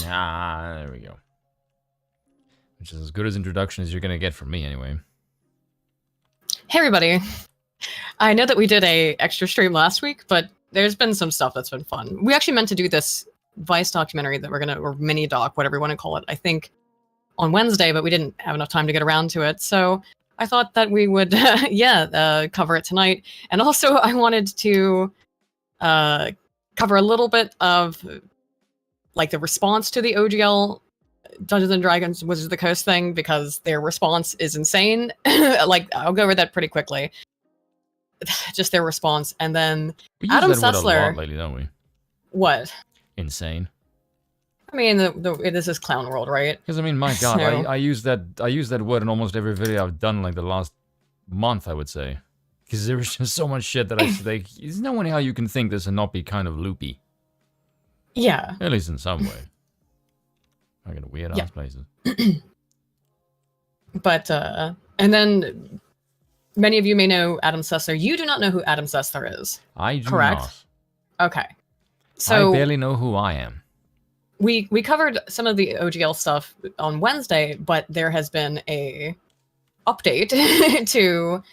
There we go. Which is as good as introduction as you're gonna get from me, anyway. Hey everybody. I know that we did a extra stream last week, but there's been some stuff that's been fun. We actually meant to do this Vice documentary that we're gonna, or mini doc, whatever you want to call it, I think on Wednesday, but we didn't have enough time to get around to it. So I thought that we would, cover it tonight. And also I wanted to cover a little bit of like the response to the OGL Dungeons and Dragons Wizards of the Coast thing, because their response is insane. Like, I'll go over that pretty quickly. Just their response, and then Adam Sessler. We use that word a lot lately, don't we? What? Insane. I mean, this is clown world, right? Because I mean, my God, so, I use that word in almost every video I've done, like the last month, I would say. Because there's just so much shit that I like. There's no way how you can think this and not be kind of loopy. Yeah. At least in some way. I got weird ass places. But and then many of you may know Adam Sessler. You do not know who Adam Sessler is. I do correct? Not. Okay. So I barely know who I am. We covered some of the OGL stuff on Wednesday, but there has been a update to.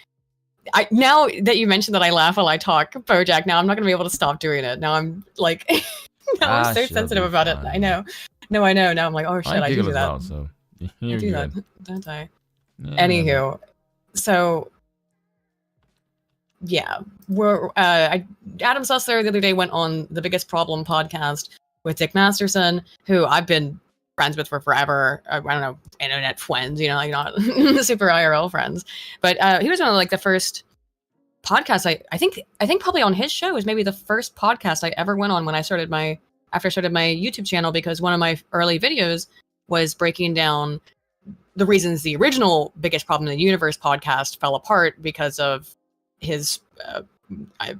Now that you mentioned that I laugh while I talk, BoJack. Now I'm not going to be able to stop doing it. Now I'm like, I'm so sensitive about it. I know. No, I know. Now I'm like, oh shit, I do that. Well, so I do that, don't I? Yeah. Anywho, so yeah, we're Adam Sessler the other day went on the Biggest Problem podcast with Dick Masterson, who I've been friends with for forever. I don't know, internet friends, you know, like not super IRL friends. But he was one of like the first podcasts I think probably on his show was maybe the first podcast I ever went on when after I started my YouTube channel, because one of my early videos was breaking down the reasons the original Biggest Problem in the Universe podcast fell apart because of his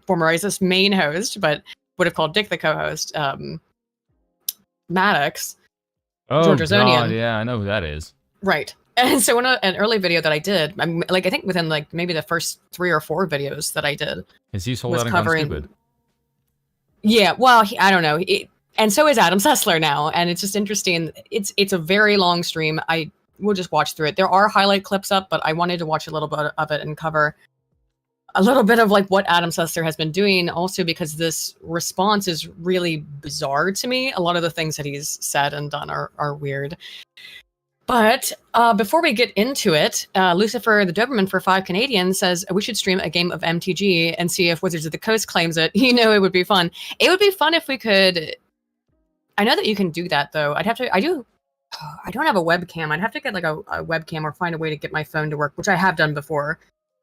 former ISIS main host, but would have called Dick the co-host, Maddox. Oh, God, yeah, I know who that is. Right. And so in an early video that I did, I think within like maybe the first 3 or 4 videos that I did. Is he sold out and gone stupid? Yeah, well, I don't know. And so is Adam Sessler now, and it's just interesting. It's a very long stream. I will just watch through it. There are highlight clips up, but I wanted to watch a little bit of it and cover a little bit of like what Adam Sessler has been doing, also because this response is really bizarre to me. A lot of the things that he's said and done are weird. But before we get into it, Lucifer the Doberman for 5 Canadian says we should stream a game of MTG and see if Wizards of the Coast claims it. You know, it would be fun. It would be fun if we could. I know that you can do that though. I don't have a webcam. I'd have to get like a webcam or find a way to get my phone to work, which I have done before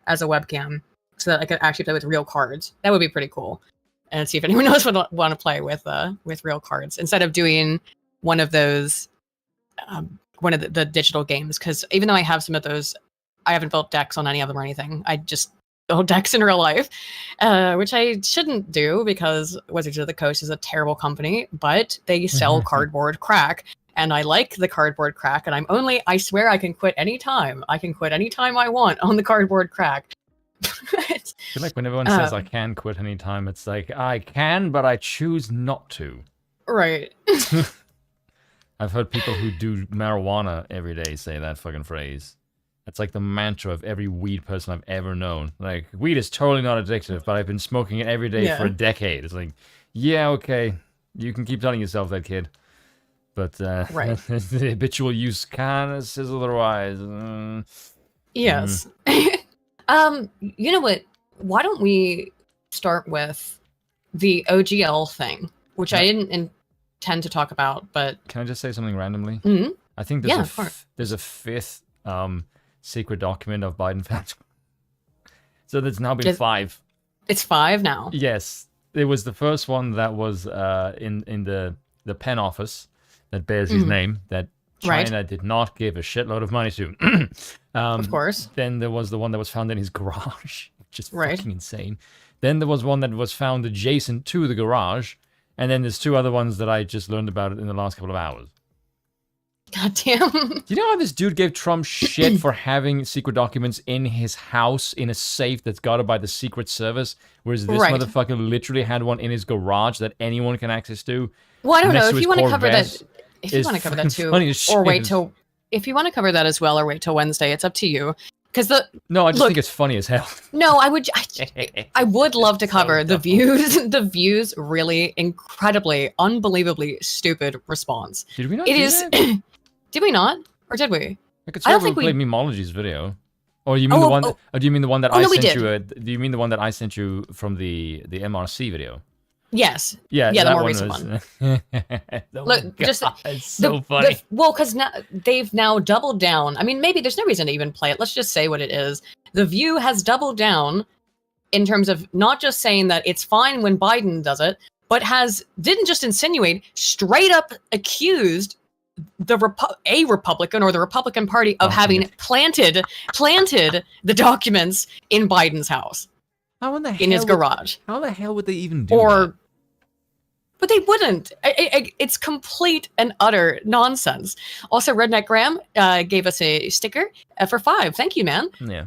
as a webcam, so that I could actually play with real cards. That would be pretty cool. And see if anyone else would want to play with real cards instead of doing one of those, one of the digital games. Because even though I have some of those, I haven't built decks on any of them or anything. I just build decks in real life, which I shouldn't do because Wizards of the Coast is a terrible company, but they sell cardboard crack. And I like the cardboard crack, and I swear I can quit anytime. I can quit anytime I want on the cardboard crack. I feel like when everyone says I can quit anytime, it's like, I can, but I choose not to. Right. I've heard people who do marijuana every day say that fucking phrase. It's like the mantra of every weed person I've ever known. Like, weed is totally not addictive, but I've been smoking it every day for a decade. It's like, yeah, okay, you can keep telling yourself that, kid. But right. The habitual use kind of says otherwise. Yes. You know what? Why don't we start with the OGL thing, which I didn't intend to talk about, but... Can I just say something randomly? Mm-hmm. I think there's a 5th secret document of Biden found. So there's now been 5. It's 5 now? Yes. It was the first one that was in the pen office that bears his name, that China did not give a shitload of money to. Of course. Then there was the one that was found in his garage, which is fucking insane. Then there was one that was found adjacent to the garage, and then there's 2 other ones that I just learned about in the last couple of hours. God damn. Do you know how this dude gave Trump shit for having secret documents in his house in a safe that's guarded by the Secret Service, whereas this motherfucker literally had one in his garage that anyone can access to? Well, I don't know if you want to cover that. if you is want to cover that fucking too, funny as or wait shit. till if you want to cover that as well, or wait till Wednesday, it's up to you. Because No, I just look, think it's funny as hell. no, I would love to So cover the dumb. views really incredibly, unbelievably stupid response. Did we not It do is. that? Did we not, or did we? I could I swear don't we think we- played Memology's video. Or you mean the one? Or do you mean the one that I no, we sent did. you? Do you mean the one that I sent you from the MRC video? Yes. Yeah, Yeah, the that more one recent was, one. Oh Look, my just God, it's so funny. well, because now they've now doubled down. I mean, maybe there's no reason to even play it. Let's just say what it is. The View has doubled down in terms of not just saying that it's fine when Biden does it, but didn't just insinuate, straight up accused a Republican or the Republican Party of having planted the documents in Biden's house, How in the hell in his garage. How the hell would they even do that? But they wouldn't. It's complete and utter nonsense. Also, Redneck Graham gave us a sticker for 5. Thank you, man. Yeah,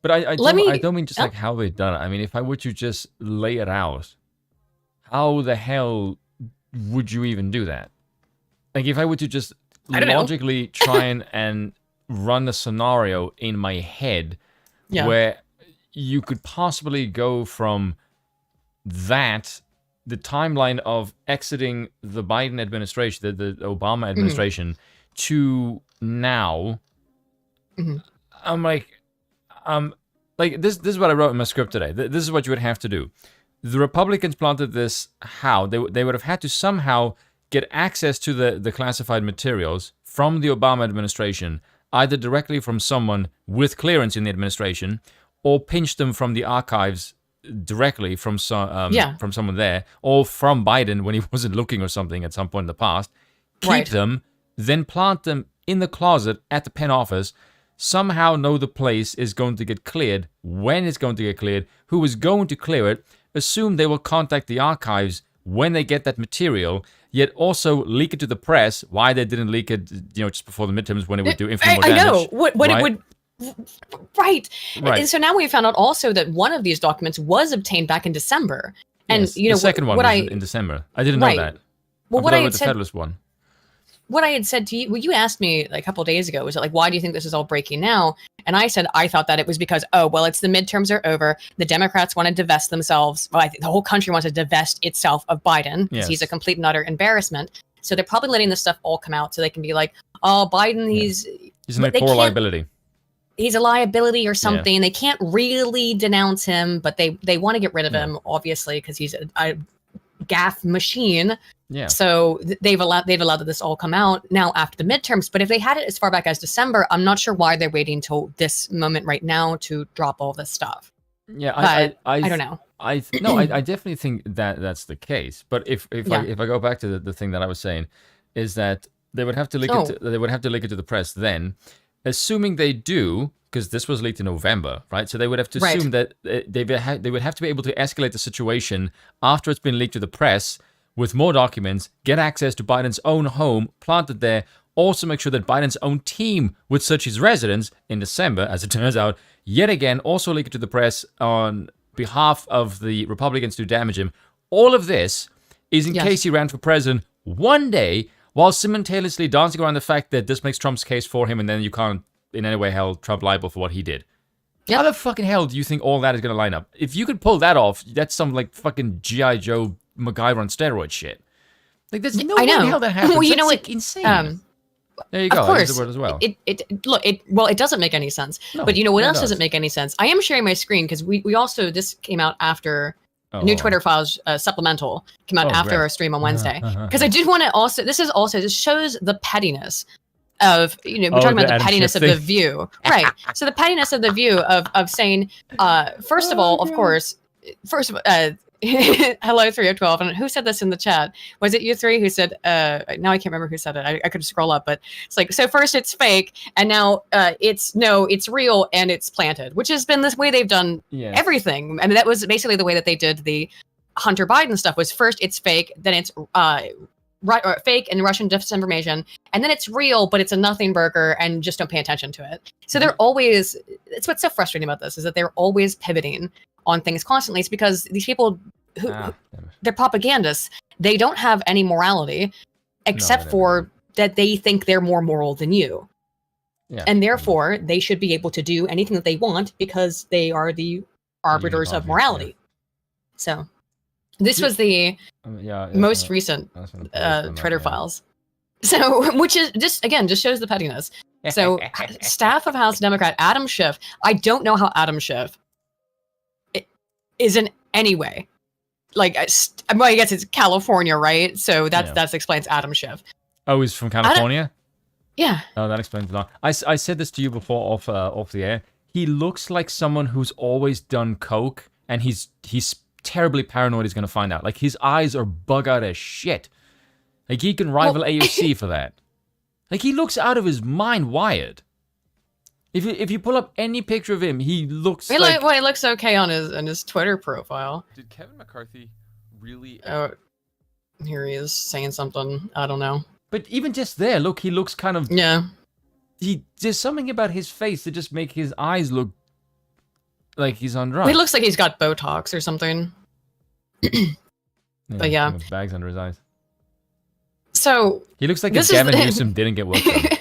but I don't mean just like how they've done it. I mean, if I were to just lay it out, how the hell would you even do that? Like, if I were to just logically try and run a scenario in my head where you could possibly go from that, the timeline of exiting the Biden administration, the Obama administration, to now, I'm like this is what I wrote in my script today. This is what you would have to do. The Republicans planted this. How? They would have had to somehow get access to the classified materials from the Obama administration, either directly from someone with clearance in the administration, or pinch them from the archives directly from from someone there, or from Biden when he wasn't looking or something at some point in the past. Keep them, then plant them in the closet at the pen office. Somehow know the place is going to get cleared, when it's going to get cleared, who is going to clear it. Assume they will contact the archives when they get that material, yet also leak it to the press. Why they didn't leak it, just before the midterms when it would do infinitely more damage. I know what it would. Right. And so now we found out also that one of these documents was obtained back in December, and yes, the second one was in December. I didn't know that. Well, what I had the said, Federalist one. What I had said to you, you asked me like a couple of days ago, was it like, why do you think this is all breaking now? And I said I thought that it was because, it's the midterms are over. The Democrats want to divest themselves. Well, I think the whole country wants to divest itself of Biden because he's a complete and utter embarrassment. So they're probably letting this stuff all come out so they can be like, oh, Biden, he's a poor liability. He's a liability or something. They can't really denounce him, but they want to get rid of him, obviously, because he's a gaffe machine. Yeah. So they've allowed that this all come out now after the midterms. But if they had it as far back as December, I'm not sure why they're waiting till this moment right now to drop all this stuff. Yeah, I don't know. I definitely think that that's the case. But if I go back to the thing that I was saying, is that they would have to leak it. They would have to leak it to the press then, assuming they do. Because this was leaked in November, right? So they would have to assume that they would have to be able to escalate the situation after it's been leaked to the press with more documents, get access to Biden's own home, plant it there, also make sure that Biden's own team would search his residence in December, as it turns out, yet again, also leak it to the press on behalf of the Republicans to damage him. All of this is in case he ran for president one day, while simultaneously dancing around the fact that this makes Trump's case for him, and then you can't in any way held Trump liable for what he did. How the fucking hell do you think all that is going to line up? If you could pull that off, that's some like fucking G.I. Joe MacGyver on steroid shit. Like there's no way the hell that happens. Well, you know what? Insane. There you go. Of course. The word as well. It doesn't make any sense. No, but you know what else doesn't make any sense? I am sharing my screen because we also, this came out after New Twitter Files supplemental came out after our stream on Wednesday. Because I did want to also, this shows the pettiness of, we're talking about the pettiness of the View. Right. So the pettiness of the View of saying, first of all, hello 3012, and who said this in the chat? Was it you three who said, now I can't remember who said it. I could scroll up, but it's like, so first it's fake, and now it's real and it's planted, which has been this way they've done everything. I mean, that was basically the way that they did the Hunter Biden stuff, was first it's fake, then it's fake and Russian disinformation, and then it's real, but it's a nothing burger, and just don't pay attention to it. So they're always, it's what's so frustrating about this, is that they're always pivoting on things constantly. It's because these people they're propagandists. They don't have any morality except for that they think they're more moral than you. Yeah. And therefore, they should be able to do anything that they want because they are the arbiters of morality. Yeah. So, this was the most recent Twitter files. So, which is just shows the pettiness. So, staff of House Democrat Adam Schiff, I don't know how Adam Schiff is in any way. Like, well, I guess it's California, right? So that explains Adam Schiff. Oh, he's from California? Yeah. Oh, that explains a lot. I said this to you before off the air. He looks like someone who's always done coke, and he's terribly paranoid he's going to find out. Like, his eyes are bug out as shit. Like, he can rival AOC for that. Like, he looks out of his mind wired. If you pull up any picture of him, he looks he looks okay on his Twitter profile. Did Kevin McCarthy really... Oh, here he is saying something. I don't know. But even just there, look, he looks kind of... Yeah. There's something about his face that just make his eyes look like he's on drugs. He looks like he's got Botox or something. But yeah. Bags under his eyes. So... He looks like if Gavin Newsom didn't get work done.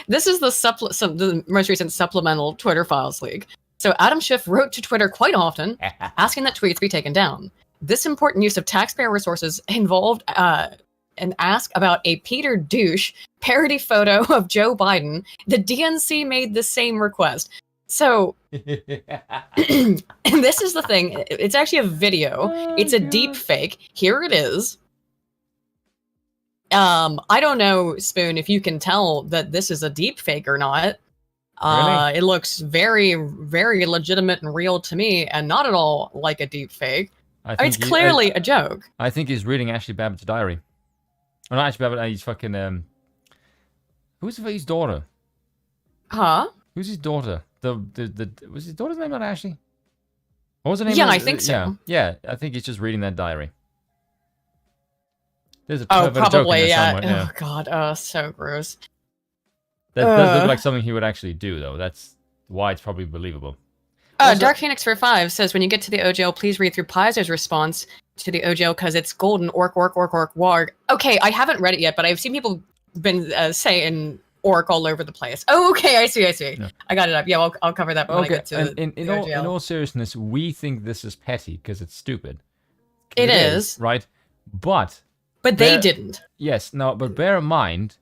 This is the most recent supplemental Twitter files leak. So Adam Schiff wrote to Twitter quite often, asking that tweets be taken down. This important use of taxpayer resources involved an ask about a Peter Douche parody photo of Joe Biden. The DNC made the same request. So, and this is the thing. It's actually a video. It's a deep fake. Here it is. I don't know, Spoon, if you can tell that this is a deep fake or not. Really? It looks very, very legitimate and real to me, and not at all like a deep fake. It's clearly a joke. I think he's reading Ashley Babbitt's diary. Oh, not Ashley Babbitt, he's fucking, who's his daughter? Huh? Who's his daughter? Was his daughter's name not Ashley? What was her name? Yeah, I think so. Yeah, I think he's just reading that diary. There's a probably, joke in there somewhere. Yeah. Oh, God. So gross. That does look like something he would actually do, though. That's why it's probably believable. Dark Phoenix for 5 says, when you get to the OGL, please read through Paizo's response to the OGL because it's golden. Orc, warg. Okay, I haven't read it yet, but I've seen people been saying orc all over the place. Oh, okay, I see. Yeah. I got it up. Yeah, I'll cover that when I get to the OGL. In all seriousness, we think this is petty because it's stupid. It is. Right? But they didn't. Yes, no, but bear in mind,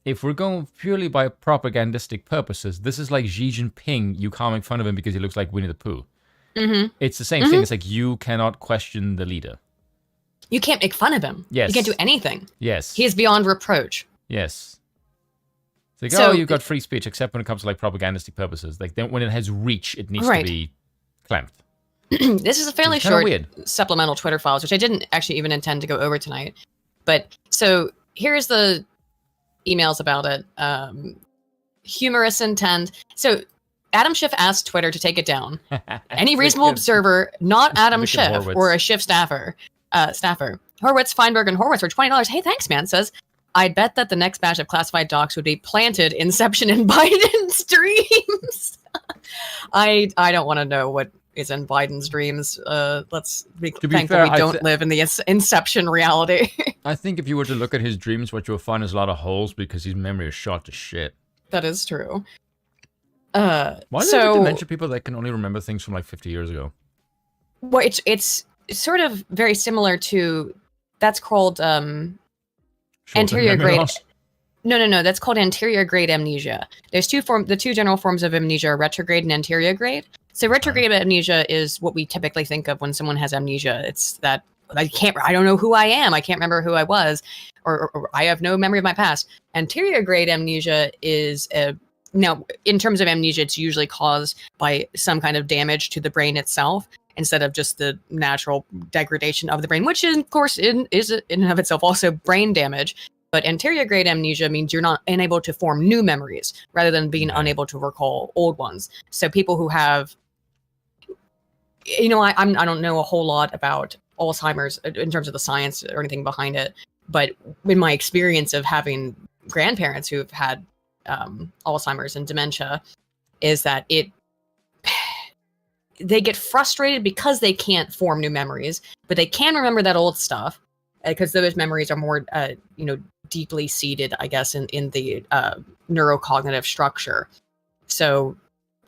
if we're going purely by propagandistic purposes, this is like Xi Jinping. You can't make fun of him because he looks like Winnie the Pooh. Mm-hmm. It's the same thing. It's like you cannot question the leader. You can't make fun of him. Yes. You can't do anything. Yes. He is beyond reproach. Yes. It's like, you've got free speech, except when it comes to like propagandistic purposes. Like then when it has reach, it needs to be clamped. This is a fairly short supplemental Twitter files, which I didn't actually even intend to go over tonight. But so here's the emails about it. Humorous intent. So Adam Schiff asked Twitter to take it down. Any reasonable observer, not Adam Schiff or a Schiff staffer. Horowitz, Feinberg, and Horowitz for $20. Hey, thanks, man. Says, I'd bet that the next batch of classified docs would be planted Inception in Biden's dreams. I don't want to know what is in Biden's dreams. Let's be thankful we don't live in the Inception reality. I think if you were to look at his dreams, what you'll find is a lot of holes because his memory is shot to shit. That is true. Why are there dementia people that can only remember things from like 50 years ago? Well, it's sort of very similar to, that's called anterior grade. No. That's called anterior grade amnesia. There's the two general forms of amnesia are retrograde and anterior grade. So retrograde amnesia is what we typically think of when someone has amnesia. It's that I don't know who I am. I can't remember who I was, or I have no memory of my past. Anterior grade amnesia is now, in terms of amnesia, it's usually caused by some kind of damage to the brain itself, instead of just the natural degradation of the brain, which is, of course, is in and of itself also brain damage. But anterior grade amnesia means you're not unable to form new memories rather than being unable to recall old ones. So people who have, I don't know a whole lot about Alzheimer's in terms of the science or anything behind it. But in my experience of having grandparents who've had Alzheimer's and dementia, is that they get frustrated because they can't form new memories, but they can remember that old stuff because those memories are more, deeply seated, I guess, in the neurocognitive structure. So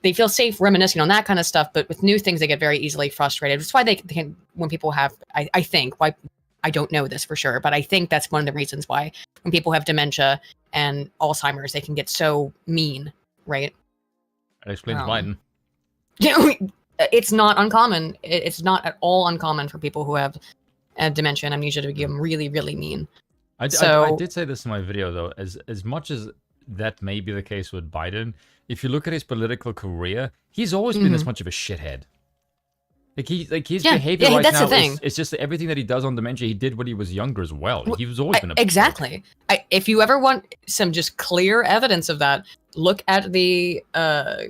they feel safe reminiscing on that kind of stuff, but with new things, they get very easily frustrated. That's why they can, when people have, I think, why, I don't know this for sure, but I think that's one of the reasons why when people have dementia and Alzheimer's, they can get so mean, right? That explains Biden. You know, it's not uncommon. It's not at all uncommon for people who have dementia and amnesia to become really, really mean. I did say this in my video, though, as much as that may be the case with Biden, if you look at his political career, he's always been this much of a shithead. Like his behavior right that's now the thing. Is just everything that he does on dementia, he did when he was younger as well. He's always been a exactly. If you ever want some just clear evidence of that, look at the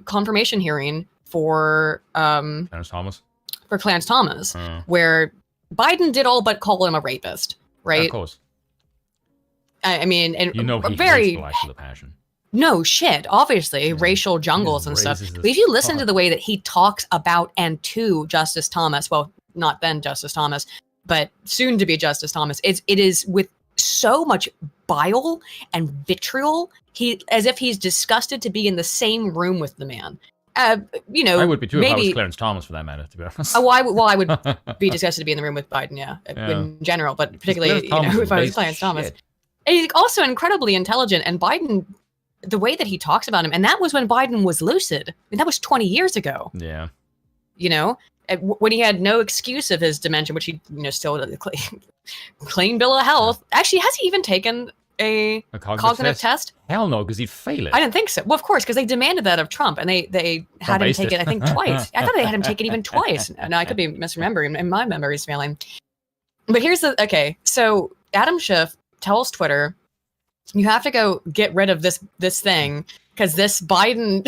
confirmation hearing for Clarence Thomas. For Clarence Thomas, where Biden did all but call him a rapist, right? Of course. I mean, and he very hates Black with a passion. No shit, obviously, racial jungles and stuff. But if you listen to the way that he talks about and to Justice Thomas, well, not then Justice Thomas, but soon to be Justice Thomas, it is with so much bile and vitriol, as if he's disgusted to be in the same room with the man. You know, I would be too maybe, if I was Clarence Thomas, for that matter, to be honest. Oh, I would be disgusted to be in the room with Biden, in general, but particularly, if I was Clarence Thomas. And he's also incredibly intelligent, and Biden, the way that he talks about him, and that was when Biden was lucid. I mean, that was 20 years ago. Yeah. You know, when he had no excuse of his dementia, which he, still clean bill of health. Actually, has he even taken a cognitive test? Hell no, because he'd fail it. I didn't think so. Well, of course, because they demanded that of Trump, and they had him take it, I think, twice. I thought they had him take it even twice. No, I could be misremembering, and my memory's failing. But here's so Adam Schiff tells Twitter, you have to go get rid of this thing because this Biden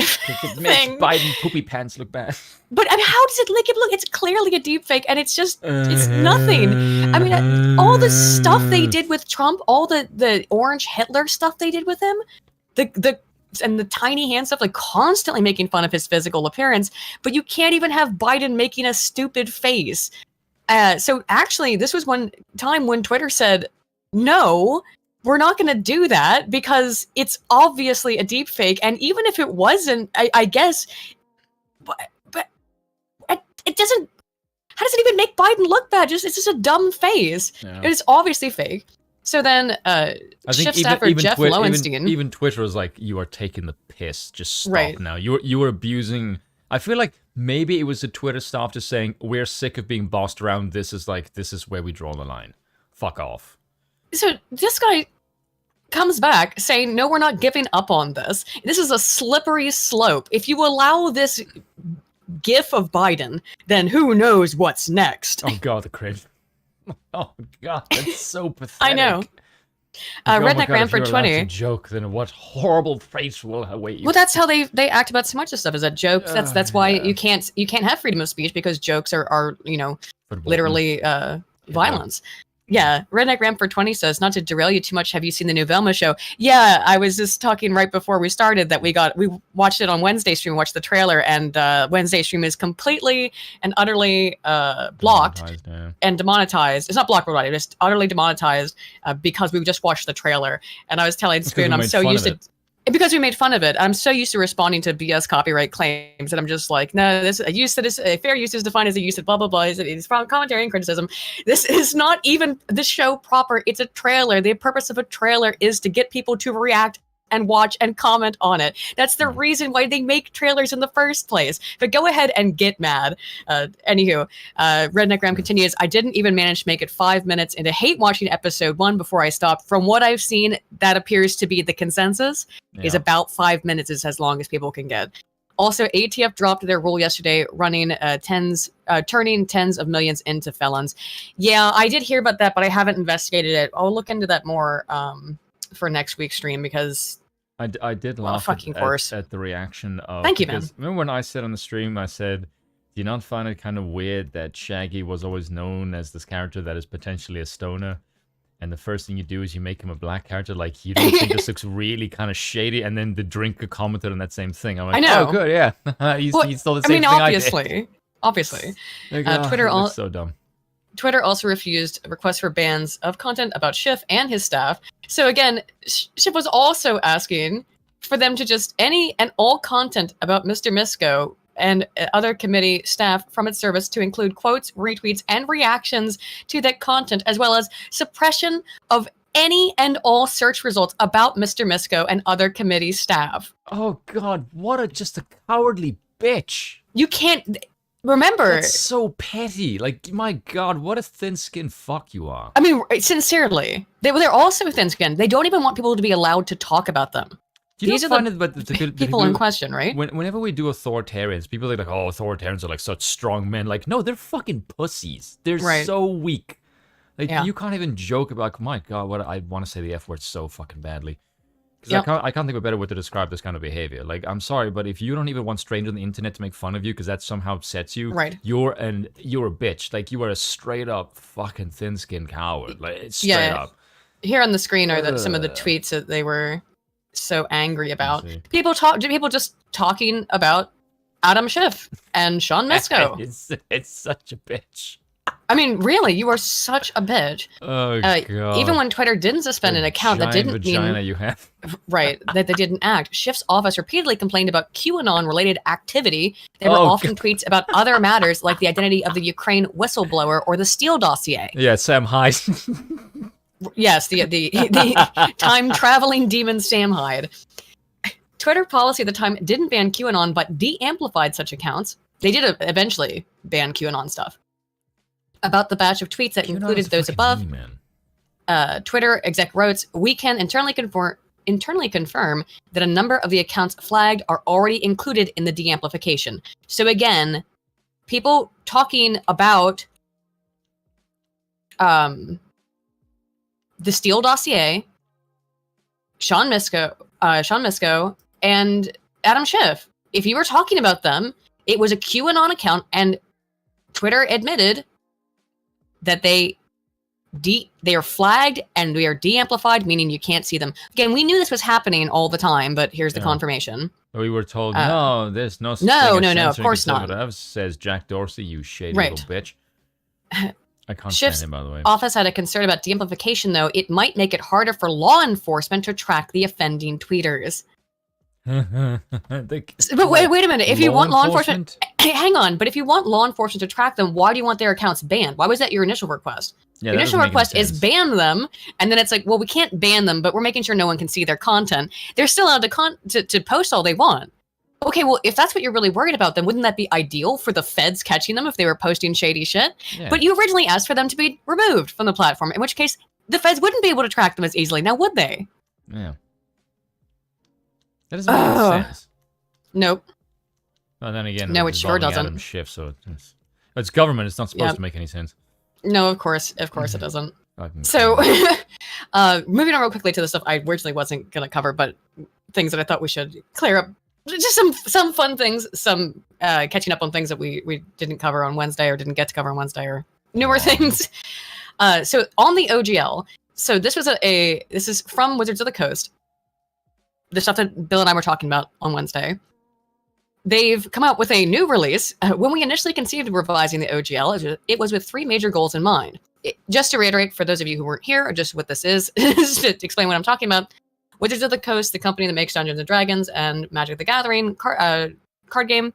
thing. Biden poopy pants look bad. But I mean, how does it look? It's clearly a deep fake, and it's just it's nothing. I mean, all the stuff they did with Trump, all the orange Hitler stuff they did with him, and the tiny hand stuff, like constantly making fun of his physical appearance. But you can't even have Biden making a stupid face. So actually, this was one time when Twitter said, no, we're not going to do that because it's obviously a deep fake. And even if it wasn't, I guess, but it doesn't, how does it even make Biden look bad? It's just a dumb face. Yeah. It's obviously fake. So then Schiff staffer Jeff Lowenstein. Even Twitter was like, you are taking the piss. Just stop now. You were abusing. I feel like maybe it was the Twitter staff just saying, we're sick of being bossed around. This is where we draw the line. Fuck off. So this guy comes back saying, no, we're not giving up on this. This is a slippery slope. If you allow this gif of Biden, then who knows what's next? Oh, God, the cringe. Oh, God, that's so pathetic. I know. Redneck Ram for 20. Joke, then what horrible face will await you. Well, that's how they act about so much of stuff. Is that jokes? That's why you can't have freedom of speech because jokes are literally violence. Yeah, Redneck Ram for 20 says, not to derail you too much, have you seen the new Velma show? Yeah, I was just talking right before we started that we watched it on Wednesday stream, watched the trailer, and Wednesday stream is completely and utterly blocked and demonetized. It's not blocked, but it's utterly demonetized because we just watched the trailer. And I was telling Spoon, I'm so used to... Because we made fun of it. I'm so used to responding to BS copyright claims that I'm just like, no, this a use that is a fair use is defined as a use that blah blah blah. It's commentary and criticism. This is not even the show proper. It's a trailer. The purpose of a trailer is to get people to react and watch and comment on it. That's the reason why they make trailers in the first place. But go ahead and get mad. Anywho, Redneck Ram continues, I didn't even manage to make it 5 minutes into hate watching episode 1 before I stopped. From what I've seen, that appears to be the consensus, is about 5 minutes is as long as people can get. Also, ATF dropped their rule yesterday, turning tens of millions into felons. Yeah, I did hear about that, but I haven't investigated it. I'll look into that more for next week's stream because I did laugh at the reaction of... Thank you, man. Remember when I said on the stream, I said, do you not find it kind of weird that Shaggy was always known as this character that is potentially a stoner? And the first thing you do is you make him a black character, like, you don't think this looks really kind of shady? And then the drinker commented on that same thing. I'm like, I know. Oh, good, yeah. He's still the same thing obviously. Twitter so dumb. Twitter also refused requests for bans of content about Schiff and his staff So again, Ship was also asking for them to just any and all content about Mr. Misko and other committee staff from its service to include quotes, retweets, and reactions to that content, as well as suppression of any and all search results about Mr. Misko and other committee staff. Oh God, what just a cowardly bitch. You can't remember. That's so petty. Like, my God, what a thin-skinned fuck you are. I mean, sincerely, they're also thin-skinned. They don't even want people to be allowed to talk about them. These are the people in question, right? Whenever we do authoritarians, people are like, oh, authoritarians are like such strong men. Like, no, they're fucking pussies. They're so weak. Like, you can't even joke about, my God, what I want to say the F word so fucking badly. Because I can't think of a better way to describe this kind of behavior. Like, I'm sorry, but if you don't even want strangers on the internet to make fun of you because that somehow upsets you, you're a bitch. Like, you are a straight up fucking thin-skinned coward. Like, it's straight up. Here on the screen are some of the tweets that they were so angry about. People just talking about Adam Schiff and Sean Misko. It's such a bitch. I mean, really, you are such a bitch. Oh God! Even when Twitter didn't suspend an account, that didn't mean you have. Right, that they didn't act. Schiff's office repeatedly complained about QAnon-related activity. There were often tweets about other matters, like the identity of the Ukraine whistleblower or the Steele dossier. Yeah, Sam Hyde. Yes, the time-traveling demon Sam Hyde. Twitter policy at the time didn't ban QAnon, but de-amplified such accounts. They did eventually ban QAnon stuff. About the batch of tweets that included those above, Twitter exec wrote, "We can internally confirm that a number of the accounts flagged are already included in the de-amplification." So again, people talking about the Steele dossier, Sean Misko, and Adam Schiff. If you were talking about them, it was a QAnon account, and Twitter admitted that they are flagged and we are de-amplified, meaning you can't see them. Again, we knew this was happening all the time, but here's the confirmation. We were told, no, there's no of course not. Says Jack Dorsey, you shady little bitch. I can't Schiff's stand him, by the way. Office had a concern about de-amplification, though. It might make it harder for law enforcement to track the offending tweeters. But wait a minute. If you want law enforcement, hang on. But if you want law enforcement to track them, why do you want their accounts banned? Why was that your initial request? Yeah, your initial request is ban them, and then it's like, well, we can't ban them, but we're making sure no one can see their content. They're still allowed to post all they want. Okay, well, if that's what you're really worried about, then wouldn't that be ideal for the feds catching them if they were posting shady shit? Yeah. But you originally asked for them to be removed from the platform, in which case the feds wouldn't be able to track them as easily. Now, would they? Yeah. That doesn't make sense. Nope. Well, then again, no, it sure doesn't. Adam Schiff, so it's government. It's not supposed to make any sense. No, of course it doesn't. So, moving on real quickly to the stuff I originally wasn't going to cover, but things that I thought we should clear up. Just some fun things, some catching up on things that we didn't cover on Wednesday or didn't get to cover on Wednesday, or newer things. So on the OGL, so this was this is from Wizards of the Coast. The stuff that Bill and I were talking about on Wednesday. They've come out with a new release. When we initially conceived of revising the OGL, it was with 3 major goals in mind. Just to reiterate, for those of you who weren't here, or just what this is, to explain what I'm talking about, Wizards of the Coast, the company that makes Dungeons & Dragons and Magic the Gathering card game,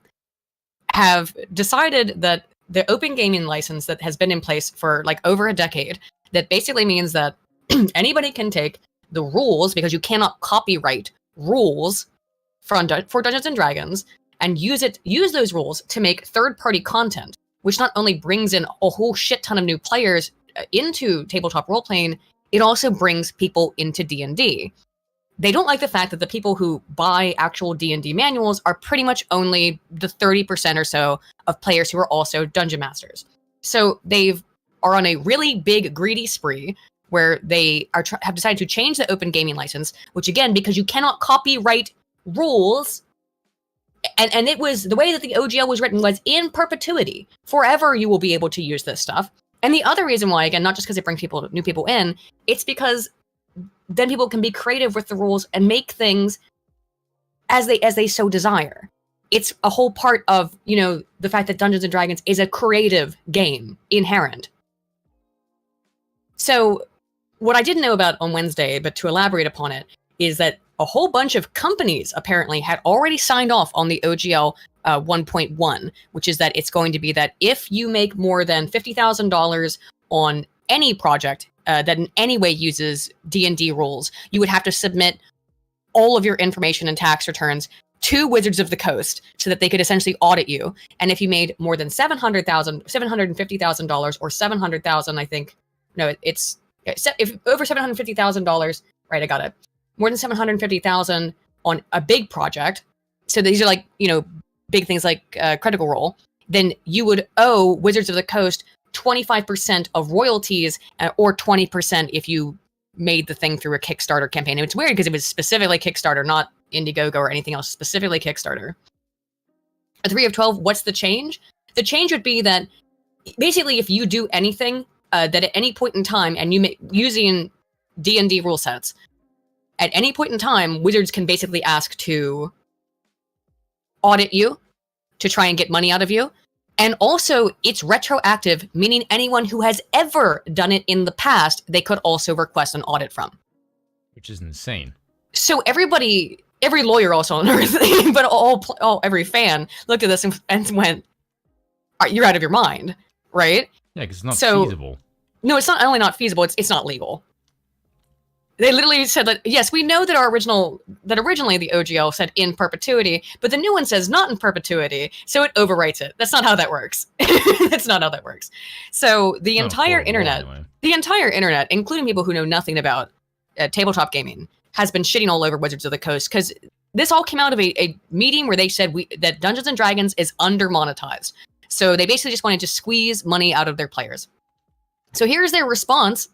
have decided that the open gaming license that has been in place for like over a decade, that basically means that anybody can take the rules, because you cannot copyright rules for Dungeons & Dragons, and use those rules to make third-party content, which not only brings in a whole shit ton of new players into tabletop role-playing, it also brings people into D&D. They don't like the fact that the people who buy actual D&D manuals are pretty much only the 30% or so of players who are also dungeon masters. So they are on a really big greedy spree where they have decided to change the open gaming license, which again, because you cannot copyright rules, and it was the way that the OGL was written was in perpetuity. Forever you will be able to use this stuff. And the other reason why, again, not just because it brings new people in, it's because then people can be creative with the rules and make things as they so desire. It's a whole part of, the fact that Dungeons & Dragons is a creative game inherent. So what I didn't know about on Wednesday, but to elaborate upon it, is that a whole bunch of companies apparently had already signed off on the OGL 1.1, which is that it's going to be that if you make more than $50,000 on any project that in any way uses D&D rules, you would have to submit all of your information and tax returns to Wizards of the Coast so that they could essentially audit you. And if you made more than $750,000 or $700,000, I think, no, it's if over $750,000, right? I got it. More than $750,000 on a big project. So these are like, big things like Critical Role. Then you would owe Wizards of the Coast 25% of royalties, or 20% if you made the thing through a Kickstarter campaign. And it's weird because it was specifically Kickstarter, not Indiegogo or anything else, specifically Kickstarter. A 3 of 12, what's the change? The change would be that basically if you do anything that at any point in time, and you make using D&D rule sets, at any point in time, Wizards can basically ask to audit you, to try and get money out of you. And also, it's retroactive, meaning anyone who has ever done it in the past, they could also request an audit from. Which is insane. So every lawyer also on Earth, but every fan looked at this and went, "You're out of your mind, right?" Yeah, because it's not So- feasible. No, it's not only not feasible; it's not legal. They literally said that, yes, we know that originally the OGL said in perpetuity, but the new one says not in perpetuity, so it overwrites it. That's not how that works. That's not how that works. So the entire internet, including people who know nothing about tabletop gaming, has been shitting all over Wizards of the Coast, because this all came out of a meeting where they said that Dungeons & Dragons is under-monetized. So they basically just wanted to squeeze money out of their players. So here's their response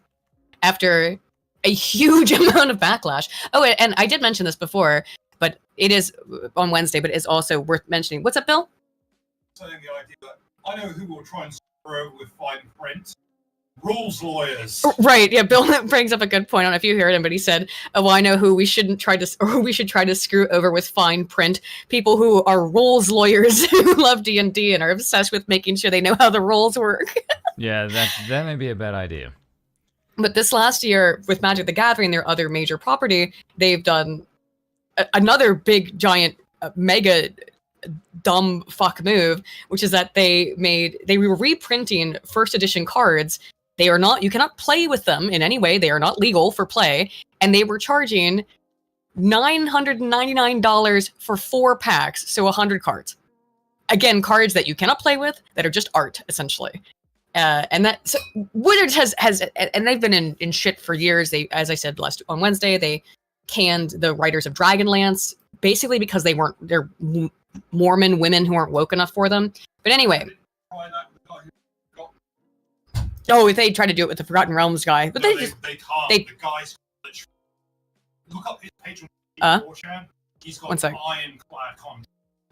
after a huge amount of backlash. Oh, and I did mention this before, but it is on Wednesday, but it's also worth mentioning. What's up, Bill? Saying the idea that I know who will try and screw over with fine print. Rules lawyers. Right, yeah, Bill brings up a good point. I don't know if you heard him, but he said, "Oh, well, I know who we should try to screw over with fine print. People who are rules lawyers who love D&D and are obsessed with making sure they know how the rules work." Yeah, that may be a bad idea. But this last year with Magic the Gathering, their other major property, they've done another big, giant, mega dumb fuck move, which is that they were reprinting first edition cards. You cannot play with them in any way. They are not legal for play. And they were charging $999 for 4 packs, so 100 cards. Again, cards that you cannot play with, that are just art, essentially. So Wizards has, and they've been in shit for years. They, as I said on Wednesday, they canned the writers of Dragonlance, basically because they're Mormon women who aren't woke enough for them. But anyway. Oh, they tried to do it with the Forgotten Realms guy, but they can't. The guy's look up his Patreon. He's got 1 sec. ironclad content.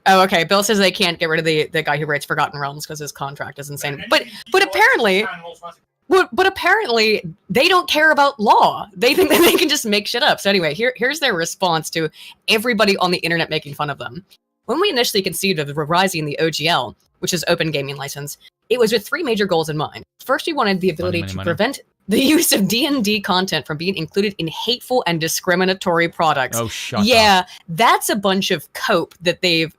Oh, okay. Bill says they can't get rid of the guy who writes Forgotten Realms because his contract is insane. But apparently they don't care about law. They think that they can just make shit up. So anyway, here's their response to everybody on the internet making fun of them. When we initially conceived of revising the OGL, which is Open Gaming License, it was with 3 major goals in mind. First, we wanted the ability to prevent the use of D&D content from being included in hateful and discriminatory products. Oh, shut up. Yeah, that's a bunch of cope that they've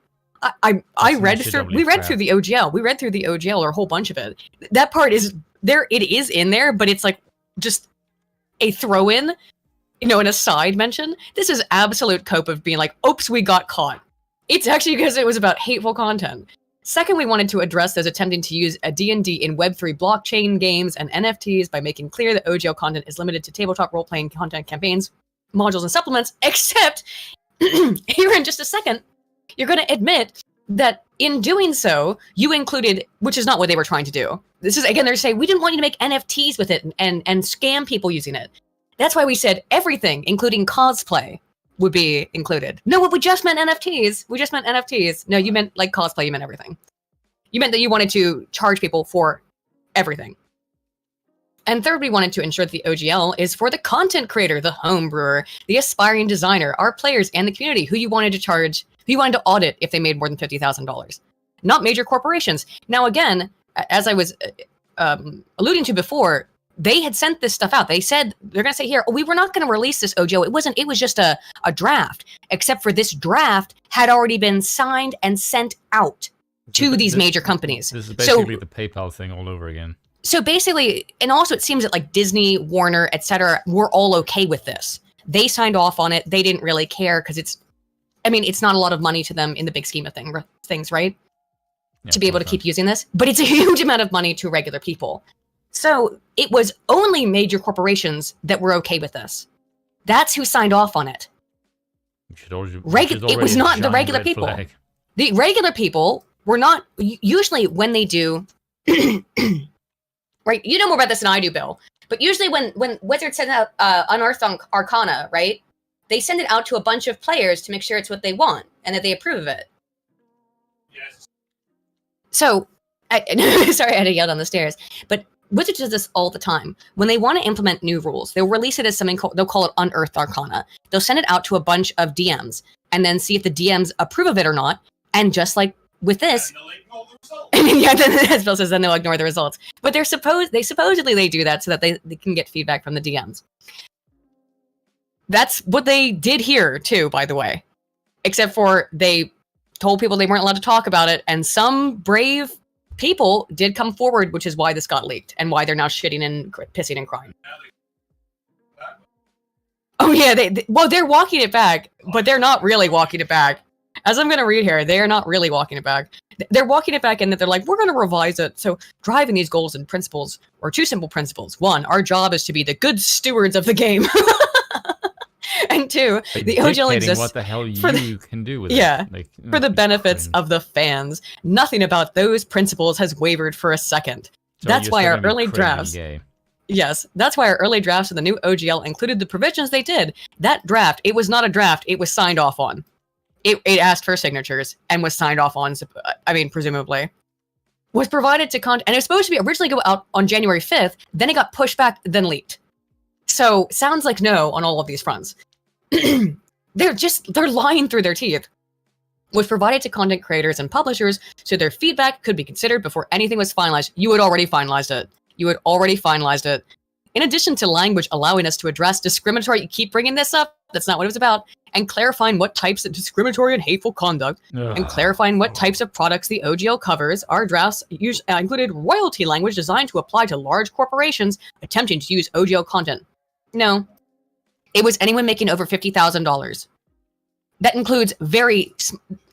we read through the OGL. We read through the OGL, or a whole bunch of it. That part is there. It is in there, but it's like just a throw in, an aside mention. This is absolute cope of being like, oops, we got caught. It's actually because it was about hateful content. Second, we wanted to address those attempting to use a D&D in Web3 blockchain games and NFTs by making clear that OGL content is limited to tabletop role-playing content campaigns, modules, and supplements, except here in just a second, you're going to admit that in doing so, you included, which is not what they were trying to do. This is, again, they're saying, we didn't want you to make NFTs with it and scam people using it. That's why we said everything, including cosplay, would be included. No, we just meant NFTs. We just meant NFTs. No, you meant like cosplay, you meant everything. You meant that you wanted to charge people for everything. And third, we wanted to ensure that the OGL is for the content creator, the home brewer, the aspiring designer, our players, and the community who you wanted to charge, who you wanted to audit if they made more than $50,000. Not major corporations. Now, again, as I was alluding to before, they had sent this stuff out. They said, they're going to say here, we were not going to release this OGL. It was just a draft, except for this draft had already been signed and sent out to these major companies. This is basically the PayPal thing all over again. So basically, and also it seems that like Disney, Warner, etc., were all okay with this. They signed off on it. They didn't really care because it's not a lot of money to them in the big scheme of things, right? Yeah, to be able to keep using this, but it's a huge amount of money to regular people. So it was only major corporations that were okay with this. That's who signed off on it. It was not the regular people. Flag. The regular people were not, usually when they do, right, you know more about this than I do, Bill, but usually when Wizards send out Unearthed Arcana, right, they send it out to a bunch of players to make sure it's what they want and that they approve of it. Yes. So, sorry, I had to yell down the stairs, but Wizards does this all the time. When they want to implement new rules, they'll release it as something they'll call it Unearthed Arcana. They'll send it out to a bunch of DMs and then see if the DMs approve of it or not. And just like with this, yeah, then as Bill says, then they'll ignore the results. But they supposedly do that so that they can get feedback from the DMs. That's what they did here too, by the way. Except for they told people they weren't allowed to talk about it, and some brave people did come forward, which is why this got leaked and why they're now shitting and pissing and crying. Oh yeah, they're walking it back, but they're not really walking it back. As I'm going to read here, they are not really walking it back. They're walking it back in that they're like, we're going to revise it. So driving these goals and principles are two simple principles. One, our job is to be the good stewards of the game. And two, the OGL exists what the hell you can do with it. Like, for the benefits of the fans. Nothing about those principles has wavered for a second. So that's why our early drafts... Gay. Yes, that's why our early drafts of the new OGL included the provisions they did. That draft, it was not a draft, it was signed off on. It asked for signatures and was signed off on, presumably. Was provided to and it was supposed to be originally go out on January 5th, then it got pushed back, then leaked. So, sounds like no on all of these fronts. They're lying through their teeth. Was provided to content creators and publishers so their feedback could be considered before anything was finalized. You had already finalized it. In addition to language allowing us to address discriminatory, you keep bringing this up, that's not what it was about, and clarifying what types of discriminatory and hateful conduct, and clarifying what types of products the OGL covers, our drafts included royalty language designed to apply to large corporations attempting to use OGL content. No. It was anyone making over $50,000. That includes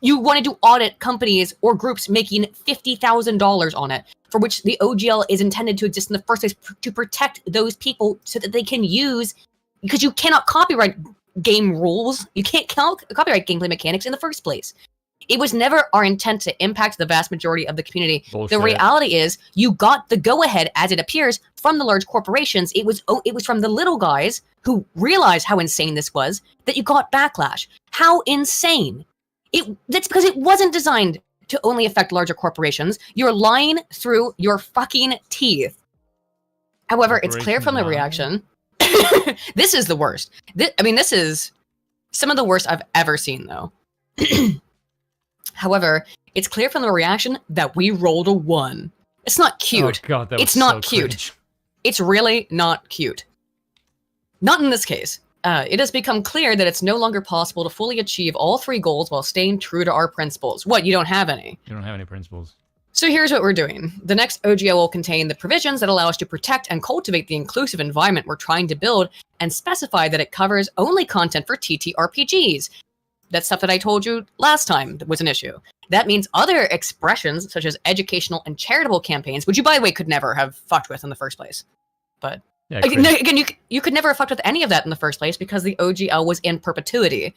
you wanted to audit companies or groups making $50,000 on it, for which the OGL is intended to exist in the first place to protect those people so that they can use, because you cannot copyright game rules. You can't copyright gameplay mechanics in the first place. It was never our intent to impact the vast majority of the community. Bullshit. The reality is you got the go-ahead, as it appears, from the large corporations. It was from the little guys who realized how insane this was that you got backlash. How insane. That's because it wasn't designed to only affect larger corporations. You're lying through your fucking teeth. However, it's clear from the reaction. This is the worst. This is some of the worst I've ever seen, though. However, it's clear from the reaction that we rolled a 1. It's not cute. Oh God, that was it's not so cute. Cringe. It's really not cute. Not in this case. It has become clear that it's no longer possible to fully achieve all 3 goals while staying true to our principles. What, you don't have any? You don't have any principles. So here's what we're doing. The next OGL will contain the provisions that allow us to protect and cultivate the inclusive environment we're trying to build, and specify that it covers only content for TTRPGs. That's stuff that I told you last time that was an issue. That means other expressions, such as educational and charitable campaigns, which you, by the way, could never have fucked with in the first place. But Yeah, again, you could never have fucked with any of that in the first place because the OGL was in perpetuity.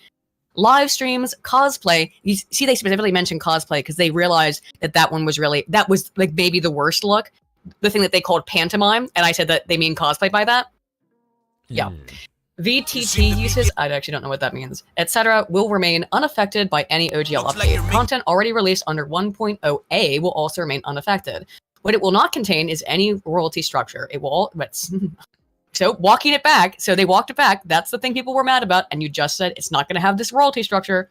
Live streams, cosplay. You see, they specifically mentioned cosplay because they realized that one was that was like maybe the worst look. The thing that they called pantomime, and I said that they mean cosplay by that. Yeah. VTT uses, I actually don't know what that means, etc. will remain unaffected by any OGL update. Content already released under 1.0a will also remain unaffected. What it will not contain is any royalty structure. It will, so walking it back, so they walked it back, that's the thing people were mad about, and you just said it's not going to have this royalty structure.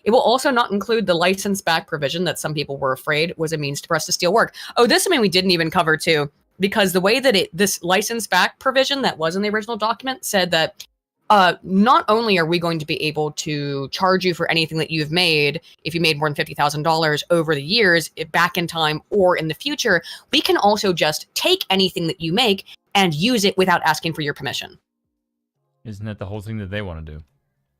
It will also not include the license back provision that some people were afraid was a means for us to steal work. Oh, this is something we didn't even cover too. because the way that this license back provision that was in the original document said that not only are we going to be able to charge you for anything that you've made, if you made more than $50,000 over the years, back in time or in the future, we can also just take anything that you make and use it without asking for your permission. Isn't that the whole thing that they want to do?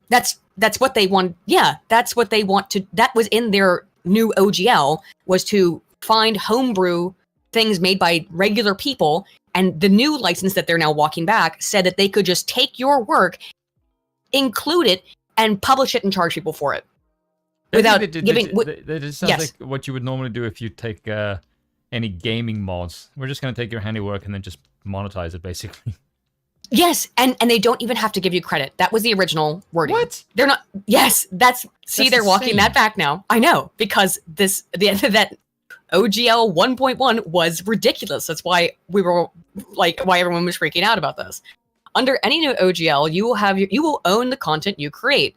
That's what they want. Yeah, that's what they want to. That was in their new OGL, was to find homebrew things made by regular people. And the new license that they're now walking back said that they could just take your work, include it, and publish it and charge people for it. Without giving... That just sounds like what you would normally do if you take any gaming mods. We're just going to take your handiwork and then just monetize it, basically. Yes, and they don't even have to give you credit. That was the original wording. What? They're not... Yes, they're walking insane. that back now. I know, because that OGL 1.1 was ridiculous. That's why why everyone was freaking out about this. Under any new OGL, you will own the content you create.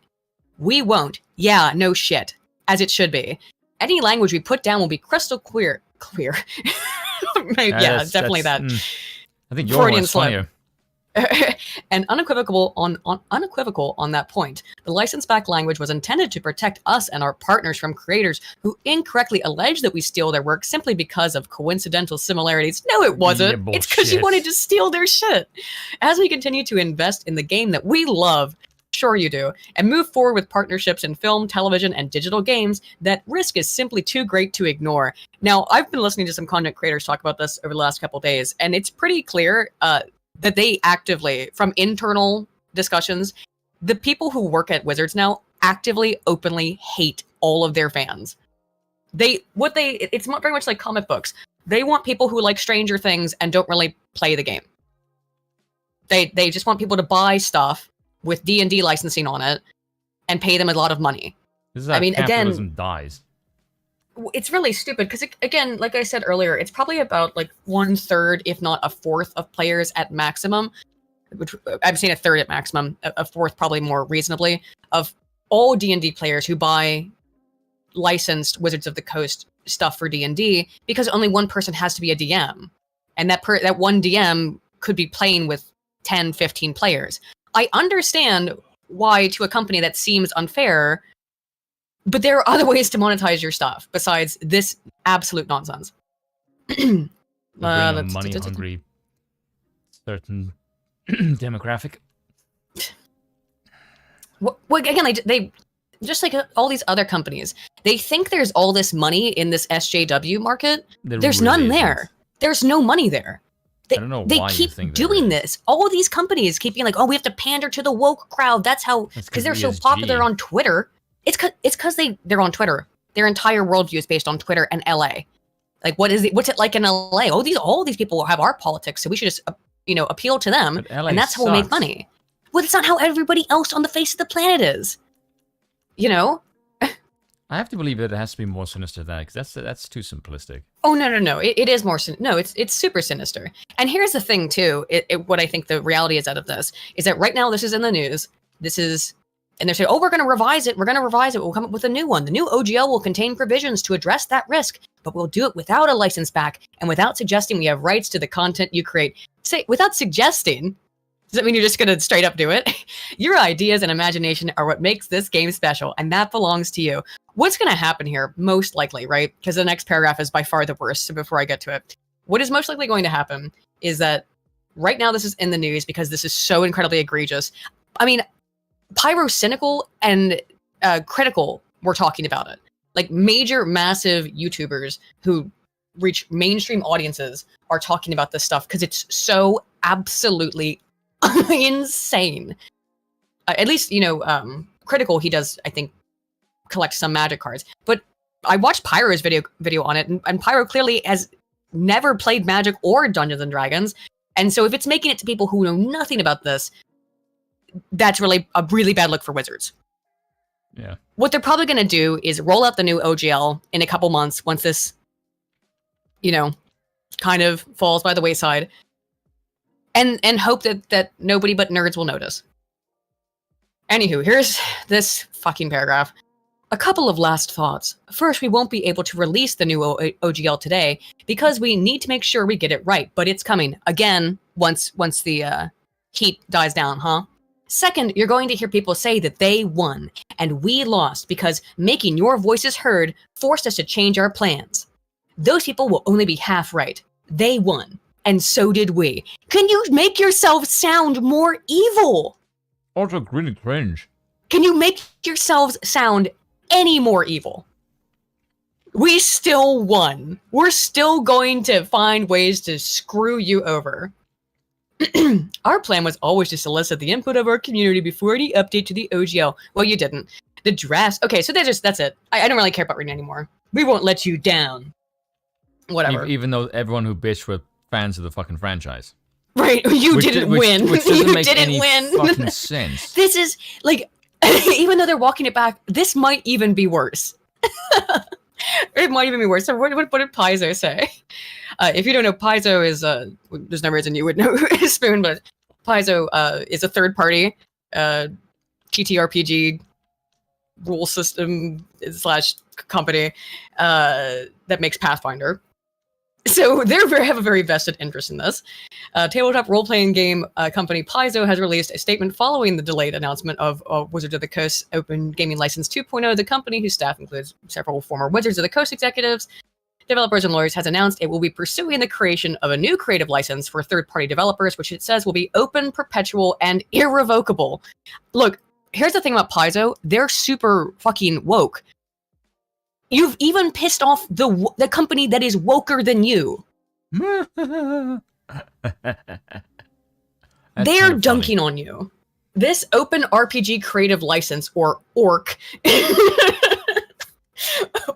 We won't. Yeah, no shit. As it should be. Any language we put down will be crystal clear. Yeah, definitely that. I think your Freudian one's slip. funnier. And unequivocal on that point. The license back language was intended to protect us and our partners from creators who incorrectly allege that we steal their work simply because of coincidental similarities. No, it wasn't. Yeah, it's because you wanted to steal their shit. As we continue to invest in the game that we love, sure you do, and move forward with partnerships in film, television, and digital games, that risk is simply too great to ignore. Now, I've been listening to some content creators talk about this over the last couple of days, and it's pretty clear that they actively, from internal discussions, the people who work at Wizards now actively, openly hate all of their fans. It's very much like comic books. They want people who like Stranger Things and don't really play the game. They just want people to buy stuff with D&D licensing on it and pay them a lot of money. This is how capitalism dies. It's really stupid because, again, like I said earlier, it's probably about like 1/3, if not a fourth, of players at maximum. Which I'm saying a third at maximum, a fourth probably more reasonably, of all D&D players who buy licensed Wizards of the Coast stuff for D&D, because only one person has to be a DM, and that one DM could be playing with 10, 15 players. I understand why to a company that seems unfair. But there are other ways to monetize your stuff besides this absolute nonsense. Money-hungry certain demographic. Well, again, they just like all these other companies, they think there's all this money in this SJW market. There's really none there. There's no money there. I don't know why they keep doing this. All of these companies keep being like, oh, we have to pander to the woke crowd. That's how, because they're so popular on Twitter. It's because they're on Twitter. Their entire worldview is based on Twitter and LA. Like, what's it like in LA? All these people have our politics, so we should just appeal to them, and that's how we'll make money. Well, it's not how everybody else on the face of the planet is. I have to believe that it has to be more sinister than that, because that's too simplistic. Oh no! It is more it's super sinister. And here's the thing too. What I think the reality is out of this is that right now this is in the news. And they're saying, oh, we're going to revise it. We'll come up with a new one. The new OGL will contain provisions to address that risk, but we'll do it without a license back and without suggesting we have rights to the content you create. Say, without suggesting, does that mean you're just going to straight up do it? Your ideas and imagination are what makes this game special, and that belongs to you. What's going to happen here, most likely, right? Because the next paragraph is by far the worst, so before I get to it. What is most likely going to happen is that right now this is in the news because this is so incredibly egregious. I mean, Pyro Cynical and Critical were talking about it. Like, major, massive YouTubers who reach mainstream audiences are talking about this stuff because it's so absolutely insane. At least, Critical, he does, I think, collect some magic cards. But I watched Pyro's video on it, and Pyro clearly has never played Magic or Dungeons and Dragons. And so if it's making it to people who know nothing about this, that's really a really bad look for Wizards. Yeah. What they're probably going to do is roll out the new OGL in a couple months once this, kind of falls by the wayside, and hope that nobody but nerds will notice. Anywho, here's this fucking paragraph. A couple of last thoughts. First, we won't be able to release the new OGL today because we need to make sure we get it right, but it's coming again once the heat dies down, huh? Second, you're going to hear people say that they won and we lost because making your voices heard forced us to change our plans. Those people will only be half right. They won, and so did we. Can you make yourself sound more evil? Also, really cringe. Can you make yourselves sound any more evil? We still won. We're still going to find ways to screw you over. Our plan was always to solicit the input of our community before any update to the OGL. Well, you didn't. The drafts. Okay, so that's it. I don't really care about reading anymore. We won't let you down. Whatever. Even though everyone who bitched were fans of the fucking franchise. Right, you didn't win. Which doesn't You make didn't any win. fucking sense. This is, like, even though they're walking it back, this might even be worse. It might even be worse. So what did Paizo say? If you don't know, Paizo is, there's no reason you would know Spoon, but Paizo is a third-party TTRPG rule system / company that makes Pathfinder. So they have a very vested interest in this. Tabletop role-playing game company Paizo has released a statement following the delayed announcement of Wizards of the Coast Open Gaming License 2.0. The company, whose staff includes several former Wizards of the Coast executives, developers, and lawyers, has announced it will be pursuing the creation of a new creative license for third-party developers, which it says will be open, perpetual, and irrevocable. Look, here's the thing about Paizo. They're super fucking woke. You've even pissed off the company that is woker than you. They're dunking on you. This Open RPG Creative License, or ORC,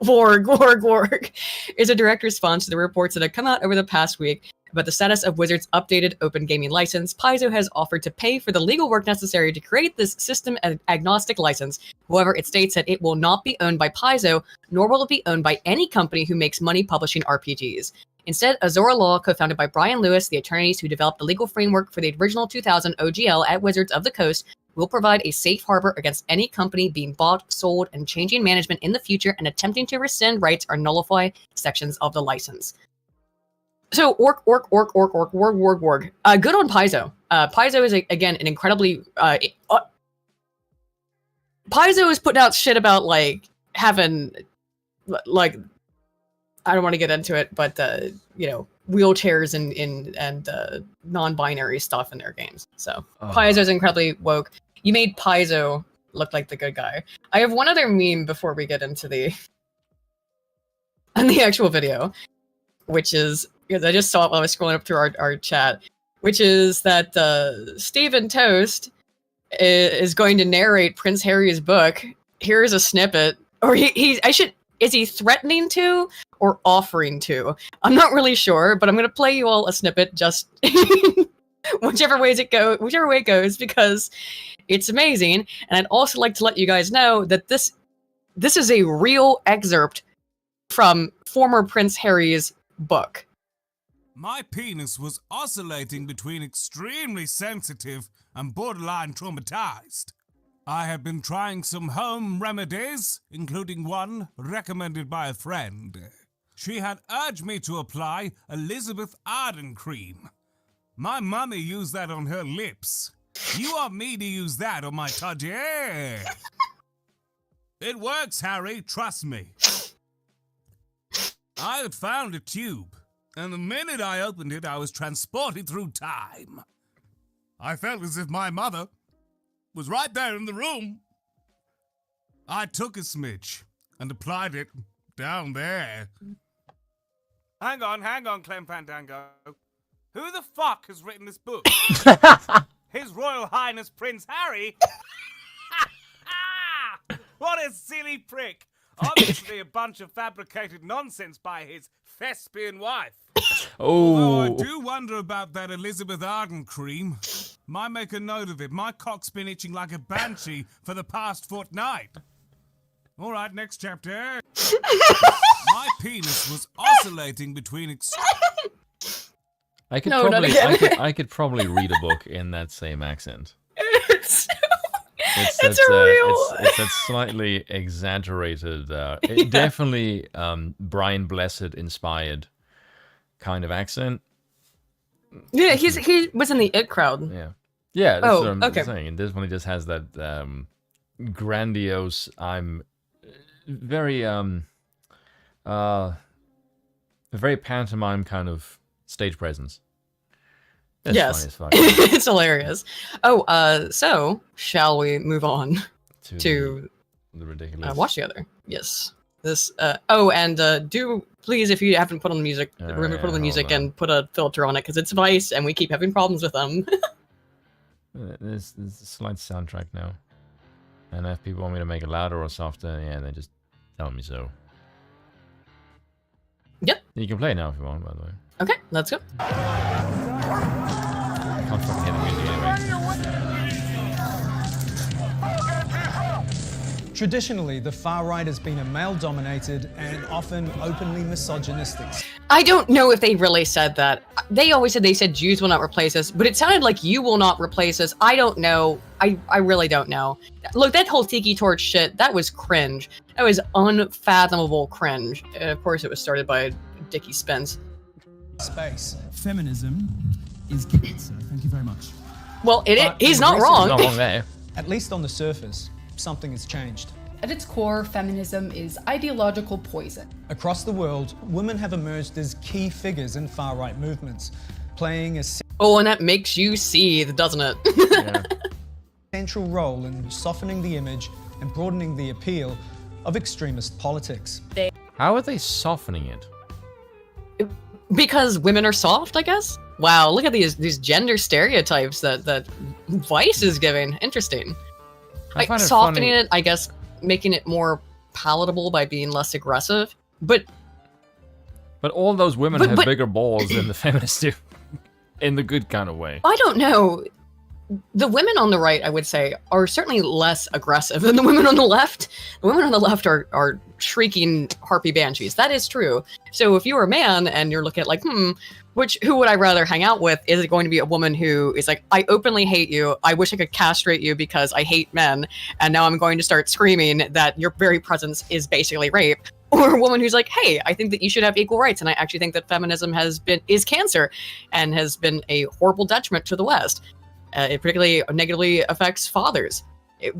Warg, is a direct response to the reports that have come out over the past week about the status of Wizards' updated Open Gaming License. Paizo has offered to pay for the legal work necessary to create this system-agnostic license. However, it states that it will not be owned by Paizo, nor will it be owned by any company who makes money publishing RPGs. Instead, Azora Law, co-founded by Brian Lewis, the attorneys who developed the legal framework for the original 2000 OGL at Wizards of the Coast, will provide a safe harbor against any company being bought, sold, and changing management in the future and attempting to rescind rights or nullify sections of the license. So, org. Good on Paizo. Paizo is, again, an incredibly... Paizo is putting out shit about, like, having, like... I don't want to get into it, but, wheelchairs and non-binary stuff in their games. So, Paizo's incredibly woke. You made Paizo look like the good guy. I have one other meme before we get into the actual video, which is, because I just saw it while I was scrolling up through our chat, which is that Stephen Toast is going to narrate Prince Harry's book. Here's a snippet. Or is he threatening to or offering to? I'm not really sure, but I'm going to play you all a snippet just whichever way it goes, because it's amazing. And I'd also like to let you guys know that this is a real excerpt from former Prince Harry's book. My penis was oscillating between extremely sensitive and borderline traumatized. I have been trying some home remedies, including one recommended by a friend. She had urged me to apply Elizabeth Arden cream. My mummy used that on her lips. You want me to use that on my tudgy? It works, Harry, trust me. I had found a tube, and the minute I opened it, I was transported through time. I felt as if my mother was right there in the room. I took a smidge and applied it down there. Hang on, Clem Fandango. Who the fuck has written this book? His Royal Highness Prince Harry? What a silly prick. Obviously a bunch of fabricated nonsense by his thespian wife. Although I do wonder about that Elizabeth Arden cream. Might make a note of it. My cock's been itching like a banshee for the past fortnight. All right, next chapter. My penis was oscillating between... I could probably read a book in that same accent. It's a real. It's that slightly exaggerated, definitely Brian Blessed inspired kind of accent. Yeah, he was in the It crowd. Yeah. That's what I'm okay. saying. And this one just has that grandiose. I'm very very pantomime kind of stage presence. It's Yes, funny as fuck. it's hilarious. Oh, so shall we move on to the ridiculous watch together? Yes. This. And do please, if you haven't put on the music, remember to put on the music and put a filter on it because it's Vice, and we keep having problems with them. There's a slight soundtrack now, and if people want me to make it louder or softer, yeah, they just tell me so. Yep. You can play it now if you want, by the way. Okay, let's go. I can't fucking hear the music anyway. Traditionally, the far right has been a male-dominated and often openly misogynistic. I don't know if they really said that. They always said Jews will not replace us, but it sounded like you will not replace us. I don't know. I really don't know. Look, that whole Tiki Torch shit, that was cringe. That was unfathomable cringe. And of course, it was started by Dickie Spence. Space. Feminism is good, so thank you very much. Well, he's not He's wrong. not wrong there. At least on the surface, something has changed. At its core, feminism is ideological poison. Across the world, women have emerged as key figures in far-right movements, playing a Oh, and that makes you seethe, doesn't it? Yeah. central role in softening the image and broadening the appeal of extremist politics. How are they softening it? Because women are soft, I guess? Wow, look at these gender stereotypes that Vice is giving. Interesting. I find it softening funny. it, I guess, making it more palatable by being less aggressive. But all those women But- have but- bigger balls than the feminists do. In the good kind of way. I don't know. The women on the right, I would say, are certainly less aggressive than the women on the left. The women on the left are shrieking harpy banshees. That is true. So if you're a man and you're looking at like, who would I rather hang out with? Is it going to be a woman who is like, I openly hate you. I wish I could castrate you because I hate men. And now I'm going to start screaming that your very presence is basically rape. Or a woman who's like, hey, I think that you should have equal rights. And I actually think that feminism is cancer and has been a horrible detriment to the West. It particularly negatively affects fathers.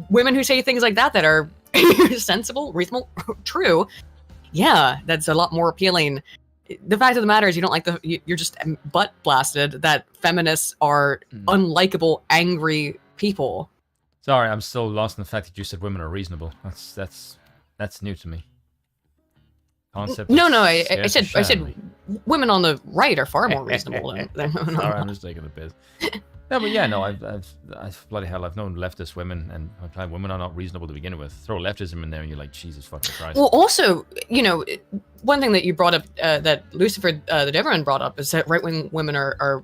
Women who say things like that are sensible, reasonable, true. Yeah, that's a lot more appealing. The fact of the matter is, you don't like you're just butt blasted that feminists are unlikable, angry people. Sorry, I'm still lost in the fact that you said women are reasonable. That's new to me. Concept. No, is I said shattering. women on the right are far more reasonable than women on Sorry, the I'm just taking the piss. No, but yeah, no, I've bloody hell, I've known leftist women, and women are not reasonable to begin with. Throw leftism in there, and you're like, Jesus fucking Christ. Well, also, one thing that you brought up, that Lucifer the Deveron brought up, is that right-wing women are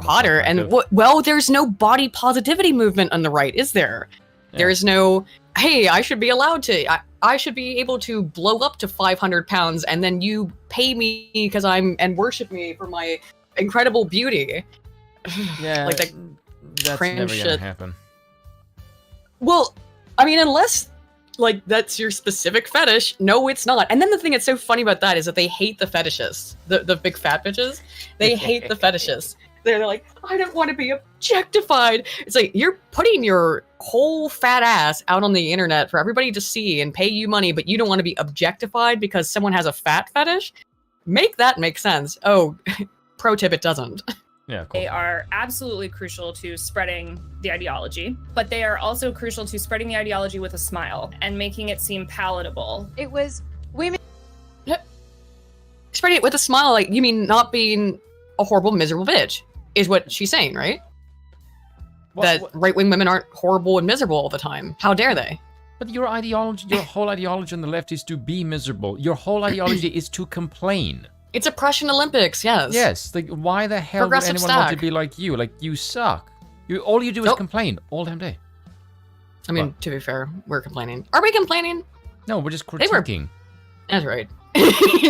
hotter, and there's no body positivity movement on the right, is there? Yeah. There's no, hey, I should be allowed to, I should be able to blow up to 500 pounds, and then you pay me because and worship me for my incredible beauty. Yeah, like that that's cringe never gonna shit. happen. Well, I mean, unless like that's your specific fetish, no, it's not. And then the thing that's so funny about that is that they hate the fetishists, the big fat bitches. They hate the fetishists. They're like, I don't want to be objectified. It's like you're putting your whole fat ass out on the internet for everybody to see and pay you money, but you don't want to be objectified because someone has a fat fetish. Make that make sense. Oh, pro tip, it doesn't. Yeah, cool. They are absolutely crucial to spreading the ideology, but they are also crucial to spreading the ideology with a smile and making it seem palatable. It was women. Spreading it with a smile, like you mean not being a horrible, miserable bitch, is what she's saying, right? That right-wing women aren't horrible and miserable all the time. How dare they? But your whole ideology on the left is to be miserable. Your whole ideology is to complain. It's oppression Olympics, yes. Yes, like why the hell would Progressive anyone want to stack. be like you? Like you suck. All you do is complain all damn day. I mean, to be fair, we're complaining. Are we complaining? No, we're just They were- critiquing. That's right.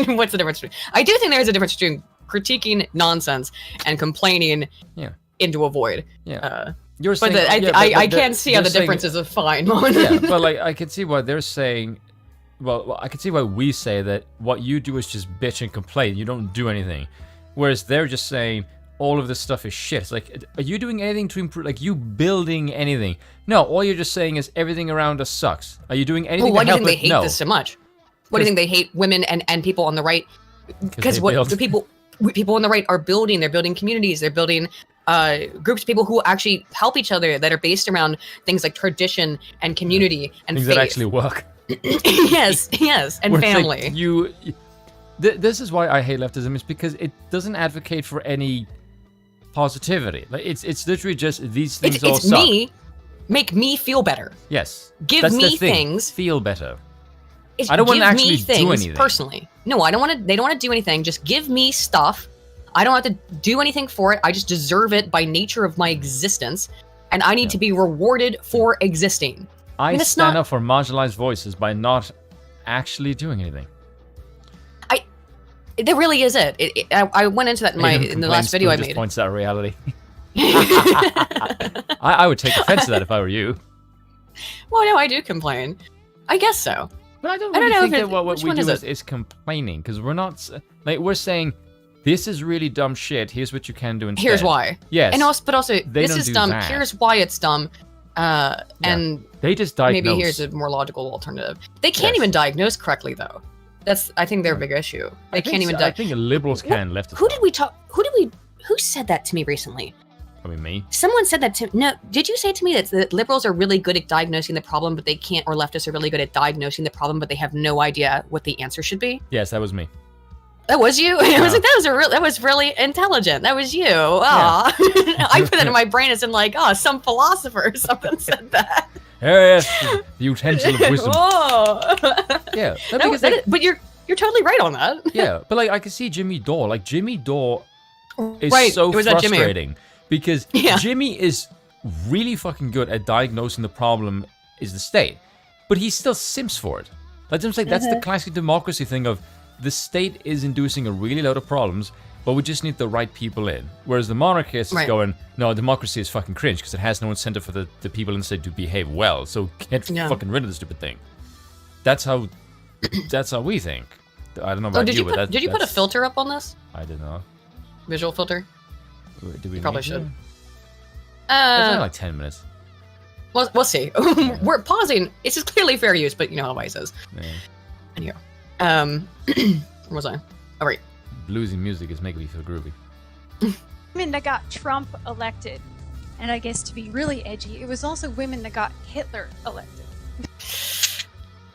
What's the difference? I do think there is a difference between critiquing nonsense and complaining into a void. Yeah. You're saying, I can't see how the differences are fine. Yeah, but like I can see why they're saying. Well, I can see why we say that what you do is just bitch and complain. You don't do anything, whereas they're just saying all of this stuff is shit. It's like, are you doing anything to improve? Like, you building anything? No, all you're just saying is everything around us sucks. Are you doing anything? Well, why to do you help think they it? hate No. this so much? What do you think they hate women and people on the right? Because what the people on the right are building, they're building communities, they're building groups of people who actually help each other, that are based around things like tradition and community and things faith. that actually work. yes, and Where it's family. Like this is why I hate leftism, is because it doesn't advocate for any positivity. Like it's literally just these things all suck. Make me feel better. Yes. Give That's me the thing. things. Feel better. I don't want to actually do anything. Personally. No, I don't want to. They don't want to do anything. Just give me stuff. I don't have to do anything for it. I just deserve it by nature of my existence, and I need to be rewarded for existing. I stand up for marginalized voices by not actually doing anything. There really is it. I went into that in the last video I made. Points out reality. I would take offense to that if I were you. Well, no, I do complain. I guess so. But I don't know think if that what we do is complaining, because we're not like, we're saying this is really dumb shit. Here's what you can do instead. Here's why. Yes. And also, but also, this is dumb. That. Here's why it's dumb. And they just diagnose. Maybe here's a more logical alternative. They can't even diagnose correctly, though. That's, I think, their big issue. They can't even. I think liberals can. Leftists. Who said that to me recently? Probably me. Someone said that to no. Did you say to me that liberals are really good at diagnosing the problem, but they can't, or leftists are really good at diagnosing the problem, but they have no idea what the answer should be? Yes, that was me. That was you. I was like, that was really intelligent. That was you. Ah, I put that in my brain as in like, some philosopher or something said that. Yes, the utensil of wisdom. Oh. Yeah, but you're totally right on that. Yeah, but like I can see Jimmy Dore. Like Jimmy Dore is so it was frustrating because Jimmy is really fucking good at diagnosing the problem is the state, but he still simps for it. Like I'm saying, that's the classic democracy thing of the state is inducing a really load of problems, but we just need the right people in. Whereas the monarchist is going, no, democracy is fucking cringe because it has no incentive for the people in the state to behave well. So get fucking rid of the stupid thing. That's how we think. I don't know about you, but did you put a filter up on this? I did not. Visual filter? Do we probably should. It's only like 10 minutes. We'll see. We're pausing. It's just clearly fair use, but you know how Vice is. Yeah. Anyway, where was I? Oh, right. Bluesy music is making me feel groovy. Women that got Trump elected, and I guess to be really edgy, it was also women that got Hitler elected.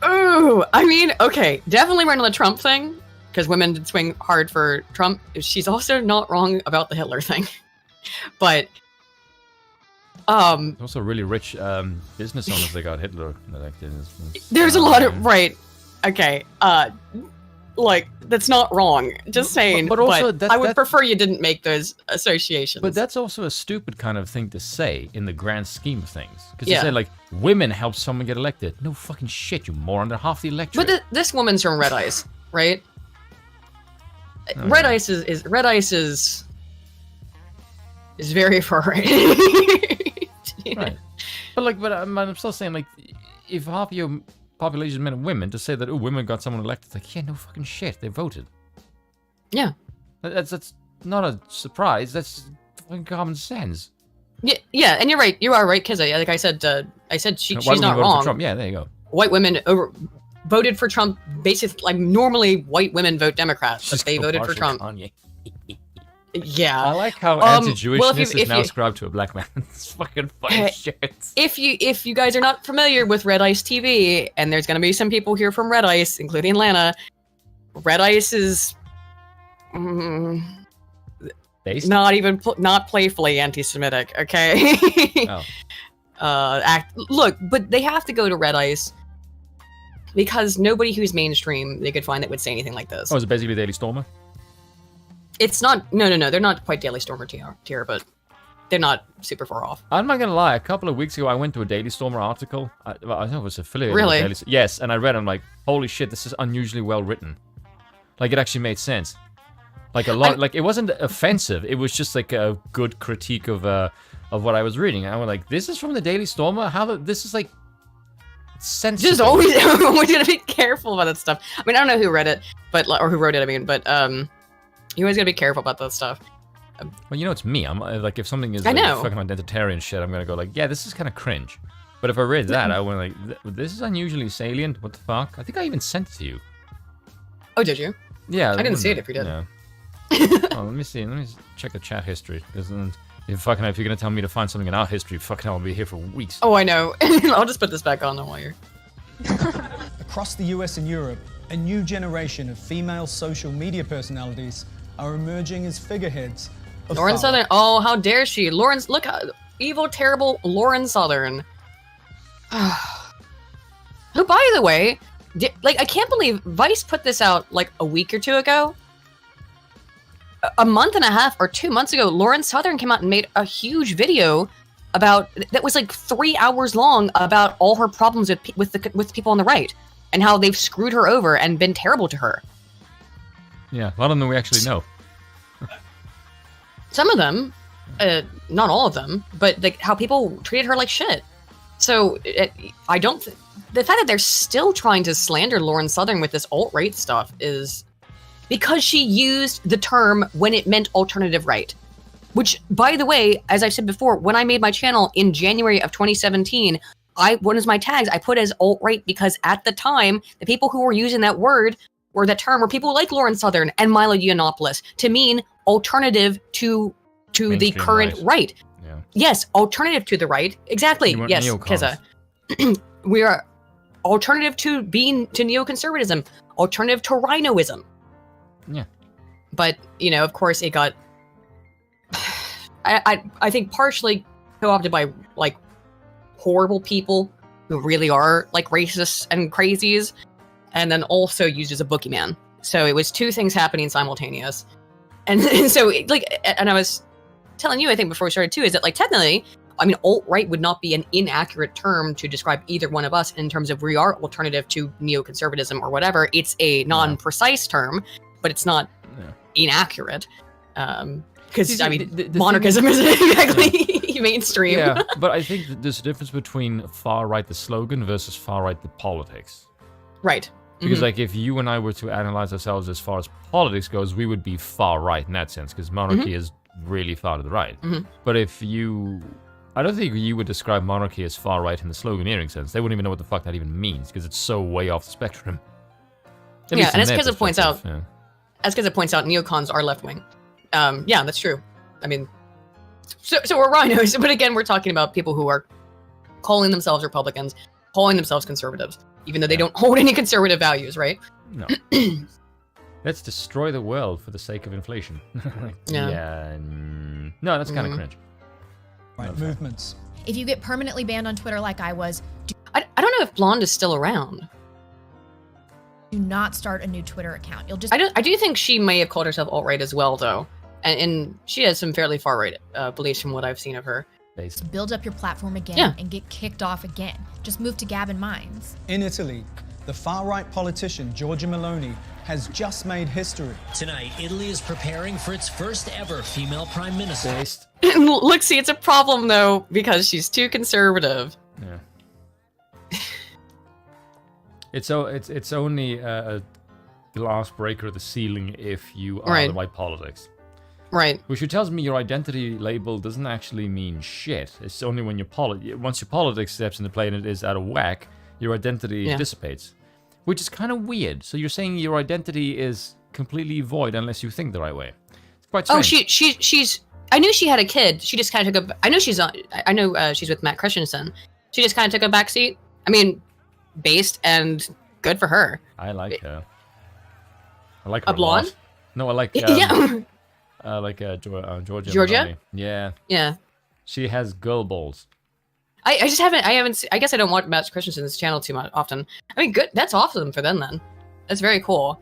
Ooh, I mean, okay, definitely right on the Trump thing, because women did swing hard for Trump. She's also not wrong about the Hitler thing, but also really rich business owners that got Hitler elected. There's a lot of okay, like that's not wrong. Just saying, but also I would prefer you didn't make those associations. But that's also a stupid kind of thing to say in the grand scheme of things, because you say like women help someone get elected. No fucking shit, you moron. They're half the electorate. But this woman's from Red Ice, right? Red Ice is very far right. Right. But I'm still saying, like, if half of your population is men and women, to say that women got someone elected, it's like, yeah, no fucking shit, they voted. Yeah. That's not a surprise. That's fucking common sense. Yeah, and you're right. You are right, because like I said she's not wrong. Trump. Yeah, there you go. White women voted for Trump. Basically, like normally white women vote Democrats, but they voted for Trump. Kanye. Yeah. I like how anti-Jewishness is now ascribed to a black man. It's fucking funny shit. If you guys are not familiar with Red Ice TV, and there's gonna be some people here from Red Ice, including Lana, Red Ice is not playfully anti-Semitic. Okay. Look, but they have to go to Red Ice because nobody who's mainstream they could find that would say anything like this. Oh, is it basically Daily Stormer? It's not. No. They're not quite Daily Stormer tier, but they're not super far off. I'm not gonna lie. A couple of weeks ago, I went to a Daily Stormer article. I think it was affiliated. Really? With yes, and I read. I'm like, holy shit, this is unusually well written. Like it actually made sense. Like a lot. Like it wasn't offensive. It was just like a good critique of of what I was reading. And I was like, this is from the Daily Stormer? This is like sensible. Just always gotta be careful about that stuff. I mean, I don't know who read it, or who wrote it, but you always gotta be careful about that stuff. Well, you know, it's me. I'm like, if something is I like, know. fucking identitarian shit, I'm gonna go like, yeah, this is kind of cringe. But if I read that, I went like, this is unusually salient. What the fuck? I think I even sent it to you. Oh, did you? Yeah. I didn't see it if you did. Yeah. Oh, let me see. Let me check the chat history. Because if you're gonna tell me to find something in our history, fucking hell, I'll be here for weeks. Oh, I know. I'll just put this back on while you're. Across the US and Europe, a new generation of female social media personalities are emerging as figureheads of Lauren far- Southern. Oh, how dare she? Lauren's, look how evil, terrible Lauren Southern. Who, by the way, I can't believe Vice put this out like a week or two ago. A month and a half or 2 months ago, Lauren Southern came out and made a huge video that was like 3 hours long about all her problems with people on the right and how they've screwed her over and been terrible to her. Yeah, a lot of them we actually know. Some of them, not all of them, but like how people treated her like shit. So I don't. The fact that they're still trying to slander Lauren Southern with this alt-right stuff is because she used the term when it meant alternative right. Which, by the way, as I've said before, when I made my channel in January of 2017, one of my tags I put as alt-right because at the time, the people who were using that word or that term were people like Lauren Southern and Milo Yiannopoulos to mean alternative to the Mainstream current right. Yeah. Yes, alternative to the right. Exactly. You weren't Yes, neocons. Keza. We are alternative to neoconservatism, alternative to rhinoism. Yeah. But, of course it got I think partially co-opted by like horrible people who really are like racists and crazies, and then also used as a boogeyman. So it was two things happening simultaneous. And so and I was telling you, I think before we started too, is that like technically, I mean, alt-right would not be an inaccurate term to describe either one of us in terms of we are alternative to neoconservatism or whatever. It's a non-precise term, but it's not inaccurate. Because, I mean, monarchism isn't exactly mainstream. Yeah, but I think that there's a difference between far-right the slogan versus far-right the politics. Right. Because, like, if you and I were to analyze ourselves as far as politics goes, we would be far-right in that sense, because monarchy is really far to the right. But if you... I don't think you would describe monarchy as far-right in the sloganeering sense. They wouldn't even know what the fuck that even means, because it's so way off the spectrum. Yeah, and it's because it points out... That's because it points out neocons are left-wing. Yeah, that's true. I mean, so we're rhinos, but again, we're talking about people who are calling themselves Republicans, calling themselves conservatives, even though they don't hold any conservative values, right? No. Let's destroy the world for the sake of inflation. No, that's kind of cringe. Right movements. If you get permanently banned on Twitter like I was, I don't know if Blonde is still around. Do not start a new Twitter account. You'll just... I do think she may have called herself alt-right as well, though. And she has some fairly far-right beliefs from what I've seen of her. build up your platform again and get kicked off again. Just move to Gavin Mines. In Italy, the far-right politician Giorgia Meloni has just made history. Tonight, Italy is preparing for its first ever female prime minister. Look, see, it's a problem, though, because she's too conservative. Yeah. It's only a glass breaker of the ceiling if you are the right politics. Right. Which tells me your identity label doesn't actually mean shit. It's only when once your politics steps into play and it is out of whack, your identity dissipates. Which is kind of weird. So you're saying your identity is completely void unless you think the right way. It's quite strange. Oh, she's. I knew she had a kid. She just kind of took a. I know she's with Matt Christensen. She just kind of took a backseat. I mean, based and good for her. I like her. I like her a blonde. lot. No, I like. Georgia. Georgia. Meloni. Yeah. Yeah. She has girl balls. I just haven't. I guess I don't watch Matt Christensen's channel too much often. I mean, good. That's awesome for them then. That's very cool.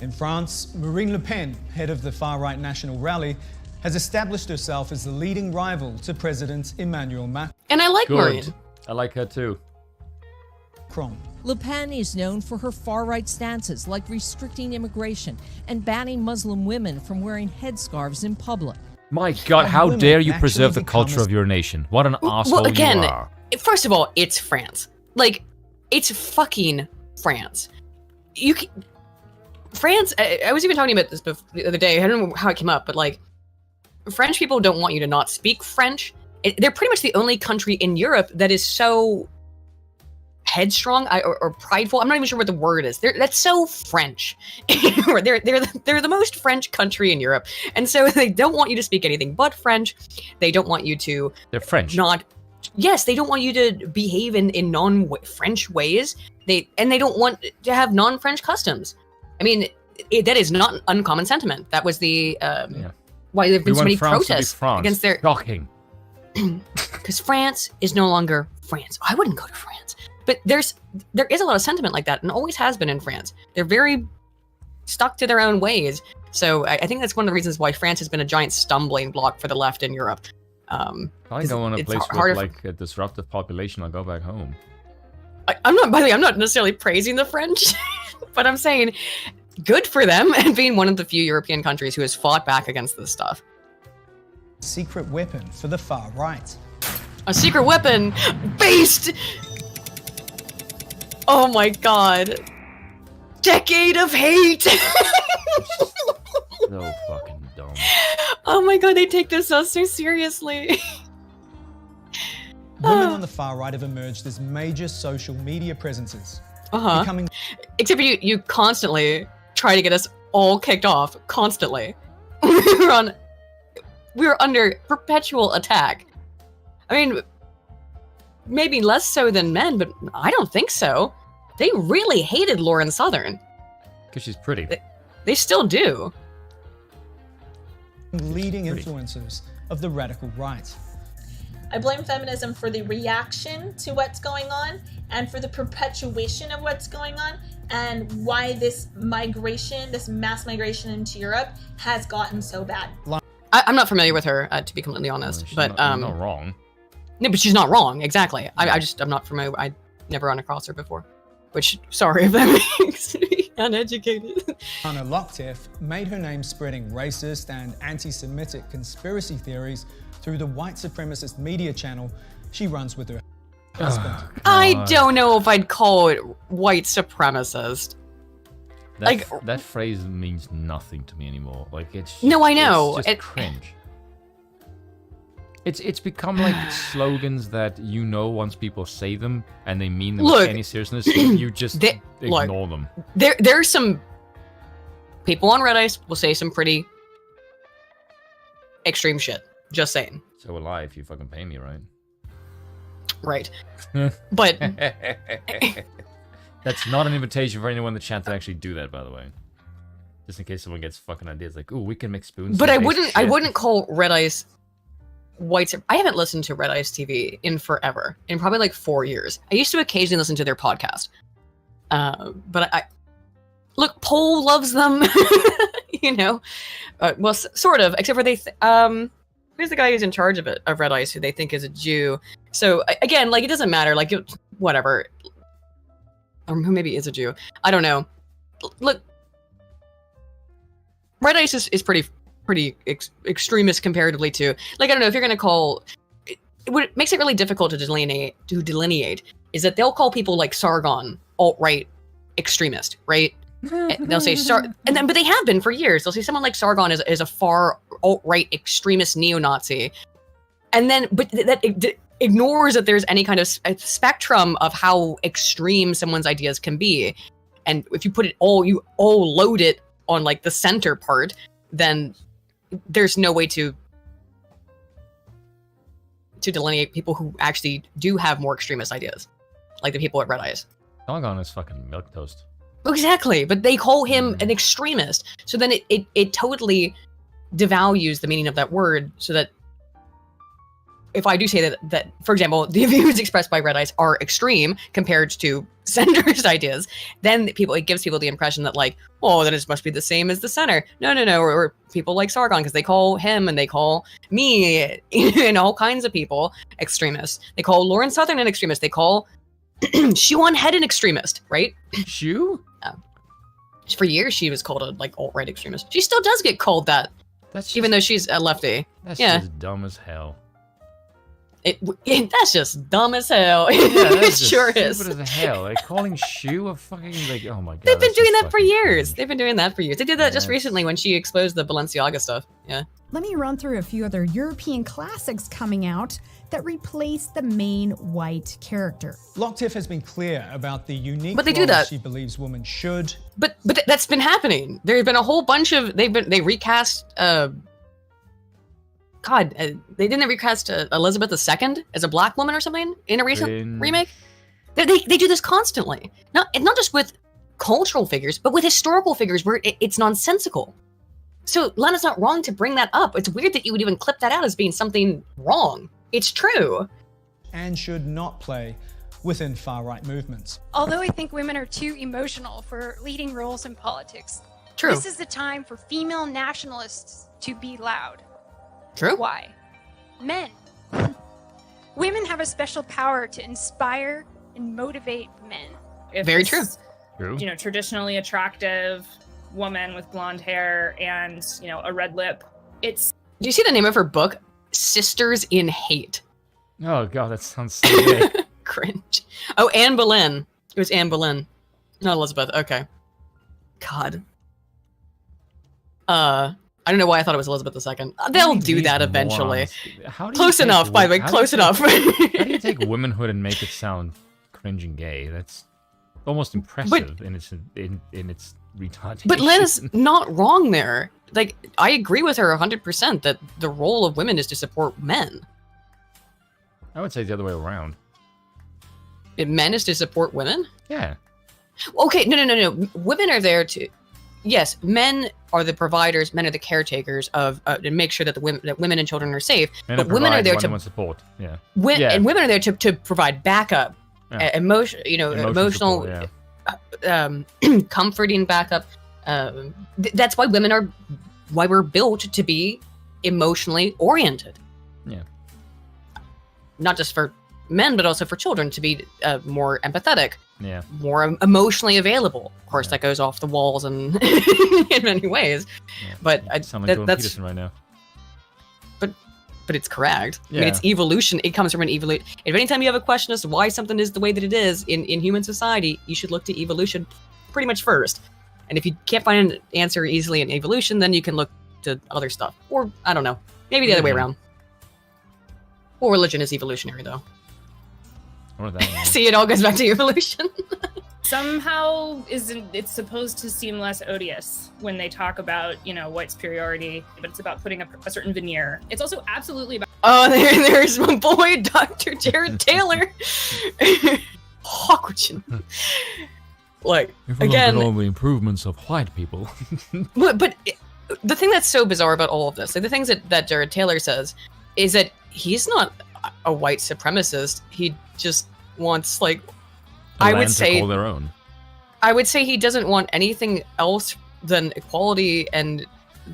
In France, Marine Le Pen, head of the far-right National Rally, has established herself as the leading rival to President Emmanuel Macron. And I like Marine. I like her too. Macron. Le Pen is known for her far-right stances like restricting immigration and banning Muslim women from wearing headscarves in public. My God, how dare you preserve the culture of your nation? What an asshole Well, again, you are. first of all, it's France. Like, it's fucking France. France, I was even talking about this the other day. I don't know how it came up, but like, French people don't want you to not speak French. They're pretty much the only country in Europe that is so headstrong or prideful. I'm not even sure what the word is. That's so French. they're the most French country in Europe, and so they don't want you to speak anything but French. They don't want you to. They're French. Yes, they don't want you to behave in non-French ways. They don't want to have non-French customs. I mean, that is not an uncommon sentiment. That was the why there have been so many protests against their. Shocking. Because France is no longer France. I wouldn't go to France. But there is a lot of sentiment like that, and always has been in France. They're very stuck to their own ways. So I think that's one of the reasons why France has been a giant stumbling block for the left in Europe. I go in a place with like a disruptive population. I'll go back home. I'm not. By the way, I'm not necessarily praising the French, but I'm saying good for them and being one of the few European countries who has fought back against this stuff. Secret weapon for the far right. A secret weapon based. Oh my God. Decade of hate. So fucking dumb. Oh my God, they take this so seriously. Women on the far right have emerged as major social media presences. Becoming... Except for you constantly try to get us all kicked off. Constantly. We're under perpetual attack. I mean, maybe less so than men, but I don't think so. They really hated Lauren Southern. Because she's pretty. They still do. Leading influencers of the radical right. I blame feminism for the reaction to what's going on and for the perpetuation of what's going on and why this migration, this mass migration into Europe has gotten so bad. I'm not familiar with her, to be completely honest, but not wrong. No, but she's not wrong. Exactly. I'm not familiar. I never run across her before. Which, sorry if that makes me uneducated. Anna Locktiff made her name spreading racist and anti-Semitic conspiracy theories through the white supremacist media channel she runs with her husband. I don't know if I'd call it white supremacist. That phrase means nothing to me anymore. Like it's no, I know. It's just cringe. It's become like slogans that once people say them and they mean them with any seriousness, you just ignore them. There's some people on Reddit will say some pretty extreme shit. Just saying. So will I if you fucking pay me, right? Right. But that's not an invitation for anyone in the chat to actually do that, by the way. Just in case someone gets fucking ideas like, "Ooh, we can make spoons." But I wouldn't call Red Ice white. I haven't listened to Red Ice TV in forever, in probably like 4 years. I used to occasionally listen to their podcast, but look, Paul loves them, well, sort of, except for who's the guy who's in charge of it, of Red Ice, who they think is a Jew. So again, like, it doesn't matter, like, whatever, or who maybe is a Jew. I don't know. Look, Red Ice is pretty extremist comparatively to, like, I don't know if you're gonna call what makes it really difficult to delineate is that they'll call people like Sargon alt-right extremist, right? They'll say but they have been for years. They'll say someone like Sargon is a far alt-right extremist neo-Nazi, and then but that ignores that there's any kind of spectrum of how extreme someone's ideas can be, and if you put it you load it on like the center part, then there's no way to delineate people who actually do have more extremist ideas, like the people at Red Eyes. Sargon is fucking milquetoast. Exactly, but they call him an extremist, so then it totally devalues the meaning of that word, so that if I do say that for example, the views expressed by Red Eyes are extreme compared to Center's ideas, then it gives people the impression that, like, oh, then it must be the same as the center. No, or people like Sargon, because they call him and they call me and all kinds of people extremists. They call Lauren Southern an extremist. They call shoe-on-headed extremist, right? Shoe? For years, she was called a like alt-right extremist. She still does get called that, even though she's a lefty. That's yeah, just dumb as hell. That's just dumb as hell. Yeah, it that's sure just is. stupid as hell. Like calling shoe a fucking like, oh my god. They've been that's doing just that for fucking years. cringe. They've been doing that for years. They did that just Yeah. recently when she exposed the Balenciaga stuff. Yeah. Let me run through a few other European classics coming out that replace the main white character. Locktiff has been clear about the unique But they do role that. she believes women should. But that's been happening. There's been a whole bunch of they recast. They didn't recast Elizabeth II as a black woman or something in a recent remake. They do this constantly. Not just with cultural figures, but with historical figures where it's nonsensical. So Lena's not wrong to bring that up. It's weird that you would even clip that out as being something wrong. It's true. And should not play within far-right movements. Although I think women are too emotional for leading roles in politics, True. this is the time for female nationalists to be loud. True. Why? Men. Women have a special power to inspire and motivate men. If Very this, True. You know, traditionally attractive woman with blonde hair and, you know, a red lip. It's Do you see the name of her book? Sisters in Hate. Oh god, that sounds so good. Cringe. Oh, Anne Boleyn. It was Anne Boleyn. Not Elizabeth. Okay. God. I don't know why I thought it was Elizabeth II. They'll do that eventually. Close enough, by the way. Close enough. How do you take womanhood and make it sound cringe and gay? That's almost impressive in its retardation. But Lena's not wrong there. Like, I agree with her 100% that the role of women is to support men. I would say the other way around. Men is to support women? Yeah. Okay, no. Women are there to... Yes, men are the providers, men are the caretakers of to make sure that women and children are safe. But women are there to support. Yeah. And women are there to provide backup, Yeah. emotional support, yeah. comforting backup. That's why why we're built to be emotionally oriented. Yeah. Not just for men, but also for children to be more empathetic. Yeah. More emotionally available. Of course, that goes off the walls and in many ways. Yeah. But Sound like Jordan that's Peterson right now. but it's correct. I mean, Yeah. it's evolution. It comes from an evolution. If anytime you have a question as to why something is the way that it is in human society, you should look to evolution pretty much first. And if you can't find an answer easily in evolution, then you can look to other stuff. Or, I don't know, maybe the other way around. Well, religion is evolutionary, though. Or that. See, it all goes back to evolution. somehow it's supposed to seem less odious when they talk about, you know, white superiority, but it's about putting a certain veneer. It's also absolutely about... Oh, there's my boy, Dr. Jared Taylor. Hawkward. Like, again... all the improvements of white people. but the thing that's so bizarre about all of this, like the things that Jared Taylor says, is that he's not a white supremacist. He just wants, like, I would say, call their own. I would say he doesn't want anything else than equality, and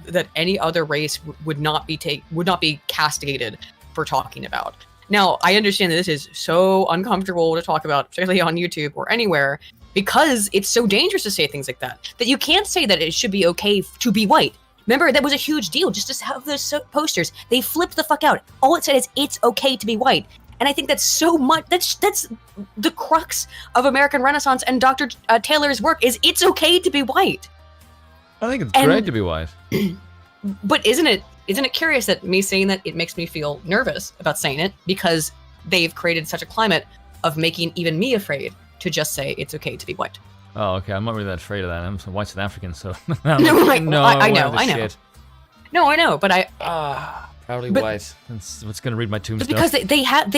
that any other race would not be castigated for talking about. Now, I understand that this is so uncomfortable to talk about, particularly on YouTube or anywhere, because it's so dangerous to say things like that. That you can't say that it should be okay to be white. Remember, that was a huge deal just to have those posters. They flipped the fuck out. All it said is, it's okay to be white. And I think that's so much, that's the crux of American Renaissance and Dr. Taylor's work is it's okay to be white. I think it's great to be white. But isn't it curious that me saying that, it makes me feel nervous about saying it, because they've created such a climate of making even me afraid to just say it's okay to be white. Oh, okay. I'm not really that afraid of that. I'm white South African, so I know. No, I know, but proudly but, white. That's what's gonna read my tombstone. Because they have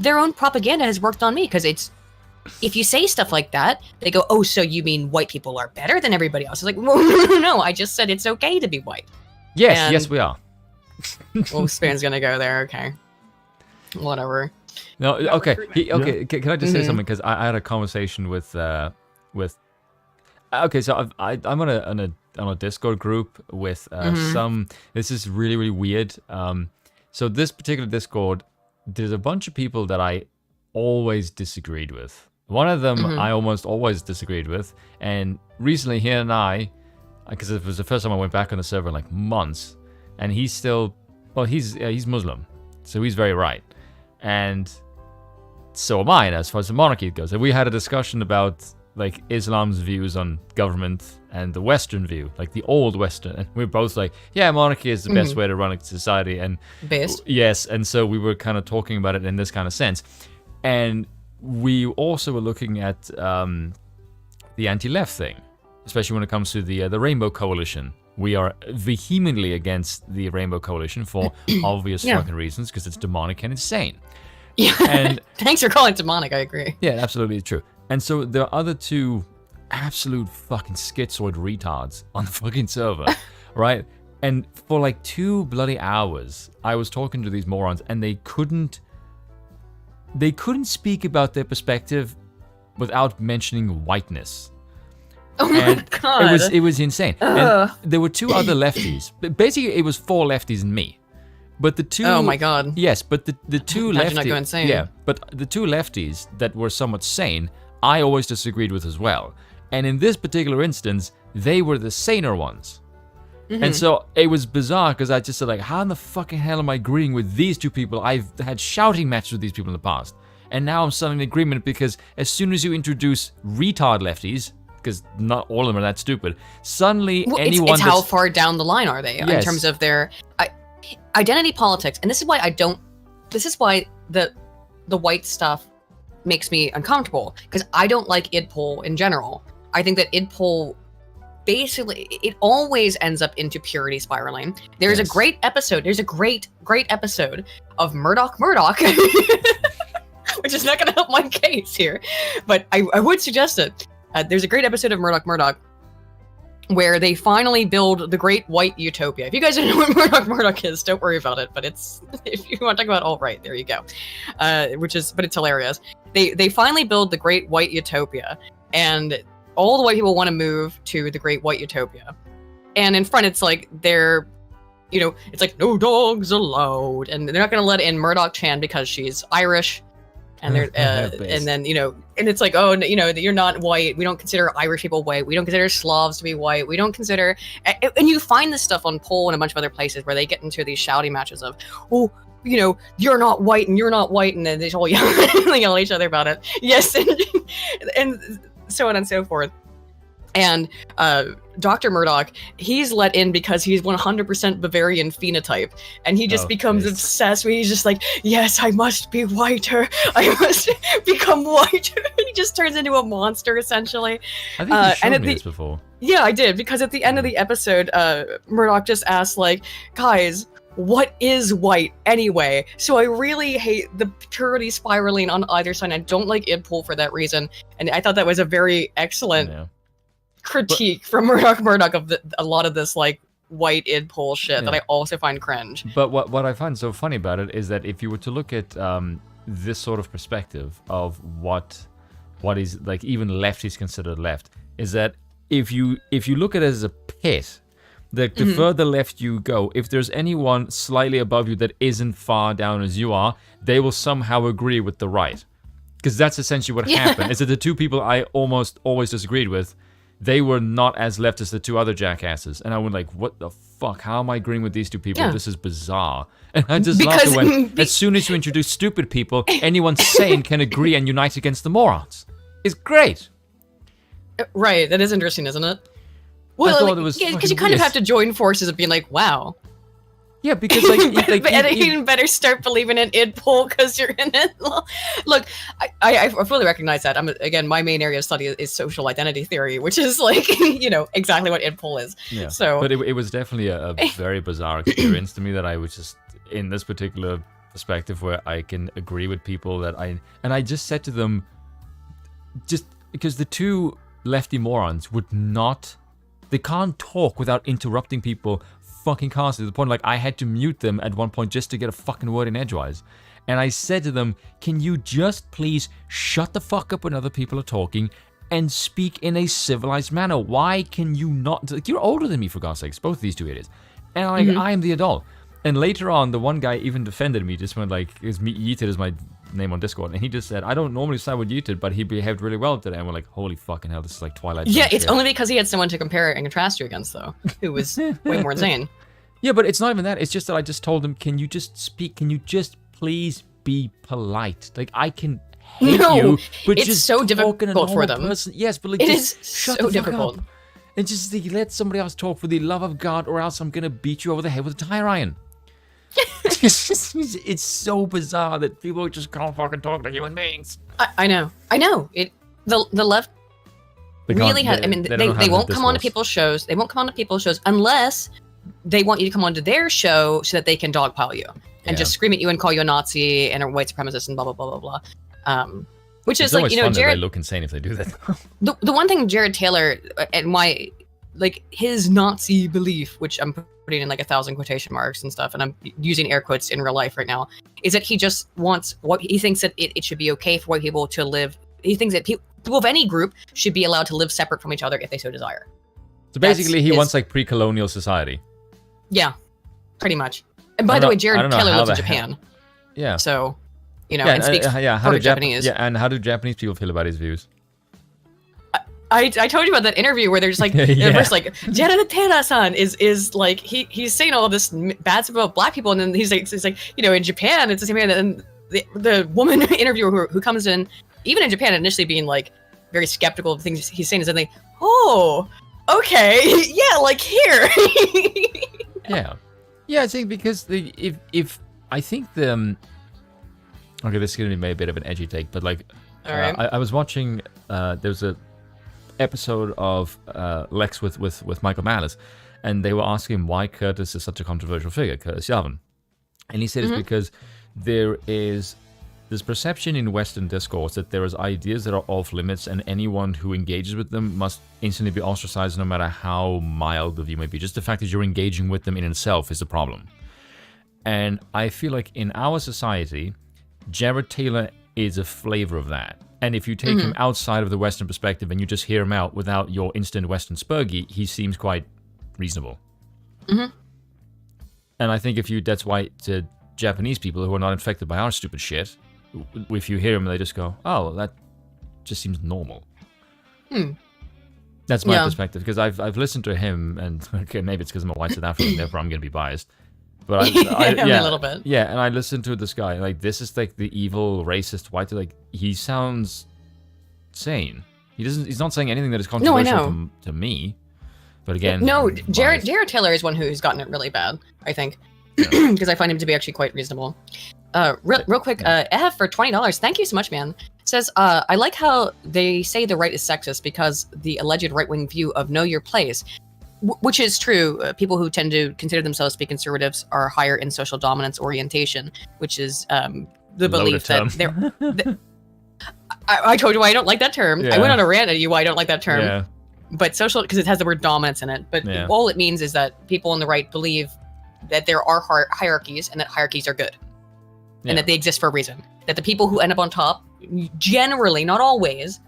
their own propaganda has worked on me, because it's, if you say stuff like that, they go, oh, so you mean white people are better than everybody else? It's like, no, I just said it's okay to be white. Yes, and, yes, we are. Well, Span's gonna go there. Okay, whatever. No, okay. Can I just say something? Because I had a conversation with. Okay, so I'm on a Discord group with some. This is really weird. So this particular Discord, there's a bunch of people that I always disagreed with. One of them I almost always disagreed with, and recently he and I, because it was the first time I went back on the server in like months, and he's still, well, he's Muslim, so he's very right, and so am I as far as the monarchy goes. And we had a discussion about like Islam's views on government and the Western view, like the old Western, and we're both like, yeah, monarchy is the best way to run a society, and yes, and so we were kind of talking about it in this kind of sense, and we also were looking at the anti-left thing, especially when it comes to the Rainbow Coalition. We are vehemently against the Rainbow Coalition for obvious fucking reasons, because it's demonic and insane. Yeah. And thanks for calling it demonic. I agree. Yeah, absolutely true. And so there are other two absolute fucking schizoid retards on the fucking server, right? And for like 2 bloody hours, I was talking to these morons, and they couldn't speak about their perspective without mentioning whiteness. Oh my god! It was insane. And there were 2 other lefties. Basically, it was 4 lefties and me. But the 2. Oh my god! Yes, but the 2 Imagine lefties. not going insane. Yeah, but the 2 lefties that were somewhat sane, I always disagreed with as well. And in this particular instance, they were the saner ones. And so it was bizarre, because I just said, like, how in the fucking hell am I agreeing with these 2 people? I've had shouting matches with these people in the past. And now I'm suddenly in agreement, because as soon as you introduce retard lefties, because not all of them are that stupid, suddenly anyone it's how far down the line are they in terms of their identity politics. And this is why the white stuff makes me uncomfortable, because I don't like idpol in general. I think that idpol basically, it always ends up into purity spiraling. There's a great episode. There's a great episode of Murdoch, which is not going to help my case here, but I would suggest it. There's a great episode of Murdoch where they finally build the great white utopia. If you guys don't know what Murdoch is, don't worry about it. But it's, if you want to talk about alt-right, there you go. But it's hilarious. They finally build the great white utopia, and all the white people want to move to the great white utopia. And in front, it's like it's like no dogs allowed, and they're not going to let in Murdoch Chan because she's Irish. And they're, and then, and it's like, oh, you're not white. We don't consider Irish people white. We don't consider Slavs to be white. We don't consider, and you find this stuff on Poll and a bunch of other places where they get into these shouting matches of, oh, you're not white and you're not white. And then they all yell at each other about it. Yes. And so on and so forth. And Dr. Murdoch, he's let in because he's 100% Bavarian phenotype, and he just becomes obsessed with, he's just like, yes, I must be whiter, I must become whiter. He just turns into a monster, essentially. I think you showed me this before. Yeah, I did, because at the end of the episode, Murdoch just asks, like, guys, what is white anyway? So I really hate the purity spiraling on either side. I don't like idpol for that reason, and I thought that was a very excellent critique from Murdoch of a lot of this like white idpol shit that I also find cringe. But what I find so funny about it is that if you were to look at this sort of perspective of what is like even lefties considered left, is that if you look at it as a pit, the further left you go, if there's anyone slightly above you that isn't far down as you are, they will somehow agree with the right. Because that's essentially what happened. Is that the 2 people I almost always disagreed with, they were not as left as the 2 other jackasses. And I went like, what the fuck? How am I agreeing with these 2 people? Yeah. This is bizarre. And I just laughed and went, as soon as you introduce stupid people, anyone sane can agree and unite against the morons. It's great. Right, that is interesting, isn't it? Well, because you kind of have to join forces of being like, wow. Yeah, because you better start believing in idpol because you're in it. Look, I fully recognize that. Again, my main area of study is social identity theory, which is like exactly what idpol is. Yeah. So, but it was definitely a very bizarre experience to me, that I was just in this particular perspective where I can agree with people that I just said to them, just because the 2 lefty morons they can't talk without interrupting people fucking constantly, to the point like I had to mute them at one point just to get a fucking word in edgewise. And I said to them, can you just please shut the fuck up when other people are talking and speak in a civilized manner? Why can you not? Like, you're older than me, for God's sakes, both of these 2 idiots. And I am the adult. And later on, the one guy even defended me, just went like, me yeeted as my name on Discord, and he just said, I don't normally side with you two, but he behaved really well today. And we're like, holy fucking hell, this is like Twilight. Yeah, it's shit. only because he had someone to compare and contrast you against, though, who was way more insane. Yeah, but it's not even that. It's just that I just told him, can you just speak? Can you just please be polite? Like, I can hate you, but it's just so difficult for them. Yes, but like, it just is shut so the fuck difficult. up. And just like, let somebody else talk for the love of God, or else I'm gonna beat you over the head with a tire iron. It's so bizarre that people just can't fucking talk to human beings. I know. The left really has. I mean, they won't come onto people's shows. They won't come onto people's shows unless they want you to come onto their show so that they can dogpile you and just scream at you and call you a Nazi and a white supremacist and blah blah blah blah blah. Which is like, you know, fun Jared. That they look insane if they do that. The one thing Jared Taylor and why, like, his Nazi belief, which I'm putting in like 1,000 quotation marks and stuff, and I'm using air quotes in real life right now, is that he just wants what he thinks that it should be okay for white people to live. He thinks that people of any group should be allowed to live separate from each other if they so desire. So basically, he wants like pre-colonial society. Yeah, pretty much. And by the way, Jared Taylor lives in Japan. Yeah. So, you know, and speaks Japanese. Yeah, and how do Japanese people feel about his views? I told you about that interview where there's like, there's like, Jared Taylor-san is like, he's saying all this bad stuff about black people, and then he's like, you know, in Japan, it's the same way. And the woman interviewer who comes in, even in Japan, initially being like very skeptical of things he's saying, is like, oh, okay, yeah, like here. Yeah, I think because if I think the okay, this is gonna be a bit of an edgy take, but like, I was watching there was a episode of Lex with Michael Malice, and they were asking him why Curtis is such a controversial figure, Curtis Yarvin, and he said it's because there is this perception in Western discourse that there is ideas that are off limits, and anyone who engages with them must instantly be ostracized, no matter how mild the view may be. Just the fact that you're engaging with them in itself is a problem. And I feel like in our society, Jared Taylor is a flavor of that. And if you take him outside of the Western perspective and you just hear him out without your instant Western spurgy, he seems quite reasonable. And I think that's why to Japanese people who are not infected by our stupid shit, if you hear him, they just go, oh, that just seems normal. That's my perspective, because I've listened to him, and okay, maybe it's because I'm a white South African, therefore I'm going to be biased. But a little bit. Yeah, and I listened to this guy, like, this is like the evil, racist white, like, he sounds sane. He's not saying anything that is controversial to me. But again, Jared Taylor is one who's gotten it really bad, I think, because I find him to be actually quite reasonable. Real quick, F for $20. Thank you so much, man. Says, I like how they say the right is sexist because the alleged right-wing view of know your place, which is true. People who tend to consider themselves to be conservatives are higher in social dominance orientation, which is the belief that they're... I told you why I don't like that term. I went on a rant at you why I don't like that term. Yeah. But social, because it has the word dominance in it. But all it means is that people on the right believe that there are hierarchies and that hierarchies are good. And that they exist for a reason. That the people who end up on top, generally, not always,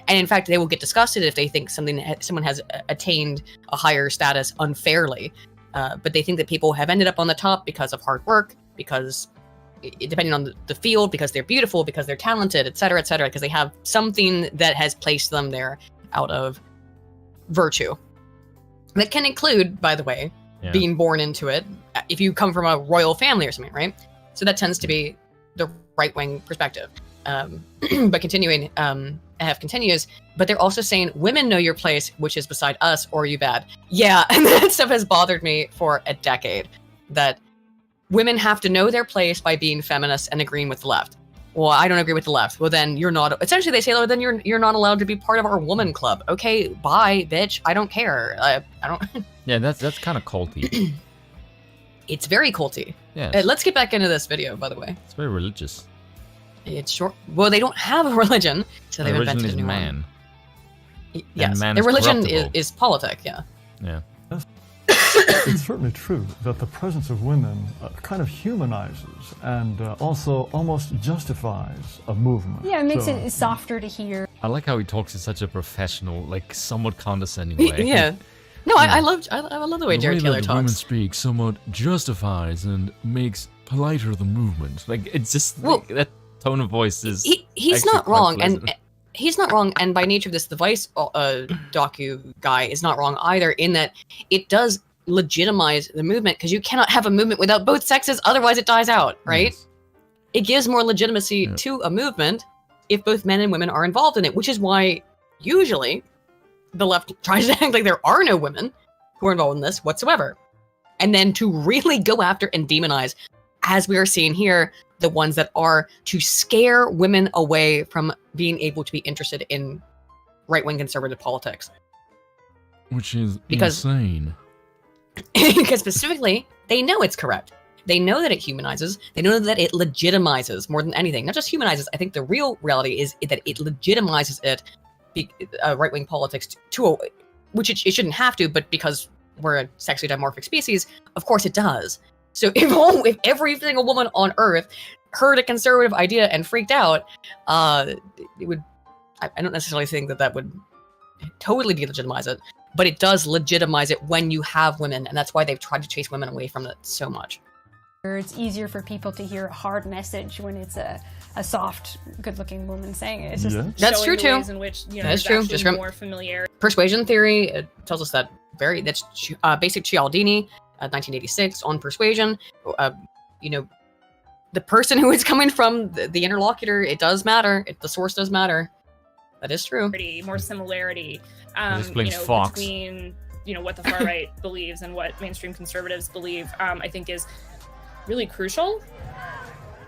and in fact, they will get disgusted if they think someone has attained a higher status unfairly. But they think that people have ended up on the top because of hard work, because depending on the field, because they're beautiful, because they're talented, et cetera, because they have something that has placed them there out of virtue. That can include, by the way, being born into it, if you come from a royal family or something, right? So that tends to be the right-wing perspective. But continuing, FF continues, but they're also saying women know your place, which is beside us, or are you bad? Yeah, and that stuff has bothered me for a decade, that women have to know their place by being feminists and agreeing with the left. Well, I don't agree with the left. Well, then you're not, essentially they say, oh, then you're not allowed to be part of our woman club. Okay, bye, bitch. I don't care. I don't. Yeah, that's kind of culty. It's very culty. Yeah. Let's get back into this video, by the way. It's very religious. It's short. Well, they don't have a religion, so they've invented a new man. One. Yes, their religion is politic. Yeah. Yeah. It's certainly true that the presence of women kind of humanizes and also almost justifies a movement. Yeah, it makes it softer to hear. I like how he talks in such a professional, like somewhat condescending way. Yeah. No, I love the way Jared Taylor that women talks. speak somewhat justifies and makes politer the movement. Like, it's just that tone of voice is. He's actually not quite wrong, pleasant. and he's not wrong. And by nature of this, the Vice docu guy is not wrong either. In that it does legitimize the movement, because you cannot have a movement without both sexes, otherwise it dies out, right? Yes. It gives more legitimacy to a movement if both men and women are involved in it, which is why usually the left tries to act like there are no women who are involved in this whatsoever. And then to really go after and demonize, as we are seeing here, the ones that are, to scare women away from being able to be interested in right-wing conservative politics. Which is Because- insane. Because specifically, they know it's correct. They know that it humanizes. They know that it legitimizes more than anything. Not just humanizes. I think the real reality is that it legitimizes right-wing politics which it shouldn't have to, but because we're a sexually dimorphic species, of course it does. So if every single woman on Earth heard a conservative idea and freaked out, it would. I don't necessarily think that would totally delegitimize it, but it does legitimize it when you have women, and that's why they've tried to chase women away from it so much. It's easier for people to hear a hard message when it's a soft, good-looking woman saying it. It's just That's true showing the too. ways in which, you know, That's there's true. actually Just more familiarity. Persuasion theory tells us that that's basic Cialdini, 1986 on persuasion. You know, the person who is coming from the interlocutor, it does matter. The source does matter. That is true. More similarity, explains you know, Fox. between what the far right believes and what mainstream conservatives believe. I think is really crucial.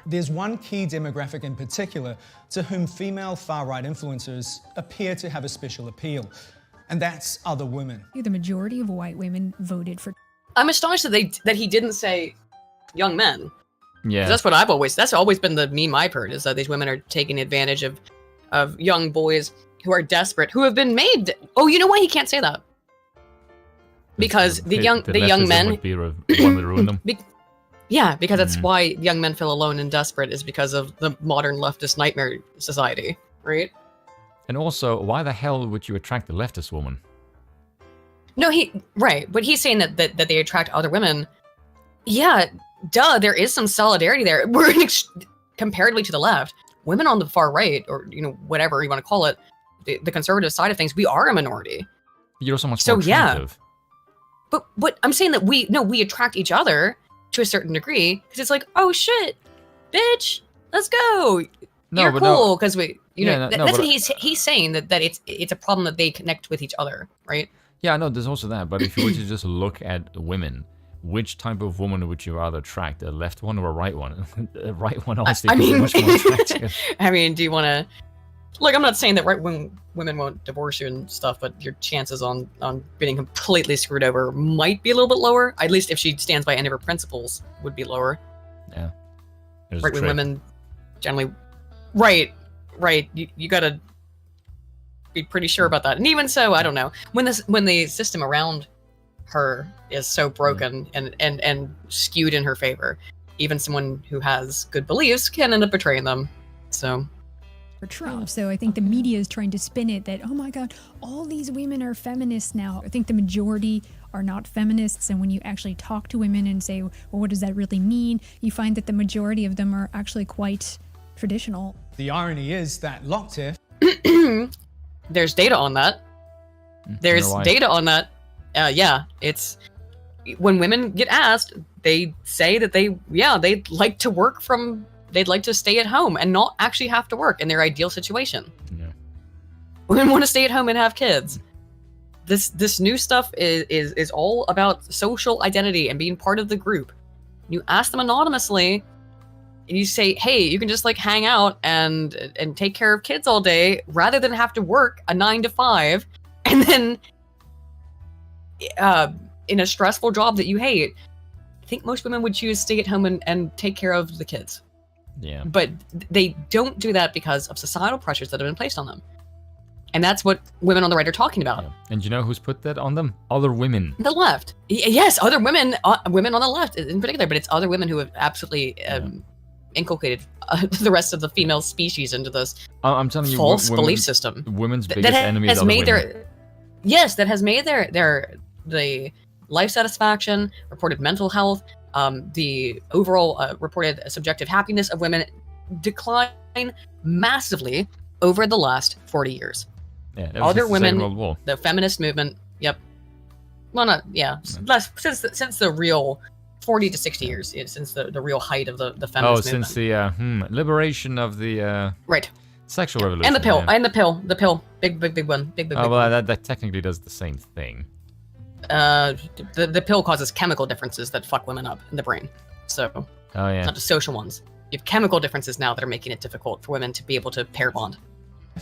There's one key demographic in particular to whom female far-right influencers appear to have a special appeal, and that's other women. The majority of white women voted for. I'm astonished that he didn't say young men. Yeah. That's always been the meme I've heard, is that these women are taking advantage of young boys who are desperate, who have been made. Oh, you know why he can't say that? Because the young men would be the one that ruined them. Yeah, because that's why young men feel alone and desperate, is because of the modern leftist nightmare society, right? And also, why the hell would you attract a leftist woman? No, but he's saying that they attract other women. Yeah, duh, there is some solidarity there. We're comparatively to the left, women on the far right, or whatever you want to call it, the conservative side of things, we are a minority. You're also much more attractive. But I'm saying that we attract each other to a certain degree, because it's like, oh shit, bitch, let's go. You're cool because that's what he's saying, that it's a problem that they connect with each other, right? Yeah, I know there's also that, but if you were to just look at women, which type of woman would you rather attract, a left one or a right one? A right one honestly could be much more attractive. I mean, do you want to? Look, I'm not saying that women won't divorce you and stuff, but your chances on being completely screwed over might be a little bit lower. At least if she stands by any of her principles, would be lower. Yeah. Right-wing women generally. Right. You gotta be pretty sure about that. And even so, I don't know. When the system around her is so broken and skewed in her favor, even someone who has good beliefs can end up betraying them. So. For Trump. So I think the media is trying to spin it that, oh my God, all these women are feminists now. I think the majority are not feminists. And when you actually talk to women and say, well, what does that really mean? You find that the majority of them are actually quite traditional. The irony is that Locktiff. There's data on that. There's data on that. Yeah, it's when women get asked, they say that they'd like to work they'd like to stay at home and not actually have to work in their ideal situation. Yeah. Women want to stay at home and have kids. This new stuff is all about social identity and being part of the group. You ask them anonymously, and you say, hey, you can just hang out and take care of kids all day rather than have to work a 9 to 5 and then in a stressful job that you hate. I think most women would choose to stay at home and take care of the kids. Yeah. But they don't do that because of societal pressures that have been placed on them. And that's what women on the right are talking about. Yeah. And you know who's put that on them? Other women. The left. Yes, other women on the left in particular, but it's other women who have absolutely inculcated the rest of the female species into this I'm telling you, false belief system. Women's biggest enemy is other women. That has made their the life satisfaction, reported mental health, the overall reported subjective happiness of women decline massively over the last 40 years. Yeah, that was Other since the Second women, World War. the feminist movement, yep. Well, not, yeah, less, since the real 40 to 60 years, since the real height of the feminist movement. Since the liberation of the right. sexual revolution. And the pill, yeah. and the pill, big one, big Oh, well, one. that technically does the same thing. The pill causes chemical differences that fuck women up in the brain. So, oh yeah, not just social ones. You have chemical differences now that are making it difficult for women to be able to pair bond.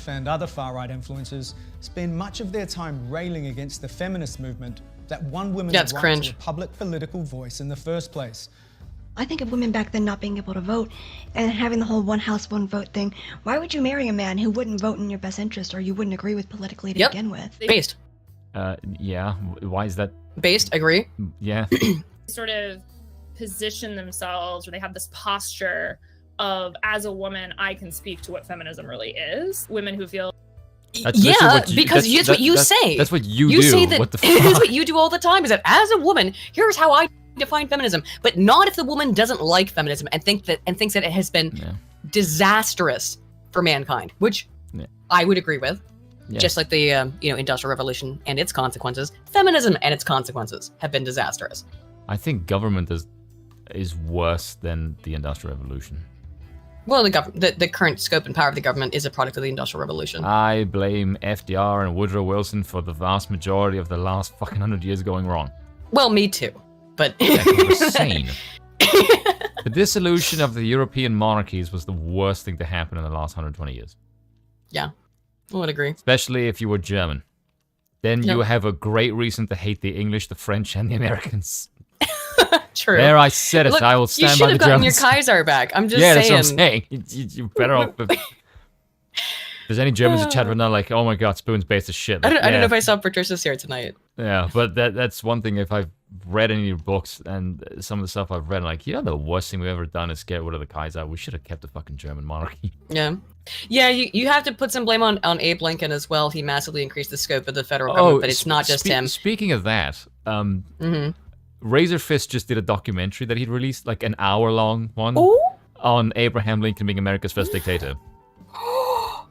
And other far-right influencers spend much of their time railing against the feminist movement that won women the right cringe. to a public political voice in the first place. I think of women back then not being able to vote and having the whole one house, one vote thing. Why would you marry a man who wouldn't vote in your best interest or you wouldn't agree with politically to begin with? Based. Yeah. Why is that? Based, agree. Yeah. Sort of position themselves, or they have this posture of, as a woman, I can speak to what feminism really is. Women who feel That's what you say. That's what you You do. say that What the that's fuck? what you do all the time. Is that as a woman, here's how I define feminism, but not if the woman doesn't like feminism and thinks that it has been disastrous for mankind, which I would agree with. Yeah. Just like the Industrial Revolution and its consequences, feminism and its consequences have been disastrous. I think government is worse than the Industrial Revolution. Well, the current scope and power of the government is a product of the Industrial Revolution. I blame FDR and Woodrow Wilson for the vast majority of the last fucking 100 years going wrong. Well, me too, but Insane. The dissolution of the European monarchies was the worst thing to happen in the last 120 years. Yeah, I would agree. Especially if you were German. Then you have a great reason to hate the English, the French, and the Americans. True. There, I said it. Look, I will stand by the You should have gotten your Germans. Kaiser back. I'm just yeah, saying. that's what I'm saying. You're better off. If there's any Germans in chat right now, like, oh my god, Spoon's based as shit. I Like, don't know if I saw Patricia's here tonight. Yeah, but that's one thing. If I've read any of your books and some of the stuff I've read, like, the worst thing we've ever done is get rid of the Kaiser. We should have kept the fucking German monarchy. Yeah. Yeah, you have to put some blame on Abe Lincoln as well. He massively increased the scope of the federal government, but it's not just him. Speaking of that, Razor Fist just did a documentary that he'd released, like an hour-long one, on Abraham Lincoln being America's first dictator.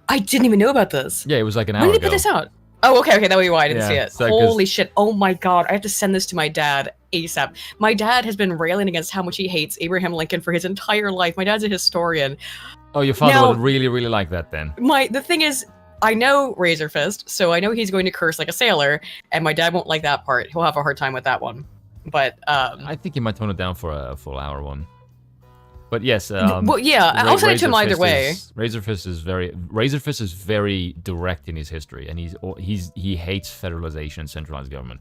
I didn't even know about this. Yeah, it was like an hour When did ago. he put this out? Oh, okay, that would be why I didn't Yeah, see it. so 'cause- Holy shit. Oh my god, I have to send this to my dad ASAP. My dad has been railing against how much he hates Abraham Lincoln for his entire life. My dad's a historian. Oh, your father Now- would really, really like that then. The thing is, I know Razor Fist, so I know he's going to curse like a sailor, and my dad won't like that part. He'll have a hard time with that one. But I think you might tone it down for a full hour one. But yes, well, yeah, I'll send it to him either way. Razor Fist is very direct in his history, and he hates federalization and centralized government.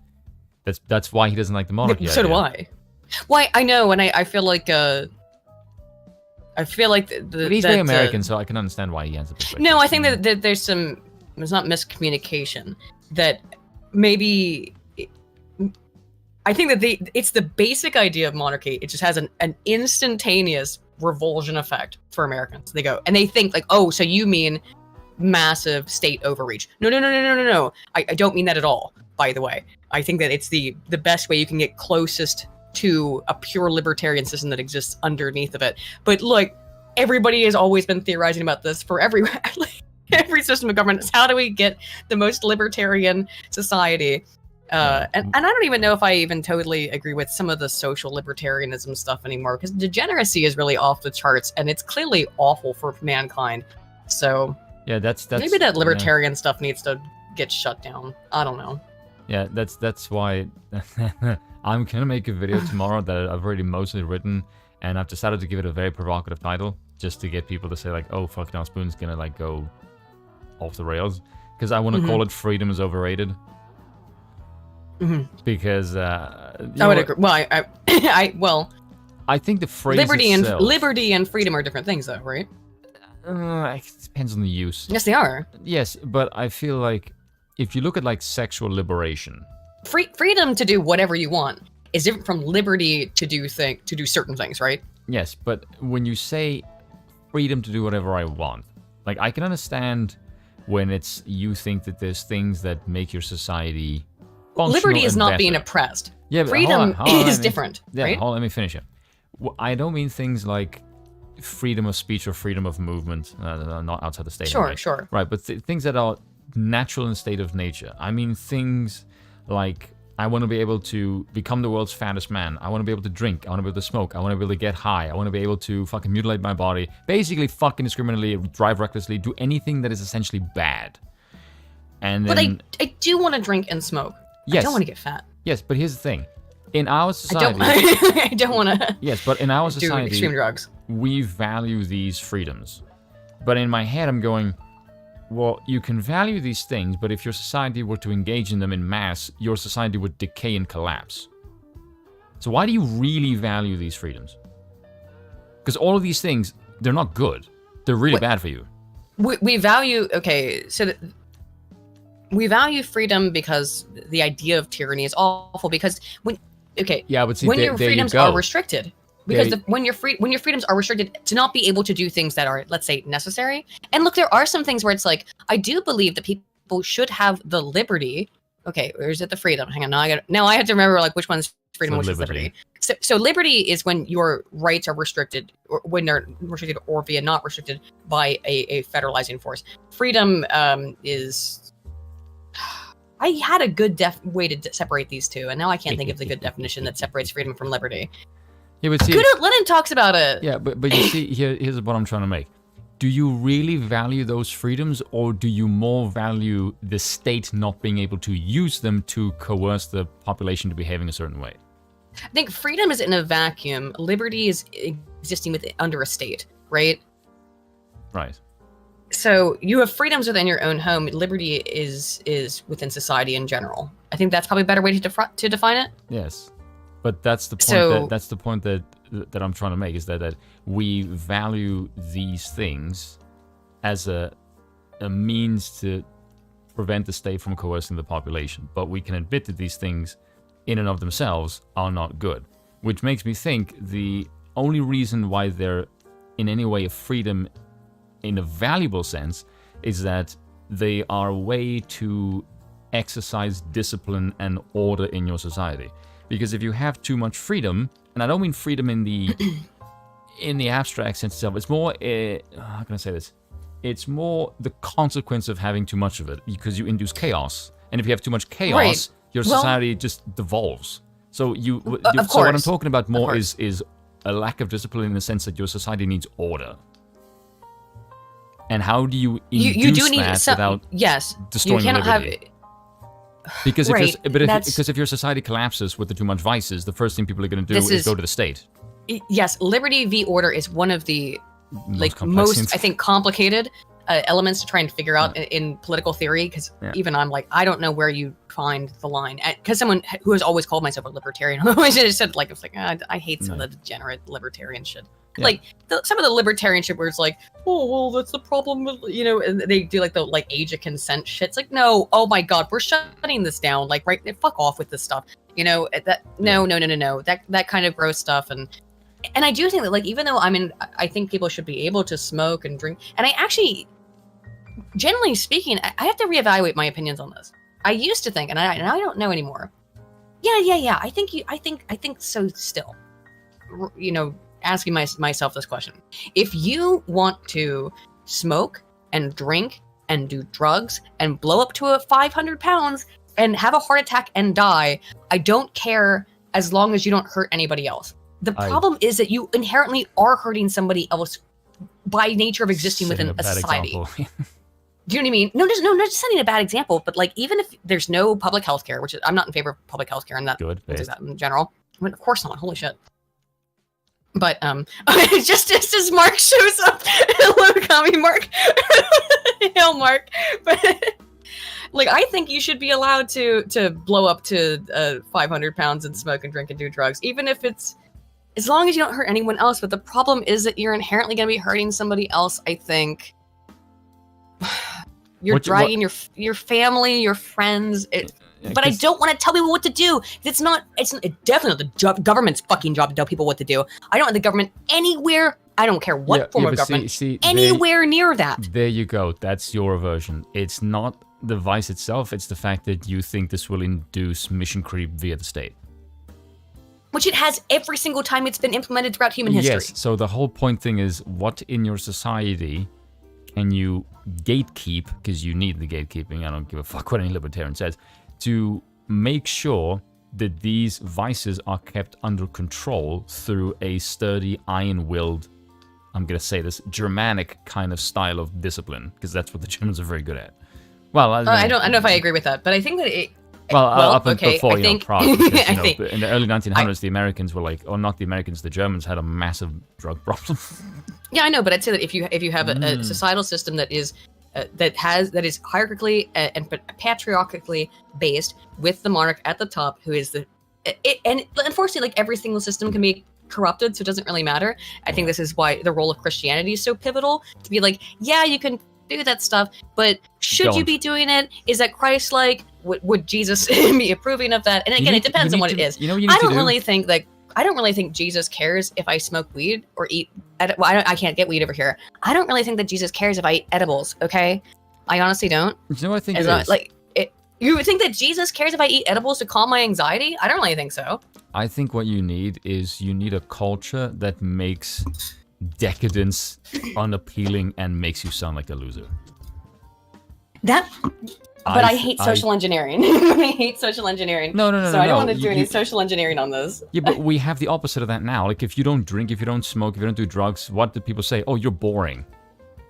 That's why he doesn't like the monarchy. So do I. Why I know, and I feel like But he's very American, so I can understand why he has a perspective. No, I think that there's not miscommunication. That maybe I think that it's the basic idea of monarchy. It just has an instantaneous revulsion effect for Americans. They go and they think like, oh, so you mean massive state overreach? No. I don't mean that at all. By the way, I think that it's the best way you can get closest to a pure libertarian system that exists underneath of it. But like, everybody has always been theorizing about this for every system of government. Is how do we get the most libertarian society? And I don't even know if I even totally agree with some of the social libertarianism stuff anymore, because degeneracy is really off the charts, and it's clearly awful for mankind. So yeah, that's maybe that libertarian stuff needs to get shut down. I don't know. Yeah, that's why I'm gonna make a video tomorrow that I've already mostly written, and I've decided to give it a very provocative title, just to get people to say like, oh fuck, now Spoon's gonna like go off the rails, because I want to call it "Freedom is Overrated." Because I would agree. Well, I think the phrase liberty and freedom are different things, though, right? It depends on the use. Yes, they are. Yes, but I feel like if you look at like sexual liberation, freedom to do whatever you want is different from liberty to do certain things, right? Yes, but when you say freedom to do whatever I want, like I can understand when it's you think that there's things that make your society liberty is and not better. being oppressed. Yeah, but freedom hold on, is different, Yeah, right? hold on, let me finish it. I don't mean things like freedom of speech or freedom of movement, not outside the state. Sure, anyway. sure. Right, but things that are natural in the state of nature. I mean things like I want to be able to become the world's fattest man. I want to be able to drink. I want to be able to smoke. I want to be able to get high. I want to be able to fucking mutilate my body. Basically, fucking discriminately, drive recklessly, do anything that is essentially bad. And then, But I do want to drink and smoke. Yes. I don't want to get fat. Yes, but here's the thing. In our society... I don't want to... Yes, but in our do society... extreme drugs. We value these freedoms. But in my head, I'm going... Well, you can value these things, but if your society were to engage in them in mass, your society would decay and collapse. So why do you really value these freedoms? Because all of these things, they're not good. They're really bad for you. We value... Okay, so... We value freedom because the idea of tyranny is awful, because when... Okay, yeah, but see, when there, your there freedoms you go. are restricted... Because They- when your freedoms are restricted to not be able to do things that are, let's say, necessary. And look, there are some things where it's like, I do believe that people should have the liberty. Okay, or is it the freedom? Hang on, now I have to remember like which one's freedom, So which liberty. is liberty. So liberty is when your rights are restricted, or when they're restricted, or via not restricted by a federalizing force. Freedom is. I had a good way to separate these two, and now I can't think of the good definition that separates freedom from liberty. Yeah, but see, Lenin talks about it. Yeah, but you see, here's what I'm trying to make. Do you really value those freedoms, or do you more value the state not being able to use them to coerce the population to behaving a certain way? I think freedom is in a vacuum. Liberty is existing under a state, right? Right. So you have freedoms within your own home. Liberty is within society in general. I think that's probably a better way to define it. Yes. But that's the point. So- That's the point that I'm trying to make, is that we value these things as a means to prevent the state from coercing the population. But we can admit that these things, in and of themselves, are not good. Which makes me think the only reason why they're in any way a freedom in a valuable sense is that they are a way to exercise discipline and order in your society. Because if you have too much freedom, and I don't mean freedom in the abstract sense itself, it's more, how can I say this? It's more the consequence of having too much of it, because you induce chaos. And if you have too much chaos, Right. your Well- society just devolves. So Of so what I'm course. talking about Of more course. is a lack of discipline in the sense that your society needs order. And how do you induce You do need that some. without Yes, you destroying cannot liberty? Because if Right, because if your society collapses with the too much vices, the first thing people are going to do This is is- go to the state. Yes, liberty v order is one of the complex most things. I think complicated elements to try and figure out in political theory, because Yeah. even I'm like, I don't know where you find the line, because someone who has always called myself a libertarian always just said like, it's like, I hate some of the degenerate libertarian shit. Yeah. Like some of the libertarian shit where it's like, oh well, that's the problem with, and they do like the age of consent shit. It's like, no, oh my god, we're shutting this down, like, right, fuck off with this stuff, no, that kind of gross stuff. And I do think that, like, even though I think people should be able to smoke and drink, and I actually, generally speaking, I have to reevaluate my opinions on this. I used to think, and I don't know anymore. Yeah. I think so still. Asking myself this question: if you want to smoke and drink and do drugs and blow up to 500 pounds and have a heart attack and die, I don't care as long as you don't hurt anybody else. The problem is that you inherently are hurting somebody else by nature of existing within a society. Do you know what I mean? No, not just setting a bad example, but like, even if there's no public health care, which is, I'm not in favor of public health care, and that Good, we'll do based. that in general. I mean, of course not. Holy shit. But just as Mark shows up, hello, commie Mark, hail Mark. But like, I think you should be allowed to blow up to 500 pounds and smoke and drink and do drugs, even if it's, as long as you don't hurt anyone else. But the problem is that you're inherently going to be hurting somebody else. I think you're dragging your family, your friends. But I don't want to tell people what to do. It's definitely the government's fucking job to tell people what to do. I don't want the government anywhere. I don't care what form of government, see, anywhere near that. There you go. That's your version. It's not the vice itself, it's the fact that you think this will induce mission creep via the state. Which it has every single time it's been implemented throughout human history. Yes, so the whole point thing is, what in your society can you gatekeep, because you need the gatekeeping, I don't give a fuck what any libertarian says, to make sure that these vices are kept under control through a sturdy, iron-willed, I'm going to say this, Germanic kind of style of discipline, because that's what the Germans are very good at. Well, I don't know if I agree with that, but I think that it... Well, up until before, Prague, because, I think, in the early 1900s, the Americans were like, or not the Americans, the Germans had a massive drug problem. Yeah, I know, but I'd say that if you have a societal system that is hierarchically and patriarchally based, with the monarch at the top, who is and unfortunately, like every single system can be corrupted, so it doesn't really matter. I think this is why the role of Christianity is so pivotal, to be like, yeah, you can do that stuff, but should you be doing it? Is that Christ-like? Would Jesus be approving of that? And again, it depends on what it is. I don't really think Jesus cares if I smoke weed or eat. I can't get weed over here. I don't really think that Jesus cares if I eat edibles. Okay, I honestly don't. You know what I think it is? You would think that Jesus cares if I eat edibles to calm my anxiety? I don't really think so. I think what you need is a culture that makes decadence unappealing and makes you sound like a loser. But I hate social engineering. I hate social engineering. No. So I don't want to do any social engineering on this. Yeah, but we have the opposite of that now. Like, if you don't drink, if you don't smoke, if you don't do drugs, what do people say? Oh, you're boring.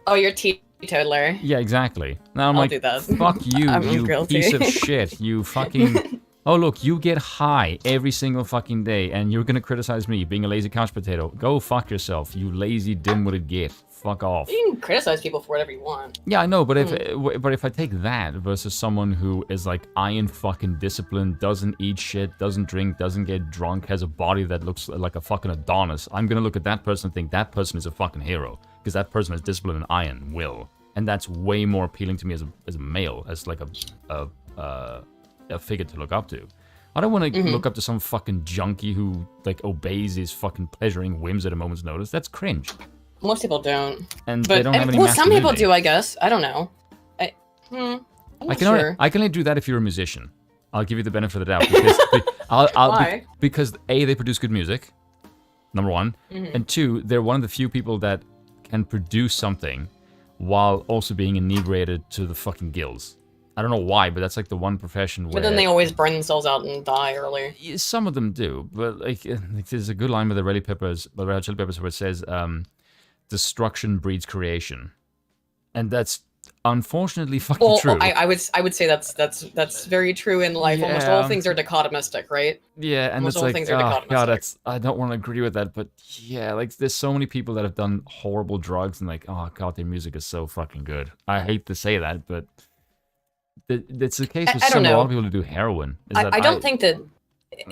Oh, you're teetotaler. Yeah, exactly. Now I'm I'll like, do that. fuck you, you guilty. piece of shit. You fucking... Oh, look, you get high every single fucking day, and you're gonna criticize me being a lazy couch potato. Go fuck yourself, you lazy dim-witted git. Fuck off. You can criticize people for whatever you want. Yeah, I know, but if I take that versus someone who is like iron fucking disciplined, doesn't eat shit, doesn't drink, doesn't get drunk, has a body that looks like a fucking Adonis, I'm gonna look at that person and think that person is a fucking hero, because that person has discipline and iron will, and that's way more appealing to me as a male, as like a figure to look up to. I don't want to look up to some fucking junkie who like obeys his fucking pleasuring whims at a moment's notice. That's cringe. Most people don't. And they don't have any some people masculinity. do, I guess. I don't know. I'm not sure. I can only do that if you're a musician. I'll give you the benefit of the doubt. Because Why? Because A, they produce good music, number one. And two, they're one of the few people that can produce something while also being inebriated to the fucking gills. I don't know why, but that's like the one profession where... But then they always burn themselves out and die early. Some of them do, but like there's a good line with the Red Hot Chili Peppers, where it says, destruction breeds creation. And that's unfortunately fucking true. I would say that's very true in life. Yeah. Almost all things are dichotomistic, right? Yeah, and Almost it's all like, things are oh dichotomistic. god, I don't want to agree with that, but yeah, like there's so many people that have done horrible drugs and like, oh god, their music is so fucking good. I hate to say that, but it's the case with a lot of people who do heroin. I don't think that,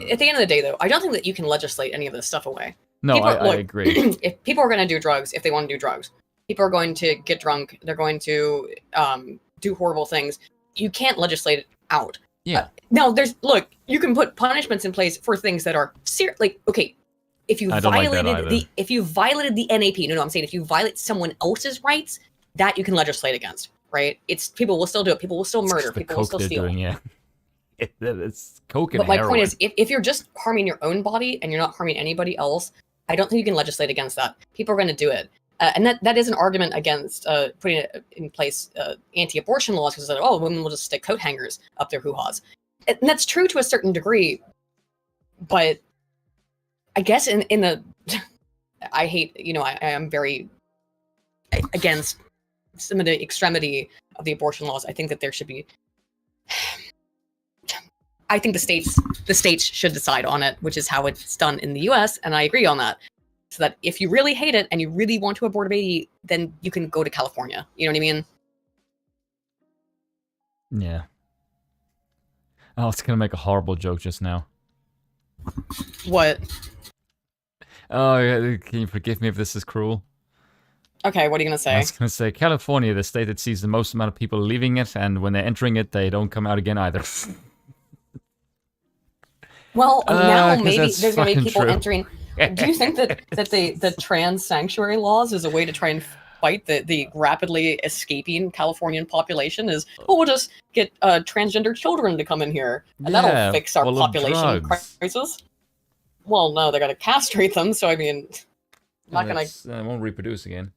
at the end of the day though, I don't think that you can legislate any of this stuff away. No, I agree. If people are going to do drugs, if they want to do drugs, people are going to get drunk, they're going to do horrible things. You can't legislate it out. Yeah. No, you can put punishments in place for things that are serious. Like, okay, if you violated the NAP, I'm saying if you violate someone else's rights, that you can legislate against, right? People will still do it. People will still murder. People will still steal. It's coke and But my heroin. point is, if you're just harming your own body and you're not harming anybody else, I don't think you can legislate against that. People are going to do it. And that is an argument against putting in place anti-abortion laws, because women will just stick coat hangers up their hoo-haws. And that's true to a certain degree, but I guess in the... I hate, I am very against some of the extremity of the abortion laws. I think that there should be... I think the states should decide on it, which is how it's done in the US, and I agree on that. So that if you really hate it and you really want to abort a baby, then you can go to California. You know what I mean? Yeah. I was gonna make a horrible joke just now. What? Oh, yeah, can you forgive me if this is cruel? Okay, what are you gonna say? I was gonna say California, the state that sees the most amount of people leaving it, and when they're entering it, they don't come out again either. Well, now maybe that's there's going to be fucking people true. entering. Do you think that the trans sanctuary laws is a way to try and fight the rapidly escaping Californian population is, oh, we'll just get transgender children to come in here, and that'll fix our population crisis. Well, no, they're gonna castrate them, so I mean, I'm not gonna. It won't reproduce again.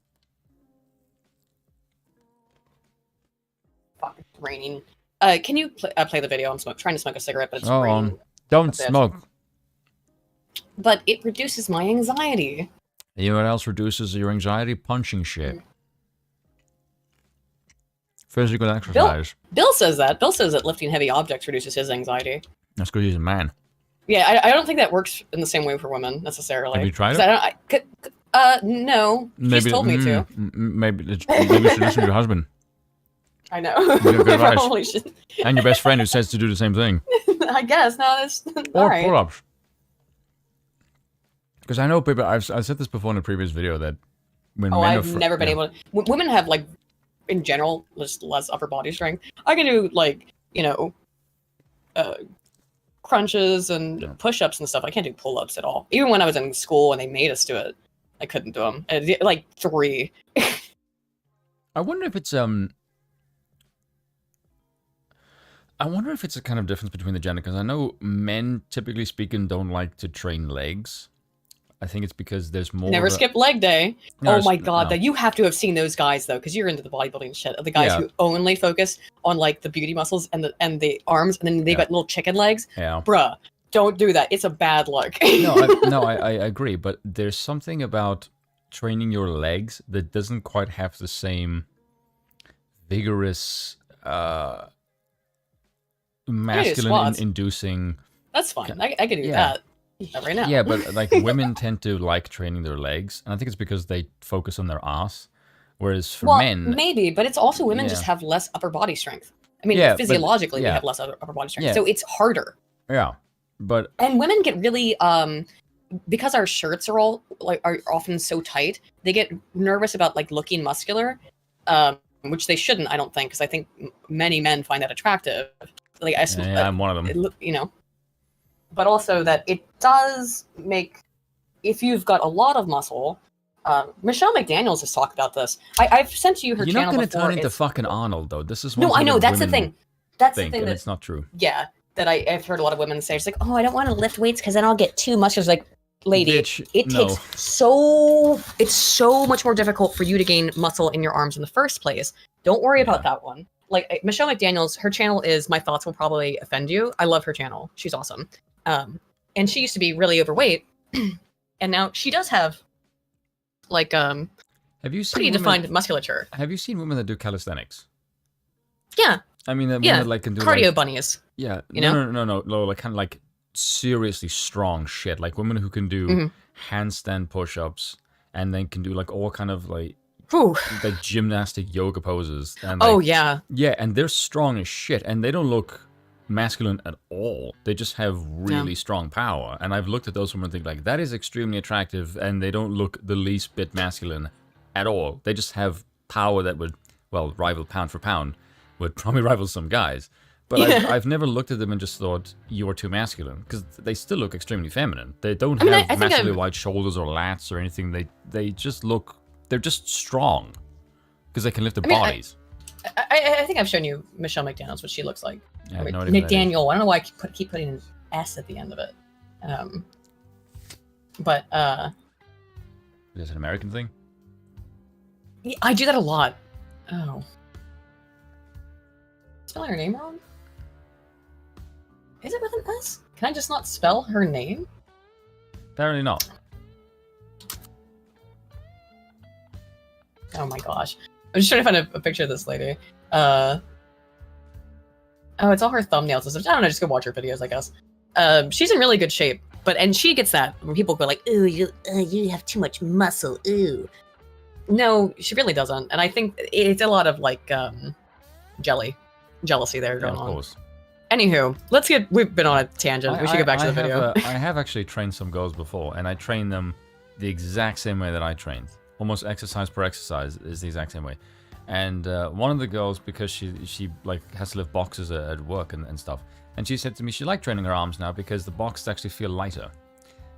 Fuck, it's raining. Can you play the video? I'm trying to smoke a cigarette, but it's raining. Don't smoke. But it reduces my anxiety. You know what else reduces your anxiety? Punching shit. Physical exercise. Bill says that. Bill says that lifting heavy objects reduces his anxiety. That's because he's a man. Yeah, I don't think that works in the same way for women necessarily. Have you tried it? No. She's told me to. Maybe you should listen to your husband. I know. Good advice. Probably should. And your best friend who says to do the same thing. I guess. No, that's Or all right. pull-ups. Because I know people, I've said this before in a previous video, that when men I've never been able to. Women have, like, in general, just less upper body strength. I can do, like, you know, crunches and push-ups and stuff. I can't do pull-ups at all. Even when I was in school and they made us do it, I couldn't do them. Like 3. I wonder if it's I wonder if it's a kind of difference between the gender, because I know men, typically speaking, don't like to train legs. I think it's because there's more. Never skip leg day. No, oh my god, that you have to have seen those guys though, because you're into the bodybuilding shit. The guys who only focus on like the beauty muscles and the arms, and then they got little chicken legs. Yeah. Bruh, don't do that. It's a bad look. I agree, but there's something about training your legs that doesn't quite have the same vigorous, masculine inducing. That's fine. I can do that. Right now. Yeah, but like women tend to like training their legs, and I think it's because they focus on their ass, whereas for men, maybe, but it's also women just have less upper body strength. I mean, physiologically, we have less upper body strength, so it's harder. Yeah, but and women get really because our shirts are are often so tight, they get nervous about like looking muscular, which they shouldn't. I don't think, because I think many men find that attractive. Like I'm one of them. You know. But also that it does make, if you've got a lot of muscle, Michelle McDaniels has talked about this. I've sent you her channel before. You're not going to turn into fucking Arnold, though. This is no, I know, that's the thing. That's the thing and that, it's not true. Yeah, that I've heard a lot of women say. It's like, oh, I don't want to lift weights because then I'll get too muscular. Like, lady, it's so much more difficult for you to gain muscle in your arms in the first place. Don't worry about that one. Like, Michelle McDaniels, her channel is My Thoughts Will Probably Offend You. I love her channel. She's awesome. And she used to be really overweight, and now she does have, like, have you seen pretty defined musculature. Have you seen women that do calisthenics? Yeah. I mean, women that like can do cardio bunnies. Yeah. You know? No, like kind of like seriously strong shit. Like women who can do handstand push-ups and then can do like all kind of like gymnastic yoga poses. And, like, yeah, and they're strong as shit, and they don't look masculine at all. They just have really strong power, and I've looked at those women and think like that is extremely attractive, and they don't look the least bit masculine at all. They just have power that would, well, rival pound for pound, would probably rival some guys. But I've never looked at them and just thought you're too masculine, because they still look extremely feminine. They don't have massively wide shoulders or lats or anything. They just look, they're just strong because they can lift their bodies. I think I've shown you Michelle McDaniels, what she looks like. Yeah, no McDaniel. I don't know why I keep putting an S at the end of it. But is this an American thing? Yeah, I do that a lot. Oh. Spelling her name wrong? Is it with an S? Can I just not spell her name? Apparently not. Oh my gosh. I'm just trying to find a picture of this lady. Oh, it's all her thumbnails and stuff. I don't know, just go watch her videos, I guess. She's in really good shape, and she gets that when people go like, ooh, you have too much muscle, ooh. No, she really doesn't, and I think it's a lot of like jealousy there going on. Of course. Anywho, we've been on a tangent. We should get back to the video. I have actually trained some girls before, and I train them the exact same way that I trained. Almost exercise per exercise is the exact same way. And one of the girls, because she like has to lift boxes at work and stuff, and she said to me she liked training her arms now because the boxes actually feel lighter.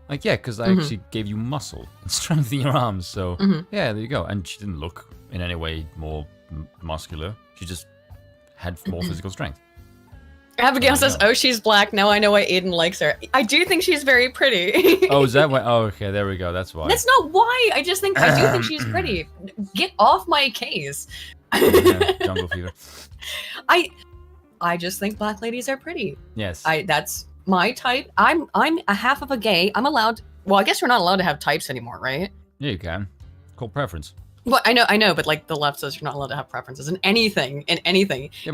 Like, yeah, because I actually gave you muscle and strength in your arms, so yeah, there you go. And she didn't look in any way more muscular. She just had more physical strength. Abigail says, "Oh, she's black. Now I know why Aiden likes her." I do think she's very pretty. Oh, is that why? Oh, okay, there we go. That's why. That's not why. I do think she's pretty. Get off my case. Yeah, jungle fever. I just think black ladies are pretty. Yes. That's my type. I'm a half of a gay. I'm allowed. Well, I guess we're not allowed to have types anymore, right? Yeah, you can. Called preference. Well, I know, but like the left says you're not allowed to have preferences in anything. Yeah,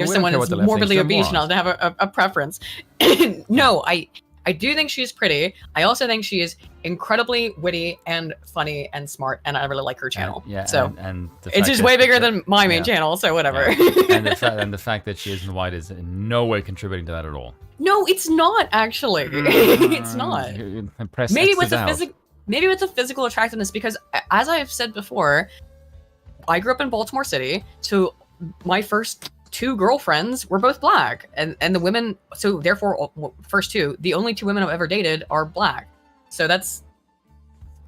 if someone is morbidly obese, you're not allowed to have a preference. No, I do think she's pretty. I also think she is incredibly witty and funny and smart, and I really like her channel. Yeah, so and it's just way bigger than my main channel, so whatever. Yeah. And the fact that she isn't white is in no way contributing to that at all. No, it's not actually. It's not. Maybe with the physical attractiveness, because as I've said before, I grew up in Baltimore City, so my first 2 girlfriends were both black, and the women, so therefore, first 2, the only 2 women I've ever dated are black. So that's,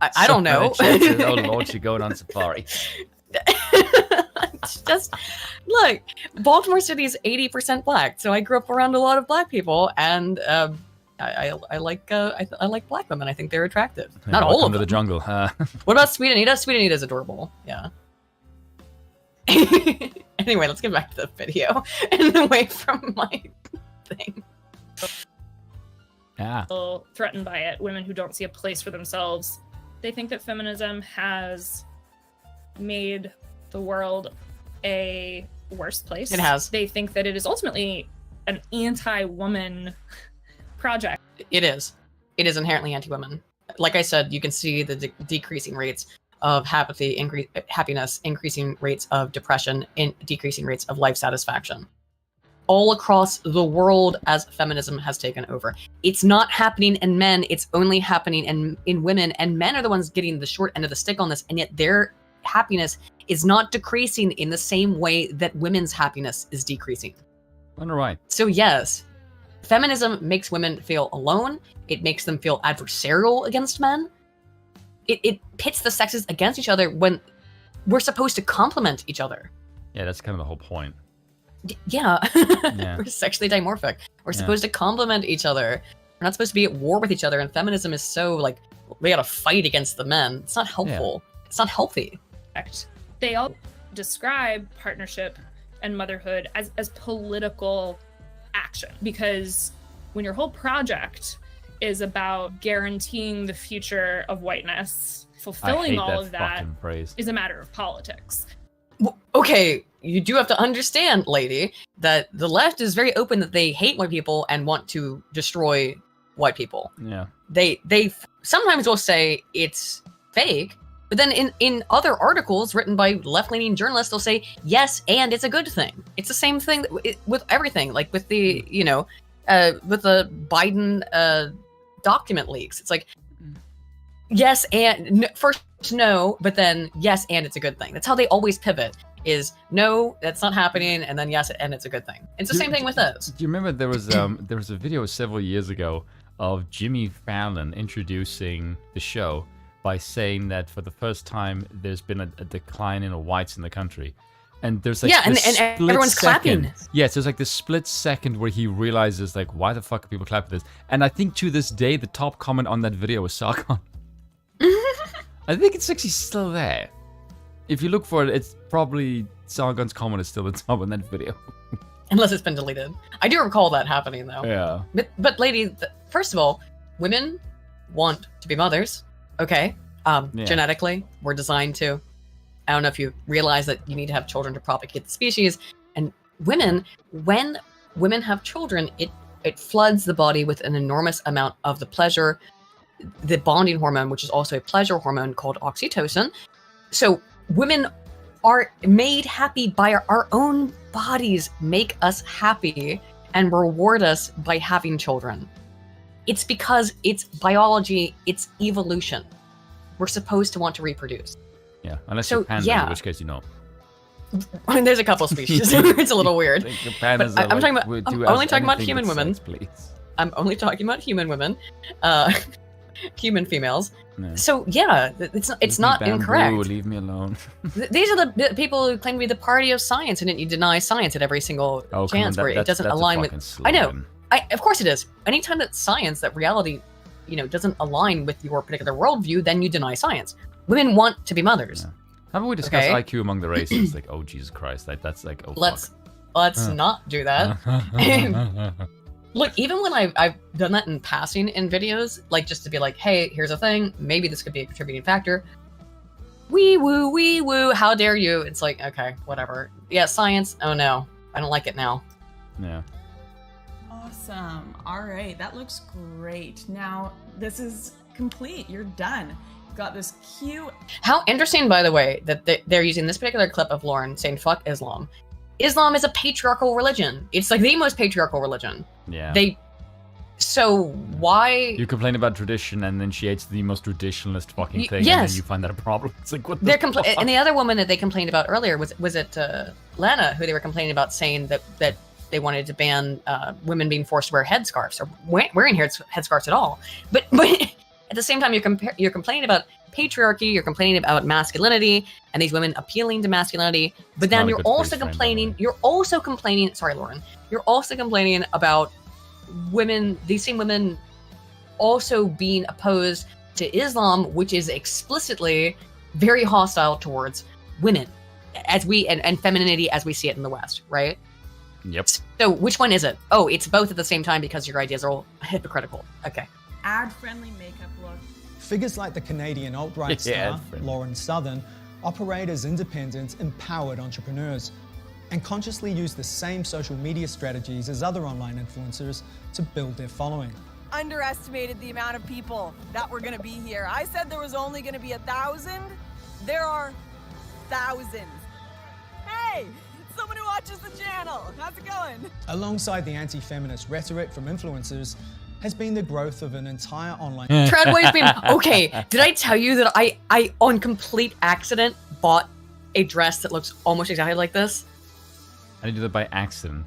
I don't know. Oh Lord, she's going on safari. It's just, look, Baltimore City is 80% black, so I grew up around a lot of black people, and I like black women. I think they're attractive. Not all of them. To the jungle. What about Sweet Anita? Sweet Anita's adorable. Yeah. Anyway, let's get back to the video and away from my thing. Yeah. Threatened by it, women who don't see a place for themselves. They think that feminism has made the world a worse place. It has. They think that it is ultimately an anti-woman project. It is. It is inherently anti-women. Like I said, you can see the decreasing rates of happiness, increasing rates of depression, decreasing rates of life satisfaction. All across the world as feminism has taken over. It's not happening in men, it's only happening in women, and men are the ones getting the short end of the stick on this, and yet their happiness is not decreasing in the same way that women's happiness is decreasing. Wonder why. So yes, feminism makes women feel alone, it makes them feel adversarial against men. It pits the sexes against each other when we're supposed to complement each other. Yeah, that's kind of the whole point. Yeah. We're sexually dimorphic. We're supposed to complement each other. We're not supposed to be at war with each other, and feminism is so like, we gotta fight against the men. It's not helpful. Yeah. It's not healthy. They all describe partnership and motherhood as political action, because when your whole project is about guaranteeing the future of whiteness, fulfilling all of that is a matter of politics. Okay, you do have to understand, lady, that the left is very open that they hate white people and want to destroy white people. Yeah. They sometimes will say it's fake, but then in other articles written by left-leaning journalists, they'll say, yes, and it's a good thing. It's the same thing with everything, like with the, with the Biden document leaks. It's like, yes, and first no, but then yes, and it's a good thing. That's how they always pivot, is no, that's not happening, and then yes, and it's a good thing. It's the same thing with this. Do you remember there was a video several years ago of Jimmy Fallon introducing the show by saying that for the first time there's been a decline in the whites in the country. And there's like and everyone's clapping. Yeah, so it's like this split second where he realizes like, why the fuck are people clapping this? And I think to this day the top comment on that video was Sargon. I think it's actually still there. If you look for it, it's probably Sargon's comment is still the top on that video. Unless it's been deleted. I do recall that happening though. Yeah. But lady, first of all, women want to be mothers. Okay. Genetically, we're designed to. I don't know if you realize that you need to have children to propagate the species. And women, when women have children, it floods the body with an enormous amount of the pleasure, the bonding hormone, which is also a pleasure hormone called oxytocin. So women are made happy by our own bodies, make us happy and reward us by having children. It's because it's biology, it's evolution. We're supposed to want to reproduce. Yeah, unless you're panda, in which case you know. I mean, there's a couple species. It's a little weird. I'm only talking about human women. Sex, please. I'm only talking about human women. human females. No. So yeah, it's not Bamboo, incorrect. Leave me alone. These are the people who claim to be the party of science, and then you deny science at every single Oh, come chance on, where it doesn't that's a align with. fucking I know. slogan. Of course it is. Anytime that science, that reality, doesn't align with your particular worldview, then you deny science. Women want to be mothers. How about we discuss Okay. IQ among the races? Like, oh Jesus Christ, that's like, oh Let's fuck. not do that. Look, even when I've done that in passing in videos, like just to be like, hey, here's a thing, maybe this could be a contributing factor. Wee woo, how dare you? It's like, okay, whatever. Yeah, science, oh no, I don't like it now. Yeah. Awesome. All right, that looks great. Now, this is complete. You're done. You've got this cute... How interesting, by the way, that they're using this particular clip of Lauren saying, fuck Islam. Islam is a patriarchal religion. It's like the most patriarchal religion. Yeah. So why... You complain about tradition, and then she hates the most traditionalist fucking thing, and yes. then you find that a problem. It's like, what the They're fuck? and the other woman that they complained about earlier was it Lana, who they were complaining about, saying that they wanted to ban women being forced to wear headscarves or wearing headscarves at all. But at the same time, you're complaining about patriarchy, you're complaining about masculinity, and these women appealing to masculinity. But then you're also complaining. Sorry, Lauren. You're also complaining about women. These same women also being opposed to Islam, which is explicitly very hostile towards women, as we and femininity as we see it in the West, right? Yep. So which one is it? Oh, it's both at the same time because your ideas are all hypocritical. Okay. Ad-friendly makeup look. Figures like the Canadian alt-right star, Lauren Southern, operate as independent, empowered entrepreneurs and consciously use the same social media strategies as other online influencers to build their following. Underestimated the amount of people that were going to be here. I said there was only going to be 1,000. There are thousands. Hey, it's someone who watches the channel. How's it going? Alongside the anti-feminist rhetoric from influencers has been the growth of an entire online... Tradway's been... Okay, did I tell you that I on complete accident bought a dress that looks almost exactly like this? I did that by accident.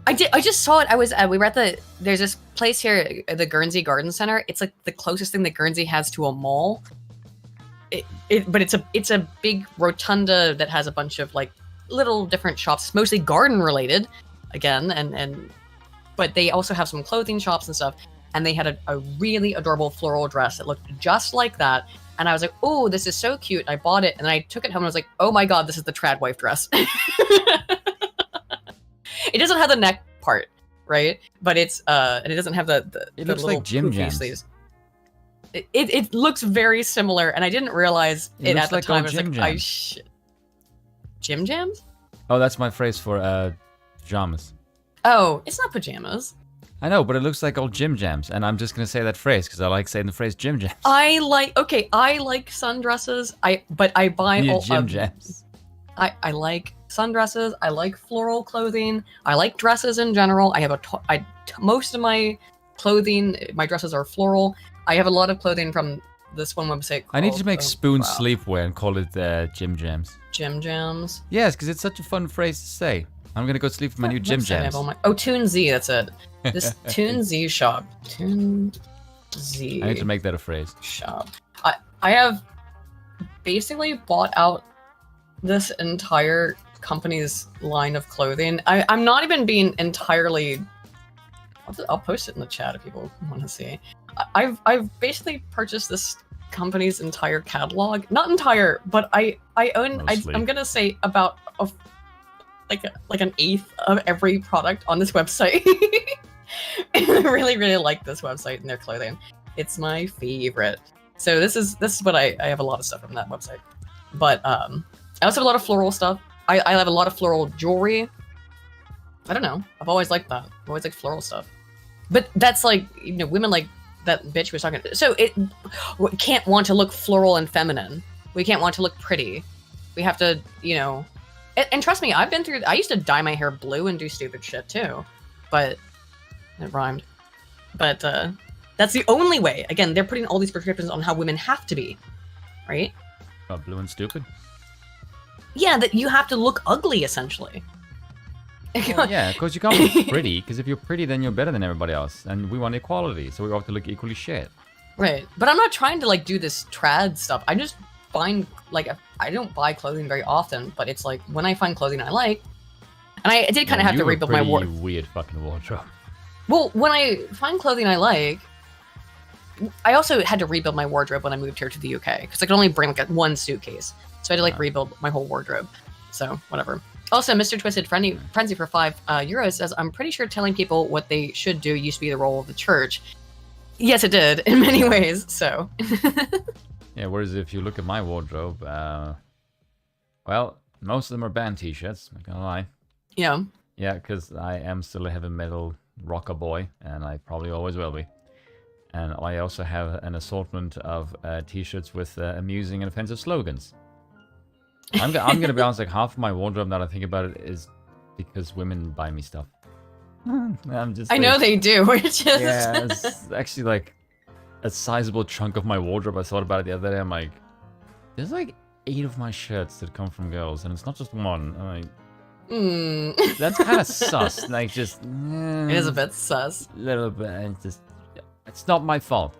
I did. I just saw it. We were at there's this place here, the Guernsey Garden Center. It's like the closest thing that Guernsey has to a mall. But it's a big rotunda that has a bunch of like little different shops, mostly garden related, again, but they also have some clothing shops and stuff. And they had a really adorable floral dress that looked just like that. And I was like, oh, this is so cute. I bought it, and I took it home and I was like, oh my god, this is the trad wife dress. It doesn't have the neck part, right? But it's and it doesn't have the It looks like Jim Jams. sleeves. It looks very similar, and I didn't realize it looks at the like time. I old was Jim like, Jams. Jim Jams? Oh, that's my phrase for pajamas. Oh, it's not pajamas. I know, but it looks like old Jim Jams, and I'm just gonna say that phrase because I like saying the phrase Jim Jams. I like sundresses. But I buy all Jim Jams. I like sundresses. I like floral clothing. I like dresses in general. I have most of my clothing, my dresses are floral. I have a lot of clothing from this one website. I need to make spoon sleepwear and call it Jim Jams. Jim Jams. Yes, because it's such a fun phrase to say. I'm gonna go sleep with my new Jim Jams. Toon Z. That's it. This Toon Z shop. Toon Z. I need to make that a phrase. Shop. I have basically bought out this entire company's line of clothing. I'm not even being entirely... I'll post it in the chat if people want to see. I've basically purchased this company's entire catalog. Not entire, but I own... I'm gonna say about like an eighth of every product on this website. I really, really like this website and their clothing. It's my favorite. So this is what I have a lot of stuff from that website. But I also have a lot of floral stuff. I have a lot of floral jewelry. I don't know. I've always liked that. I've always liked floral stuff. But that's like, women like that bitch was talking. So we can't want to look floral and feminine. We can't want to look pretty. We have to, and trust me, I used to dye my hair blue and do stupid shit too. But it rhymed. But that's the only way. Again, they're putting all these prescriptions on how women have to be, right? Blue and stupid? Yeah, that you have to look ugly, essentially. Well, yeah, because you can't look pretty, because if you're pretty, then you're better than everybody else. And we want equality, so we have to look equally shit. Right, but I'm not trying to like do this trad stuff. I just find like I don't buy clothing very often, but it's like when I find clothing I like, and I did kind of have to rebuild my wardrobe. Weird fucking wardrobe. Well, when I find clothing I like, I also had to rebuild my wardrobe when I moved here to the UK because I could only bring like one suitcase, so I had to like rebuild my whole wardrobe. So whatever. Also, Mr. Twisted Frenzy for €5 says, I'm pretty sure telling people what they should do used to be the role of the church. Yes, it did in many ways. So. Yeah, whereas if you look at my wardrobe, well, most of them are band t-shirts, I'm not gonna lie. Yeah. Yeah, because I am still a heavy metal rocker boy, and I probably always will be. And I also have an assortment of t-shirts with amusing and offensive slogans. I'm gonna be honest, like half of my wardrobe, now that I think about it, is because women buy me stuff. I'm just. I know they do. Which is yeah, it's actually like a sizable chunk of my wardrobe. I thought about it the other day. I'm like, there's like 8 of my shirts that come from girls, and it's not just one. I'm like, that's kind of sus. Like, just it is a bit sus. A little bit. It's just, it's not my fault.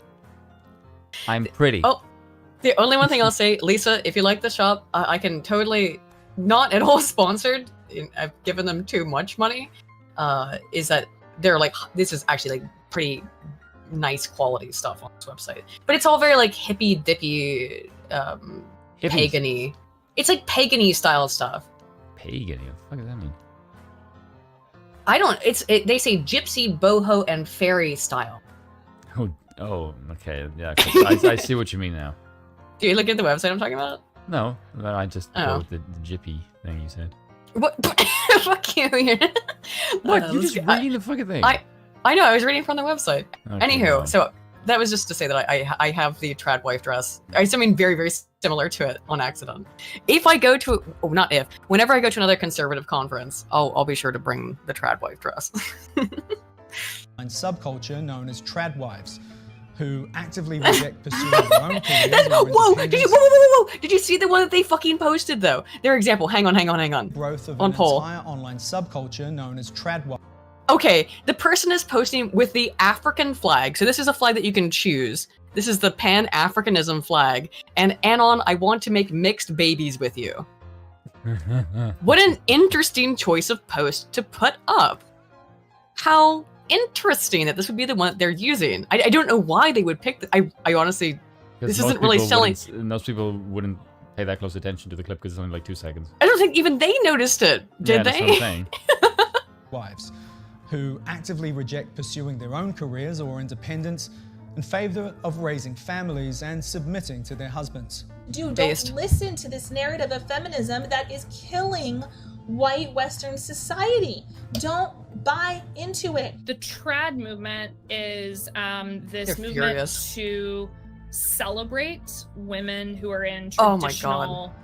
I'm pretty. Oh. The only one thing I'll say, Lisa, if you like the shop, I can totally, not at all sponsored, I've given them too much money, is that they're like, this is actually like pretty nice quality stuff on this website. But it's all very like hippy-dippy, pagan-y. It's like pagan-y style stuff. Pagan-y? What the fuck does that mean? I don't, they say gypsy, boho, and fairy style. Oh, okay, yeah, I see what you mean now. Do you look at the website I'm talking about? No, but I just go with the jippy thing you said. What? Fuck you. What? You're just reading the fucking thing. I know, I was reading from the website. Okay, Anywho, so that was just to say that I have the trad wife dress. I something very, very similar to it on accident. If I go to, whenever I go to another conservative conference, I'll be sure to bring the trad wife dress. And subculture known as trad wives, who actively reject pursuing their own careers. Whoa! Did you see the one that they fucking posted though? Their example. Hang on. Growth of on an poll. entire online subculture known as trad wives. Okay, the person is posting with the African flag. So this is a flag that you can choose. This is the Pan-Africanism flag. And Anon, I want to make mixed babies with you. What an interesting choice of post to put up. How interesting that this would be the one that they're using. I don't know why they would pick I honestly, this isn't really selling. Most people wouldn't pay that close attention to the clip because it's only like 2 seconds. I don't think even they noticed it, did they? That's what I'm saying. Wives, who actively reject pursuing their own careers or independence in favor of raising families and submitting to their husbands. Dude, don't listen to this narrative of feminism that is killing white Western society. Don't buy into it. The trad movement is this They're movement furious. to celebrate women who are in Oh my traditional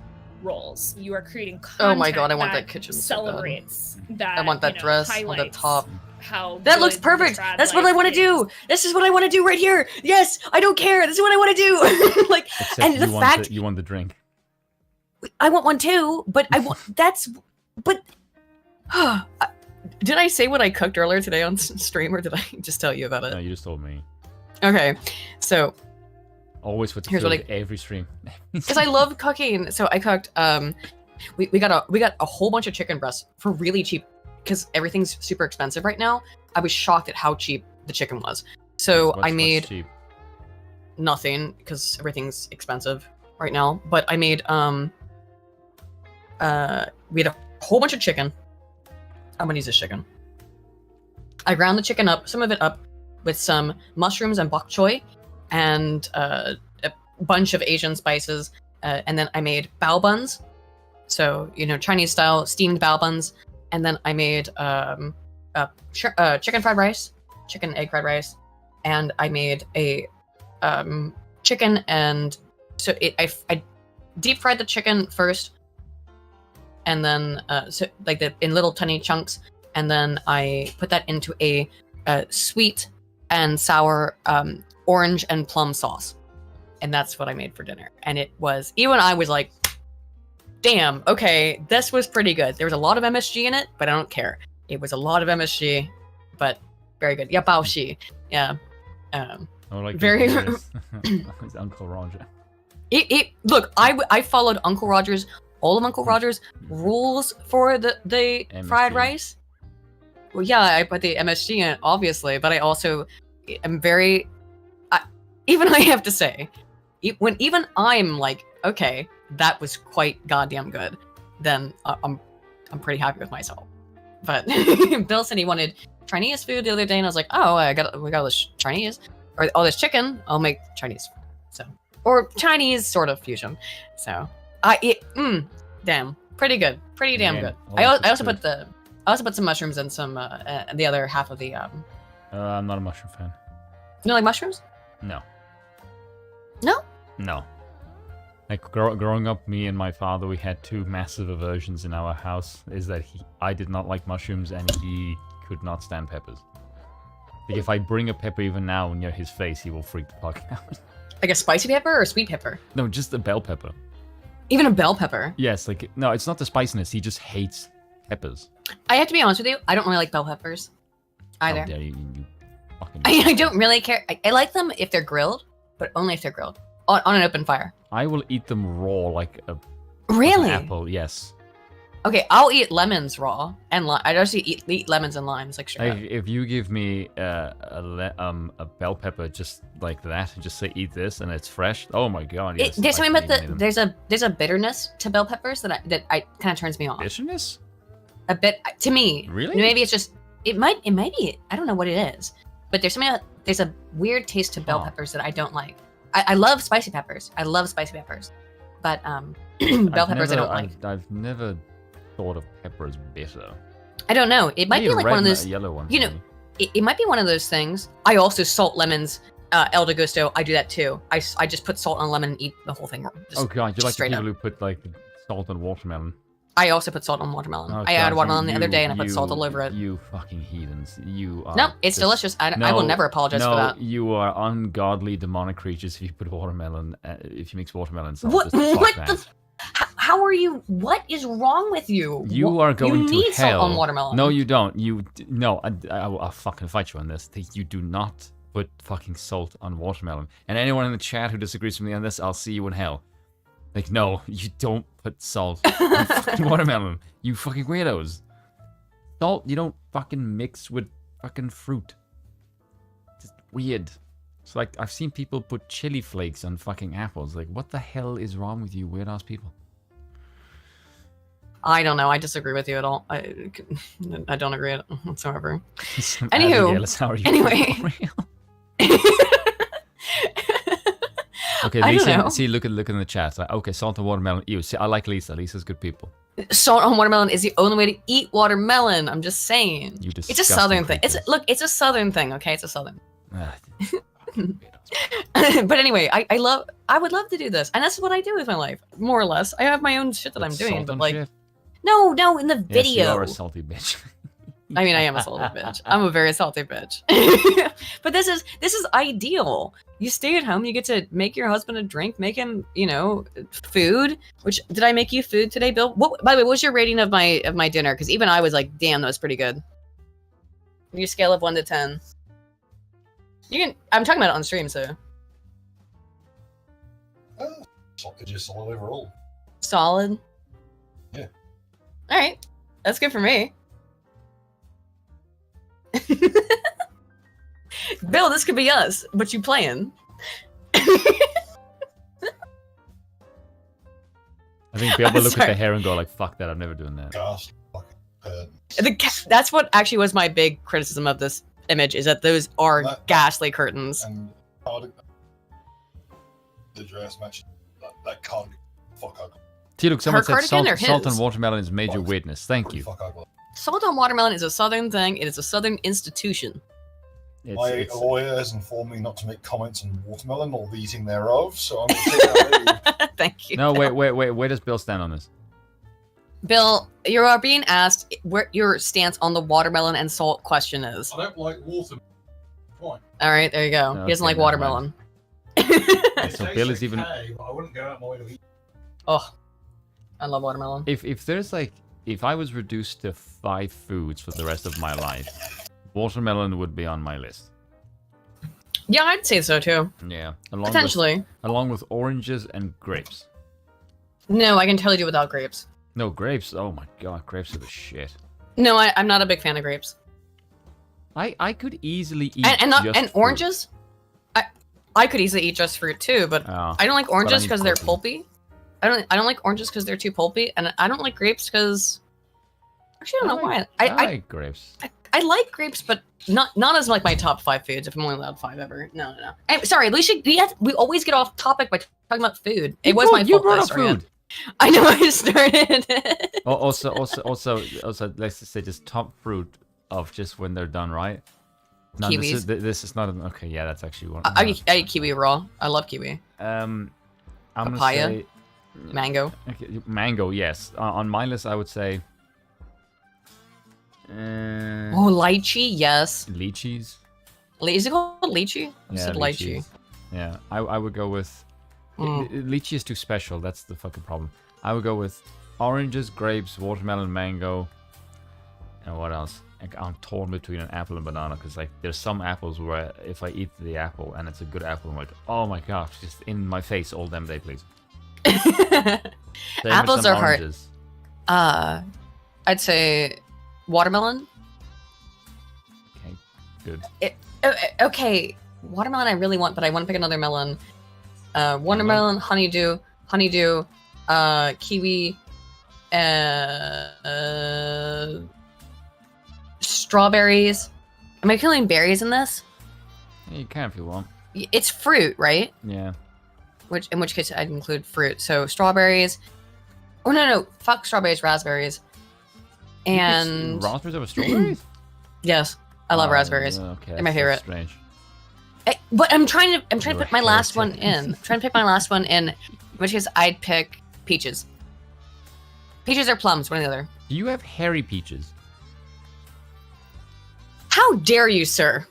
roles. You are creating Oh content my god, I want that kitchen so bad. celebrates that. I want that dress on the highlights top. How that looks good perfect. the trad That's what I life want to is. do. This is what I want to do right here. Yes, I don't care. This is what I want to do. Like, Except and the fact you want the drink. I want one too, but I want but did I say what I cooked earlier today on stream, or did I just tell you about it? No, you just told me. Okay, so Always with the here's food, what every stream. because I love cooking. So I cooked. We got a whole bunch of chicken breasts for really cheap because everything's super expensive right now. I was shocked at how cheap the chicken was. So I made what's cheap? nothing because everything's expensive right now. But I made we had a whole bunch of chicken. I'm gonna use this chicken. I ground the chicken up, some of it up, with some mushrooms and bok choy, and a bunch of Asian spices, and then I made bao buns. So Chinese style steamed bao buns, and then I made chicken fried rice, chicken egg fried rice, and I made a chicken and so I deep fried the chicken first. And then, in little tiny chunks, and then I put that into a sweet and sour orange and plum sauce, and that's what I made for dinner. And it was, even I was like, "Damn, okay, this was pretty good." There was a lot of MSG in it, but I don't care. It was a lot of MSG, but very good. Yeah, baoshi. Yeah. Oh, like Very- it's Uncle Roger. Look, I followed Uncle Roger's, all of Uncle Roger's rules for the fried MSG. rice. Well, yeah, I put the MSG in it, obviously, but I also am very. Even I have to say, when even I'm like, okay, that was quite goddamn good, then I'm pretty happy with myself. But Bill said he wanted Chinese food the other day, and I was like, oh, we got all this Chinese or all this chicken. I'll make Chinese, or Chinese sort of fusion. So damn, pretty good, pretty damn good. I also put some mushrooms and some the other half of the. I'm not a mushroom fan. You don't like mushrooms? No. No. No. Like growing up, me and my father, we had two massive aversions in our house. Is that I did not like mushrooms, and he could not stand peppers. Like if I bring a pepper even now near his face, he will freak the fuck out. Like a spicy pepper or a sweet pepper? No, just a bell pepper. Even a bell pepper? Yes, like no, it's not the spiciness. He just hates peppers. I have to be honest with you. I don't really like bell peppers either. How dare you fucking... I don't really care. I like them if they're grilled, but only if they're grilled on an open fire. I will eat them raw like a Really? Like an apple. Yes. Okay, I'll eat lemons raw and I just eat lemons and limes like straight up. If you give me a bell pepper just like that, just say eat this and it's fresh. Oh my god! Yes, There's something about there's a bitterness to bell peppers that kind of turns me off. Bitterness? A bit to me. Really? Maybe it's just it might be. I don't know what it is, but there's something. There's a weird taste to bell peppers that I don't like. I love spicy peppers. I love spicy peppers, but bell peppers I don't like. I've never thought of pepper as bitter. I don't know. It might be like one of those yellow ones. You know, it might be one of those things. I also salt lemons. El de Gusto. I do that too. I just put salt on lemon and eat the whole thing. Oh god, you like the straight people up. who put like salt on watermelon. I also put salt on watermelon. Oh, I had God, watermelon the other day and I put salt all over it. You fucking heathens. You are. No, it's delicious. I will never apologize for that. You are ungodly demonic creatures if you put watermelon. If you mix watermelon salt. What? Just fuck What that. the? How are you? What is wrong with you? You are going you to need hell. salt on watermelon. No, you don't. No. I'll fucking fight you on this. You do not put fucking salt on watermelon. And anyone in the chat who disagrees with me on this, I'll see you in hell. Like, no, you don't put salt on fucking watermelon. You fucking weirdos. Salt, you don't fucking mix with fucking fruit. It's weird. It's like, I've seen people put chili flakes on fucking apples. Like, what the hell is wrong with you weird-ass people? I don't know. I disagree with you at all. I don't agree whatsoever. Abigail, Anywho, how are you anyway. Okay, I don't know. Lisa, see, look in the chat. Like, okay, salt and watermelon. Ew, see, I like Lisa. Lisa's good people. Salt on watermelon is the only way to eat watermelon. I'm just saying. You It's a southern thing. It's a southern thing. Okay, it's a southern. But anyway, I would love to do this, and that's what I do with my life, more or less. I have my own shit that I'm doing, Salt but and like, shit. no, in the Yes, video. you are a salty bitch. I mean, I am a salty bitch. I'm a very salty bitch. But this is ideal. You stay at home. You get to make your husband a drink, make him, food. Which did I make you food today, Bill? What? By the way, what was your rating of my dinner? Because even I was like, damn, that was pretty good. Your scale of 1 to 10. You can. I'm talking about it on stream, so. Just solid overall. Solid. Yeah. All right, that's good for me. Bill, this could be us, but you playing. I think Bill will look at the hair and go like, fuck that, I'm never doing that. Gosh. That's what actually was my big criticism of this image, is that those are ghastly curtains. And the dress match, that can't be fuck ugly. See, look, someone Her said cardigan or salt and his? watermelon is major weirdness. Thank you. Salt on watermelon is a southern thing. It is a southern institution. My lawyer has informed me not to make comments on watermelon or the eating thereof, so I'm going to take that lead. Thank you. No, wait. Where does Bill stand on this? Bill, you are being asked what your stance on the watermelon and salt question is. I don't like watermelon. Fine. All right, there you go. He doesn't like never watermelon. So Bill is even. Okay, but I wouldn't go out my way to eat. Oh, I love watermelon. If there's like, if I was reduced to 5 foods for the rest of my life, watermelon would be on my list. Yeah, I'd say so too. Yeah, Potentially. along with oranges and grapes. No, I can totally do without grapes. No, grapes. Oh my god, grapes are the shit. No, I'm not a big fan of grapes. I could easily eat And just oranges. I could easily eat just fruit too, but Oh, I don't like but I oranges need because they're protein. pulpy. I don't like oranges because they're too pulpy, and I don't like grapes because actually I don't know why. I like grapes. I like grapes, but not as like my top 5 foods. If I'm only allowed 5 ever, no. I'm sorry, Alicia. We always get off topic by talking about food. It was my fault. You brought that I up started. food. I know I started. Also, let's just say just top fruit of just when they're done, right? No, Kiwis. This is not an okay. Yeah, that's actually one. I eat kiwi raw. I love kiwi. I'm Papaya? gonna say Mango. Okay, mango, yes. On my list, I would say. Oh, lychee, yes. Lychees. Is it called lychee? I Yeah, said lychee. lychees. Yeah, I would go with. Lychee is too special. That's the fucking problem. I would go with oranges, grapes, watermelon, mango, and what else? I'm torn between an apple and banana because like there's some apples where if I eat the apple and it's a good apple, I'm like, oh my gosh, just in my face all damn day, please. Apples are hard. I'd say watermelon. Okay, good. Okay, watermelon I really want, but I want to pick another melon. Watermelon, honeydew, kiwi, strawberries. Am I killing berries in this? Yeah, you can if you want. It's fruit, right? Yeah. In which case I'd include fruit. So strawberries. Oh no, fuck strawberries, raspberries. And Raspberries over strawberries? Yes, I love raspberries. Okay, They're my that's favorite. strange. But I'm trying to put my last one in. I'm trying to pick my last one in which case I'd pick peaches. Peaches or plums, one or the other. Do you have hairy peaches? How dare you, sir?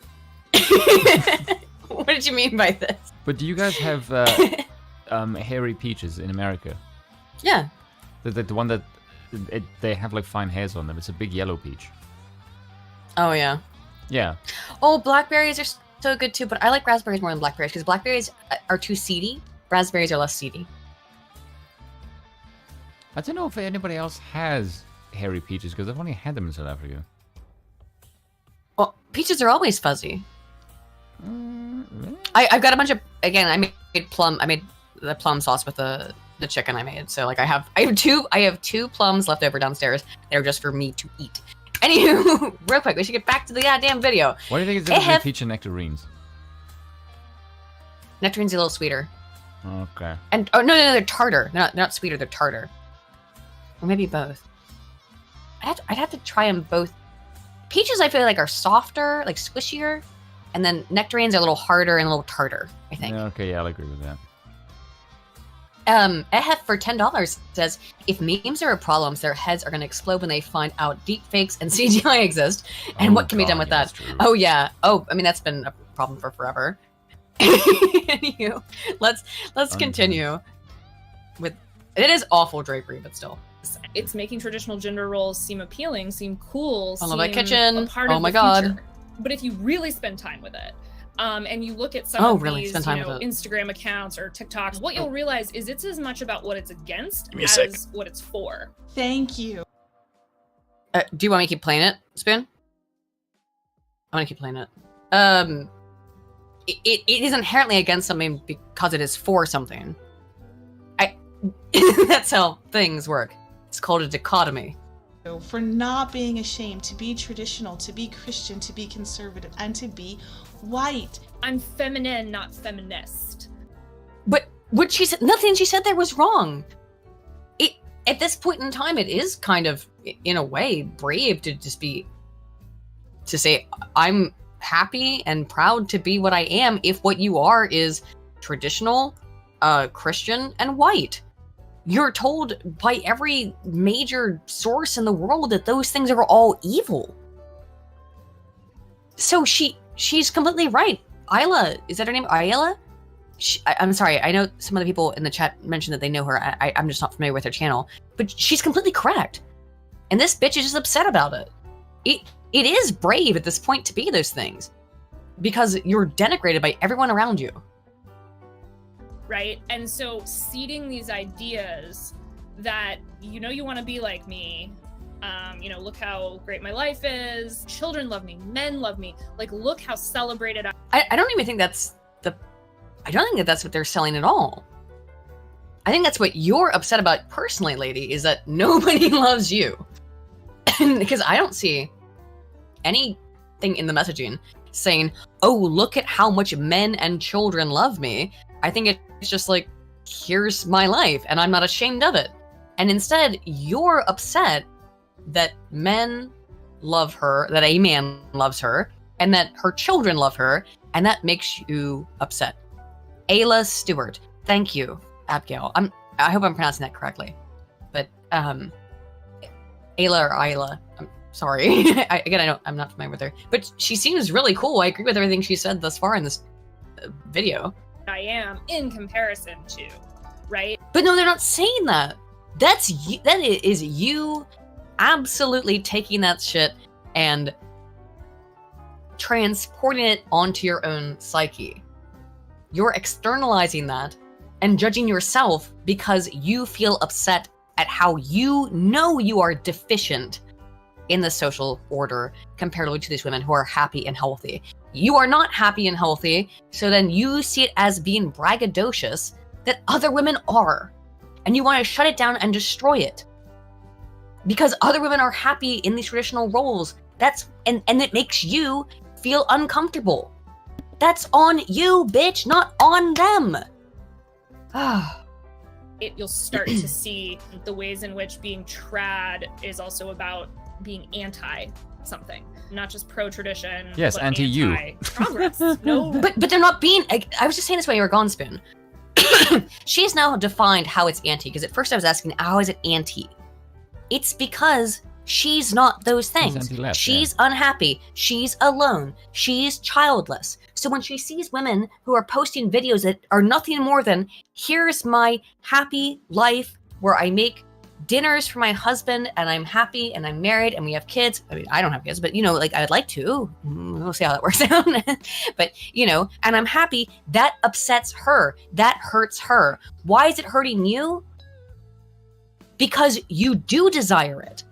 What did you mean by this? But do you guys have hairy peaches in America? Yeah. The one that they have like fine hairs on them. It's a big yellow peach. Oh yeah. Yeah. Oh, blackberries are so good too, but I like raspberries more than blackberries because blackberries are too seedy. Raspberries are less seedy. I don't know if anybody else has hairy peaches because I've only had them in South Africa. Well, peaches are always fuzzy. I've got a bunch of I made the plum sauce with the chicken I made. So like I have two plums left over downstairs. They're just for me to eat. Anywho, real quick, we should get back to the goddamn video. What do you think is the difference between peach and nectarines? Nectarines are a little sweeter. Okay. And no, they're tartar. They're not sweeter. They're tartar. Or maybe both. I'd have to try them both. Peaches I feel like are softer, like squishier, and then nectarines are a little harder and a little tartar. I think. Yeah, okay, yeah, I'll agree with that. Ehef for $10 says, if memes are a problem, their heads are going to explode when they find out deepfakes and CGI exist. And what can be done with that? Oh, yeah. Oh, I mean, that's been a problem for forever. Anywho, let's continue with... It is awful drapery, but still. It's making traditional gender roles seem appealing, seem cool, I love that seem kitchen. a part Oh of my the God. future. But if you really spend time with it, and you look at some of these Instagram accounts or TikToks, what you'll realize is it's as much about what it's against as what it's for. Thank you. Do you want me to keep playing it, Spoon? I want to keep playing it. It is inherently against something because it is for something. That's how things work. It's called a dichotomy. For not being ashamed to be traditional, to be Christian, to be conservative, and to be white. I'm feminine, not feminist. But what she said, nothing she said there was wrong. At this point in time, it is kind of, in a way, brave to say, I'm happy and proud to be what I am if what you are is traditional, Christian, and white. You're told by every major source in the world that those things are all evil. So she's completely right. Isla, is that her name? Ayla? I'm sorry. I know some of the people in the chat mentioned that they know her. I'm just not familiar with her channel. But she's completely correct. And this bitch is just upset about it. It is brave at this point to be those things. because you're denigrated by everyone around you. Right? And so seeding these ideas that, you want to be like me, look how great my life is, children love me, men love me, like, look how celebrated I don't even think that's what they're selling at all. I think that's what you're upset about personally, lady, is that nobody loves you. Because I don't see anything in the messaging saying, oh, look at how much men and children love me. I think it's just like, here's my life and I'm not ashamed of it. And instead, you're upset that men love her, that a man loves her, and that her children love her, and that makes you upset. Ayla Stewart. Thank you, Abigail. I hope I'm pronouncing that correctly. But Ayla or Ayla, I'm sorry. I'm not familiar with her. But she seems really cool. I agree with everything she said thus far in this video. I am in comparison to, right? But no, they're not saying that. That is you absolutely taking that shit and transporting it onto your own psyche. You're externalizing that and judging yourself because you feel upset at how you know you are deficient in the social order comparatively to these women who are happy and healthy. You are not happy and healthy, so then you see it as being braggadocious that other women are. And you want to shut it down and destroy it. Because other women are happy in these traditional roles. And it makes you feel uncomfortable. That's on you, bitch, not on them. You'll start to see the ways in which being trad is also about being anti something, not just pro tradition. Yes, but anti-you. Progress. No, but they're not being. I was just saying this when you were gone, Spoon. She's now defined how it's anti, because at first I was asking, how is it anti? It's because she's not those things. She's unhappy. She's alone. She's childless. So when she sees women who are posting videos that are nothing more than, here's my happy life where I make dinners for my husband and I'm happy and I'm married and we have kids. I mean, I don't have kids, but I'd like to. We'll see how that works out. But, and I'm happy. That upsets her. That hurts her. Why is it hurting you? Because you do desire it.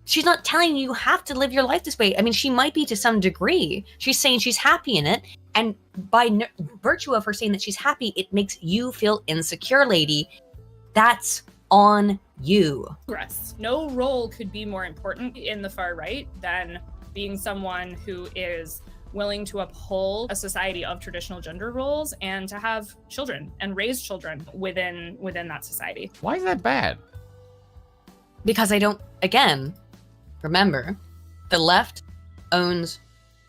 She's not telling you have to live your life this way. I mean, she might be to some degree. She's saying she's happy in it. And by virtue of her saying that she's happy, it makes you feel insecure, lady. That's on you. Progress. No role could be more important in the far right than being someone who is willing to uphold a society of traditional gender roles and to have children and raise children within that society. Why is that bad? Because remember, the left owns,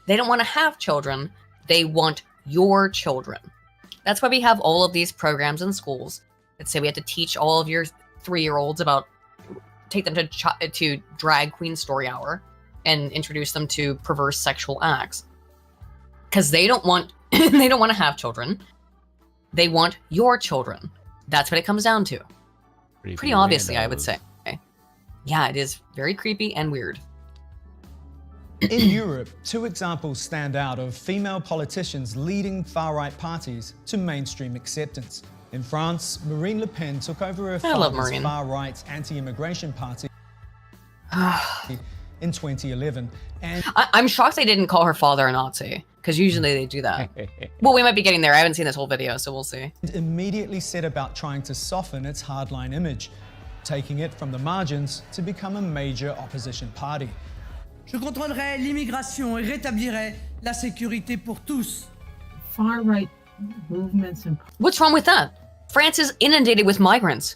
they don't want to have children, they want your children. That's why we have all of these programs in schools that say we have to teach all of your 3-year-olds take them to drag queen story hour and introduce them to perverse sexual acts. Because they don't want to have children. They want your children. That's what it comes down to. Pretty obviously, I would say. Yeah, it is very creepy and weird. In Europe, 2 examples stand out of female politicians leading far-right parties to mainstream acceptance. In France, Marine Le Pen took over her father's far-right anti-immigration party in 2011. And I'm shocked they didn't call her father a Nazi, because usually they do that. Well, we might be getting there. I haven't seen this whole video, so we'll see. Immediately set about trying to soften its hardline image, taking it from the margins to become a major opposition party. Je contrôlerai l'immigration et rétablirai la sécurité pour tous. Far-right movements and... What's wrong with that? France is inundated with migrants.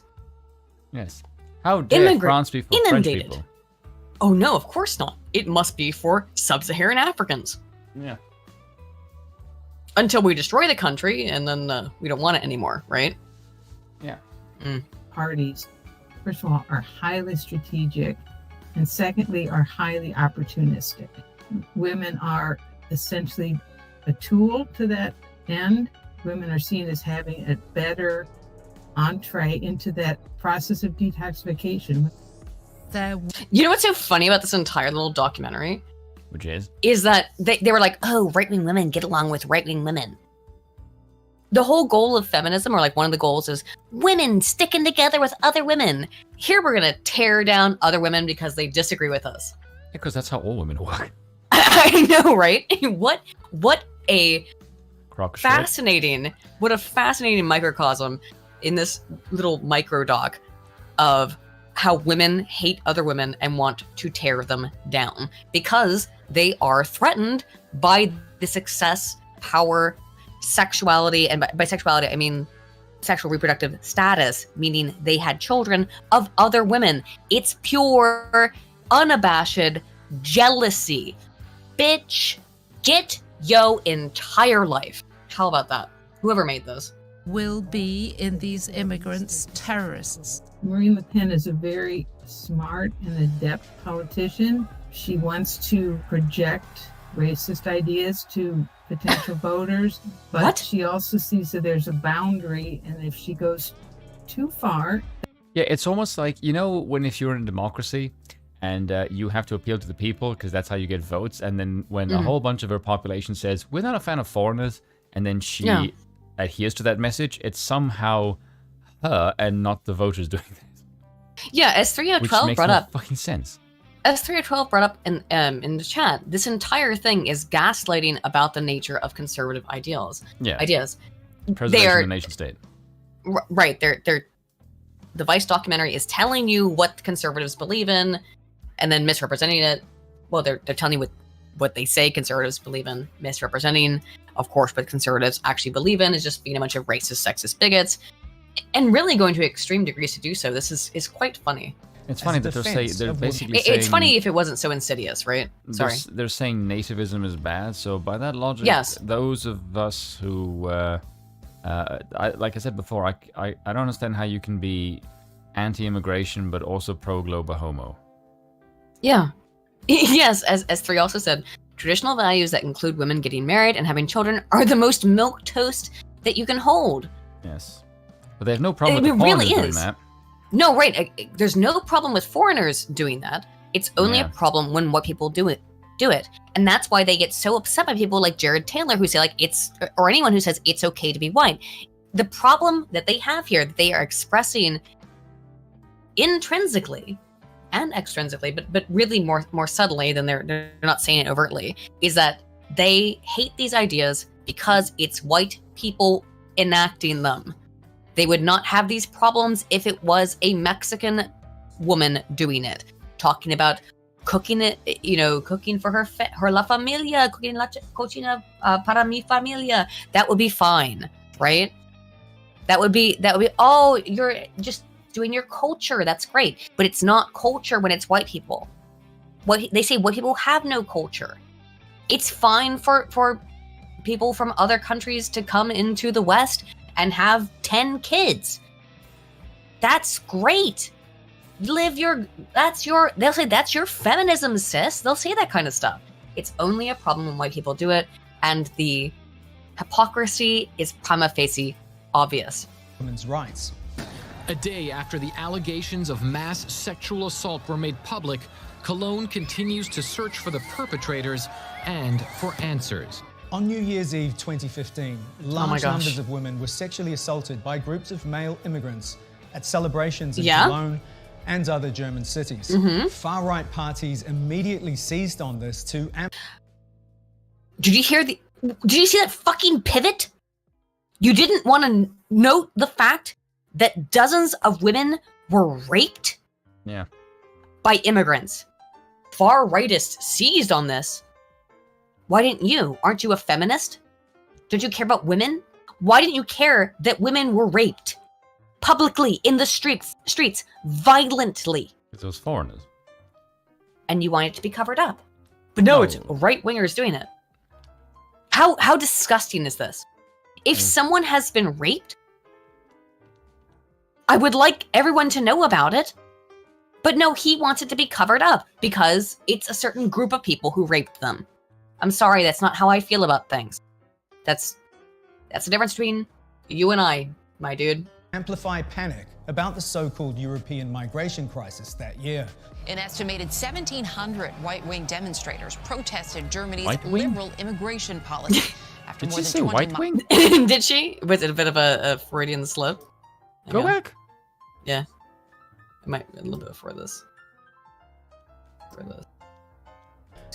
Yes. How dare France be for French people? Oh no, of course not. It must be for sub-Saharan Africans. Yeah. Until we destroy the country, and then we don't want it anymore, right? Yeah. Parties, first of all, are highly strategic, and secondly, are highly opportunistic. Women are essentially a tool to that end. Women are seen as having a better entree into that process of detoxification. You know what's so funny about this entire little documentary Which is that they were like, oh, right-wing women get along with right-wing women. The whole goal of feminism, or like one of the goals, is women sticking together with other women. Here we're going to tear down other women because they disagree with us. Because that's how all women work. I know, right? What a fascinating microcosm in this little micro doc of how women hate other women and want to tear them down because they are threatened by the success, power, sexuality, and by sexuality I mean sexual reproductive status, meaning they had children, of other women. It's pure, unabashed jealousy. Bitch, get yo entire life. How about that? Whoever made this. Will be in these immigrants terrorists. Maureen Le Pen is a very smart and adept politician. She wants to project racist ideas to potential voters, but she also sees that there's a boundary, and if she goes too far... Yeah, it's almost like, you know, if you're in a democracy and you have to appeal to the people because that's how you get votes, and then when a whole bunch of her population says, we're not a fan of foreigners, and then she adheres to that message, it's somehow her and not the voters doing this. Yeah, as 3012 brought up... fucking sense. As 3012 brought up in the chat, this entire thing is gaslighting about the nature of conservative ideals. Yeah. Ideas. Preservation of the nation state. Right. The Vice documentary is telling you what conservatives believe in, and then misrepresenting it. Well, they're telling you what they say conservatives believe in, misrepresenting, of course, what conservatives actually believe in is just being a bunch of racist, sexist bigots, and really going to extreme degrees to do so. This is quite funny. It's funny that they're basically saying... It's funny if it wasn't so insidious, right? Sorry. They're saying nativism is bad, so by that logic, those of us who... like I said before, I don't understand how you can be anti-immigration but also pro-global homo. Yeah. Yes, as Three also said, traditional values that include women getting married and having children are the most milquetoast that you can hold. Yes. But they have no problem with the foreigners doing that. No, right. There's no problem with foreigners doing that. It's only a problem when white people do it. And that's why they get so upset by people like Jared Taylor who say like or anyone who says it's okay to be white. The problem that they have here, that they are expressing intrinsically and extrinsically, but really more subtly than they're not saying it overtly, is that they hate these ideas because it's white people enacting them. They would not have these problems if it was a Mexican woman doing it, talking about cooking it, cooking for her la familia, cooking la cocina para mi familia. That would be fine, right? That would be, oh, you're just doing your culture. That's great. But it's not culture when it's white people. They say white people have no culture. It's fine for people from other countries to come into the West and have 10 kids. That's great. They'll say that's your feminism, sis. They'll say that kind of stuff. It's only a problem when white people do it, and the hypocrisy is prima facie obvious. Women's rights. A day after the allegations of mass sexual assault were made public, Cologne continues to search for the perpetrators and for answers. On New Year's Eve 2015, large numbers of women were sexually assaulted by groups of male immigrants at celebrations in Cologne and other German cities. Far-right parties immediately seized on this to... Did you see that fucking pivot? You didn't want to note the fact that dozens of women were raped? Yeah. By immigrants. Far-rightists seized on this. Why didn't you? Aren't you a feminist? Don't you care about women? Why didn't you care that women were raped? Publicly, in the streets, violently. It's those foreigners. And you want it to be covered up. But no, it's right-wingers doing it. How disgusting is this? If someone has been raped, I would like everyone to know about it. But no, he wants it to be covered up because it's a certain group of people who raped them. I'm sorry, that's not how I feel about things. That's the difference between you and I, my dude. amplify panic about the so-called European migration crisis that year. An estimated 1,700 white-wing demonstrators protested Germany's White-wing? liberal immigration policy after Did more she than say 20 white wing? Did she? Was it a bit of a Freudian slip? Go back. Yeah. I might a little bit before this.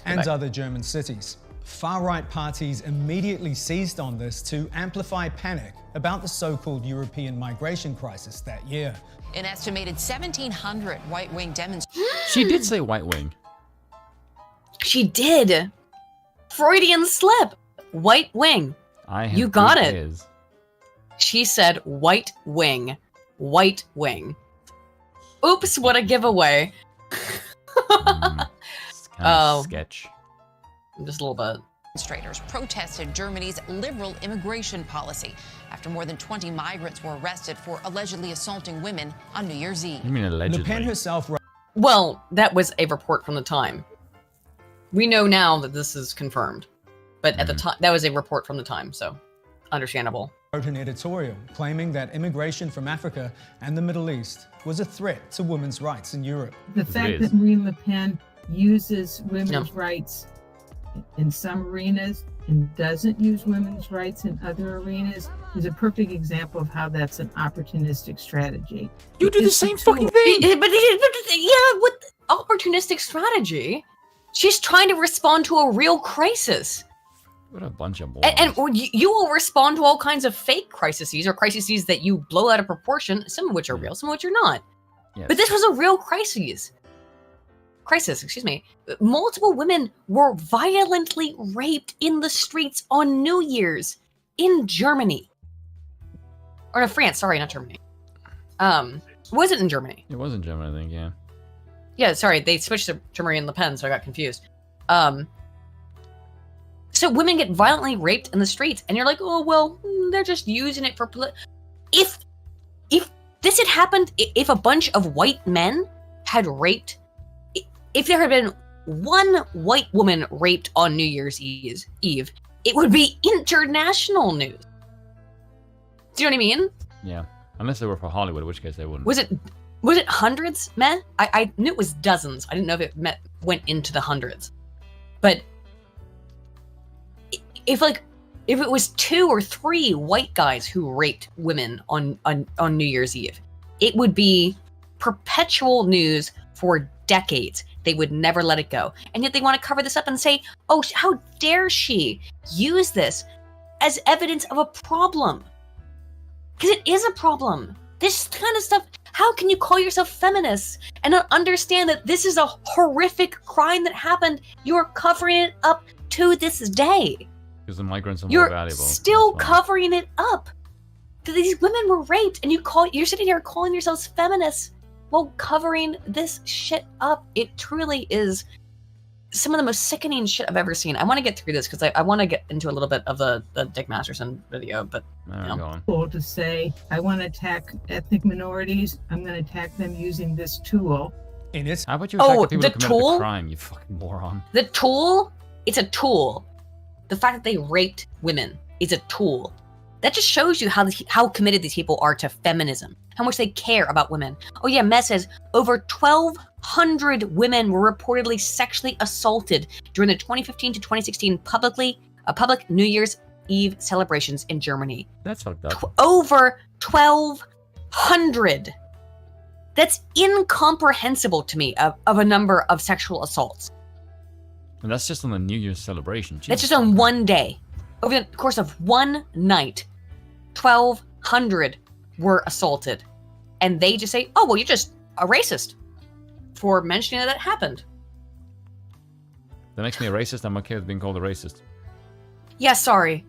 And other German cities. Far-right parties immediately seized on this to amplify panic about the so-called European migration crisis that year. An estimated 1,700 white-wing demonstrators. She did say white wing. She did. Freudian slip. White wing. You got it. Is. She said white wing. White wing. Oops, what a giveaway. Sketch. Just a little bit. Demonstrators protested Germany's liberal immigration policy after more than 20 migrants were arrested for allegedly assaulting women on New Year's Eve. You mean allegedly? Le Pen herself. Well, that was a report from the time. We know now that this is confirmed, but at the time, that was a report from the time, so understandable. Wrote an editorial claiming that immigration from Africa and the Middle East was a threat to women's rights in Europe. The fact that Marine Le Pen uses women's rights in some arenas and doesn't use women's rights in other arenas is a perfect example of how that's an opportunistic strategy. You do the same fucking thing. But yeah, with opportunistic strategy, she's trying to respond to a real crisis. What a bunch of morons. And you will respond to all kinds of fake crises or crises that you blow out of proportion, some of which are real, some of which are not. Yes. But this was a real crisis, excuse me. Multiple women were violently raped in the streets on New Year's in Germany. Or no, France, sorry, not Germany. Was it in Germany? It was in Germany, I think, yeah. Yeah, sorry, they switched to Marine Le Pen, so I got confused. So women get violently raped in the streets, and you're like, oh, well, they're just using it for If this had happened, if a bunch of white men had raped, if there had been one white woman raped on New Year's Eve, it would be international news. Do you know what I mean? Yeah, unless they were for Hollywood, in which case they wouldn't. Was it hundreds, men? I knew it was dozens. I didn't know if it went into the hundreds. But if it was 2 or 3 white guys who raped women on New Year's Eve, it would be perpetual news for decades. They would never let it go. And yet they want to cover this up and say, oh, how dare she use this as evidence of a problem? Because it is a problem. This kind of stuff, how can you call yourself feminists and not understand that this is a horrific crime that happened? You're covering it up to this day. Because the migrants are more You're valuable. still covering it up. These women were raped, and you're sitting here calling yourselves feminists while covering this shit up. It truly is some of the most sickening shit I've ever seen. I want to get through this because I want to get into a little bit of the Dick Masterson video, but Cool to say, I want to attack ethnic minorities. I'm going to attack them using this tool. How about you attack the people who committed the crime, you fucking moron? The tool, it's a tool. The fact that they raped women is a tool. That just shows you how committed these people are to feminism, how much they care about women. Oh yeah, Mess says over 1,200 women were reportedly sexually assaulted during the 2015 to 2016 public New Year's Eve celebrations in Germany. That's fucked up. Over 1,200. That's incomprehensible to me of a number of sexual assaults. And that's just on the New Year's celebration. That's just on one day. Over the course of one night, 1,200 were assaulted. And they just say, oh, well, you're just a racist for mentioning that happened. That makes me a racist. I'm okay with being called a racist. Yeah, sorry.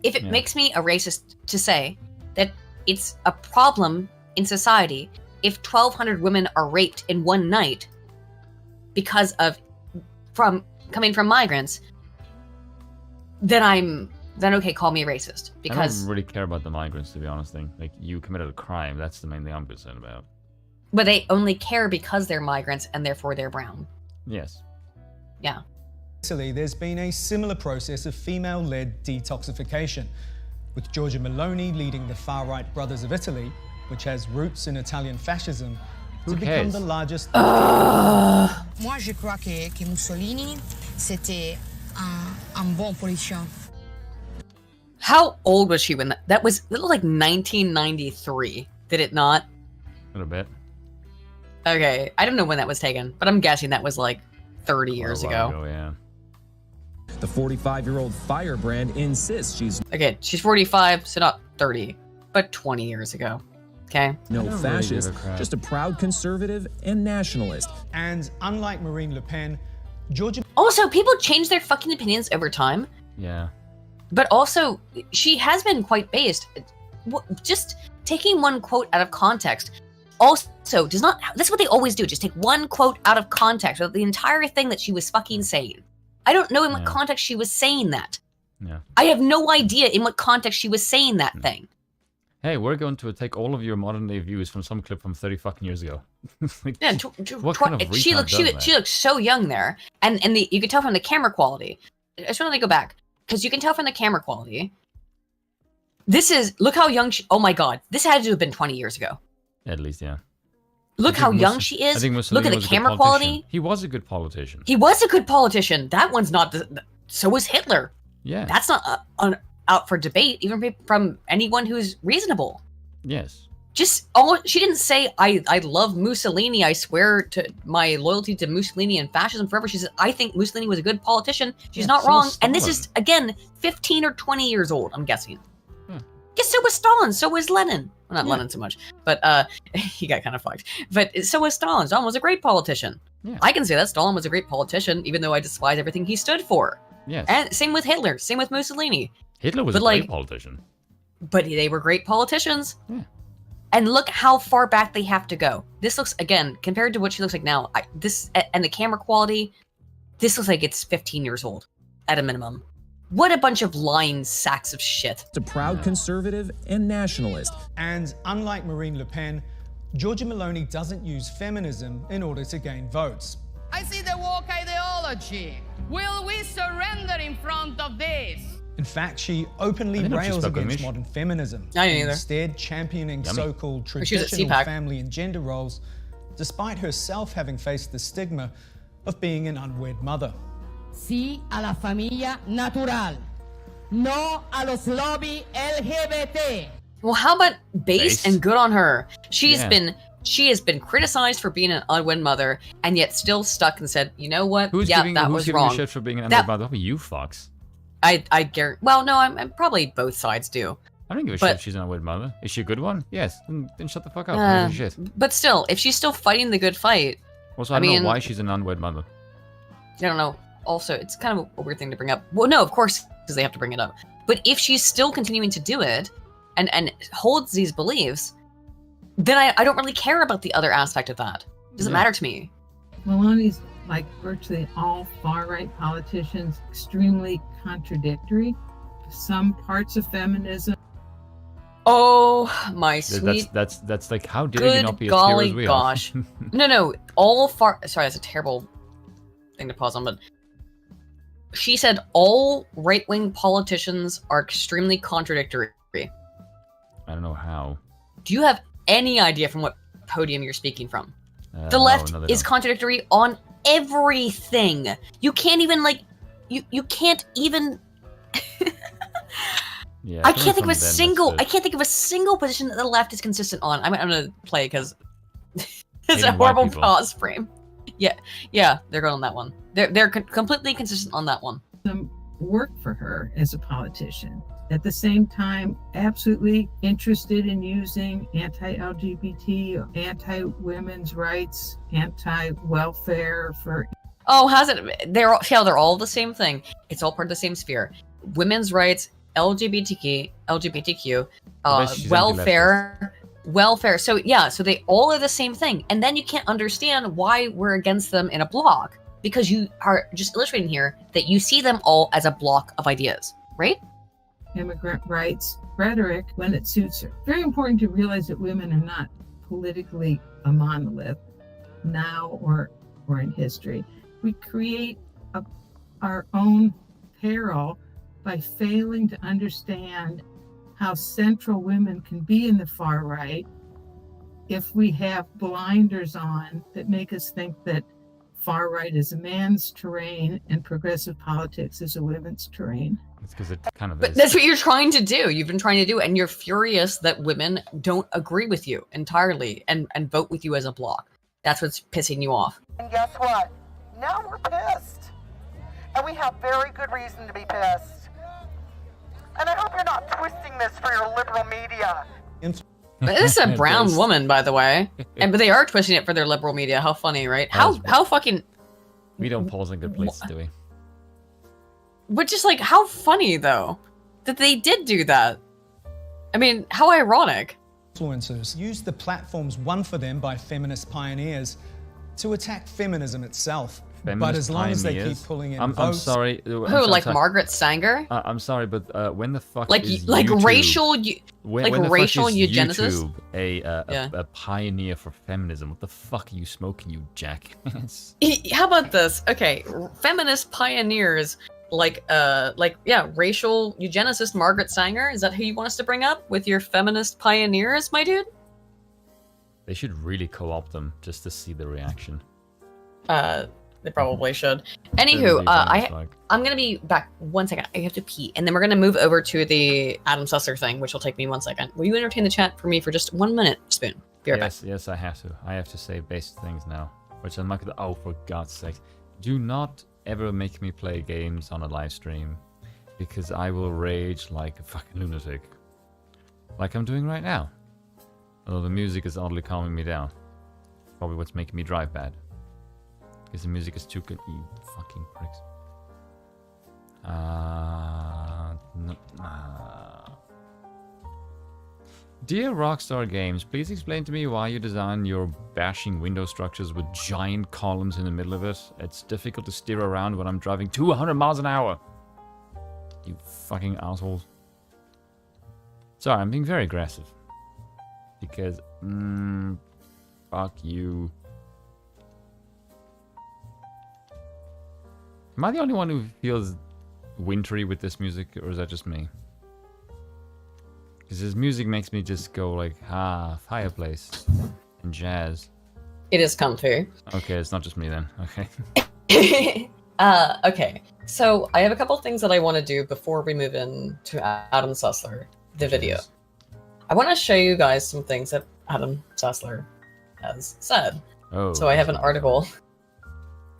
If it makes me a racist to say that it's a problem in society if 1,200 women are raped in one night because of coming from migrants, then okay, call me a racist. Because I don't really care about the migrants, to be honest. Like, you committed a crime. That's the main thing I'm concerned about. But they only care because they're migrants and therefore they're brown. Yes. Yeah. Italy, there's been a similar process of female-led detoxification, with Giorgia Meloni leading the far-right Brothers of Italy which has roots in Italian fascism, Who to become cares? the largest. Moi, je crois que Mussolini, c'était un bon politicien. How old was she when that was? It looked like 1993. Did it not? A little bit. Okay, I don't know when that was taken, but I'm guessing that was like 30 years A while ago. Yeah. The 45-year-old firebrand insists she's Okay, she's 45, so not 30, but 20 years ago. Okay. no don't really fascist, give a crap. just a proud conservative and nationalist. And unlike Marine Le Pen, Georgia. Also, people change their fucking opinions over time, Yeah. but also she has been quite based. Just taking one quote out of context also does not. That's what they always do. Just take one quote out of context of the entire thing that she was fucking saying. I don't know in what context she was saying that. Yeah. I have no idea in what context she was saying that thing. Hey, we're going to take all of your modern day views from some clip from 30 fucking years ago. Like, Yeah, what kind of she retard looks does that? she looks so young there, and you can tell from the camera quality. I just want to go back because you can tell from the camera quality. Look how young she. Oh my god, this had to have been 20 years ago. At least, yeah. Look how young she is. I think Look Mussolini at the was a good camera politician. quality. He was a good politician. He was a good politician. That one's not. So was Hitler. Yeah. That's not out for debate, even from anyone who's reasonable. Yes. She didn't say I love Mussolini. I swear to my loyalty to Mussolini and fascism forever. She said I think Mussolini was a good politician. She's Yeah, not so wrong. was And this Stalin. is again 15 or 20 years old. I'm guessing. Yeah. Yes, so was Stalin. So was Lenin. Well, not Lenin so much, but he got kind of fucked. But so was Stalin. Stalin was a great politician. Yeah. I can say that Stalin was a great politician, even though I despise everything he stood for. Yes. And same with Hitler. Same with Mussolini. Hitler was but a like- great politician. But they were great politicians. Yeah. And look how far back they have to go. This looks, again, compared to what she looks like now, and the camera quality, this looks like it's 15 years old at a minimum. What a bunch of lying sacks of shit. A proud conservative and nationalist. And unlike Marine Le Pen, Giorgia Meloni doesn't use feminism in order to gain votes. I see the woke ideology. Will we surrender in front of this? In fact, she openly I didn't know she rails spoke against English. modern feminism, I didn't either. instead championing Yummy. so-called She was at traditional CPAC. family and gender roles, despite herself having faced the stigma of being an unwed mother. Sí a la familia natural. No a los lobby LGBT. Well, how about base Base? and good on her? She has Yeah. been criticized for being an unwed mother, and yet still stuck and said, you know what? Who's yeah, giving, that who's was giving wrong. a shit for being an That- underdog? Probably you fucks. I guarantee. Well, no, I'm probably both sides do. I don't give a But- shit if she's an unwed mother. Is she a good one? Yes. Then shut the fuck up. I Uh, don't give a shit. But still, if she's still fighting the good fight, Also, I don't know why she's an unwed mother. I don't know. Also, it's kind of a weird thing to bring up. Well, no, of course, because they have to bring it up. But if she's still continuing to do it and holds these beliefs, then I don't really care about the other aspect of that. It doesn't Yeah. matter to me. Meloni's, like virtually all far-right politicians, extremely contradictory. Some parts of feminism. Oh, my sweet. That's like, how dare you Good not be as golly pure as we gosh. are? No, all far. Sorry, that's a terrible thing to pause on, but she said all right-wing politicians are extremely contradictory. I don't know how. Do you have any idea from what podium you're speaking from? The No, left no, they is don't. contradictory on everything. You can't even you can't even. Yeah, I coming can't think from of a them, single. that's I can't think of a single position that the left is consistent on. I'm gonna play because it's Hating a white horrible people. pause frame. Yeah, they're going on that one. They're completely consistent on that one. Some work for her as a politician. At the same time, absolutely interested in using anti-LGBT, anti-women's rights, anti-welfare for. Oh, how's it? They're all the same thing. It's all part of the same sphere. Women's rights, LGBTQ, I bet she's welfare. So yeah, so they all are the same thing. And then you can't understand why we're against them in a block, because you are just illustrating here that you see them all as a block of ideas, right? Immigrant rights rhetoric when it suits her. Very important to realize that women are not politically a monolith now or in history. We create our own peril by failing to understand how central women can be in the far right if we have blinders on that make us think that far right is a man's terrain and progressive politics is a women's terrain. It's because it kind of But is. that's what you're trying to do. You've been trying to do, and you're furious that women don't agree with you entirely and vote with you as a bloc. That's what's pissing you off. And guess what? Now we're pissed. And we have very good reason to be pissed. And I hope you're not twisting this for your liberal media. This is a brown woman, by the way, but they are twisting it for their liberal media. How funny, right? How fucking. We don't pause in good places, do we? But just like, how funny though that they did do that. I mean, how ironic. Influencers use the platforms won for them by feminist pioneers to attack feminism itself. But as long as they keep pulling in I'm votes... sorry. Who, like Margaret Sanger? I'm sorry, but when the fuck like is like YouTube, racial when like the racial fuck is eugenicist? YouTube a pioneer for feminism? What the fuck are you smoking, you jackass? How about this? Okay, feminist pioneers like racial eugenicist Margaret Sanger. Is that who you want us to bring up with your feminist pioneers, my dude? They should really co-opt them just to see the reaction. They probably should. Anywho, I'm gonna be back 1 second. I have to pee, and then we're gonna move over to the Adam Sessler thing, which will take me 1 second. Will you entertain the chat for me for just 1 minute, Spoon? Be right back. Yes, I have to. I have to say basic things now, which I'm not gonna. Oh, for God's sake! Do not ever make me play games on a live stream, because I will rage like a fucking lunatic, like I'm doing right now. Although the music is oddly calming me down. Probably what's making me drive bad. Because the music is too good. You fucking pricks. Dear Rockstar Games, please explain to me why you design your bashing window structures with giant columns in the middle of it. It's difficult to steer around when I'm driving 200 miles an hour. You fucking assholes. Sorry, I'm being very aggressive. Because, fuck you. Am I the only one who feels wintry with this music, or is that just me? Because this music makes me just go like, fireplace and jazz. It is comfy. Okay, it's not just me then. Okay. Okay. So I have a couple things that I want to do before we move in to Adam Sessler, the video. I want to show you guys some things that Adam Sessler has said. Oh. So I have an article.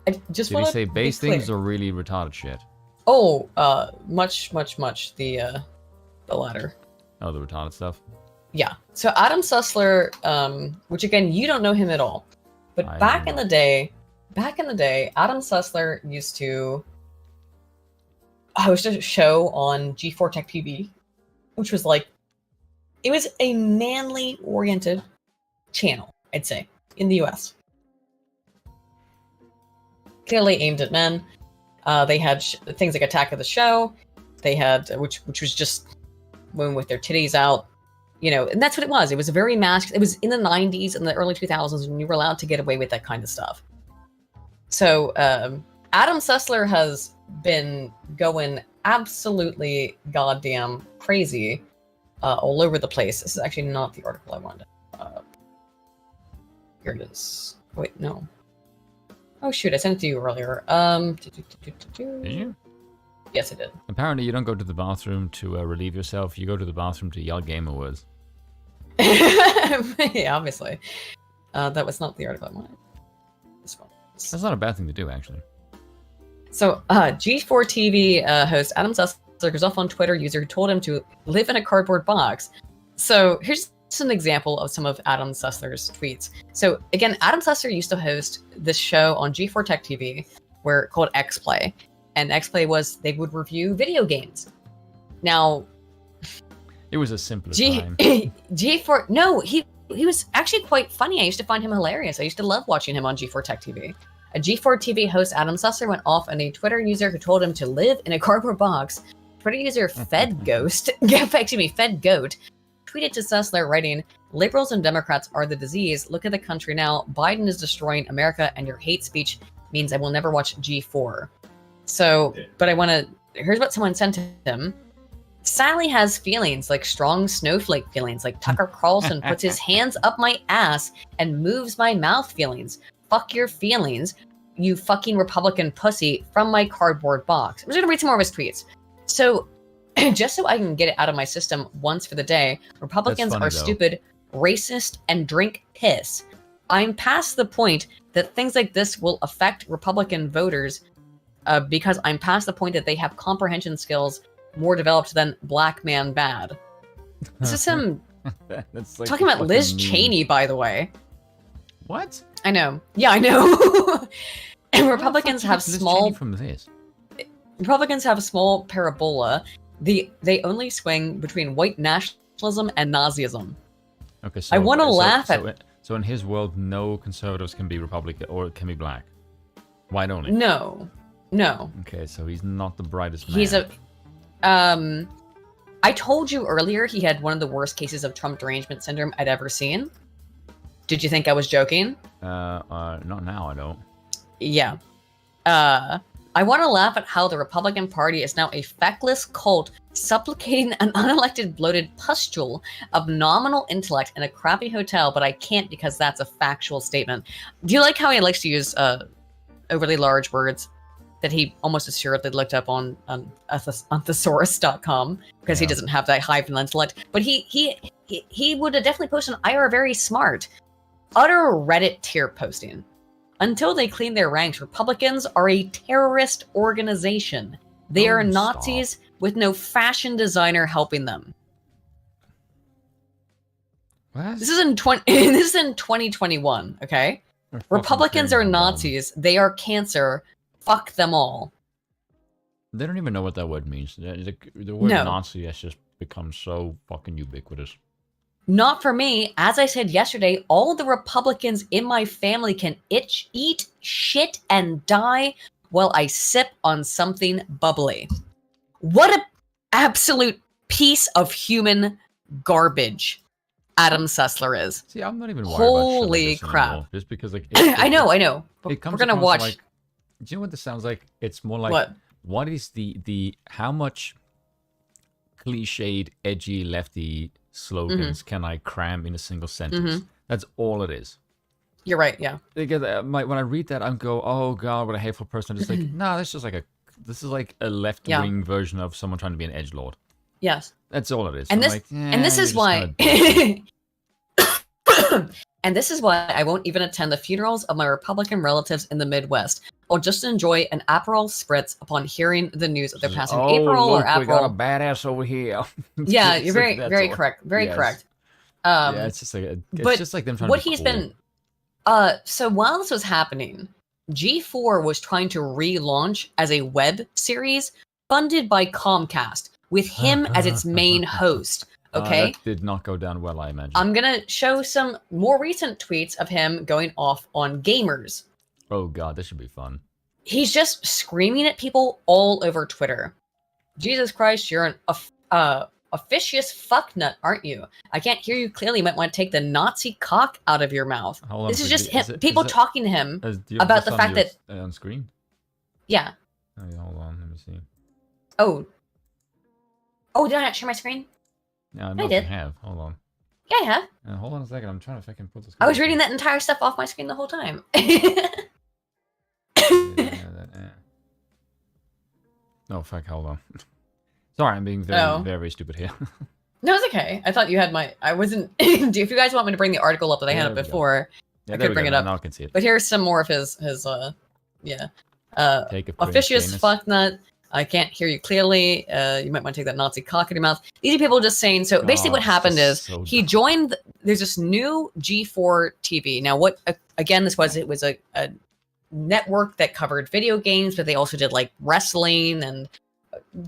I just Did he say base things or really retarded shit? Oh, much the latter. Oh, the retarded stuff? Yeah. So Adam Sessler, which again, you don't know him at all. But back in the day, Adam Sessler used to host a show on G4 Tech TV, which was like, it was a manly oriented channel, I'd say, in the US. Clearly aimed at men. They had things like Attack of the Show. They had, which was just women with their titties out, you know, and that's what it was. It was a very masked. It was in the 90s and the early 2000s when you were allowed to get away with that kind of stuff. So Adam Sessler has been going absolutely goddamn crazy all over the place. This is actually not the article I wanted. Here it is. Wait, no. Oh shoot, I sent it to you earlier. Did you? Yes, I did. Apparently you don't go to the bathroom to relieve yourself, you go to the bathroom to yell Game Awards. Yeah, obviously. That was not the article I wanted. This one. That's not a bad thing to do, actually. So, G4 TV host Adam Sessler goes off on Twitter user who told him to live in a cardboard box. So, here's an example of some of Adam Sessler's tweets. So, again, Adam Sessler used to host this show on G4 Tech TV called X-Play. And X-Play was, they would review video games. Now... It was a simpler time. G4... No, he was actually quite funny. I used to find him hilarious. I used to love watching him on G4 Tech TV. A G4 TV host, Adam Sessler, went off on a Twitter user who told him to live in a cardboard box. Twitter user FedGhost, FedGoat, tweeted to Sessler, writing, "Liberals and Democrats are the disease. Look at the country now. Biden is destroying America, and your hate speech means I will never watch G4. So, but I want to... Here's what someone sent to him. Sally has feelings, like strong snowflake feelings, like Tucker Carlson puts his hands up my ass and moves my mouth feelings. Fuck your feelings, you fucking Republican pussy, from my cardboard box. I'm just gonna read some more of his tweets. So, just so I can get it out of my system once for the day, Republicans are stupid, racist, and drink piss. I'm past the point that things like this will affect Republican voters because I'm past the point that they have comprehension skills more developed than black man bad. This is him That's like talking about Liz meme. Cheney, by the way. What? I know. Yeah, I know. And Republicans have small from this. Republicans have a small parabola. They only swing between white nationalism and Nazism. Okay, so I want to laugh at. So in his world, no conservatives can be Republican or can be black. White only. No. Okay, so he's not the brightest man. He's a. I told you earlier he had one of the worst cases of Trump derangement syndrome I'd ever seen. Did you think I was joking? Not now, I don't. Yeah. I want to laugh at how the Republican Party is now a feckless cult supplicating an unelected bloated pustule of nominal intellect in a crappy hotel, but I can't because that's a factual statement. Do you like how he likes to use overly large words that he almost assuredly looked up on thesaurus.com because he doesn't have that high of an intellect? But he would have definitely posted an "I are very smart." Utter Reddit tier posting. Until they clean their ranks, Republicans are a terrorist organization. They are Nazis with no fashion designer helping them. What? This is in 2021, okay? Republicans are Nazis. They are cancer. Fuck them all. They don't even know what that word means. The word No. Nazi has just become so fucking ubiquitous. Not for me. As I said yesterday, all the Republicans in my family can eat shit and die while I sip on something bubbly. What a absolute piece of human garbage Adam Sessler is. See, I'm not even worried Holy about shit like this crap. anymore, just because like I know. But it comes we're gonna across watch. like, do you know what this sounds like? It's more like what is the how much cliched, edgy, lefty slogans can I cram in a single sentence? That's all it is. You're right, yeah. Because when I read that, I'm go, oh god, what a hateful person. I'm just like, nah, this is like a left-wing version of someone trying to be an edgelord. Yes. That's all it is. And I'm this like, and this you're is just why kinda and this is why I won't even attend the funerals of my Republican relatives in the Midwest. I'll just enjoy an Aperol spritz upon hearing the news of their passing. oh, Aperol look, or Aperol. we got a badass over here. Yeah, It's you're like, very, very all. correct. Very Yes. correct. Yeah, it's just like but just like them trying what to be he's cool. been so while this was happening, G4 was trying to relaunch as a web series funded by Comcast with him as its main host. Okay. That did not go down well, I imagine. I'm gonna show some more recent tweets of him going off on gamers. Oh god, this should be fun. He's just screaming at people all over Twitter. Jesus Christ, you're an officious fucknut, aren't you? I can't hear you clearly. You might want to take the Nazi cock out of your mouth. Hold on, This is so just is him, it- people is it- talking to him do you have about this the fact that on screen. yeah. Oh, yeah, hold on, let me see. Oh, did I not share my screen? Yeah, I I know if did. you have. Hold on. Yeah, I have. Hold on a second. I'm trying to fucking put this. I was reading that entire stuff off my screen the whole time. No, fuck. Hold on. Sorry, I'm being very, very stupid here. No, it's okay. I thought you had my. I wasn't. If you guys want me to bring the article up that I Yeah, had there up we go. before, Yeah, I there could we bring go. it up. Now I can see it. But here's some more of his. Take a Officious famous. fucknut. I can't hear you clearly. You might want to take that Nazi cock in your mouth. These are people just saying. So basically, what God, happened this is is so he joined. There's this new G4 TV. Now, what again? This was it was a network that covered video games, but they also did like wrestling and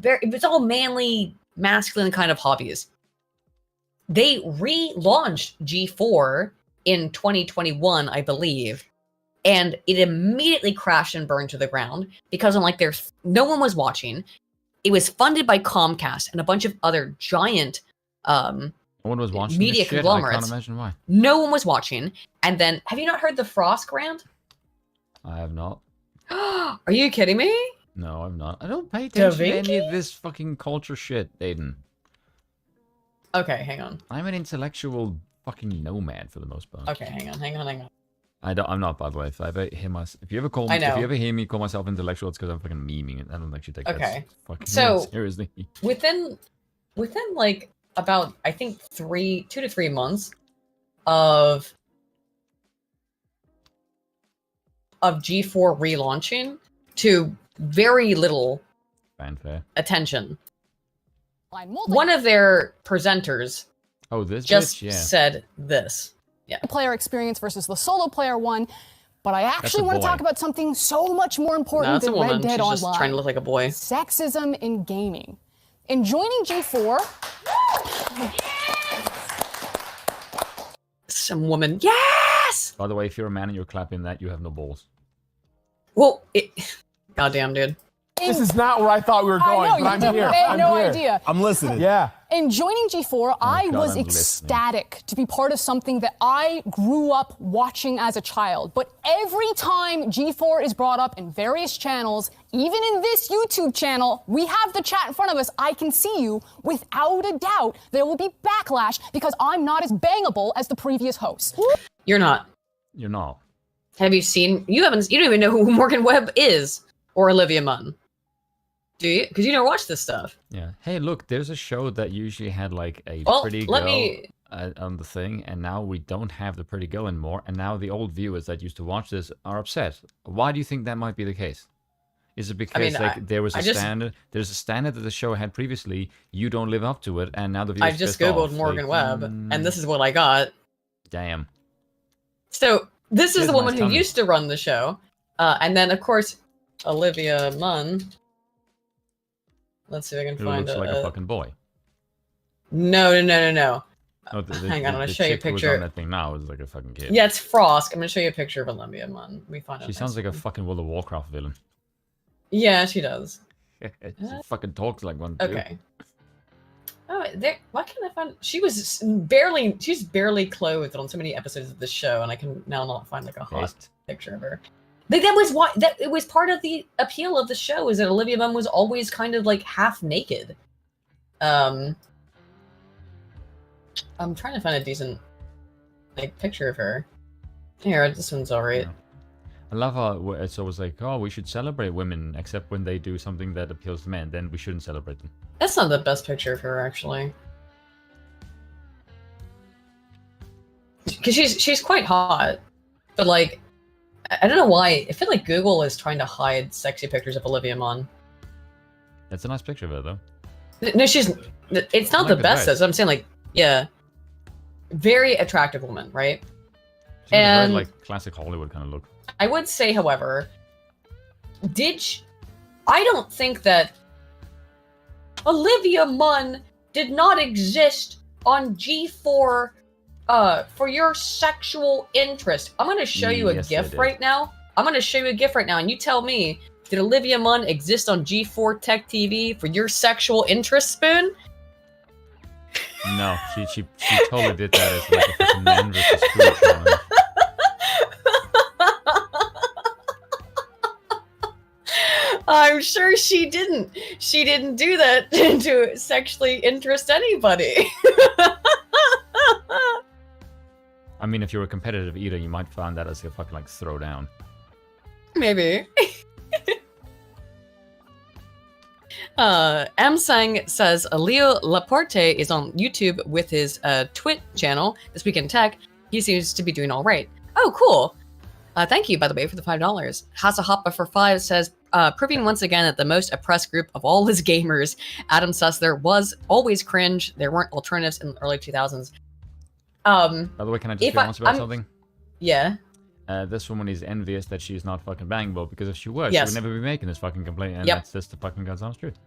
it was all manly, masculine kind of hobbies. They relaunched G4 in 2021, I believe, and it immediately crashed and burned to the ground because unlike no one was watching. It was funded by Comcast and a bunch of other giant No one was watching media this shit. I conglomerates. can't imagine why. No one was watching. And then, have you not heard the Frost grant? I have not. Are you kidding me? No, I'm not. I don't pay attention to Vinci? any of this fucking culture shit, Aiden. Okay, hang on. I'm an intellectual fucking nomad for the most part. Okay, hang on. I'm not, by the way. If you ever hear me call myself intellectual, it's because I'm fucking memeing it. I don't actually take that fucking seriously. Within like about I think 2 to 3 months of G4 relaunching to very little fanfare attention. One of their presenters just said this. Yeah. Player experience versus the solo player one, but I actually want to talk about something so much more important than Red Dead Online. She's just trying to look like a boy. Sexism in gaming. In joining G4, some woman, yes! By the way, if you're a man and you're clapping that, you have no balls. Well, goddamn, dude. This is not where I thought we were going, but I'm here. I had no idea. I'm listening. Yeah. In joining G4, I was ecstatic to be part of something that I grew up watching as a child. But every time G4 is brought up in various channels, even in this YouTube channel, we have the chat in front of us. I can see you. Without a doubt, there will be backlash because I'm not as bangable as the previous host. You're not. You're not. Have you seen? You don't even know who Morgan Webb is or Olivia Munn. Do you? Because you never watch this stuff. Yeah. Hey, look, there's a show that usually had like a pretty girl on the thing, and now we don't have the pretty girl anymore, and now the old viewers that used to watch this are upset. Why do you think that might be the case? Is it because there was a standard? There's a standard that the show had previously. You don't live up to it, and now the viewers. I just googled Morgan Webb, and this is what I got. Damn. So this is the woman who used to run the show, and then of course Olivia Munn. Let's see if I can find looks like a fucking boy. No. Oh, Hang on, I'm gonna show you a picture. On that thing now is like a fucking kid. Yeah, it's Frost. I'm gonna show you a picture of Olivia Munn. She sounds like a fucking World of Warcraft villain. Yeah, she does. She fucking talks like one too. Okay. Oh, why can't I find? She's barely clothed on so many episodes of this show, and I can now not find like a hot picture of her. That was why it was part of the appeal of the show, is that Olivia Munn was always kind of like half naked. I'm trying to find a decent like picture of her. Here, this one's alright. Yeah. I love how it's always like, oh, we should celebrate women, except when they do something that appeals to men, then we shouldn't celebrate them. That's not the best picture of her, actually. Because she's quite hot, but like, I don't know why. I feel like Google is trying to hide sexy pictures of Olivia Munn. That's a nice picture of her, though. No, it's not the best. As I'm saying, like, yeah, very attractive woman, right? She has a very, like, classic Hollywood kind of look. I would say, however, I don't think that Olivia Munn did not exist on G4 for your sexual interest. I'm going to show you a GIF right now. And you tell me, did Olivia Munn exist on G4 Tech TV for your sexual interest, Spoon? No, she totally did that as like a fucking man versus food challenge. I'm sure she didn't. She didn't do that to sexually interest anybody. I mean, if you're a competitive eater, you might find that as a fucking like throwdown. Maybe. Amsang says Leo Laporte is on YouTube with his Twit channel, This Week in Tech. He seems to be doing all right. Oh, cool. Thank you, by the way, for the $5. Hasahoppa for 5 says, proving once again that the most oppressed group of all is gamers. Adam Sessler was always cringe. There weren't alternatives in the early 2000s. By the way, can I just be honest about something? Yeah. This woman is envious that she's not fucking bangable, because if she was, she would never be making this fucking complaint, and that's just the fucking God's honest truth.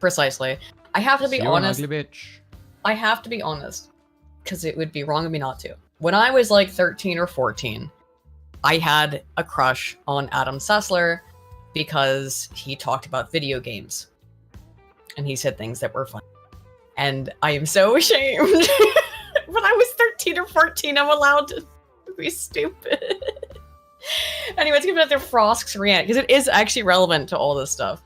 Precisely. I have to be honest. You're an ugly bitch. I have to be honest, because it would be wrong of me not to. When I was like 13 or 14, I had a crush on Adam Sessler because he talked about video games. And he said things that were fun. And I am so ashamed. When I was 13 or 14, I'm allowed to be stupid. Anyway, let's give it another Frost's react, because it is actually relevant to all this stuff.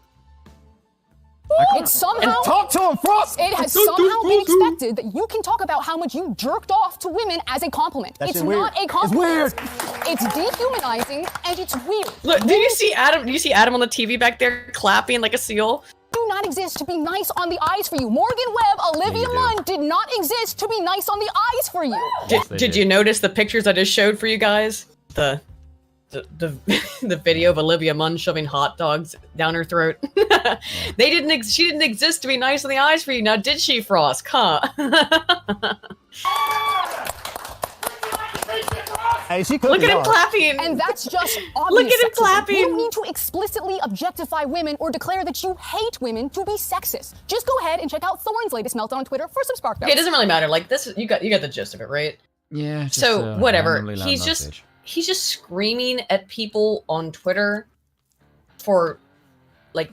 It's somehow talk to him, Frost. It has somehow been expected that you can talk about how much you jerked off to women as a compliment. That's it's weird. not a compliment. It's weird. It's dehumanizing and it's weird. Look, do you see Adam? Do you see Adam on the TV back there clapping like a seal? Do not exist to be nice on the eyes for you. Morgan Webb, Olivia Munn did not exist to be nice on the eyes for you. Did you notice the pictures I just showed for you guys? The video of Olivia Munn shoving hot dogs down her throat. She didn't exist to be nice on the eyes for you. Now did she, Frost? Huh? Hey, she Look at him clapping. And that's just obvious. Look at him sexism. clapping. You don't need to explicitly objectify women or declare that you hate women to be sexist. Just go ahead and check out Thorne's latest meltdown on Twitter for some spark notes. It doesn't really matter. Like this, you got the gist of it, right? Yeah. So whatever. He's just screaming at people on Twitter for like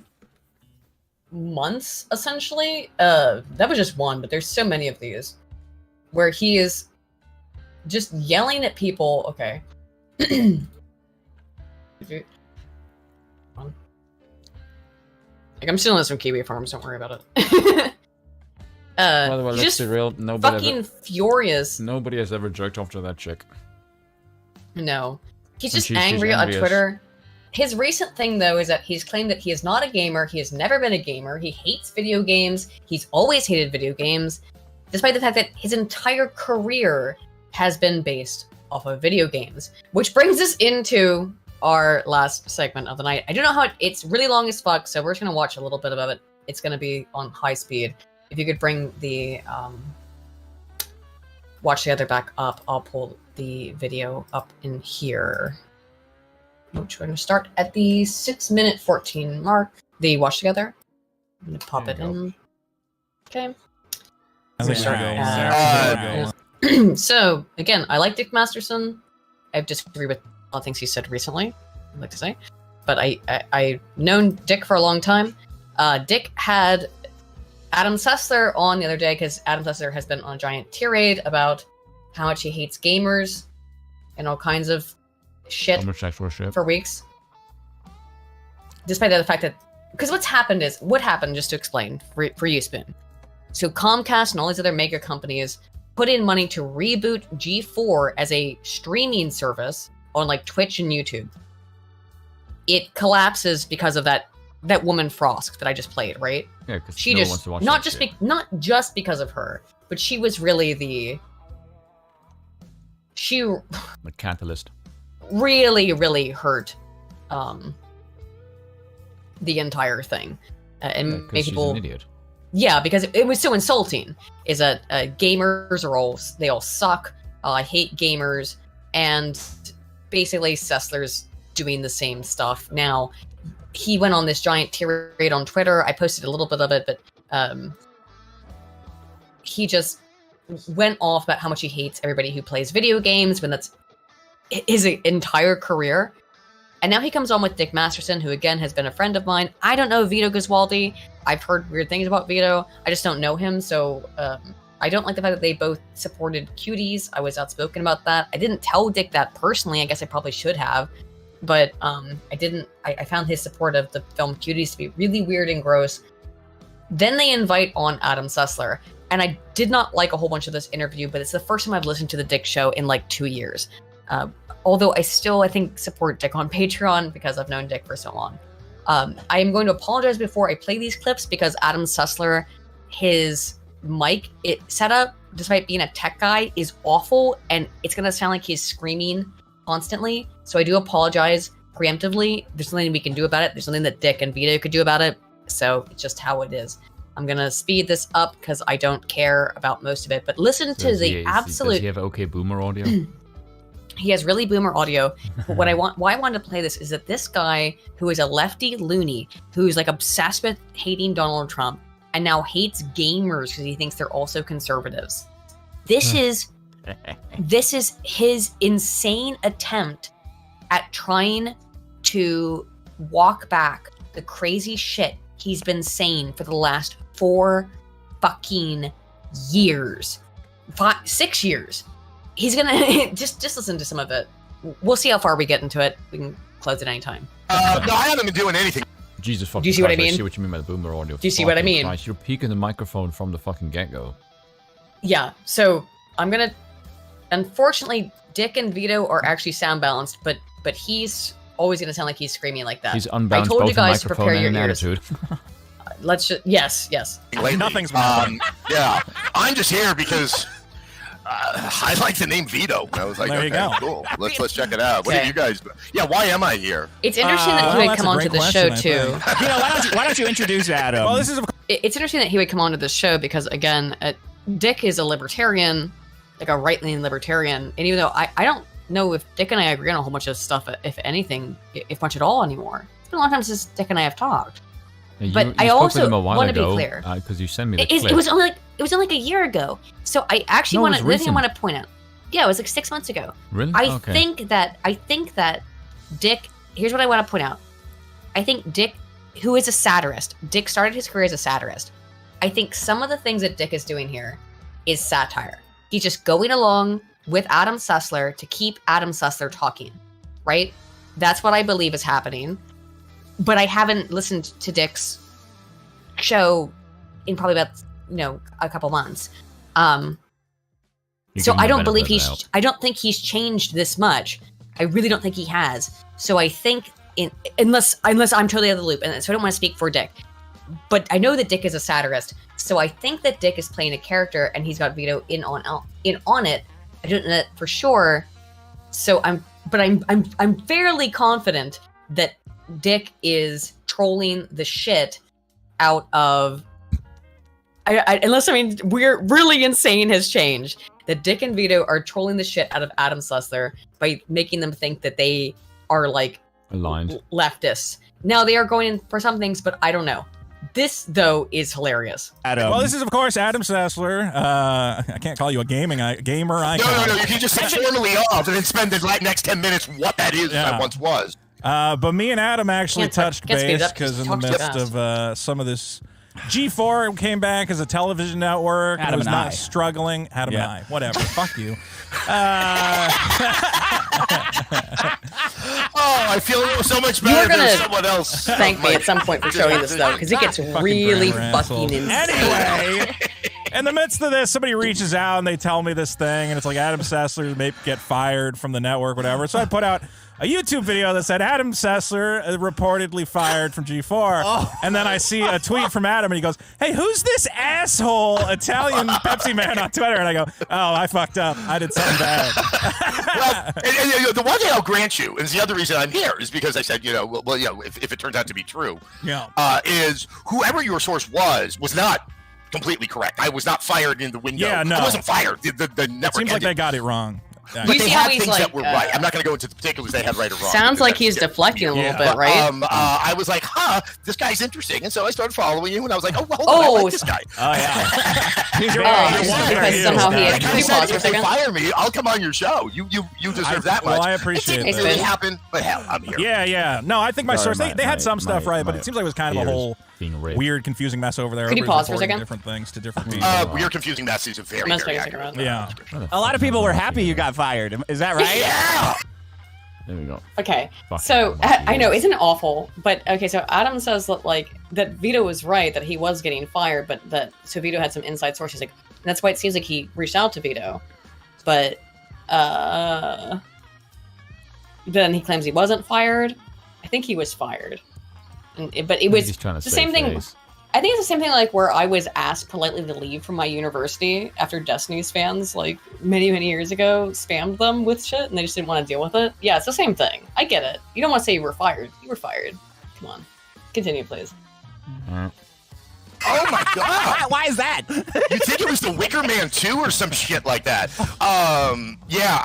months, essentially. That was just one, but there's so many of these where he is just yelling at people. Okay. Like, I'm stealing this from Kiwi Farms, don't worry about it. By the way, let's just be real. fucking furious. Nobody has ever jerked off to that chick. No. He's And just she's angry on envious. Twitter. His recent thing, though, is that he's claimed that he is not a gamer. He has never been a gamer. He hates video games. He's always hated video games, despite the fact that his entire career has been based off of video games. Which brings us into our last segment of the night. I don't know how it's really long as fuck, so we're just going to watch a little bit of it. It's going to be on high speed. If you could bring the Watch Together back up, I'll pull the video up in here. Which we're going to start at the 6-minute 14 mark. The Watch Together. I'm going to pop it in. Okay. So, again, I like Dick Masterson. I disagree with a lot of things he said recently, I'd like to say. But I've known Dick for a long time. Dick had Adam Sessler on the other day because Adam Sessler has been on a giant tirade about how much he hates gamers and all kinds of shit Homosexual shit. for weeks. Despite the fact that, because what happened, just to explain for you, Spoon. So Comcast and all these other mega companies put in money to reboot G4 as a streaming service on like Twitch and YouTube. It collapses because of that woman Frost that I just played, right? Yeah, because She no one just wants to watch not that just shit. not just because of her, but she was really the catalyst. really hurt the entire thing and Yeah, 'cause made she's people an idiot. Yeah, because it was so insulting. Is that gamers are all suck. I hate gamers, and basically Sessler's doing the same stuff now. He went on this giant tirade on Twitter. I posted a little bit of it, but he just went off about how much he hates everybody who plays video games when that's his entire career. And now he comes on with Dick Masterson, who again has been a friend of mine. I don't know Vito Griswoldi. I've heard weird things about Vito. I just don't know him, so I don't like the fact that they both supported cuties. I was outspoken about that. I didn't tell Dick that personally. I guess I probably should have, but I didn't. I found his support of the film Cuties to be really weird and gross. Then they invite on Adam Sessler, and I did not like a whole bunch of this interview, but it's the first time I've listened to the Dick show in like 2 years. Although I think, support Dick on Patreon because I've known Dick for so long. I am going to apologize before I play these clips because Adam Sessler, his mic setup, despite being a tech guy, is awful, and it's going to sound like he's screaming constantly. So I do apologize preemptively. There's something we can do about it. There's something that Dick and Vito could do about it. So it's just how it is. I'm going to speed this up because I don't care about most of it. But listen to the absolute... Does he have okay boomer audio? He has really boomer audio. But why I wanted to play this is that this guy who is a lefty loony, who's like obsessed with hating Donald Trump and now hates gamers because he thinks they're also conservatives. This is his insane attempt at trying to walk back the crazy shit he's been saying for the last 4 fucking years. 6 years. He's gonna just listen to some of it. We'll see how far we get into it. We can close it anytime. No, I haven't been doing anything. Jesus fucking Do you see what I Christ, mean? I see what you mean by the boomer audio. Do you see what I Fucking mean? Christ, you're peeking the microphone from the fucking get-go. Yeah, so I'm gonna... Unfortunately, Dick and Vito are actually sound balanced, but he's always gonna sound like he's screaming like that. He's unbalanced I told both you guys in to microphone prepare and your in ears. attitude. Let's just... Yes. Nothing's yeah, I'm just here because I like the name Vito. I was like, There you okay, go. cool. Let's check it out. What Okay. are you guys? Yeah, why am I here? It's interesting that he would come onto the show, too. Why don't you introduce Adam? Well, it's interesting that he would come onto the show because, again, Dick is a libertarian, like a right-leaning libertarian, and even though I don't know if Dick and I agree on a whole bunch of stuff, if anything, if much at all anymore. It's been a long time since Dick and I have talked. But you I spoke also with him a while want to be ago, clear. because you sent me the It clip. was only like a year ago. So I actually No, it want was to. The thing I recent. want to point out. Yeah, it was like 6 months ago. Really? I Okay. think that Dick. Here's what I want to point out. I think Dick, who is a satirist, Dick started his career as a satirist. I think some of the things that Dick is doing here is satire. He's just going along with Adam Sessler to keep Adam Sessler talking, right? That's what I believe is happening. But I haven't listened to Dick's show in probably about a couple months. So I don't believe I don't think he's changed this much. I really don't think he has. So I think unless I'm totally out of the loop, and so I don't want to speak for Dick, but I know that Dick is a satirist. So I think that Dick is playing a character, and he's got Vito in on it. I don't know that for sure. So I'm fairly confident that Dick is trolling the shit out of. Unless we're really insane has changed. That Dick and Vito are trolling the shit out of Adam Sessler by making them think that they are like aligned leftists. Now they are going in for some things, but I don't know. This though is hilarious. Adam. Well, this is of course Adam Sessler. I can't call you a gamer icon. No. You can just say formally off and then spend the next 10 minutes what that is that once was. But me and Adam actually touched can't speed it base up, because just in the talk too midst of some of this, G4 came back as a television network. Adam and was and not I. struggling. Adam Yeah. and I. Whatever. Fuck you. Oh, I feel so much You are better than gonna someone else. thank me at some point for showing this though, because it gets really fucking insane. Anyway, in the midst of this, somebody reaches out and they tell me this thing, and it's like Adam Sessler may get fired from the network, whatever. So I put out a YouTube video that said Adam Sessler reportedly fired from G4. And then I see a tweet from Adam and he goes, "Hey, who's this asshole Italian Pepsi man on Twitter?" And I go, "Oh, I fucked up. I did something bad." And the one thing I'll grant you, and the other reason I'm here is because I said, if it turns out to be true, is whoever your source was not completely correct. I was not fired in the window. Yeah, no. I wasn't fired. The network Seems like ended. they got it wrong. But You they see how had he's things that like, were right. I'm not going to go into the particulars they had right or wrong. Sounds because like that's he's different. deflecting a little bit, But, right? I was like, this guy's interesting. And so I started following you, and I was like, hold on, I like this guy. Oh, yeah. Because somehow he had Like I said, if they second. fire me, I'll come on your show. You deserve that much. Well, I appreciate it. It that. didn't happen, but hell, I'm here. Yeah. No, I think my Sorry, source, they had some stuff right, but it seems like it was kind of a ears whole being ripped. weird, confusing mess over there. Could you Everybody's pause for a reporting second? different things to different people. Weird, confusing mess is a very, Let's very take a second accurate. round. Yeah. A lot of people were happy you got fired. Is that right? Yeah. There we go. Okay, Fucking so monkey I know, ears. isn't it awful? But okay, so Adam says that Vito was right, that he was getting fired, but so Vito had some inside sources. Like that's why it seems like he reached out to Vito, but then he claims he wasn't fired. I think he was fired, but it was He's trying to the save same thing. face. I think it's the same thing like where I was asked politely to leave from my university after Destiny's fans like many years ago spammed them with shit and they just didn't want to deal with it. Yeah, it's the same thing. I get it. You don't want to say you were fired. You were fired. Come on. Continue, please. Oh my god! Why is that? You think it was the Wicker Man 2 or some shit like that? Yeah,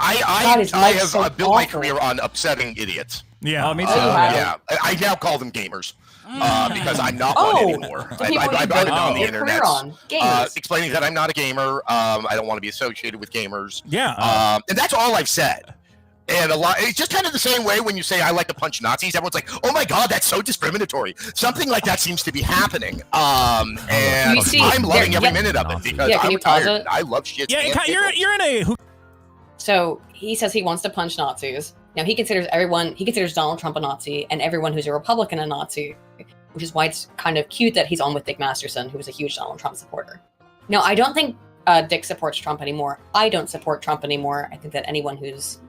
God, his I mic's have so built my awful. career on upsetting idiots. Yeah. Oh, me too. Yeah, I now call them gamers. Because I'm not one anymore. The people I've you been built on the your internet career on. Games. explaining that I'm not a gamer. I don't want to be associated with gamers. Yeah. And that's all I've said. And it's just kind of the same way when you say I like to punch Nazis. Everyone's like, "Oh my god, that's so discriminatory." Something like that seems to be happening. And You see, I'm loving there- every yeah. minute of it because Yeah, can I'm you pause tired. it? I love shit. Yeah, you're in a. So he says he wants to punch Nazis. Now he considers Donald Trump a Nazi and everyone who's a Republican a Nazi. which is why it's kind of cute that he's on with Dick Masterson, who was a huge Donald Trump supporter. No, I don't think Dick supports Trump anymore. I don't support Trump anymore. I think that anyone who's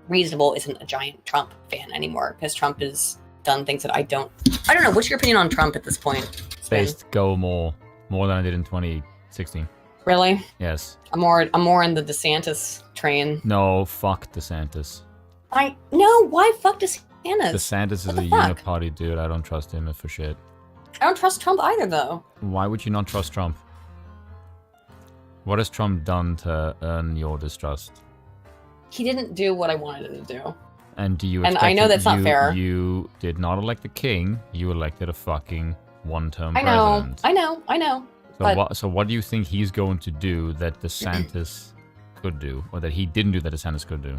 reasonable isn't a giant Trump fan anymore, because Trump has done things that I don't know. What's your opinion on Trump at this point? Based go more than I did in 2016. Really? Yes. I'm more in the DeSantis train. No, fuck DeSantis. Why fuck DeSantis? DeSantis is a uniparty dude. I don't trust him for shit. I don't trust Trump either, though. Why would you not trust Trump? What has Trump done to earn your distrust? He didn't do what I wanted him to do. And do you? And I know that's not fair. You did not elect the king. You elected a fucking one-term president. I know. So what do you think he's going to do that DeSantis could do, or that he didn't do that DeSantis could do?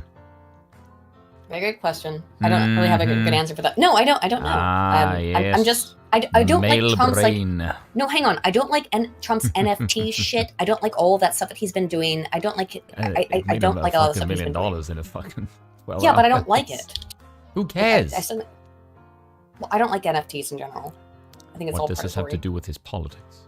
Very good question. I don't really have a good answer for that. No, I don't know. Yes. I'm just I don't like Trump's brain. No, hang on. I don't like Trump's NFT shit. I don't like all that stuff that he's been doing. I don't like it. I don't like all the stuff he's been doing. $1 million in a fucking 12 Yeah, but I don't hours. like it. Who cares? I don't like NFTs in general. I think it's all What does this have to predatory. do with his politics?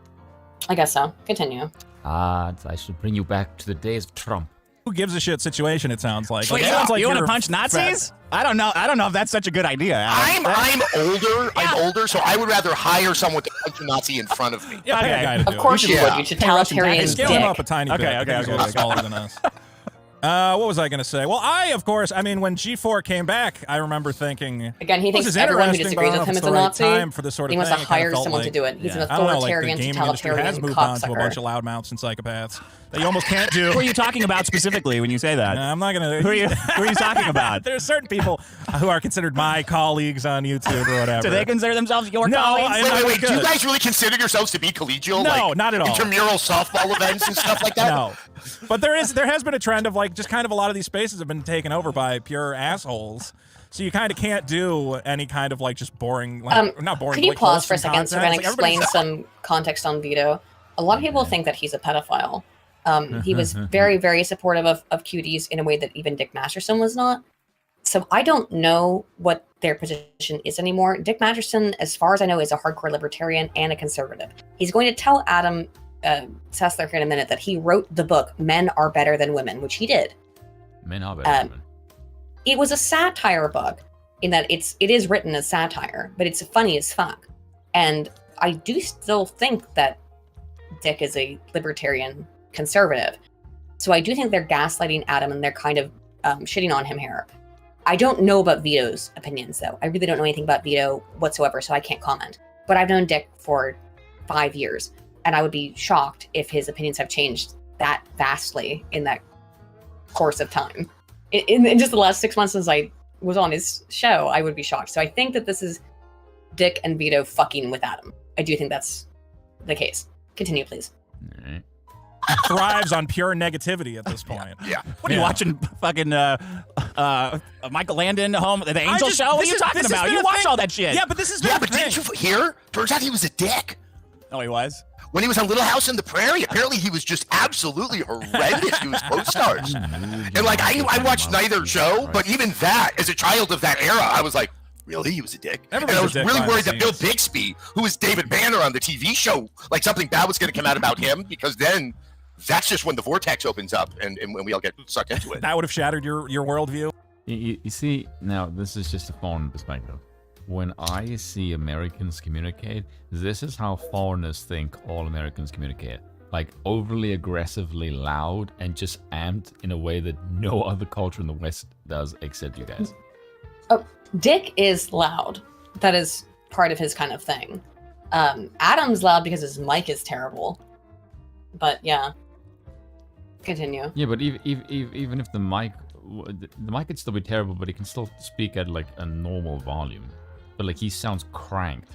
I guess so. Continue. I should bring you back to the days of Trump. Who gives a shit situation, it sounds like. Wait, It sounds like you want to you're punch Nazis? I don't know if that's such a good idea. I'm older, so I would rather hire someone to punch a Nazi in front of me. Yeah, I got a guy to do Of course it. you would. You totalitarian Scale him dick. up a tiny bit. Okay. He's a little smaller than us. What was I going to say? Well, of course, when G4 came back, I remember thinking... Again, he this thinks is everyone who interesting, but I disagrees don't with him know if is it's a the right Nazi. time for this sort of He wants thing. to It kind of hire felt someone to like- do it. He's an I don't know, authoritarian, the gaming industry has totalitarian moved on to a bunch cocksucker. of loudmouths and psychopaths that you almost can't do. Who are you talking about specifically when you say that? I'm not going to... Who are you talking about? There's certain people who are considered my colleagues on YouTube or whatever. Do they consider themselves your No, colleagues? Wait. Do you guys really consider yourselves to be collegial? No, like, not at all. Intramural softball events and stuff like that? No. But there has been a trend of just kind of a lot of these spaces have been taken over by pure assholes. So you kind of can't do any kind of just boring, not boring. Could you pause for a wholesome second so I can content. explain some context on Vito? A lot of people think that he's a pedophile. He was very, very supportive of cuties in a way that even Dick Masterson was not. So I don't know what their position is anymore. Dick Masterson, as far as I know, is a hardcore libertarian and a conservative. He's going to tell Adam Sessler here in a minute that he wrote the book Men Are Better Than Women, which he did. Men are better than women. It was a satire book in that it is written as satire, but it's funny as fuck. And I do still think that Dick is a libertarian conservative. So I do think they're gaslighting Adam and they're kind of shitting on him here. I don't know about Vito's opinions, though. I really don't know anything about Vito whatsoever, so I can't comment. But I've known Dick for 5 years, and I would be shocked if his opinions have changed that vastly in that course of time. In just the last 6 months since I was on his show, I would be shocked. So I think that this is Dick and Vito fucking with Adam. I do think that's the case. Continue, please. Thrives on pure negativity at this point. Yeah. What are you watching? Fucking Michael Landon home the Angel Show? What are you talking about? You watch all that shit. Yeah, but this is but didn't you hear? Turns out he was a dick. Oh, he was? When he was on Little House on the Prairie, apparently he was just absolutely horrendous to his co-stars. And I watched neither show, but even that, as a child of that era, I was like, really? He was a dick. And I was really worried that Bill Bixby, who was David Banner on the TV show, something bad was going to come out about him, because then that's just when the vortex opens up and when we all get sucked into it. That would have shattered your worldview. You see, now this is just a foreign perspective. When I see Americans communicate, this is how foreigners think all Americans communicate. Overly aggressively loud and just amped in a way that no other culture in the West does except you guys. Oh, Dick is loud. That is part of his kind of thing. Adam's loud because his mic is terrible. But yeah. Continue. Yeah, but even if the mic could still be terrible, but he can still speak at a normal volume. But he sounds cranked.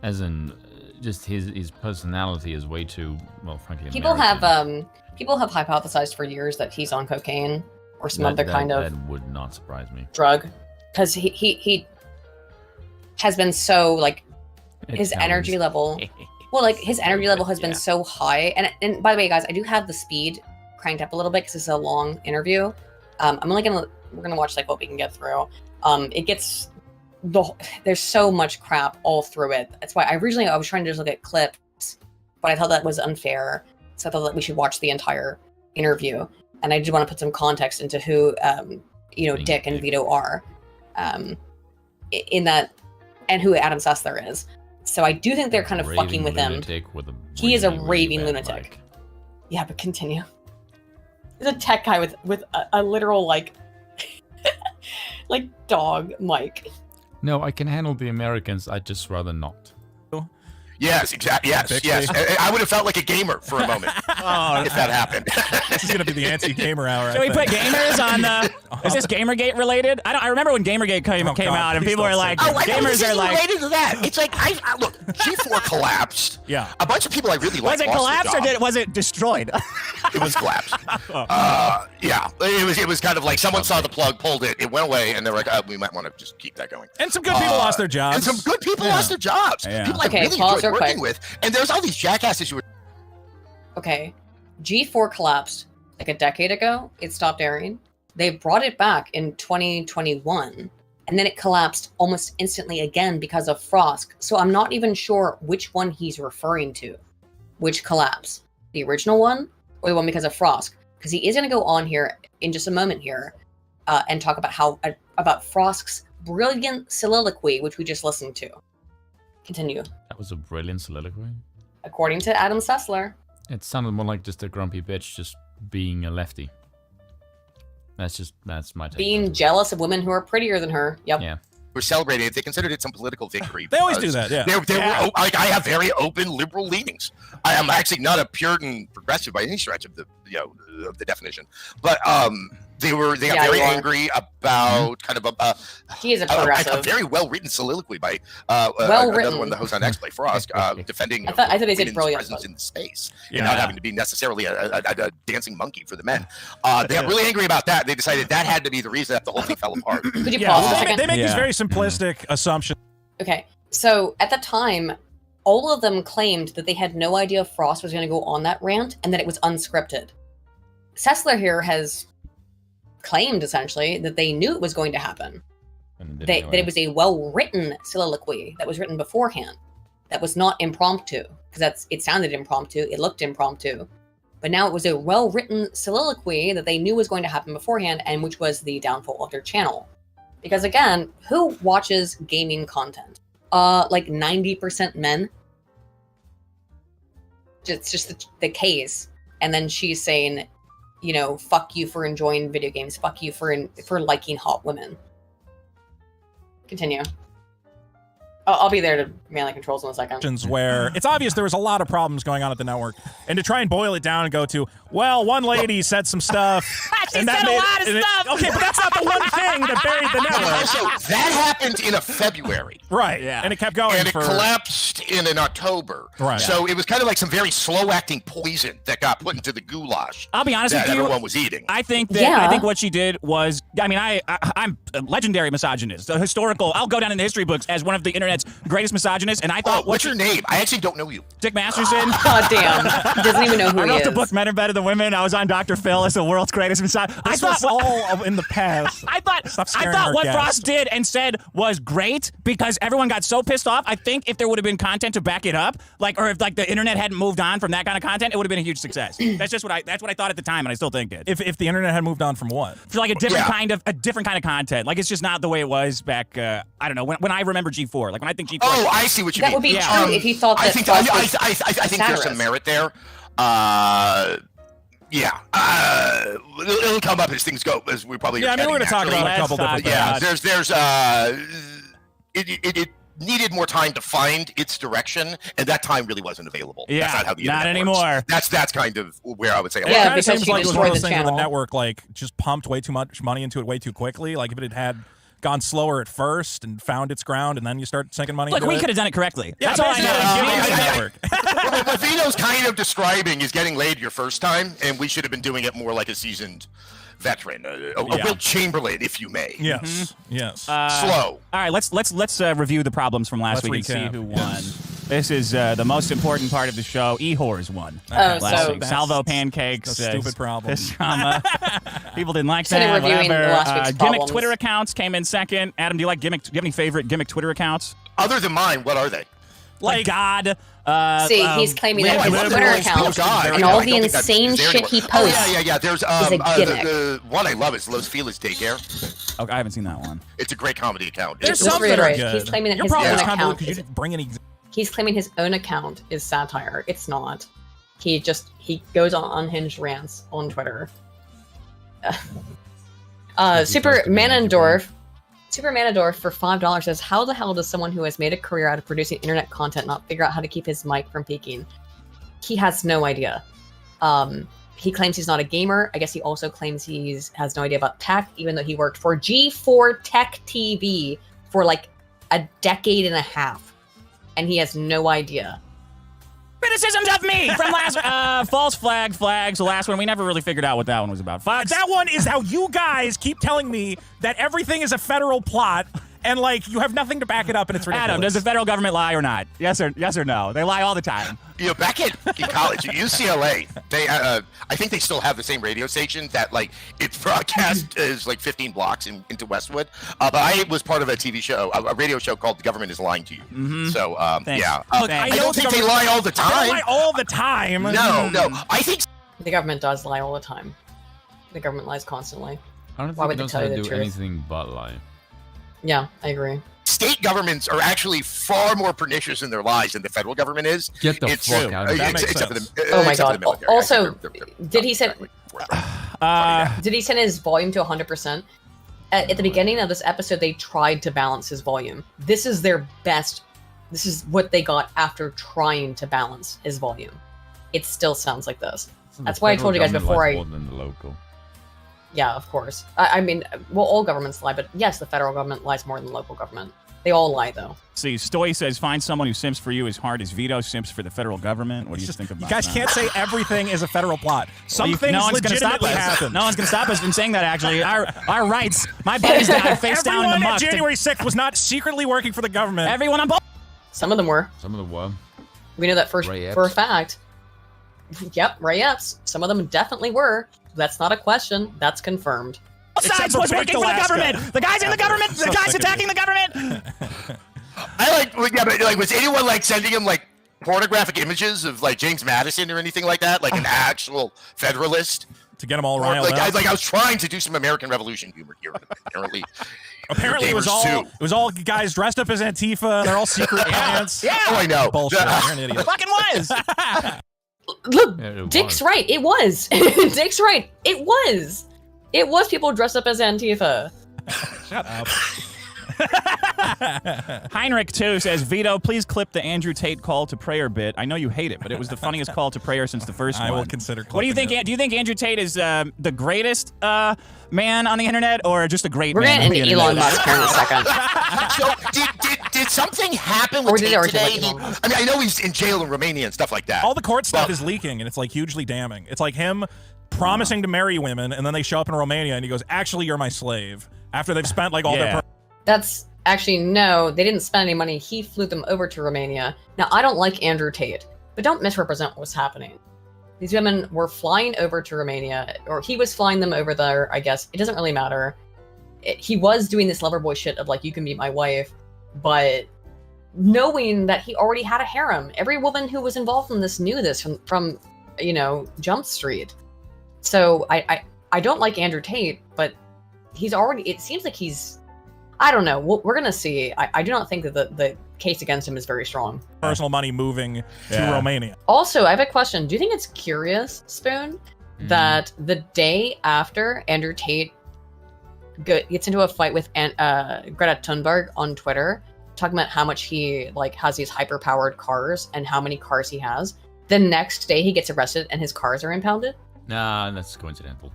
As in, just his personality is way too, well, frankly, People American. have hypothesized for years that he's on cocaine or some other kind of that would not surprise me. drug, because he has been so his energy level. Well, his energy level has been so high, and by the way, guys, I do have the speed cranked up a little bit because it's a long interview. We're gonna watch what we can get through. It gets there's so much crap all through it. That's why I was trying to just look at clips, but I thought that was unfair. So I thought that we should watch the entire interview. And I just want to put some context into who, Dick and Vito are, in that, and who Adam Sessler is. So I do think they're kind of fucking with him. He is a raving lunatic. Yeah, but continue. He's a tech guy with a literal like dog mic. No, I can handle the Americans. I'd just rather not. Yes, exactly. Yes. I would have felt like a gamer for a moment if that happened. This is gonna be the anti-gamer hour. Should we put gamers on? Is this Gamergate related? I remember when Gamergate came out, and people were like, gamers are like related to that. It's like I look, G4 collapsed. Yeah, a bunch of people I really liked. Was it collapsed or was it destroyed? It was collapsed. Yeah, it was kind of like someone saw the plug, pulled it, it went away, and they're like, we might want to just keep that going. And some good people lost their jobs. And some good people lost their jobs. Yeah. People I really enjoyed working with. And there's all these jackasses who were... Okay, G4 collapsed like a decade ago. It stopped airing. They brought it back in 2021, and then it collapsed almost instantly again because of Frost. So I'm not even sure which one he's referring to. Which collapse? The original one or the one because of Frost? Because he is going to go on here in just a moment here and talk about about Frost's brilliant soliloquy, which we just listened to. Continue. That was a brilliant soliloquy. According to Adam Sessler. It sounded more like just a grumpy bitch just being a lefty. That's my take. Being jealous of women who are prettier than her. Yep. Yeah. Were celebrating it. They considered it some political victory. They always do that, yeah. They were, like, I have very open liberal leanings. I am actually not a Puritan progressive by any stretch of the of the definition. But they got very angry about kind of he is a progressive. a very well-written soliloquy by another one of the hosts on X Play Frost defending I thought they said women's brilliant presence in space and not having to be necessarily a dancing monkey for the men. They got really angry about that. They decided that had to be the reason that the whole thing fell apart. Could you pause a second? They make these very simplistic assumptions. Okay, so at the time, all of them claimed that they had no idea Frost was going to go on that rant and that it was unscripted. Sessler here has claimed essentially that they knew it was going to happen. That it was a well-written soliloquy that was written beforehand. That was not impromptu, because it sounded impromptu, it looked impromptu. But now it was a well-written soliloquy that they knew was going to happen beforehand, and which was the downfall of their channel. Because again, who watches gaming content? Like 90% men. It's just the case. And then she's saying, fuck you for enjoying video games. Fuck you for liking hot women. Continue. I'll be there to man the controls in a second. Where it's obvious there was a lot of problems going on at the network, and to try and boil it down and go to, well, one lady said some stuff. She said a lot of stuff. Okay, but that's not the one thing that buried the network. Also, that happened in a February. Right, yeah. And it kept going and it collapsed in an October. Right. So it was kind of like some very slow-acting poison that got put into the goulash. I'll be honest with you. That everyone was eating. I think what she did was, I'm a legendary misogynist, a historical. I'll go down in the history books as one of the internet's greatest misogynists, and I thought, what's your name? I actually don't know you. Dick Masterson. Oh, damn. He doesn't even know who he is. I wrote the book Men Are Better Than Women. I was on Dr. Phil as the world's greatest misogynist. This was all in the past. I thought what Frost did and said was great because everyone got so pissed off. I think if there would have been content to back it up, or if the internet hadn't moved on from that kind of content, it would have been a huge success. That's what I thought at the time, and I still think it. If the internet had moved on from what? For like a different kind of content. Like it's just not the way it was back. I don't know when I remember G4. Like when I think G4. Oh, I see what you mean. That would be true if he thought that. I think there's some merit there. It'll come up as things go, as we probably. Yeah, I mean, we're going to talk about a couple different things. It needed more time to find its direction, and that time really wasn't available. Yeah, that's not how the internet anymore. Works. That's kind of where I would say. Yeah, it because seems like it was one of those things where the network just pumped way too much money into it way too quickly. Like if it had gone slower at first and found its ground, and then you start sinking money into it. We could have done it correctly. Yeah, that's all I know. What Vito's kind of describing is getting laid your first time, and we should have been doing it more like a seasoned veteran, a Will Chamberlain, if you may. Yes, yes. Slow. All right, let's review the problems from last week and see who won. This is the most important part of the show. E-Whores won. Last week. Salvo Pancakes. Stupid problem. This drama. People didn't like Sitting that. reviewing Whatever. last week's Gimmick problems. Twitter accounts came in second. Adam, do you like gimmick? Do you have any favorite gimmick Twitter accounts? Other than mine, what are they? Like God. See, he's claiming that his Twitter account and all the insane shit he posts There's is a gimmick. the one I love is Los Feliz Daycare. Okay, I haven't seen that one. It's a great comedy account. There's Let's some that reiterate, are good. he's claiming that Your his problem own is account because you is, didn't bring any. he's claiming his own account is satire. It's not. He goes on unhinged rants on Twitter. Super Manendorf for $5 says, how the hell does someone who has made a career out of producing internet content not figure out how to keep his mic from peaking? He has no idea. He claims he's not a gamer. I guess he also claims he has no idea about tech, even though he worked for G4 Tech TV for like a decade and a half. And he has no idea. Criticisms of me from last false flags. The last one, we never really figured out what that one was about. Fox. That one is how you guys keep telling me that everything is a federal plot, and like you have nothing to back it up, and it's ridiculous. Adam, does the federal government lie or not? Yes or no? They lie all the time. You know, back in college, at UCLA, they I think they still have the same radio station that like its broadcast is like 15 blocks into Westwood. But I was part of a TV show, a radio show called "The Government Is Lying to You." Mm-hmm. So Thanks. yeah, Look, I don't think they lie all the They don't time. lie all the time. No, I think The government does lie all the time. The government lies constantly. I don't Why think would it they knows tell how you to the do truth? anything but lie. Yeah, I agree. state governments are actually far more pernicious in their lies than the federal government is. Get the fuck out of here. Except for the, Oh my except for god. the military. Also, They're did he send his volume to 100%? At the beginning of this episode, they tried to balance his volume. This is their best. This is what they got after trying to balance his volume. It still sounds like this. That's why I told you guys before. More than the local. Yeah, of course. I mean, well, all governments lie, but yes, the federal government lies more than the local government. They all lie, though. See, Stoy says, find someone who simps for you as hard as Vito simps for the federal government. What do you think about that? You guys can't say everything is a federal plot. Some things no one's gonna stop legitimately us. happen. No one's going to stop us from saying that, actually. Our rights. My buddies died face down in the Everyone muck. at January 6th was not secretly working for the government. Everyone on both. Some of them were. Some of them were. We know that for a fact. Yep, Ray Epps. Some of them definitely were. That's not a question. That's confirmed. Both sides was working for the government. The guys in the government. The guys attacking the government. I but was anyone like sending him like pornographic images of like James Madison or anything like that, like an actual Federalist? To get them all riled up. I was trying to do some American Revolution humor here. Apparently, it was all guys dressed up as Antifa. They're all secret agents. Yeah. Oh, I know. Bullshit. You're an idiot. It fucking was. Look, Dick's right. It was. Dick's right. It was. It was people dressed up as Antifa. Shut up. Heinrich, too, says, Vito, please clip the Andrew Tate call to prayer bit. I know you hate it, but it was the funniest call to prayer since the first one. I will consider clipping What do you think? it. Do you think Andrew Tate is the greatest man on the internet, or just a great We're man on getting the into Elon internet? Musk here in a second. So did something happen with Tate today? I mean, I know he's in jail in Romania and stuff like that. All the court stuff is leaking, and it's like hugely damning. It's like him promising to marry women, and then they show up in Romania, and he goes, "Actually, you're my slave." After they've spent like all their. That's actually no. They didn't spend any money. He flew them over to Romania. Now I don't like Andrew Tate, but don't misrepresent what's happening. These women were flying over to Romania, or he was flying them over there. I guess it doesn't really matter. He was doing this lover boy shit of like, you can be my wife, but knowing that he already had a harem. Every woman who was involved in this knew this from Jump Street. So I don't like Andrew Tate, but he's already. It seems like he's. I don't know. We're gonna see. I do not think that the case against him is very strong. Personal money moving to Romania. Also, I have a question. Do you think it's curious, Spoon, that the day after Andrew Tate gets into a fight with Greta Thunberg on Twitter, talking about how much he has these hyper-powered cars and how many cars he has, the next day he gets arrested and his cars are impounded? Nah, that's coincidental.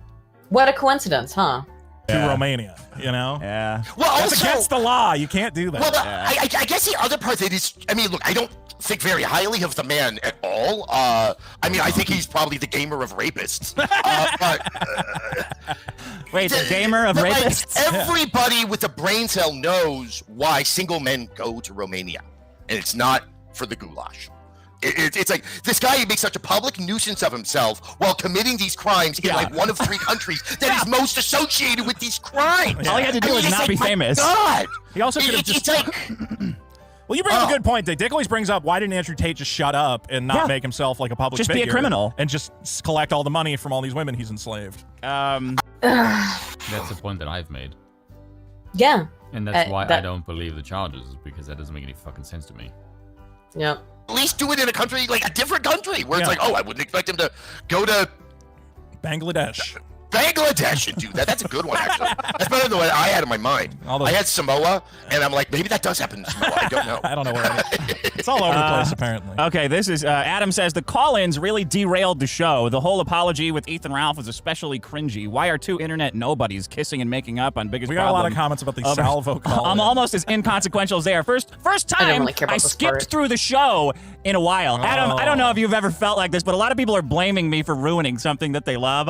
What a coincidence, huh? To Romania, Yeah. Well, that's also, against the law. You can't do that. Well, I guess the other part of it is, I mean, look, I don't think very highly of the man at all. I mean, I think he's probably the gamer of rapists. Wait, the gamer of rapists? Everybody with a brain cell knows why single men go to Romania, and it's not for the goulash. It's like this guy makes such a public nuisance of himself while committing these crimes in like one of 3 countries that is most associated with these crimes. All he had to do was not be famous. God, he also could have just. It's like. Well, you bring up a good point. Dick always brings up, why didn't Andrew Tate just shut up and not make himself like a public Just figure? be a criminal. And just collect all the money from all these women he's enslaved. That's the point that I've made. Yeah. And that's why I don't believe the charges, because that doesn't make any fucking sense to me. Yeah. At least do it in a country, like a different country, where it's like, oh, I wouldn't expect him to go to Bangladesh. Bangladesh and do that. That's a good one, actually. That's better than what I had in my mind. I had Samoa, and I'm like, maybe that does happen in Samoa. I don't know. I don't know where it is. It's all over the place, apparently. Okay, this is Adam says the call-ins really derailed the show. The whole apology with Ethan Ralph was especially cringy. Why are 2 internet nobodies kissing and making up on biggest We got a lot of comments about the salvo call. I'm almost as inconsequential as they are. First time I skipped through the show in a while. Adam, I don't know if you've ever felt like this, but a lot of people are blaming me for ruining something that they love.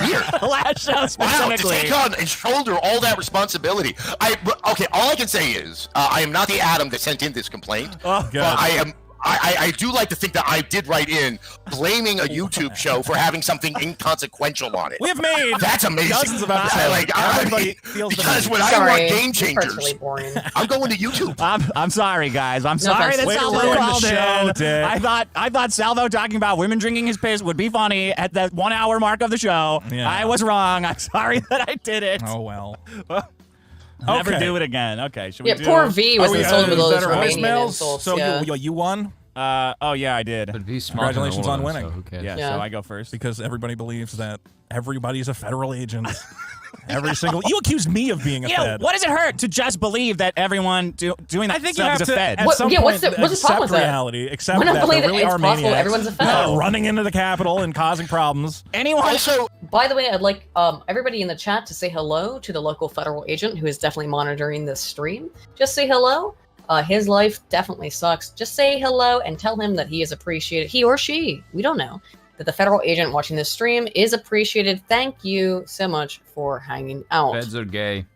The last show specifically. Wow, to take on and shoulder all that responsibility. Okay, all I can say is I am not the Adam that sent in this complaint. Oh, God. But I do like to think that I did write in blaming a YouTube show for having something inconsequential on it. We have made that's amazing. Dozens of episodes. Everybody feels because when Sorry, I want game changers, really boring. I'm going to YouTube. I'm sorry, guys. I'm sorry that Salvo called in. I thought Salvo talking about women drinking his piss would be funny at the 1 hour mark of the show. Yeah. I was wrong. I'm sorry that I did it. Oh well. Never do it again. Okay, should we do poor V was insulted with all those Romanian insults. So yeah. you won? Oh yeah, I did. But V's smarter than Congratulations all on of us, winning. so who cares? Yeah, so I go first. Because everybody believes that everybody's a federal agent. Every single. You accused me of being a Fed. What does it hurt to just believe that everyone doing that I think you stuff have is a to, Fed? at some point, what's the problem accept with that? reality. Accept Why not that believe there really it's are possible maniacs everyone's a Fed? running into the Capitol and causing problems. Anyone? Also, by the way, I'd like everybody in the chat to say hello to the local federal agent who is definitely monitoring this stream. Just say hello. His life definitely sucks. Just say hello and tell him that he is appreciated. He or she, we don't know. That the federal agent watching this stream is appreciated. Thank you so much for hanging out. Feds are gay.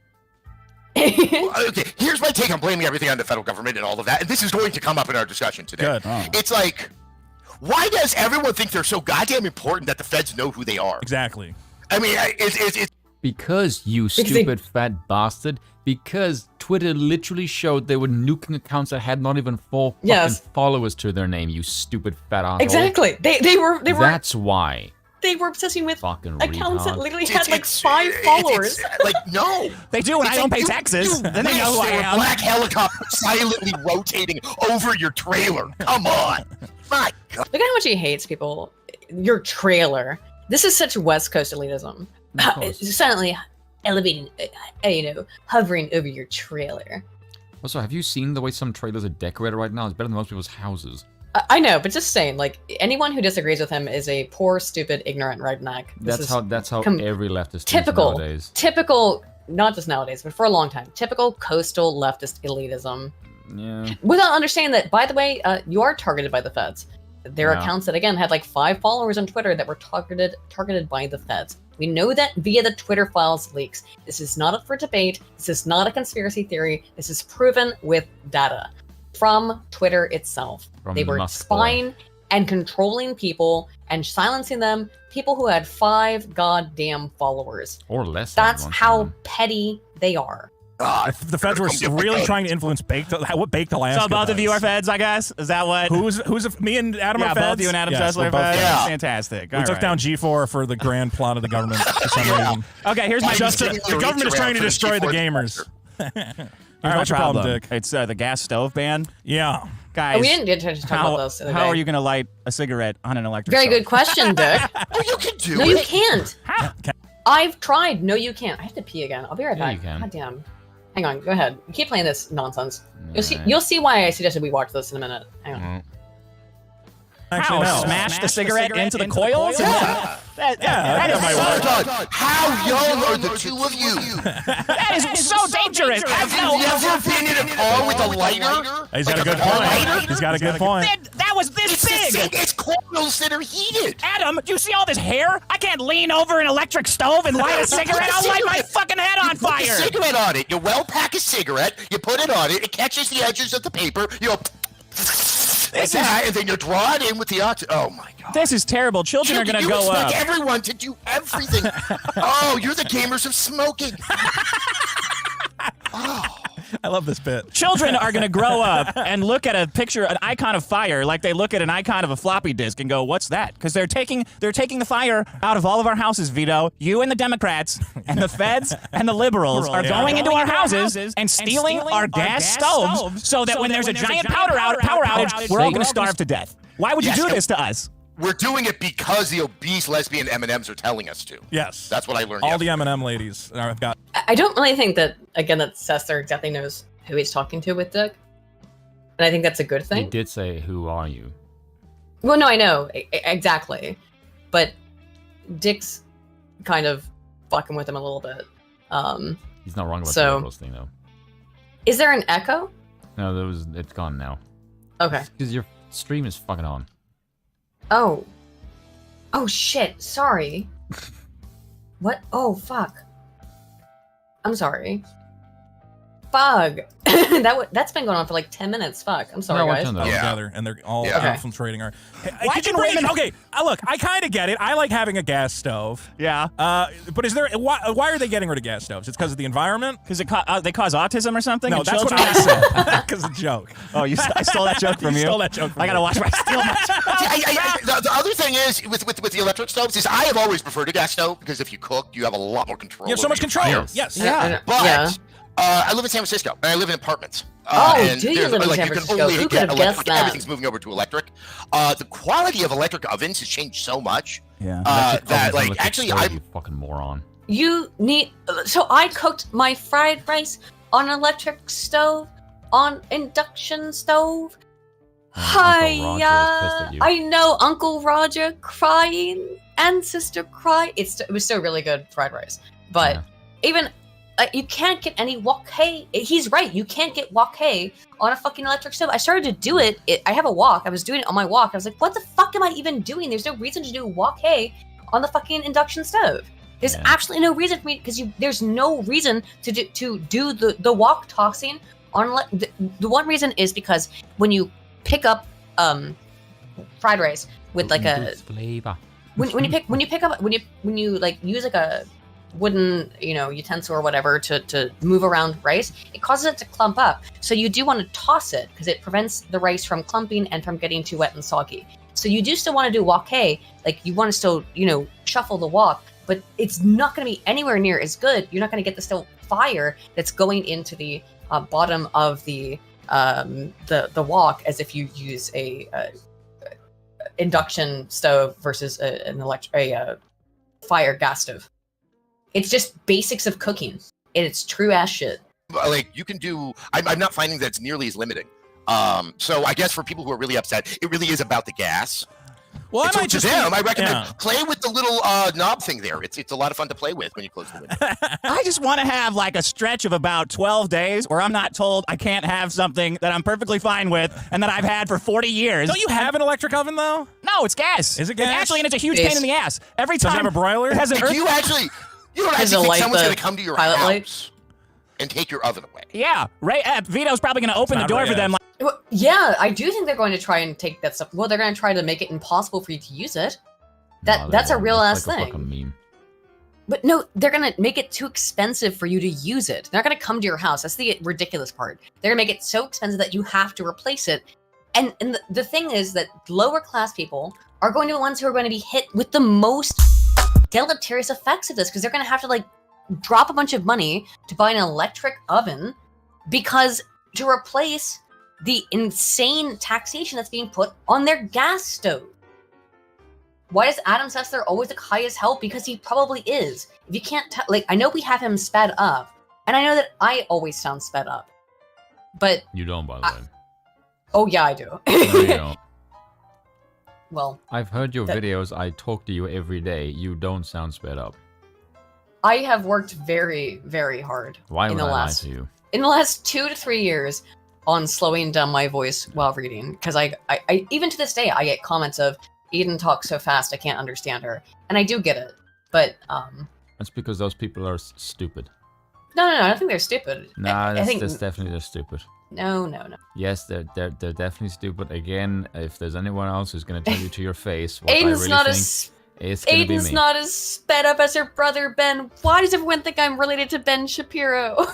Okay, here's my take on blaming everything on the federal government and all of that. And this is going to come up in our discussion today. Good. Oh. It's like, why does everyone think they're so goddamn important that the feds know who they are? Exactly. I mean, it's Because you stupid fat bastard. Because Twitter literally showed they were nuking accounts that had not even 4 fucking followers to their name. You stupid fat asshole. Exactly. They were. That's why. They were obsessing with fucking accounts that retard. literally had like 5 followers. like, no. They do when I don't pay taxes. Then they know who I There were am. black helicopter silently rotating over your trailer. Come on. My God. Look at how much he hates people. Your trailer. This is such West Coast elitism. Silently elevating, hovering over your trailer. Also, have you seen the way some trailers are decorated right now? It's better than most people's houses. I know, but just saying, like, anyone who disagrees with him is a poor, stupid, ignorant redneck. That's how every leftist typical thinks nowadays. Typical, not just nowadays, but for a long time, typical coastal leftist elitism. Yeah. Without understanding that, by the way, you are targeted by the feds. There are Yeah. accounts that, again, had like 5 followers on Twitter that were targeted by the feds. We know that via the Twitter files leaks. This is not up for debate. This is not a conspiracy theory. This is proven with data from Twitter itself. From they the were Musk spying and controlling people and silencing them, people who had 5 goddamn followers. Or less. That's how petty they are. The feds were really trying to influence what baked Alaska. So both of you are feds, I guess? Is that what? Me and Adam are feds? both you and Adam Sessler are we're both feds? feds. Fantastic. We All took right. down G4 for the grand plot of the government for some reason. Okay, here's my the government is trying to destroy the gamers. All right, what's your problem, Dick? It's the gas stove ban. Yeah. Guys, Oh, we didn't get to talk about this the other how day. are you going to light a cigarette on an electric Very stove? good question, Dick. Oh, you can do No, it. you can't. How? I've tried. No, you can't. I have to pee again. I'll be right Yeah, back. you can. God damn. Hang on. Go ahead. Keep playing this nonsense. Alright. You'll see why I suggested we watch this in a minute. Hang on. Actually, How? no. Smash the cigarette into the coils? Yeah. That is God, how young are the two of you? that is so dangerous. Have you never been in a car with a lighter? He's got a good lighter? point. He's got a good point. That was this big. It's coils that are heated. Adam, do you see all this hair? I can't lean over an electric stove and light a cigarette. I'll light my fucking head on fire. You put a cigarette on it. You well pack a cigarette. You put it on it. It catches the edges of the paper. You go. and then you're drawn in with the oxygen. Oh my god. This is terrible. Children are going to go up. You expect everyone to do everything. Oh, you're the gamers of smoking. Oh. I love this bit. Children are going to grow up and look at a picture, an icon of fire, like they look at an icon of a floppy disk and go, "What's that?" Because they're taking the fire out of all of our houses. Vito, you and the Democrats and the feds and the liberals are going into our houses and stealing our gas stoves, so that when there's a giant power outage, we're all going to starve to death. Why would you do this to us? We're doing it because the obese lesbian M&Ms are telling us to. Yes. That's what I learned. All the M&M ladies have got. I don't really think that, again, that Sessler exactly knows who he's talking to with Dick. And I think that's a good thing. He did say, "Who are you?" Well, no, I know. Exactly. But Dick's kind of fucking with him a little bit. He's not wrong about the liberals thing, though. Is there an echo? No, it's gone now. Okay. Because your stream is fucking on. Oh. Oh, shit. Sorry. What? Oh, fuck. I'm sorry. Fuck. That's been going on for like 10 minutes. Fuck. I'm sorry, guys. All together, and they're all infiltrating our. Why can women? Okay, look, I kind of get it. I like having a gas stove. Yeah. But is there why are they getting rid of gas stoves? It's because of the environment? Because they cause autism or something? No, that's what I said. Because of the joke. Oh, I stole that joke from you. Stole that joke from I gotta watch my steal my The other thing is with the electric stoves is I have always preferred a gas stove because if you cook, you have a lot more control. You have so much control. Fire. Yes. Yeah. But I live in San Francisco and I live in apartments. Do you live in San Francisco? Who could have guessed that? Everything's moving over to electric. The quality of electric ovens has changed so much. Yeah. That like actually I'm you fucking moron. You need. So I cooked my fried rice on an electric stove, on induction stove. I know Uncle Roger crying and sister cry. It was still really good fried rice, but even you can't get any wok hay. He's right. You can't get wok hay on a fucking electric stove. I started to do it. I have a wok. I was doing it on my wok. I was like, what the fuck am I even doing? There's no reason to do wok hay on the fucking induction stove. There's absolutely no reason for me because there's no reason to do the wok tossing on. The one reason is because when you pick up fried rice with like a when you like use like a wooden utensil or whatever to move around rice, it causes it to clump up. So you do want to toss it because it prevents the rice from clumping and from getting too wet and soggy. So you do still want to do wok hay, like you want to still shuffle the wok, but it's not going to be anywhere near as good. You're not going to get the still fire that's going into the bottom of the wok as if you use a induction stove versus a fire gas stove. It's just basics of cooking, and it's true ass shit. Like you can do. I'm not finding that it's nearly as limiting. So I guess for people who are really upset, it really is about the gas. Well, I recommend play with the little knob thing there. It's a lot of fun to play with when you close the window. I just want to have like a stretch of about 12 days where I'm not told I can't have something that I'm perfectly fine with and that I've had for 40 years. Don't you have an electric oven though? No, it's gas. Is it gas? And it's a huge pain in the ass. Every time. Does it have a broiler? It has an You don't actually think someone's going to come to your house and take your oven away. Yeah, Vito's probably going to open the door for them. Well, yeah, I do think they're going to try and take that stuff. Well, they're going to try to make it impossible for you to use it. That's a real ass thing. Fucking meme. But no, they're going to make it too expensive for you to use it. They're not going to come to your house. That's the ridiculous part. They're going to make it so expensive that you have to replace it. And the thing is that lower class people are going to be the ones who are going to be hit with the most deleterious effects of this because they're going to have to like drop a bunch of money to buy an electric oven because to replace the insane taxation that's being put on their gas stove. Why is Adam Sessler always like high as hell? Because he probably is. If you can't I know we have him sped up, and I know that I always sound sped up, but you don't, by the way. Oh yeah, I do. No, you don't. Well, I've heard your videos. I talk to you every day. You don't sound sped up. I have worked very, very hard. Why would I lie to you? In the last 2 to 3 years on slowing down my voice while reading, because I even to this day I get comments of Eden talks so fast I can't understand her, and I do get it, but that's because those people are stupid. No, I don't think they're stupid. Nah, I think that's definitely just stupid. no. Yes, they're definitely stupid. Again, if there's anyone else who's gonna tell you to your face what I Aiden's really not think, as it's gonna be Aiden's me. not as sped up as her brother Ben. Why does everyone think I'm related to Ben Shapiro?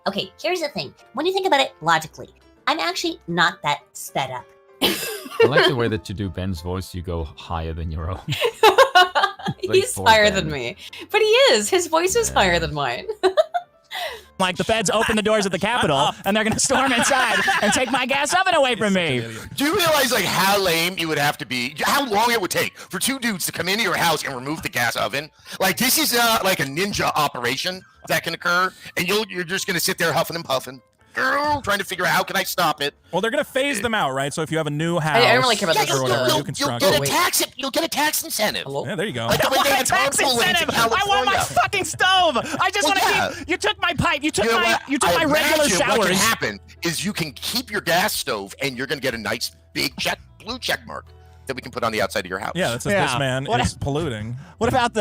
Okay, here's the thing. When you think about it logically, I'm actually not that sped up. I like the way that you do Ben's voice. You go higher than your own. He's higher than me, but he is. His voice is higher than mine. Like the feds open the doors of the Capitol and they're gonna storm inside and take my gas oven away from me. Do you realize like how lame you would have to be? How long it would take for two dudes to come into your house and remove the gas oven? Like this is like a ninja operation that can occur, and you're just gonna sit there huffing and puffing, trying to figure out how can I stop it. Well, they're gonna phase them out, right? So if you have a new house, I don't really care about this. or whatever, you can You'll get a tax incentive. Yeah, there you go. Like the way they have Tax incentive! I want my fucking stove! I just want to keep. You took my pipe. You took my regular showers. What can happen is you can keep your gas stove, and you're gonna get a nice big blue check mark that we can put on the outside of your house. Yeah, that says this man is polluting. What about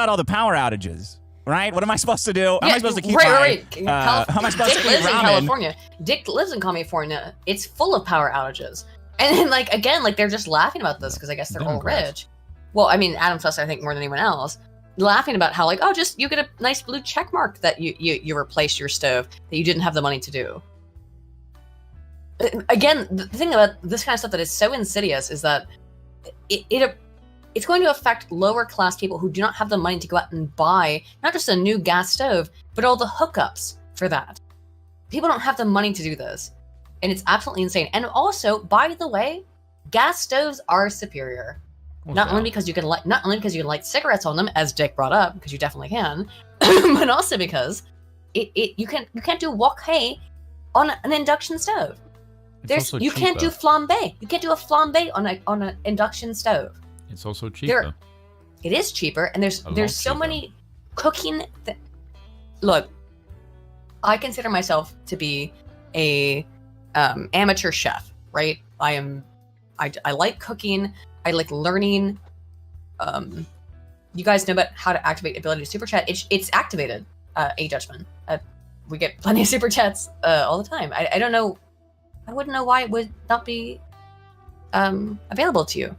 all the power outages? Right? What am I supposed to do? How am I supposed to keep right. how am I supposed Dick to keep lives in ramen? California. Dick lives in California. It's full of power outages. And then, like, again, like, they're just laughing about this because I guess they're all rich. Well, I mean, Adam Sessler, I think, more than anyone else, laughing about how, like, oh, just you get a nice blue check mark that you replaced your stove that you didn't have the money to do. Again, the thing about this kind of stuff that is so insidious is that it's going to affect lower class people who do not have the money to go out and buy not just a new gas stove, but all the hookups for that. People don't have the money to do this. And it's absolutely insane. And also, by the way, gas stoves are superior. Not only because you can light cigarettes on them, as Dick brought up, because you definitely can, but also because you can't do wok hei on an induction stove. You can't do flambe. You can't do a flambe on an induction stove. It's also cheaper. It is cheaper, and there's so many cooking. Look, I consider myself to be a amateur chef, right? I like cooking. I like learning. You guys know about how to activate ability to super chat. It's activated. A Dutchman. We get plenty of super chats all the time. I don't know. I wouldn't know why it would not be available to you.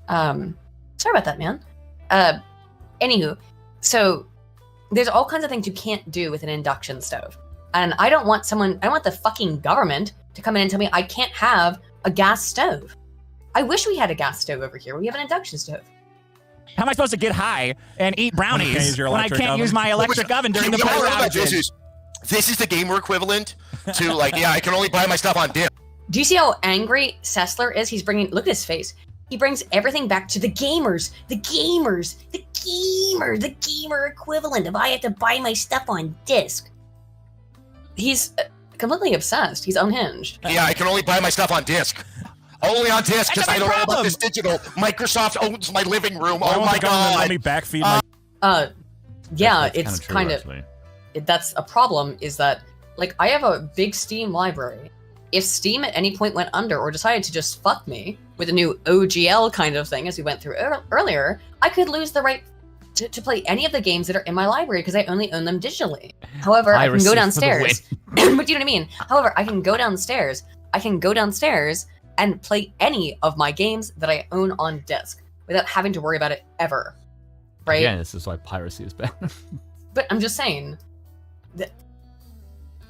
Sorry about that, man. Anywho, so there's all kinds of things you can't do with an induction stove. And I don't want the fucking government to come in and tell me I can't have a gas stove. I wish we had a gas stove over here. We have an induction stove. How am I supposed to get high and eat brownies when I can't use my electric oven during the power outages? This is the gamer equivalent to like, yeah, I can only buy my stuff on dip. Do you see how angry Sessler is? Look at his face. He brings everything back to the gamers, the gamer equivalent of I have to buy my stuff on disc. He's completely obsessed. He's unhinged. Yeah, I can only buy my stuff on disc. Only on disc because I don't know about this digital. Microsoft owns my living room. Oh my god. Let me backfeed my... Yeah, it's kind of... That's a problem, is that, like, I have a big Steam library. If Steam at any point went under or decided to just fuck me with a new OGL kind of thing, as we went through earlier, I could lose the right to play any of the games that are in my library because I only own them digitally. However, I can go downstairs. But do you know what I mean? However, I can go downstairs. And play any of my games that I own on disc without having to worry about it ever. Right? Yeah, this is why piracy is bad. But I'm just saying that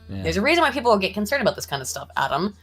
there's a reason why people get concerned about this kind of stuff, Adam.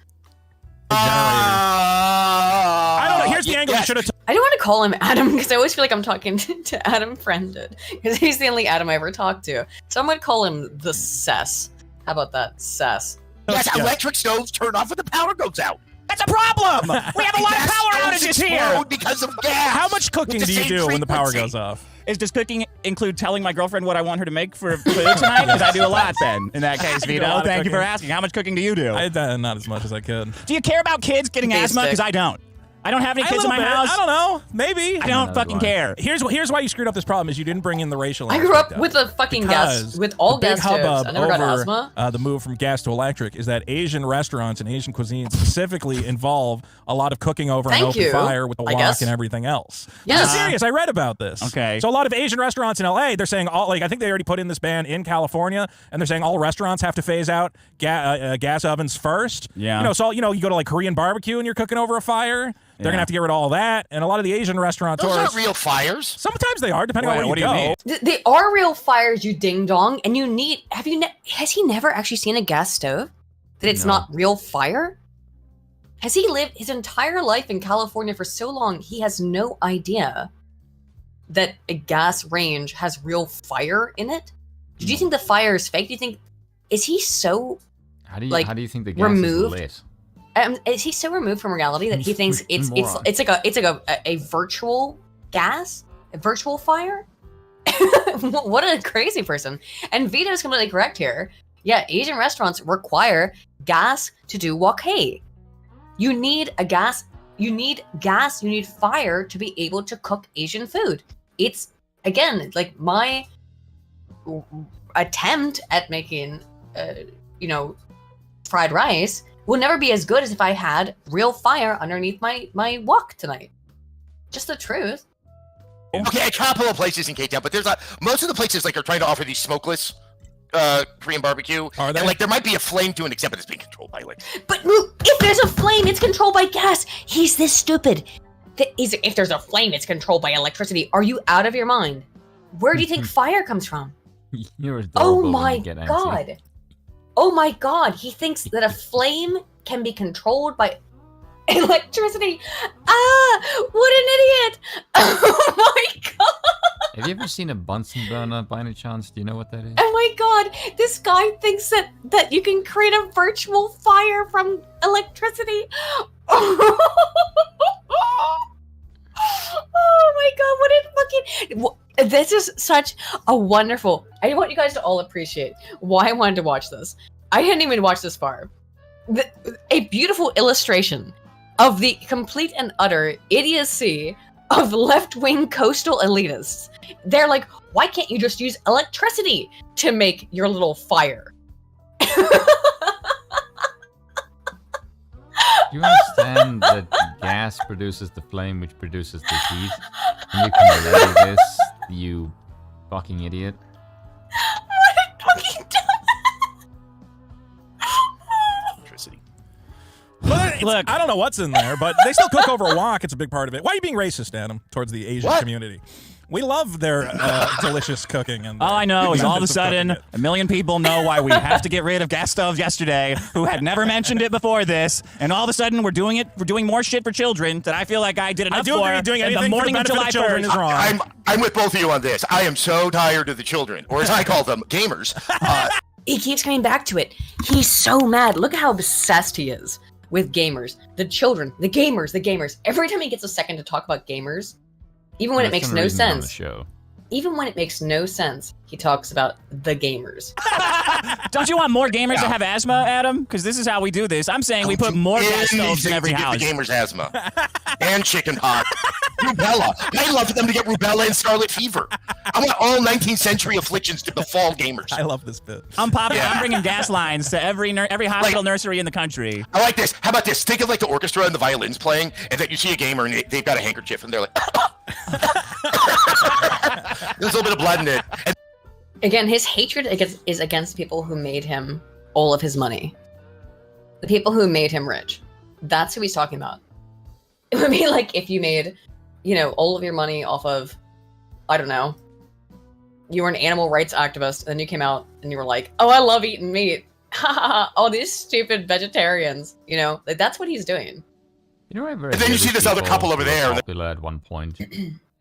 I don't know. Here's the angle you should have. I don't want to call him Adam because I always feel like I'm talking to Adam Friended because he's the only Adam I ever talked to. So I'm going to call him the Sess. How about that, Sess? Yes, electric stoves turn off when the power goes out. That's a problem! We have a lot of power outages here! Because of gas! How much cooking do you do when the power goes off? Does cooking include telling my girlfriend what I want her to make for food tonight? Because I do a lot then, in that case, Vito. Thank you for asking. How much cooking do you do? Not as much as I could. Do you care about kids getting asthma? Because I don't. I don't have any kids in my house. I don't know. Maybe. I don't fucking care. Here's why you screwed up this problem is you didn't bring in the racial. I grew up with a fucking gas, with all gas stoves. I never got asthma. The move from gas to electric is that Asian restaurants and Asian cuisine specifically involve a lot of cooking over an open fire with a wok and everything else. Yeah. I'm serious. I read about this. Okay. So a lot of Asian restaurants in LA, they're saying I think they already put in this ban in California, and they're saying all restaurants have to phase out gas ovens first. Yeah. So you go to like Korean barbecue and you're cooking over a fire. They're gonna have to get rid of all that, and a lot of the Asian restaurateurs. Those aren't real fires. Sometimes they are, depending on where you go. They are real fires, you ding dong, and you need. Has he never actually seen a gas stove? That it's not real fire? Has he lived his entire life in California for so long? He has no idea that a gas range has real fire in it. Do you think the fire is fake? Do you think is he so? How do you think the gas removed? is lit? Is he so removed from reality that he thinks it's like a virtual gas, a virtual fire? What a crazy person! And Vito is completely correct here. Yeah, Asian restaurants require gas to do wok hei. You need a gas. You need gas. You need fire to be able to cook Asian food. It's again like my attempt at making, fried rice will never be as good as if I had real fire underneath my wok tonight. Just the truth. Okay, a couple of places in K-Town, but there's most of the places are trying to offer these smokeless Korean barbecue. Are they? And there might be a flame to an extent, but it's being controlled by But if there's a flame, it's controlled by gas. He's this stupid. If there's a flame, it's controlled by electricity. Are you out of your mind? Where do you think fire comes from? You're Oh my god. Oh my god. He thinks that a flame can be controlled by electricity. What an idiot. Oh my god. Have you ever seen a Bunsen burner by any chance? Do you know what that is? Oh my god. This guy thinks that you can create a virtual fire from electricity. Oh my god, what a fucking... This is such a wonderful... I want you guys to all appreciate why I wanted to watch this. I hadn't even watched this far. A beautiful illustration of the complete and utter idiocy of left-wing coastal elitists. They're like, why can't you just use electricity to make your little fire? Do you understand that gas produces the flame, which produces the heat? And you can relay this, you fucking idiot. What a fucking electricity. Look, I don't know what's in there, but they still cook over a wok. It's a big part of it. Why are you being racist, Adam, towards the Asian community? We love their delicious cooking. And all I know is all of a sudden, a million people know why we have to get rid of gas stoves yesterday, who had never mentioned it before this, and all of a sudden we're doing it. We're doing more shit for children that I feel like I did enough for. I do agree. Doing in the anything morning for of the benefit July of children 1st. is wrong. I'm with both of you on this. I am so tired of the children, or as I call them, gamers. He keeps coming back to it. He's so mad. Look how obsessed he is with gamers. The children, the gamers. Every time he gets a second to talk about gamers, even when it makes no sense. Even when it makes no sense, he talks about the gamers. Don't you want more gamers to have asthma, Adam? Because this is how we do this. I'm saying we put more gas stoves in every house. The gamers' asthma and chicken pox, rubella. I love for them to get rubella and scarlet fever. I want all 19th century afflictions to befall gamers. I love this bit. I'm bringing gas lines to every hospital nursery in the country. I like this. How about this? Think of the orchestra and the violins playing, and then you see a gamer and they've got a handkerchief and they're like. There's a little bit of blood in it. Again, his hatred is against people who made him all of his money. The people who made him rich. That's who he's talking about. It would be like if you made, all of your money off of, I don't know, you were an animal rights activist, and then you came out and you were like, oh, I love eating meat. All these stupid vegetarians. That's what he's doing. And then you see this other couple over there. Popular at one point,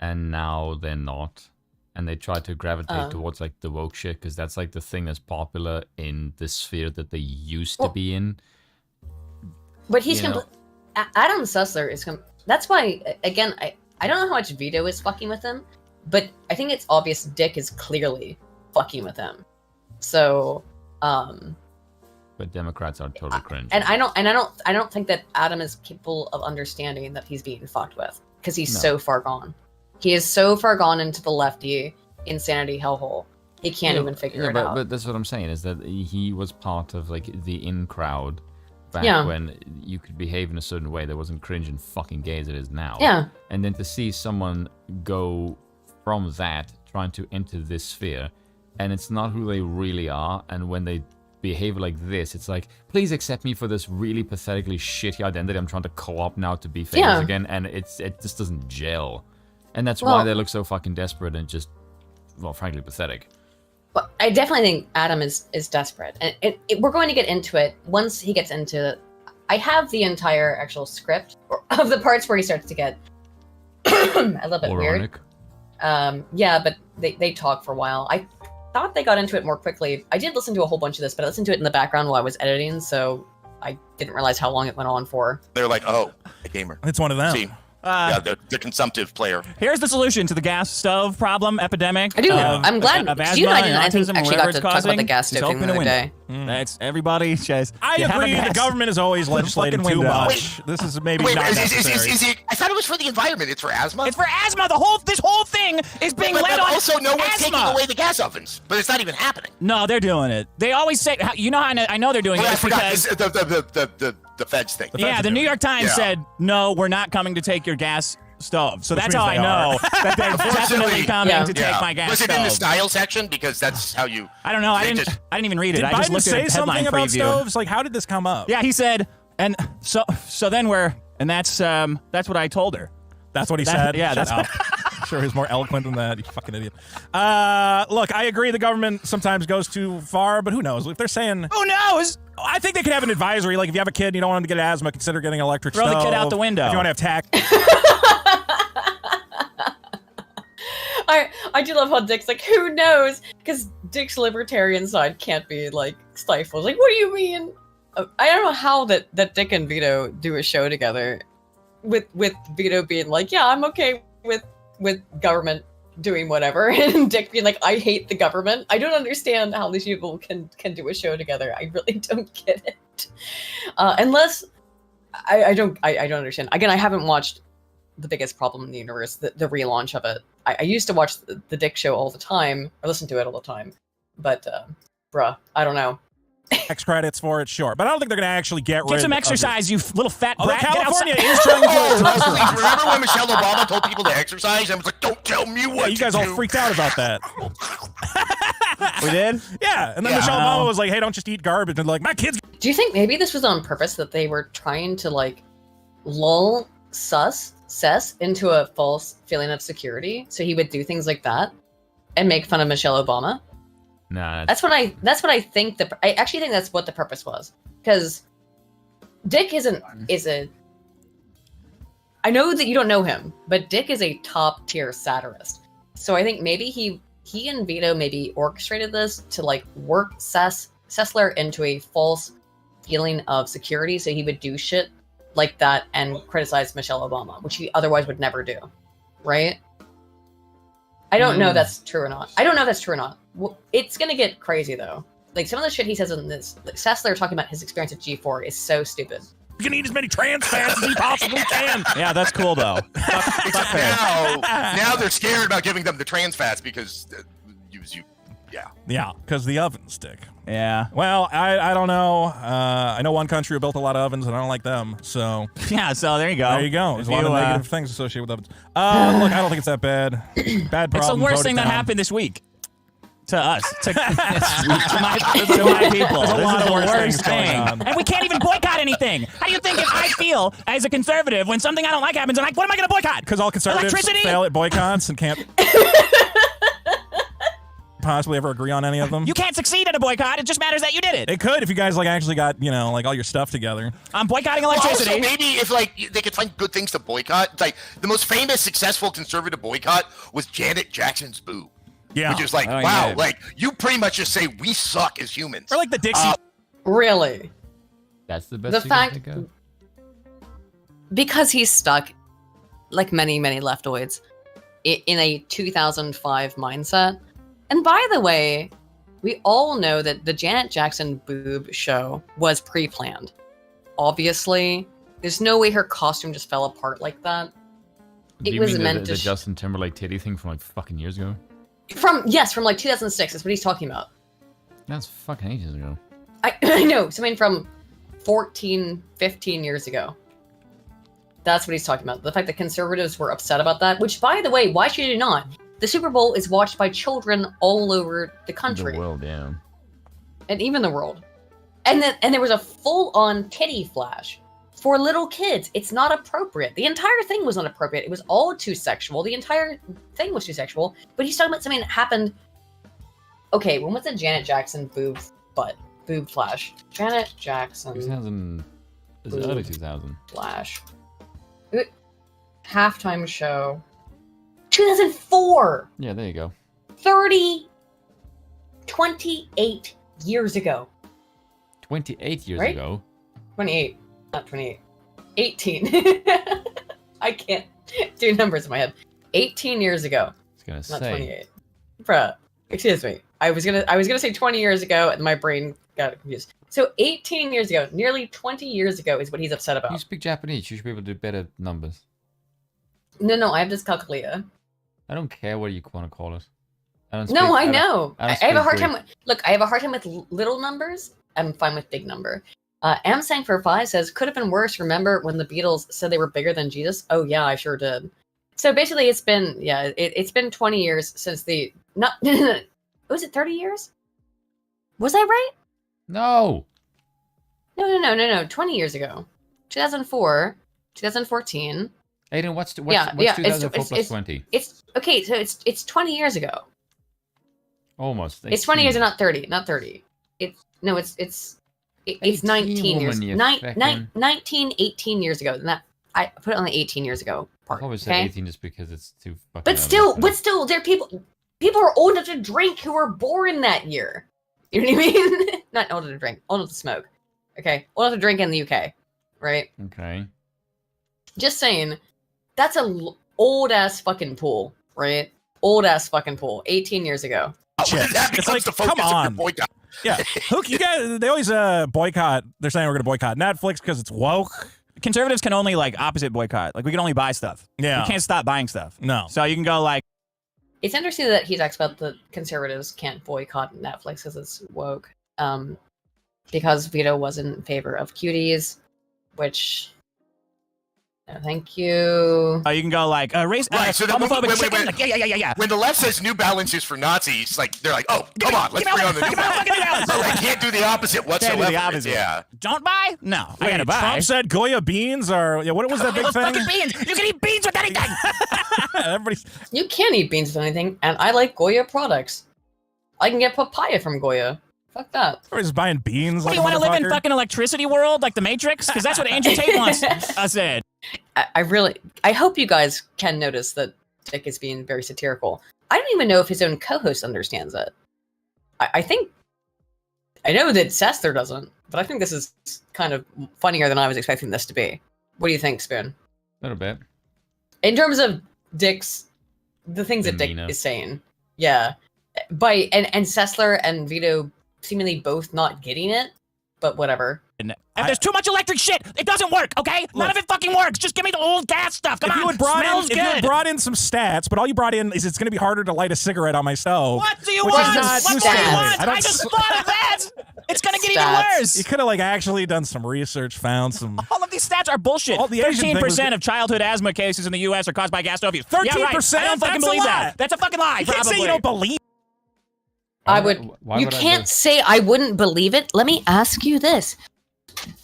and now they're not. And they try to gravitate towards the woke shit because that's the thing that's popular in the sphere that they used to be in. But he's Adam Sessler is that's why again I don't know how much Vito is fucking with him, but I think it's obvious Dick is clearly fucking with him. So But Democrats are totally cringe. And I don't think that Adam is capable of understanding that he's being fucked with because he's so far gone. He is so far gone into the lefty insanity hellhole. He can't even figure it out. But that's what I'm saying is that he was part of like the in crowd back when you could behave in a certain way that wasn't cringe and fucking gay as it is now. Yeah. And then to see someone go from that trying to enter this sphere, and it's not who they really are, and when they behave like this, it's like, please accept me for this really pathetically shitty identity I'm trying to co-opt now to be famous again, and it just doesn't gel. And that's why they look so fucking desperate and just, well, frankly, pathetic. Well, I definitely think Adam is desperate, and we're going to get into it once he gets into. I have the entire actual script of the parts where he starts to get a little bit weird. Yeah, but they talk for a while. I thought they got into it more quickly. I did listen to a whole bunch of this, but I listened to it in the background while I was editing, so I didn't realize how long it went on for. They're like, oh, a gamer. It's one of them. See, yeah, the consumptive player. Here's the solution to the gas stove problem epidemic. I do. I'm glad. Of You and I asthma didn't and autism, actually whatever got to it's talk about the causing, gas just stove thing open the a other window. day. That's everybody. Says, I agree. The government is always legislating too much. This is maybe not necessary. Is it? I thought it was for the environment. It's for asthma. It's for asthma. This whole thing is being led on. Also, no one's asthma. taking away the gas ovens, but it's not even happening. No, they're doing it. They always say, you know how I know they're doing Well, it I forgot because the feds thing. the New York Times said no, we're not coming to take your gas stove. So that's how I know that they're definitely coming to take my gas stove. Was it in the style section? Because that's how you. I don't know. I didn't even read it. Did I just Biden looked say at the something headline about preview. stoves? Like, how did this come up? Yeah, he said, and so then that's what I told her. That's what he said? Yeah, Shut that's up. Sure, he's more eloquent than that. You fucking idiot. Look, I agree the government sometimes goes too far, but who knows? If they're saying... Who knows? I think they could have an advisory, like if you have a kid and you don't want him to get asthma, consider getting an electric Throw stove. the kid out the window. If you want to have tax... I do love how Dick's like, who knows? Because Dick's libertarian side can't be like stifled. Like, what do you mean? I don't know how that Dick and Vito do a show together, with Vito being like, yeah, I'm okay with government doing whatever, and Dick being like, I hate the government. I don't understand how these people can do a show together. I really don't get it. Unless I don't understand. Again, I haven't watched The Biggest Problem in the Universe, the relaunch of it. I used to watch the Dick show all the time, or listen to it all the time, but bruh, I don't know. Tax credits for it, sure. But I don't think they're going to actually get rid of Get some exercise, you little fat brat. California Get is trying to Remember when Michelle Obama told people to exercise? I was like, don't tell me what you guys all freaked out about that. We did? Yeah. And then Michelle Obama was like, hey, don't just eat garbage. And like, my kids... Do you think maybe this was on purpose, that they were trying to like lull Sess into a false feeling of security, so he would do things like that and make fun of Michelle Obama? Nah, that's what I think. I actually think that's what the purpose was, because Dick is a. I know that you don't know him, but Dick is a top tier satirist. So I think maybe he and Vito maybe orchestrated this to like work Sessler into a false feeling of security, so he would do shit like that and criticize Michelle Obama, which he otherwise would never do, right? I don't know if that's true or not. Well, it's gonna get crazy though. Like some of the shit he says in this, like Sessler talking about his experience at G4 is so stupid. You can eat as many trans fats as he possibly can. Yeah, that's cool though. Now they're scared about giving them the trans fats because Yeah, because the oven stick. Yeah. Well, I don't know. I know one country who built a lot of ovens, and I don't like them. So yeah. So there you go. There you go. There's a lot of negative things associated with ovens. Look, I don't think it's that bad. Bad problem. It's the worst thing that happened this week. To us, to my people. There's a lot of worst thing. And we can't even boycott anything. How do you think if I feel as a conservative when something I don't like happens, I'm like, what am I going to boycott? Because all conservatives fail at boycotts and can't possibly ever agree on any of them. You can't succeed at a boycott. It just matters that you did it. It could if you guys like actually got like all your stuff together. I'm boycotting electricity. Also, maybe if like they could find good things to boycott. It's like the most famous successful conservative boycott was Janet Jackson's boob. Yeah. Which is like, wow, like you pretty much just say we suck as humans. Or like the Dixie. Really? That's the best. The you fact, can think of? Because he's stuck, like many leftoids, in a 2005 mindset. And by the way, We all know that the Janet Jackson boob show was pre-planned. Obviously, there's no way her costume just fell apart like that. Do It you was mean meant the to Justin Timberlake titty thing from like fucking years ago? from like 2006. That's what he's talking about. That's fucking ages ago. I know, something from 14, 15 years ago. That's what he's talking about. The fact that conservatives were upset about that, which, by the way, why should you not? The Super Bowl is watched by children all over the country. The world, yeah. And even the world. And there was a full-on titty flash for little kids. It's not appropriate. The entire thing was not appropriate. It was all too sexual. The entire thing was too sexual. But he's talking about something that happened... Okay, when was the Janet Jackson boob flash? Janet Jackson... 2000... Is it early 2000? Flash. Halftime show. 2004! Yeah, there you go. 28 years ago. 28 years Right? ago? 28. Not 28. 18. I can't do numbers in my head. 18 years ago. I was gonna Not say. 28. Bruh. Excuse me. I was gonna say 20 years ago and my brain got confused. So 18 years ago, nearly 20 years ago is what he's upset about. You speak Japanese, you should be able to do better numbers. No, I have dyscalculia. I don't care what you want to call it. I know. I have a hard Greek. time. Look, I have a hard time with little numbers. I'm fine with big number. Amsang for 5 says, could have been worse. Remember when the Beatles said they were bigger than Jesus? Oh yeah, I sure did. So basically, it's been it's been 20 years since the was it 30 years? Was I right? No. No. 20 years ago, 2004, 2014. Aiden, what's 2004 plus 20? It's okay. So it's 20 years ago. Almost. It's 20 years and not 30. Not 30. It's 19 years. 19, 18 years ago. And that I put it on the 18 years ago part. I always said 18 just because it's too fucking. But still, there are people are old enough to drink who were born that year. You know what I mean? Not old enough to drink, old enough to smoke. Okay, old enough to drink in the UK, right? Okay. Just saying, that's a old ass fucking pool, right? Old ass fucking pool. 18 years ago. It's like, come on. Yeah, Hook, you guys, they always boycott. They're saying we're going to boycott Netflix because it's woke. Conservatives can only like opposite boycott. Like we can only buy stuff. Yeah. You can't stop buying stuff. No. So you can go like. It's interesting that he talks about the conservatives can't boycott Netflix because it's woke. Because Vito wasn't in favor of cuties, which. No, thank you. You can go like race. Right, so homophobic chicken. Like, yeah. When the left says New Balance is for Nazis, like they're like, oh, come on, let's bring on the New Balance. So they can't do the opposite whatsoever. Can't do the opposite. Yeah. Don't buy? No. Wait, I gotta buy. Trump said Goya beans are. Yeah, what was that big Those thing? fucking beans. You can eat beans with anything. Everybody's. You can eat beans with anything, and I like Goya products. I can get papaya from Goya. Fuck that. Everybody's buying beans. What, like do you want to live in motherfucker? fucking electricity world like the Matrix? Because that's what Andrew Tate wants us in. I hope you guys can notice that Dick is being very satirical. I don't even know if his own co-host understands it. I think, I know that Sessler doesn't, but I think this is kind of funnier than I was expecting this to be. What do you think, Spoon? A little bit. In terms of the things that Dick is saying. Yeah. And Sessler and Vito seemingly both not getting it, but whatever. If there's too much electric shit, it doesn't work, okay? None of it fucking works. Just give me the old gas stuff. Come on, smells If you had brought in some stats, but all you brought in is it's going to be harder to light a cigarette on my stove. What do you want? What do you want? I just thought of that. It's going to get even worse. You could have like actually done some research, found some. All of these stats are bullshit. 13% of childhood asthma cases in the U.S. are caused by gas stove use. 13%? Yeah, right. I don't fucking believe that. That's a fucking lie. You can't say you don't believe. You can't say I wouldn't believe it. Let me ask you this.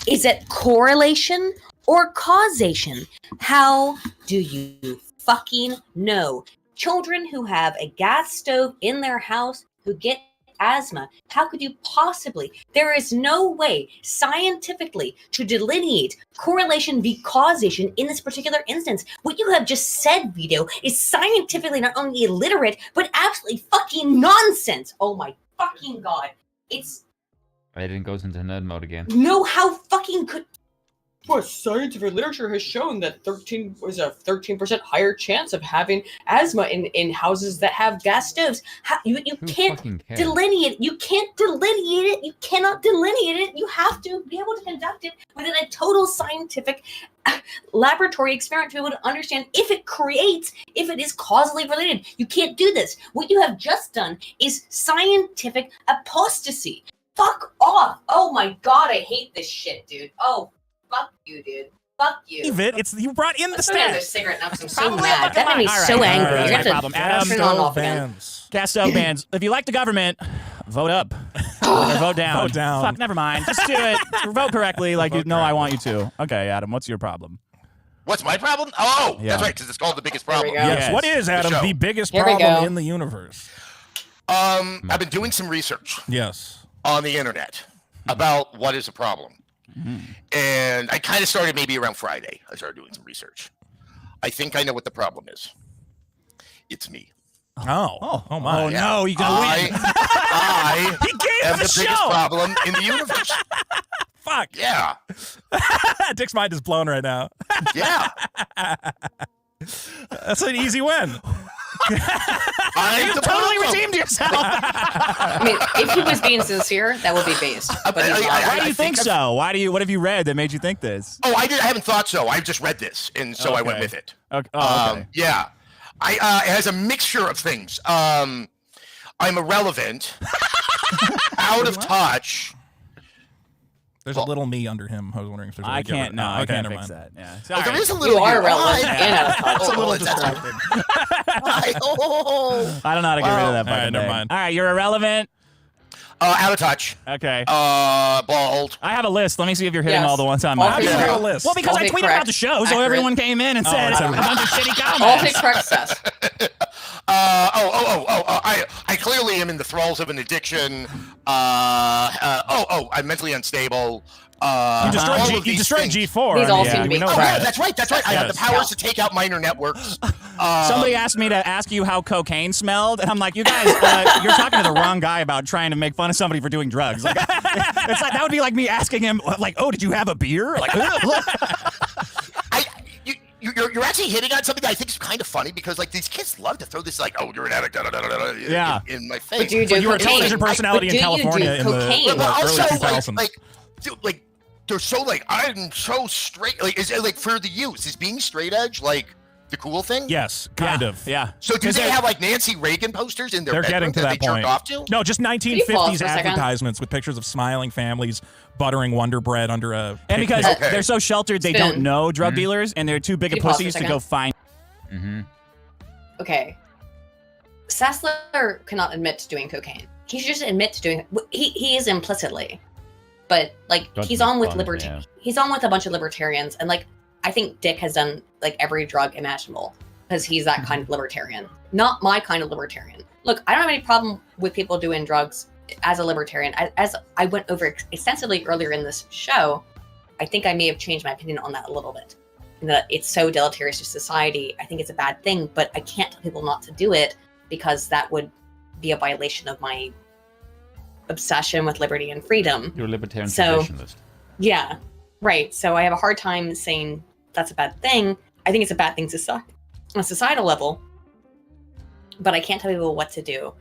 Is it correlation or causation? How do you fucking know? Children who have a gas stove in their house who get asthma, how could you possibly? There is no way scientifically to delineate correlation v causation in this particular instance. What you have just said, Vito, is scientifically not only illiterate, but absolutely fucking nonsense. Oh my fucking god. It's Aiden goes into nerd mode again. no, how fucking could well, scientific literature has shown that 13% higher chance of having asthma in houses that have gas stoves. You can't delineate. You can't delineate it. You cannot delineate it. You have to be able to conduct it within a total scientific laboratory experiment to be able to understand if it is causally related. You can't do this. What you have just done is scientific apostasy. Fuck off. Oh my God, I hate this shit, dude. Oh, fuck you, dude. Fuck you. You brought in the Let's go get another stats. cigarette now because I'm so mad. That made me so angry. You're going to have to Adam turn it on off again. Gas stove bans. If you like the government, vote up or vote down. Vote down. Fuck, never mind. Just do it. Vote correctly, like you know I want you to. Okay, Adam, what's your problem? What's my problem? Oh, Yeah. that's right, because it's called the biggest problem. Yes. What is, Adam, The show. the biggest Here we problem go. in the universe? I've been doing some research Yes. on the internet about what is a problem. And I kind of started maybe around Friday. I started doing some research. I think I know what the problem is. It's me. Oh my. Oh no, you're gonna win. I He gave am the the biggest show. problem in the universe. Fuck. Yeah. Dick's mind is blown right now. Yeah. That's an easy win. I'm You the totally problem. redeemed yourself. I mean, if he was being sincere, that would be based. But he's not. Why do I you think think so? What have you read that made you think this? Oh, I haven't thought so. I just read this, and so I went Okay. with it. Okay. Oh, okay. Yeah. It has a mixture of things. I'm irrelevant, out of touch. There's a little me under him. I was wondering if there's a way I to get rid can't. of- No, I okay, can't never fix mind. that. Yeah. Oh, there is a You little are here. relevant Why? and out of touch. Oh, a little that's distracted. Why? Oh. I don't know how to get rid of that. All right, fucking never thing. mind. All right, you're irrelevant. Out of touch. Okay. Bald. I have a list. Let me see if you're hitting Yes. all the ones I'm All How do you Yeah. have a list? Well, because All I things tweeted about correct. the show, so Accurate. everyone came in and said it's a okay. bunch of shitty All comments. things correct, Sess. I clearly am in the thralls of an addiction. I'm mentally unstable. You destroyed, all G- of you these destroyed things. G4. These I all mean, seem to we be know Oh, correct. yeah, that. that's right. I have the Yes. powers to take out minor networks. Somebody asked me to ask you how cocaine smelled, and I'm like, you guys, you're talking to the wrong guy about trying to make fun of somebody for doing drugs. Like, it's like that would be like me asking him, like, oh, did you have a beer? Like, You're actually hitting on something that I think is kind of funny because like these kids love to throw this like, oh, you're an addict, Yeah. in my face. But do you do You were a cocaine? television personality But in do you do California in the cocaine? But early also 2000s. like they're so like I'm so straight. Like is it like for the youth? Is being straight edge like the cool thing? Yes, kind of. Yeah. So do they have like Nancy Reagan posters in their They're bedroom getting to that that they point. jerk off to? No, just Can you pause 1950s for a second? advertisements with pictures of smiling families buttering Wonder Bread under a And because picnic. they're so sheltered, they Spin. don't know drug dealers, and they're too big Can of you pause for a pussies to second? go find. Okay. Sessler cannot admit to doing cocaine. He should just admit to doing. He is implicitly, but like Don't he's make on with fun, yeah. He's on with a bunch of libertarians, and like I think Dick has done like every drug imaginable because he's that kind of libertarian. Not my kind of libertarian. Look, I don't have any problem with people doing drugs as a libertarian. As I went over extensively earlier in this show, I think I may have changed my opinion on that a little bit. That it's so deleterious to society. I think it's a bad thing, but I can't tell people not to do it because that would be a violation of my obsession with liberty and freedom. You're a libertarian So- traditionalist. Yeah, right. So I have a hard time saying that's a bad thing. I think it's a bad thing on a societal level, but I can't tell people what to do.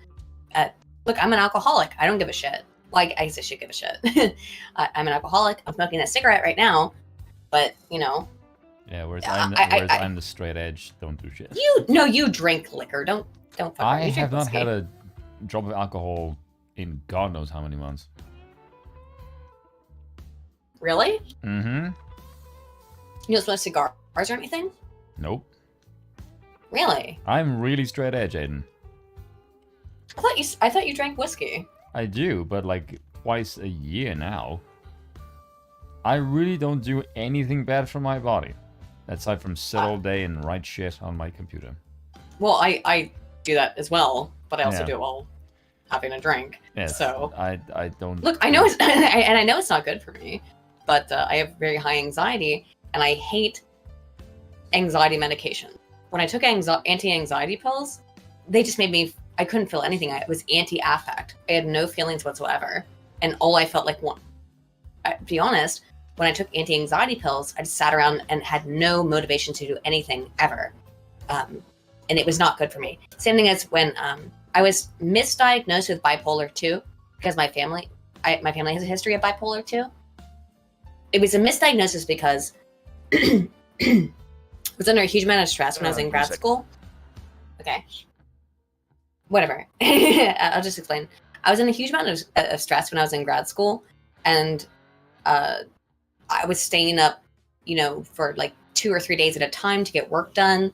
Look, I'm an alcoholic. I don't give a shit. Like, I guess I should give a shit. I'm an alcoholic. I'm smoking a cigarette right now, but you know. Yeah, whereas, I- I'm the straight edge, don't do shit. You drink liquor. Don't fuck I around. You have drink not whiskey. had a drop of alcohol in God knows how many months. Really? Mm-hmm. You don't smoke cigars or anything? Nope. Really? I'm really straight edge, Aiden. I thought you drank whiskey. I do, but like twice a year now. I really don't do anything bad for my body. Aside from sit all day and write shit on my computer. Well, I do that as well, but I also Yeah. do it while having a drink. Yes, So I don't... look, I know it's and I know it's not good for me, but I have very high anxiety, and I hate anxiety medication. When I took anti-anxiety pills, they just made me. I couldn't feel anything. It was anti-affect. I had no feelings whatsoever, and all I felt like to be honest, when I took anti-anxiety pills, I just sat around and had no motivation to do anything ever. And it was not good for me. Same thing as when I was misdiagnosed with bipolar 2 because my family has a history of bipolar 2. It was a misdiagnosis because I was under a huge amount of stress when I was in grad school. Okay. Whatever. I'll just explain. I was in a huge amount of stress when I was in grad school, and I was staying up, for like 2 or 3 days at a time to get work done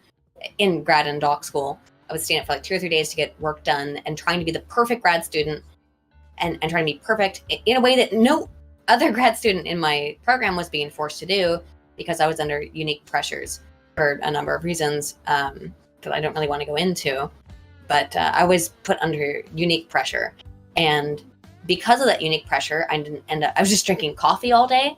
in grad and doc school. I was staying up for like 2 or 3 days to get work done and trying to be the perfect grad student and trying to be perfect in a way that no other grad student in my program was being forced to do, because I was under unique pressures for a number of reasons that I don't really want to go into. But I was put under unique pressure. And because of that unique pressure, I was just drinking coffee all day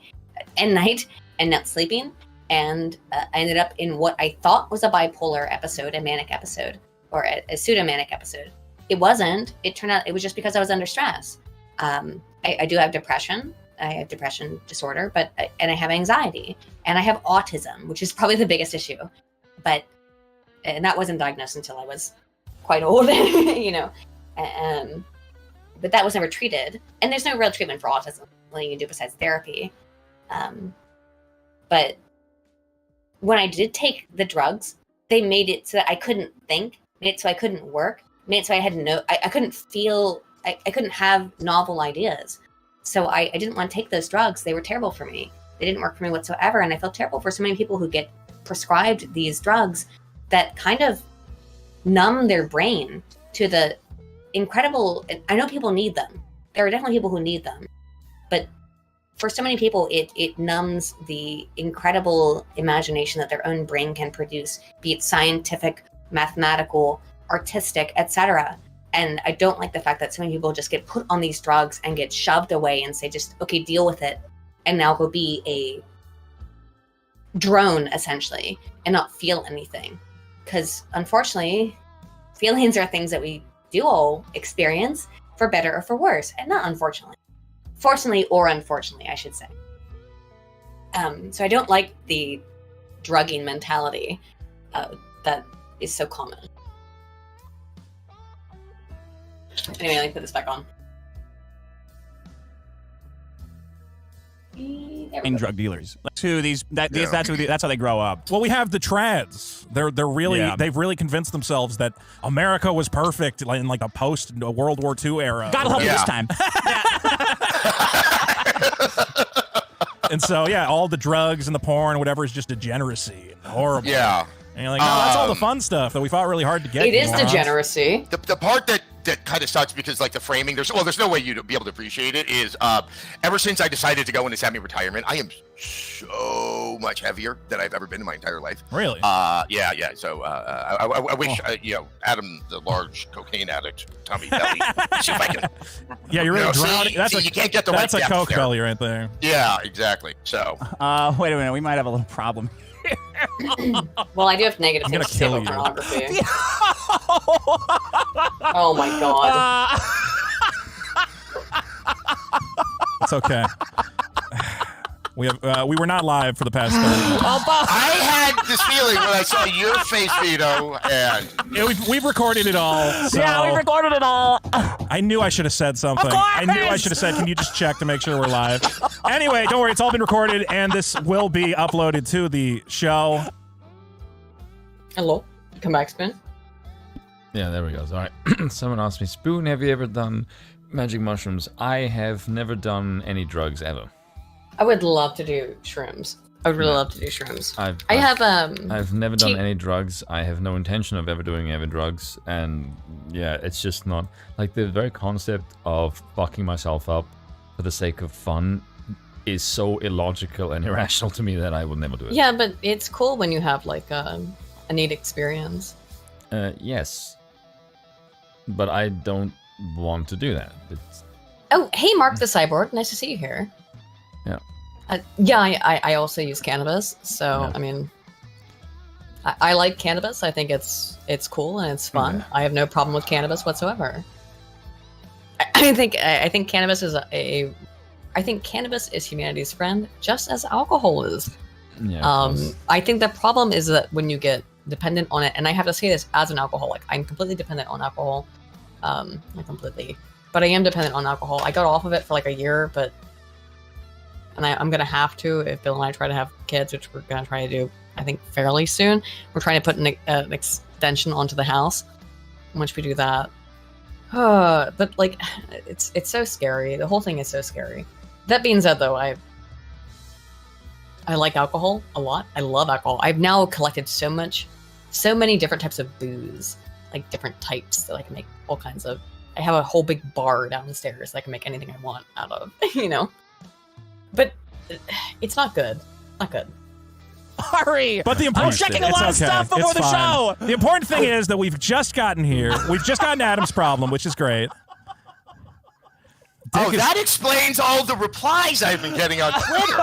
and night and not sleeping. And I ended up in what I thought was a bipolar episode, a manic episode, or a pseudo-manic episode. It wasn't. It turned out it was just because I was under stress. I do have depression. I have depression disorder, and I have anxiety. And I have autism, which is probably the biggest issue. And that wasn't diagnosed until I was quite old, but that was never treated. And there's no real treatment for autism, what you can do besides therapy. But when I did take the drugs, they made it so that I couldn't think, made it so I couldn't work, made it so I had I couldn't feel, I couldn't have novel ideas. So I didn't want to take those drugs. They were terrible for me. They didn't work for me whatsoever. And I felt terrible for so many people who get prescribed these drugs that kind of numb their brain to the incredible. I know people need them. There are definitely people who need them. But for so many people, it numbs the incredible imagination that their own brain can produce, be it scientific, mathematical, artistic, etc. And I don't like the fact that so many people just get put on these drugs and get shoved away and say, just, okay, deal with it. And now go be a drone, essentially, and not feel anything. Because unfortunately, feelings are things that we do all experience, for better or for worse. And not unfortunately. Fortunately or unfortunately, I should say. So I don't like the drugging mentality that is so common. Anyway, let me put this back on. And drug dealers. That's how they grow up. Well, we have the trads. They've really convinced themselves that America was perfect in like the post World War II era. God help you this time. And so, all the drugs and the porn, whatever, is just degeneracy and horrible. Yeah. And you're like, no, that's all the fun stuff that we fought really hard to get. It is degeneracy. The part that kind of sucks because like the framing, there's no way you'd be able to appreciate it, is ever since I decided to go into semi-retirement, I am so much heavier than I've ever been in my entire life. Really? Yeah. So I wish Adam, the large cocaine addict, Tommy Belly, see if I can. Yeah, you're really drowning. You can't get the that's right a coke there. belly right there. Yeah, exactly. So. Wait a minute, we might have a little problem. Well, I do have negative I'm gonna things to say kill about you. pornography. Oh my god. It's okay. We were not live for the past 30 minutes. I had this feeling when I saw your face, Vito, and we've recorded it all. So yeah, we recorded it all. I knew I should have said something. Of course! I knew I should have said, can you just check to make sure we're live? Anyway, don't worry, it's all been recorded, and this will be uploaded to the show. Hello. Come back, Spoon. Yeah, there we go. All right. Someone asked me, Spoon, have you ever done magic mushrooms? I have never done any drugs ever. I would love to do shrooms. I would really love to do shrooms. I've never done any drugs. I have no intention of ever doing any drugs, and it's just not like the very concept of fucking myself up for the sake of fun is so illogical and irrational to me that I would never do it. Yeah, but it's cool when you have like a neat experience. Yes, but I don't want to do that. Oh, hey, Mark the Cyborg. Nice to see you here. Yeah. I also use cannabis, so I mean, I like cannabis. I think it's cool and it's fun. Yeah. I have no problem with cannabis whatsoever. I think cannabis is a I think cannabis is humanity's friend, just as alcohol is. Yeah, I think the problem is that when you get dependent on it, and I have to say this as an alcoholic, I'm completely dependent on alcohol. Not completely, but I am dependent on alcohol. I got off of it for like a year, and I'm gonna have to if Bill and I try to have kids, which we're gonna try to do, I think, fairly soon. We're trying to put an extension onto the house. Once we do that, but like, it's so scary. The whole thing is so scary. That being said, though, I like alcohol a lot. I love alcohol. I've now collected so many different types of booze, like different types that I can make all kinds of. I have a whole big bar downstairs that I can make anything I want out of, you know? But it's not good. Not good. Hurry! But the important I'm checking a lot of stuff before the show. The important thing is that we've just gotten here. We've just gotten Adam's problem, which is great. That explains all the replies I've been getting on Twitter.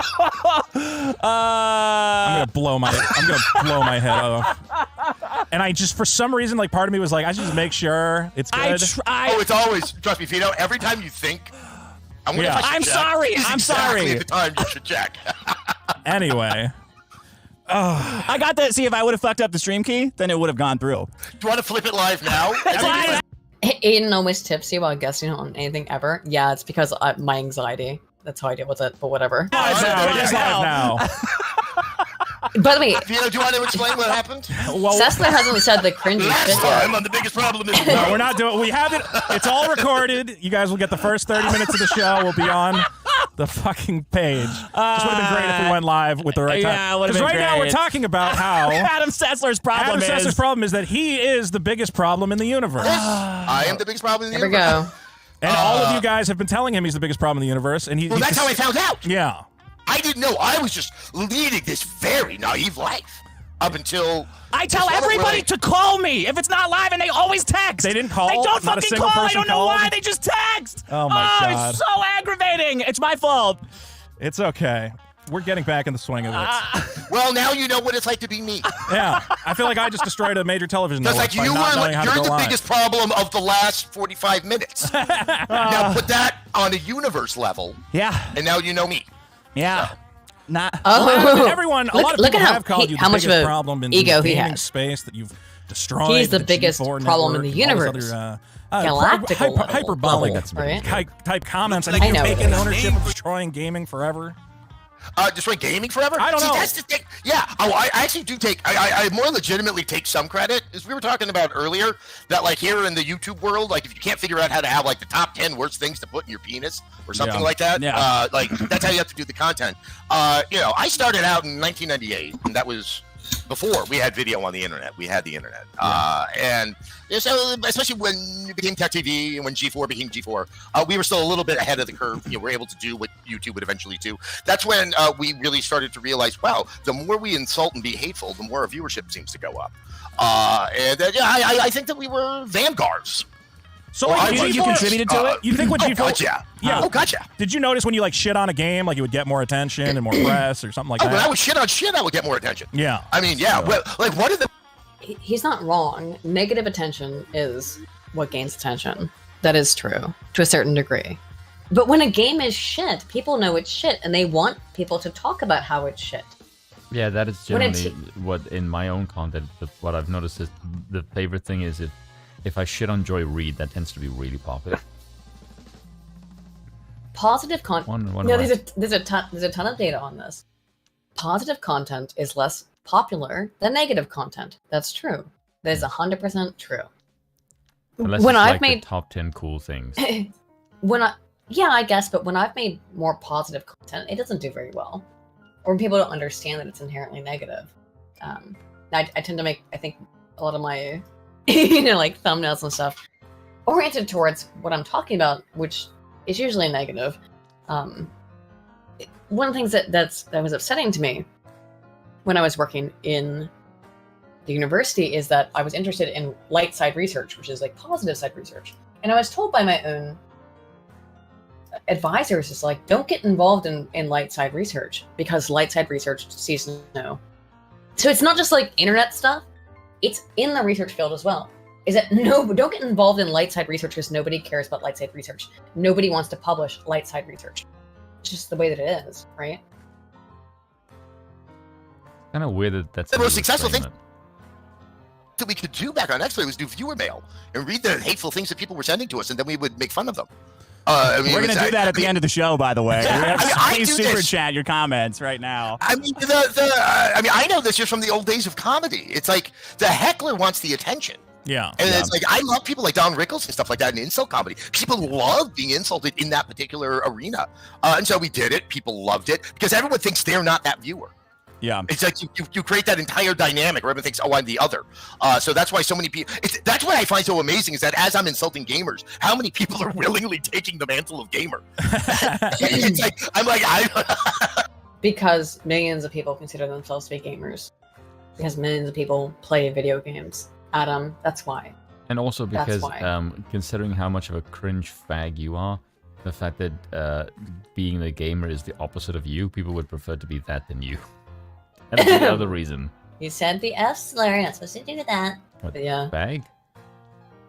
I'm gonna blow my head off. And I just, for some reason, like, part of me was like, I should just make sure it's good. It's always, trust me, Vito, every time you think, I'm sorry. Exactly the time you should check. Anyway. I got that. See, if I would have fucked up the stream key, then it would have gone through. Do you want to flip it live now? Aiden always tipsy while guessing on anything ever. Yeah, it's because my anxiety. That's how I deal with it, but whatever. It is live now. By the way, Vito, do you want to explain what happened? Sessler hasn't said the cringy shit yet. I'm the biggest problem in No, we're not doing. We have it. It's all recorded. You guys will get the first 30 minutes of the show. Will be on the fucking page. Just would have been great if we went live with the right time. Yeah, because right now we're talking about how Adam Sessler's problem is that he is the biggest problem in the universe. I am the biggest problem in the There we universe. go. And all of you guys have been telling him he's the biggest problem in the universe, and Well, that's how I found out. Yeah. I didn't know. I was just leading this very naive life up until I tell everybody to call me if it's not live, and they always text. They didn't call. They don't Not a fucking single call. I person don't know called? why. They just text. Oh my God. It's so aggravating. It's my fault. It's okay. We're getting back in the swing of it. Well, now you know what it's like to be me. Yeah, I feel like I just destroyed a major television Because network like by not knowing how to you're go the live. biggest problem of the last 45 minutes. Now put that on a universe level. Yeah. And now you know me. Yeah. Not. Everyone, a lot of look people at have called you the how much biggest of a problem in ego the he gaming has. space that you've destroyed. He's the G4 biggest problem in the network, all this universe. other, Galactical level. hyperbolic Right? type comments. I think you've know. taken ownership of destroying gaming forever. Destroy gaming forever? I don't know. That's the thing. Yeah. Oh, I actually do take. I more legitimately take some credit, as we were talking about earlier. That like here in the YouTube world, like if you can't figure out how to have like the top 10 worst things to put in your penis or something like that, like that's how you have to do the content. I started out in 1998, and that was before we had video on the internet. We had the internet, and so especially when it became Tech TV and when G4 became G4, we were still a little bit ahead of the curve. We were able to do what YouTube would eventually do. That's when we really started to realize, wow, the more we insult and be hateful, the more our viewership seems to go up. I think that we were vanguards. So Well, you I think you was- contributed to it? You think when oh, G4? gotcha. Yeah. Oh, gotcha. Did you notice when you like shit on a game, like you would get more attention and more press or something like When I that? would shit on shit, I would get more attention. Yeah. I mean, yeah. Well, like, what are the... He's not wrong. Negative attention is what gains attention. That is true to a certain degree. But when a game is shit, people know it's shit, and they want people to talk about how it's shit. Yeah, that is When generally it's- what in my own content. What I've noticed is the favorite thing is if I shit on Joy Reid, that tends to be really popular. Positive content. One No, right. there's a ton of data on this. Positive content is less popular than negative content. That's true. That is 100% true. Unless when it's I've like made the top 10 cool things. yeah, I guess, but when I've made more positive content, it doesn't do very well. Or when people don't understand that it's inherently negative. I tend to make, I think, a lot of my, like thumbnails and stuff oriented towards what I'm talking about, which is usually negative. One of the things that was upsetting to me when I was working in the university is that I was interested in light side research, which is like positive side research. And I was told by my own advisors, is like, don't get involved in light side research because light side research sees no. So it's not just like internet stuff, it's in the research field as well. Is that no, don't get involved in light side research because nobody cares about light side research. Nobody wants to publish light side research. just the way that it is, right? Kind of weird that that's the how most you successful frame thing it. that we could do back on X-Play was do viewer mail and read the hateful things that people were sending to us, and then we would make fun of them. I mean, We're going to do that at the end of the show, by the way. Yeah, Please super chat your comments right now. I mean, I know this just from the old days of comedy. It's like the heckler wants the attention. Yeah. And it's like, I love people like Don Rickles and stuff like that in insult comedy. People love being insulted in that particular arena. And so we did it. People loved it because everyone thinks they're not that viewer. Yeah. It's like you create that entire dynamic where everyone thinks, oh, I'm the other. So that's why so many people, that's what I find so amazing is that as I'm insulting gamers, how many people are willingly taking the mantle of gamer? It's like, I'm like, Because millions of people consider themselves to be gamers. Because millions of people play video games. Adam, that's why. And also That's because why. considering how much of a cringe fag you are, the fact that being the gamer is the opposite of you, people would prefer to be that than you. And that's the other reason. You said the F slur. You're not supposed to do that. What, But yeah. Fag?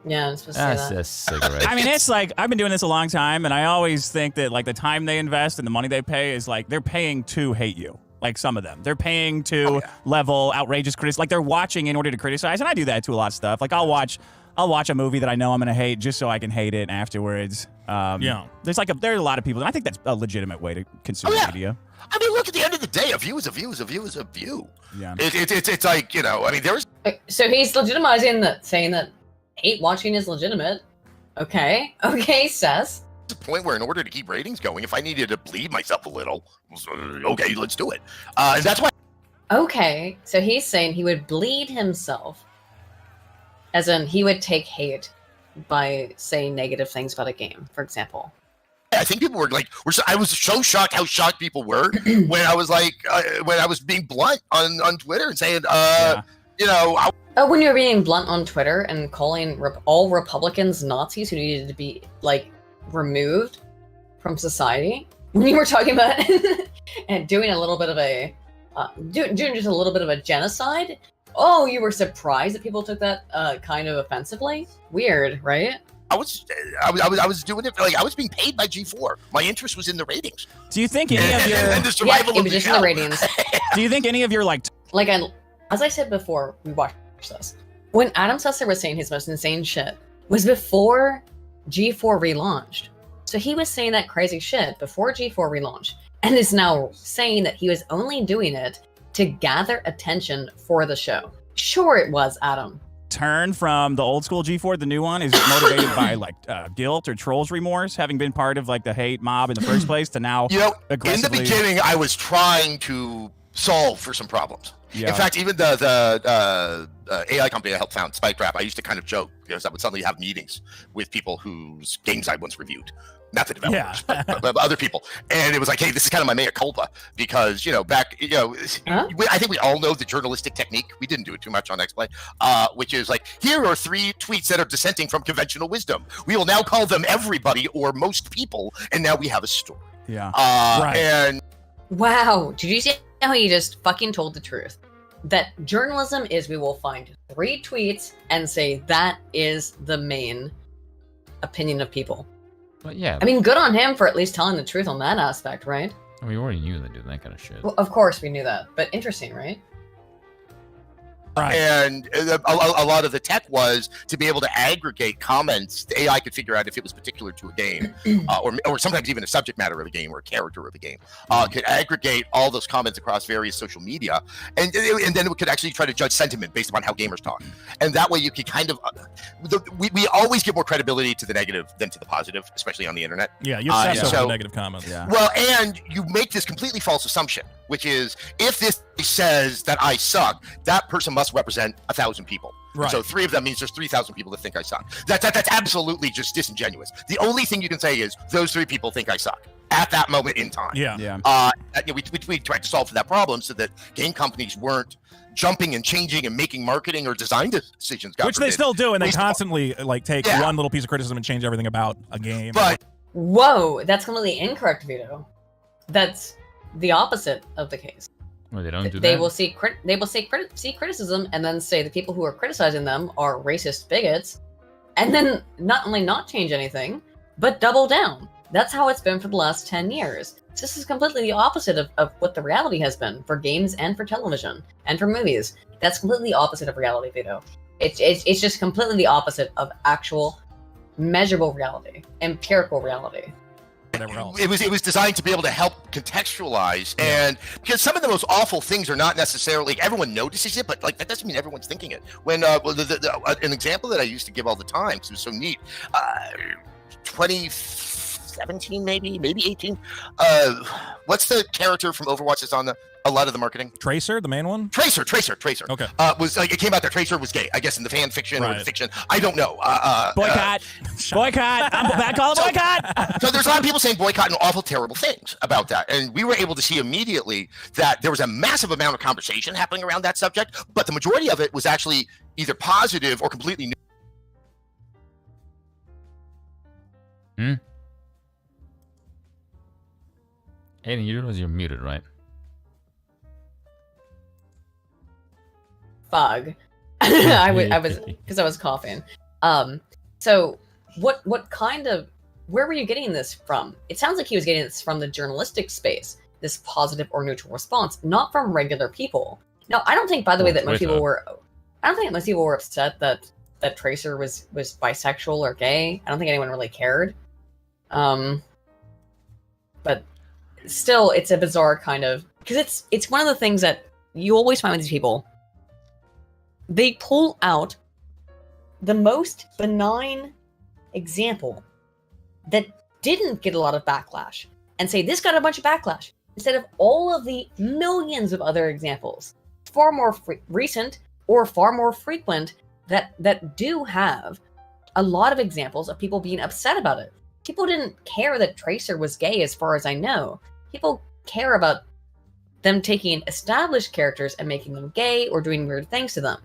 Yeah, I'm supposed to say That's that. a cigarette. I mean, it's like, I've been doing this a long time, and I always think that, like, the time they invest and the money they pay is, like, they're paying to hate you. Like, some of them. They're paying to level outrageous criticism. Like, they're watching in order to criticize, and I do that to a lot of stuff. Like, I'll watch a movie that I know I'm going to hate just so I can hate it afterwards. Yeah. There's a lot of people, and I think that's a legitimate way to consume media. I mean, look, at the end of the day, a view is a view is a view is a view. Yeah. It's like, you know, I mean, there's... So he's legitimizing that, saying that hate watching is legitimate. Okay, Sess. a point where in order to keep ratings going, if I needed to bleed myself a little, okay, let's do it. And that's why... Okay, so he's saying he would bleed himself, as in he would take hate by saying negative things about a game, for example. I think people were like, I was so shocked how shocked people were when I was like, when I was being blunt on Twitter and saying, you know... when you were being blunt on Twitter and calling all Republicans Nazis who needed to be, like, removed from society, when you were talking about and doing a little bit of a, doing just a little bit of a genocide, oh, you were surprised that people took that kind of offensively? Weird, right? I was doing it, like, I was being paid by G4. My interest was in the ratings. Do you think any of your... and the survival it of was the just in the show. ratings. Do you think any of your, like... As I said before, we watched this. When Adam Sessler was saying his most insane shit was before G4 relaunched. So he was saying that crazy shit before G4 relaunched and is now saying that he was only doing it to gather attention for the show. Sure it was, Adam. Turn from the old school G4 to the new one is motivated by like guilt or trolls remorse, having been part of like the hate mob in the first place, to now in the aggressively... beginning I was trying to solve for some problems. Yeah. In fact, even the AI company I helped found, SpikeTrap, I used to kind of joke because I would suddenly have meetings with people whose games I once reviewed. Not the developers, but other people. And it was like, hey, this is kind of my mea culpa because, you know, back, you know, I think we all know the journalistic technique. We didn't do it too much on X-Play, which is like, here are 3 tweets that are dissenting from conventional wisdom. We will now call them everybody or most people, and now we have a story. Yeah. And wow, did you see how he just fucking told the truth? That journalism is we will find 3 tweets and say that is the main opinion of people. But yeah. I mean, good on him for at least telling the truth on that aspect, right? I mean, we already knew they did that kind of shit. Well, of course we knew that, but interesting, right? And a lot of the tech was to be able to aggregate comments. The AI could figure out if it was particular to a game, or sometimes even a subject matter of a game or a character of a game. Could aggregate all those comments across various social media, and then it could actually try to judge sentiment based upon how gamers talk. And that way, you could kind of we always give more credibility to the negative than to the positive, especially on the internet. Yeah, you're obsessed with the negative comments. Yeah. Well, and you make this completely false assumption, which is if this says that I suck, that person must represent 1,000 people. Right. So 3 of them means there's 3,000 people that think I suck. That's absolutely just disingenuous. The only thing you can say is those 3 people think I suck at that moment in time. Yeah. We tried to solve for that problem so that game companies weren't jumping and changing and making marketing or design decisions. Which they still do, and they constantly like take one little piece of criticism and change everything about a game. But whoa, that's completely incorrect, Vito. That's the opposite of the case. Well, they don't do They that. will see criticism and then say the people who are criticizing them are racist bigots, and then not only not change anything, but double down. That's how it's been for the last 10 years. This is completely the opposite of what the reality has been for games and for television and for movies. That's completely the opposite of reality, Vito. It's just completely the opposite of actual measurable reality, empirical reality. It was designed to be able to help contextualize, and because some of the most awful things are not necessarily everyone notices it, but like that doesn't mean everyone's thinking it. When an example that I used to give all the time, because it was so neat, 2017 maybe 18. What's the character from Overwatch that's on a lot of the marketing? Tracer, the main one? Tracer. Okay. Was like it came out that Tracer was gay, I guess, in the fan fiction or the fiction. I don't know. Boycott. Boycott. I'm back calling boycott. So there's a lot of people saying boycott and awful, terrible things about that. And we were able to see immediately that there was a massive amount of conversation happening around that subject, but the majority of it was actually either positive or completely new. Aiden, you realize you're muted, right? Fog. I was because I was coughing. So what kind of, where were you getting this from? It sounds like he was getting this from the journalistic space, this positive or neutral response, not from regular people. Now, I don't think, by the way, that most people were upset that Tracer was bisexual or gay. I don't think anyone really cared. But still, it's a bizarre kind of, because it's one of the things that you always find with these people. They pull out the most benign example that didn't get a lot of backlash and say this got a bunch of backlash, instead of all of the millions of other examples, far more recent or far more frequent, that do have a lot of examples of people being upset about it. People didn't care that Tracer was gay, as far as I know. People care about them taking established characters and making them gay or doing weird things to them.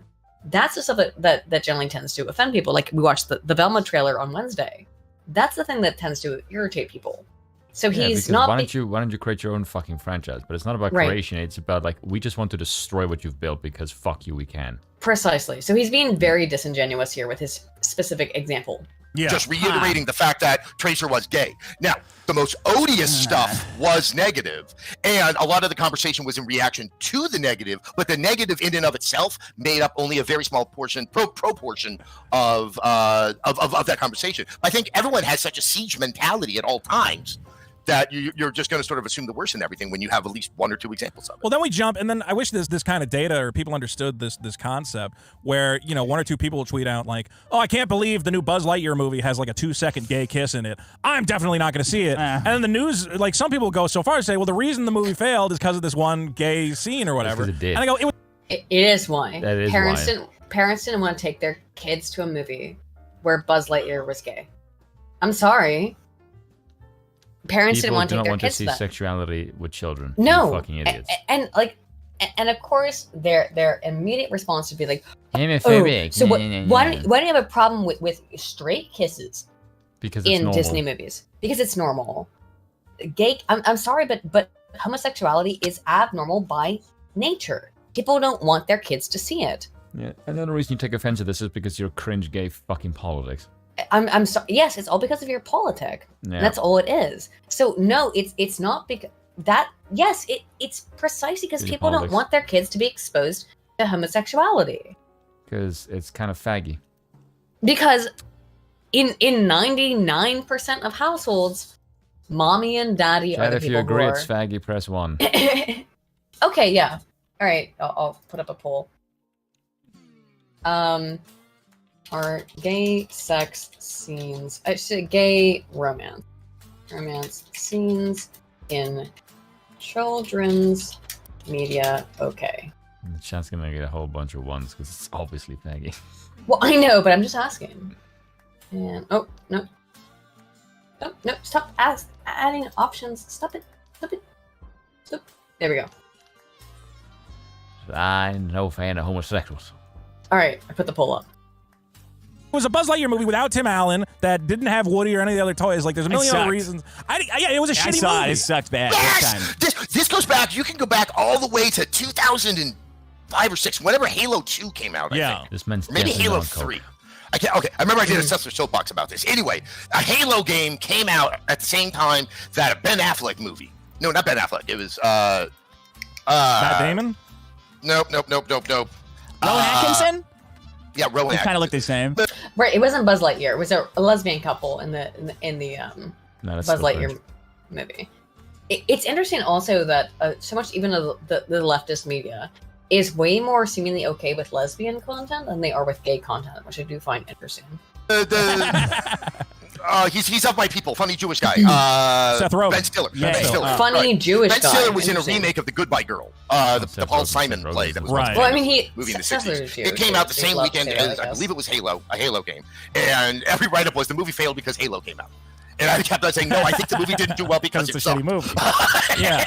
That's the stuff that generally tends to offend people. Like, we watched the Velma trailer on Wednesday. That's the thing that tends to irritate people. So he's not. Why don't you create your own fucking franchise? But it's not about creation. It's about, like, we just want to destroy what you've built because fuck you, we can. Precisely. So he's being very disingenuous here with his specific example. Yeah. Just reiterating the fact that Tracer was gay. Now, the most odious stuff was negative, and a lot of the conversation was in reaction to the negative, but the negative in and of itself made up only a very small proportion of that conversation. I think everyone has such a siege mentality at all times that you're just going to sort of assume the worst in everything when you have at least one or two examples of it. Well, then we jump, and then I wish this kind of data or people understood this concept where, you know, one or two people will tweet out like, oh, I can't believe the new Buzz Lightyear movie has like a 2-second gay kiss in it. I'm definitely not going to see it. And then the news, like, some people go so far as to say, well, the reason the movie failed is because of this one gay scene or whatever. It did. And I go, it is why. That is parents didn't want to take their kids to a movie where Buzz Lightyear was gay. I'm sorry. Parents didn't want to take their kids to that. People do not want to see sexuality with children. No, You fucking idiots. And of course, their immediate response would be like, homophobic. So why do you have a problem with straight kisses? Because it's in normal. Disney movies? Because it's normal. Gay. I'm sorry, but homosexuality is abnormal by nature. People don't want their kids to see it. Yeah, another reason you take offense to this is because you're cringe gay fucking politics. I'm sorry. Yes, it's all because of your politic. Yeah. That's all it is. So no, it's not because that. Yes, it's precisely because people don't want their kids to be exposed to homosexuality. Because it's kind of faggy. Because in 99% of households, mommy and daddy are the If people you agree who are. it's faggy, press 1. Okay, yeah. All right, I'll put up a poll. Are gay sex scenes, gay romance scenes in children's media okay? The chat's gonna get a whole bunch of ones because it's obviously faggy. Well, I know, but I'm just asking. And no, stop adding options. Stop it. There we go. I'm no fan of homosexuals. All right, I put the poll up. It was a Buzz Lightyear movie without Tim Allen that didn't have Woody or any of the other toys. Like, there's a million other reasons. Yeah, it was a shitty movie. It sucked bad. Yes! This goes back. You can go back all the way to 2005 or 6, whenever Halo 2 came out. I think. This meant Maybe Halo 3. I remember I did a Sessler soapbox about this. Anyway, a Halo game came out at the same time that a Ben Affleck movie No, not Ben Affleck. It was Matt Damon? Nope. Rowan Atkinson? Yeah, Rowan. They kind of look the same. Right, it wasn't Buzz Lightyear. It was a lesbian couple in the that's Buzz still Lightyear cringe. movie. It's interesting also that so much even of the leftist media is way more seemingly okay with lesbian content than they are with gay content, which I do find interesting. He's of my people, funny Jewish guy. Seth Rogen. Ben Stiller. Yeah, Ben Stiller. Funny Jewish Ben guy. Stiller was in a Interesting. remake of The Goodbye Girl, the Paul Simon play that was Right. Well, I mean, he movie in the Sessler 60s. is Jewish, It came out the so same he loves weekend Halo, as, I I guess. believe it was a Halo game, and every write-up was the movie failed because Halo came out. And I kept on saying, no, I think the movie didn't do well because It's it a shitty sucked. movie. Yeah.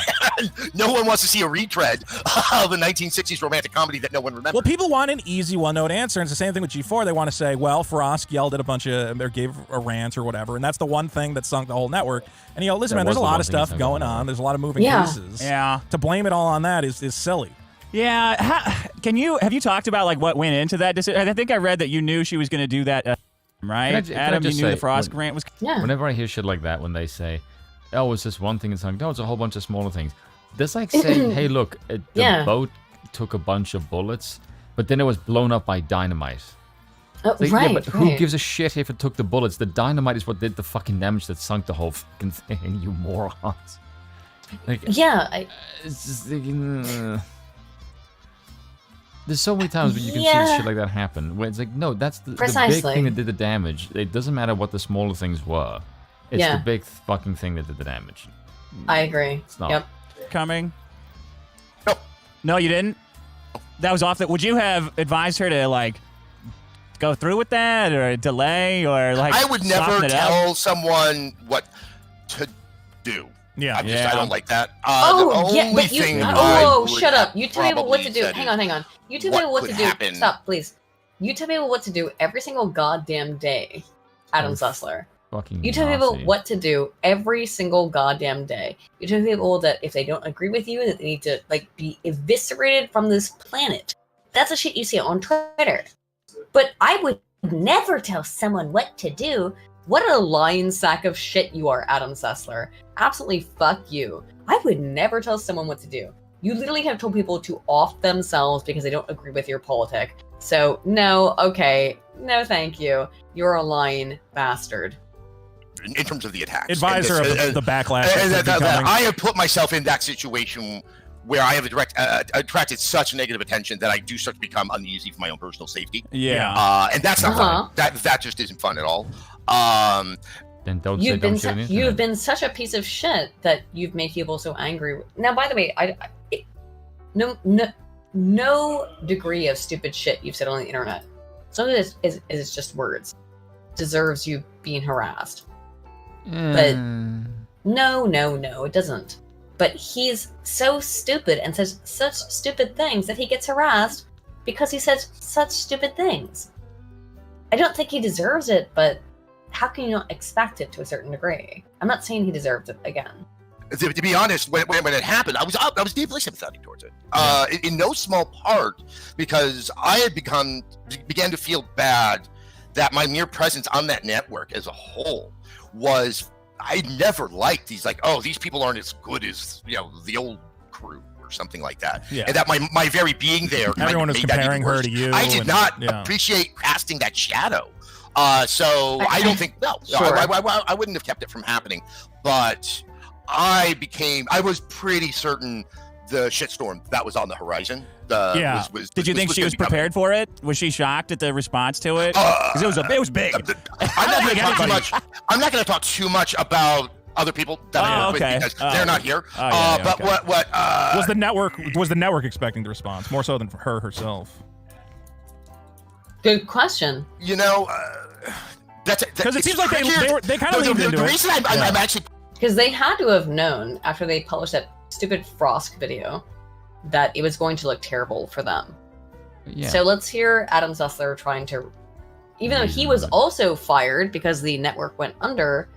No one wants to see a retread of a 1960s romantic comedy that no one remembers. Well, people want an easy one-note answer, and it's the same thing with G4. They want to say, well, Frost yelled at a bunch of, or gave a rant or whatever, and that's the one thing that sunk the whole network. And you go, listen, That man, there's was a the lot one of thing that stuff sunk the going whole on. There's a lot of moving Yeah. pieces. Yeah. To blame it all on that is silly. Yeah. Have you talked about like what went into that decision? I think I read that you knew she was going to do that, right? Can I Adam, you just knew say, the Frost rant was. Yeah. Whenever I hear shit like that, when they say, "Oh, it's just one thing," it's like, no, it's a whole bunch of smaller things. That's like saying, "Hey, look, the Yeah. boat took a bunch of bullets, but then it was blown up by dynamite." Oh, It's like, right, yeah, but who right. gives a shit if it took the bullets? The dynamite is what did the fucking damage that sunk the whole fucking thing. You morons. Like, Yeah, it's just like, there's so many times when you can see Yeah. shit like that happen. Where it's like, no, that's the big Precisely. thing that did the damage. It doesn't matter what the smaller things were. It's Yeah. the big fucking thing that did the damage. I agree. It's not. Yep. Coming. No. No, you didn't? That was off the. Would you have advised her to, like, go through with that or delay or, like, I would never soften it up? tell someone what to do. Yeah. I don't like that. Oh, the yeah, only but you. thing I Oh, would shut up! You tell me what to probably do. said Hang on. You tell me what what to could do. happen. Stop, please. You tell people what to do every single goddamn day, Adam Sessler. Fucking You tell people Nazi. what to do every single goddamn day. You tell people that if they don't agree with you, that they need to like be eviscerated from this planet. That's the shit you see on Twitter. But I would never tell someone what to do. What a lying sack of shit you are, Adam Sessler. Absolutely fuck you. I would never tell someone what to do. You literally have told people to off themselves because they don't agree with your politic. So, no, okay. No, thank you. You're a lying bastard. in terms of the attacks. Advisor of the backlash. I have put myself in that situation where I have attracted such negative attention that I do start to become uneasy for my own personal safety. Yeah. And that's not fun. That just isn't fun at all. Then don't You've say been don't shoot you've been such a piece of shit that you've made people so angry. Now, by the way, no degree of stupid shit you've said on the internet. Some of this is just words. Deserves you being harassed. But no, it doesn't. But he's so stupid and says such stupid things that he gets harassed because he says such stupid things. I don't think he deserves it, but how can you not expect it to a certain degree? I'm not saying he deserves it again. To be honest, when it happened, I was deeply sympathetic towards it. In no small part because I had began to feel bad that my mere presence on that network as a whole was. I never liked these these people aren't as good as the old crew or something like that. Yeah. And that my very being there Everyone was made that comparing even her worse. to you. I did not yeah. appreciate casting that shadow. So I don't think Sure. I wouldn't have kept it from happening. But I was pretty certain the shitstorm that was on the horizon. Did you think she was prepared for it? Was she shocked at the response to it? Because it was big. I'm not going to talk too much about other people that I work with because they're not here. But okay. what was the network expecting the response more so than for her herself? Good question. That's because it seems like they kind of leaned into it. The reason I'm actually because they had to have known after they published that stupid Frost video that it was going to look terrible for them. Yeah. So let's hear Adam Sessler trying to, even though he was also fired because the network went under,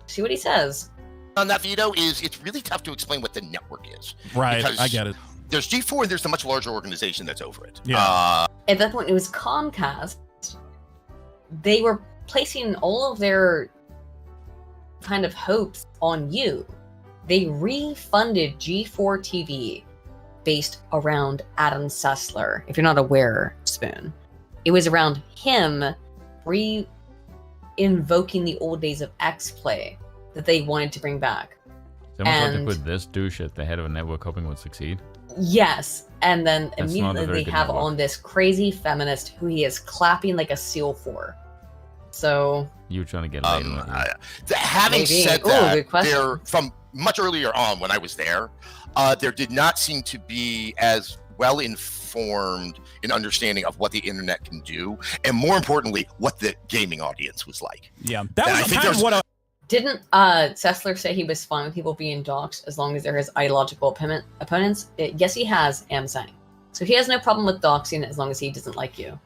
see what he says. On that veto it's really tough to explain what the network is. Right, I get it. There's G4 and there's the much larger organization that's over it. Yeah. At that point, it was Comcast. They were placing all of their kind of hopes on you they refunded G4 TV based around Adam Sessler. If you're not aware, Spoon, it was around him invoking the old days of X-Play that they wanted to bring back. Someone tried to put this douche at the head of a network hoping it would succeed. Yes, and then That's immediately they have network. on this crazy feminist who he is clapping like a seal for. So You were trying to get laid. Having Maybe. said Ooh, that, good question. there from much earlier on when I was there did not seem to be as well informed in understanding of what the internet can do, and more importantly, what the gaming audience was like. Yeah, that was kind of what. didn't Sessler say he was fine with people being doxxed as long as they're his ideological opponents? Yes, he has, I'm saying. So he has no problem with doxing as long as he doesn't like you.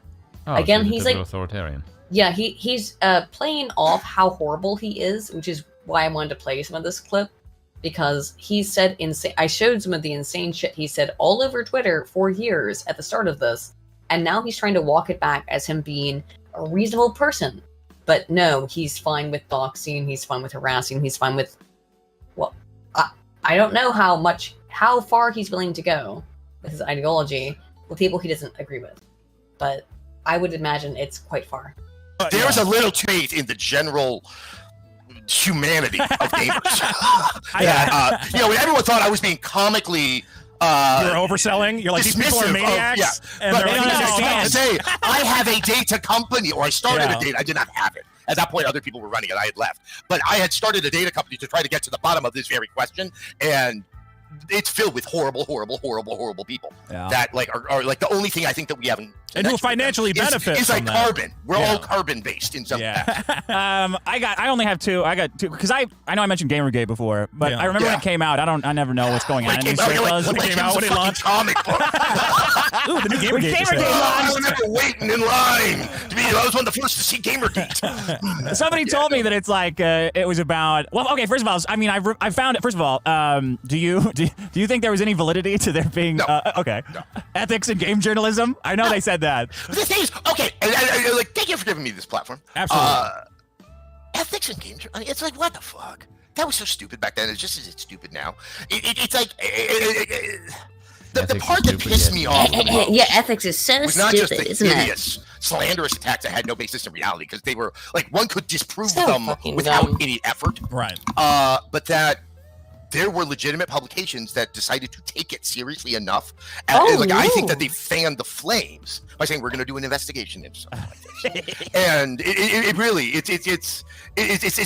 Oh, Again, so he's a bit like authoritarian. Yeah, he's playing off how horrible he is, which is why I wanted to play some of this clip, because he said insane. I showed some of the insane shit he said all over Twitter for years at the start of this, and now he's trying to walk it back as him being a reasonable person. But no, he's fine with doxing, he's fine with harassing, he's fine with, well, I don't know how far he's willing to go with his ideology with people he doesn't agree with, but I would imagine it's quite far. There's a little faith in the general humanity of gamers. When everyone thought I was being comically You're overselling. You're like, these people are dismissive maniacs. and But they're they like, don't understand. say, I have a data company, or I started Yeah. a data. I did not have it. At that point, other people were running it. I had left. But I had started a data company to try to get to the bottom of this very question. And it's filled with horrible people that are like the only thing I think that we haven't And who financially benefit is like from that. carbon. We're all carbon based in some fashion. I only have two. I got two because I know I mentioned Gamergate before, but I remember when it came out. I never know what's going on in these shows. When it came out, when it launched. Comic book. Ooh, the new Gamergate. I remember waiting in line to be. I was one of the first to see Gamergate. Somebody told me that it's like it was about. Well, okay. First of all, I mean, I found it. First of all, do you think there was any validity to there being ethics in game journalism? I know they said that. But the thing is, okay, like, thank you for giving me this platform. Absolutely. Ethics in game journalism. It's like, what the fuck? That was so stupid back then. It's just as it's stupid now. It's like. The part that pissed me off the most Yeah, ethics is so was not just stupid, the isn't it? hideous, slanderous attacks that had no basis in reality, because they were like one could disprove So them fucking without dumb. any effort. Right. But that there were legitimate publications that decided to take it seriously enough. I think that they fanned the flames by saying we're going to do an investigation into something like this. And it really it's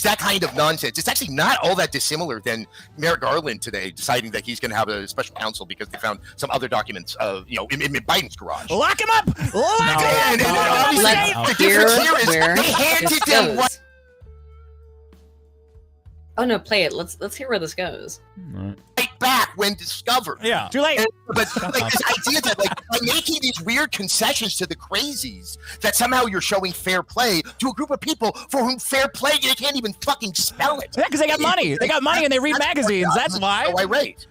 that kind of nonsense. It's actually not all that dissimilar than Merrick Garland today deciding that he's going to have a special counsel because they found some other documents in Biden's garage. Lock him up. Lock him up. The difference here is they handed them what. Oh no, play it. Let's hear where this goes. Right back when discovered. Yeah. Too late. But like this idea that like by making these weird concessions to the crazies, that somehow you're showing fair play to a group of people for whom fair play they can't even fucking spell it. Yeah, because they got money. They got money and they read magazines. That's why. So irate.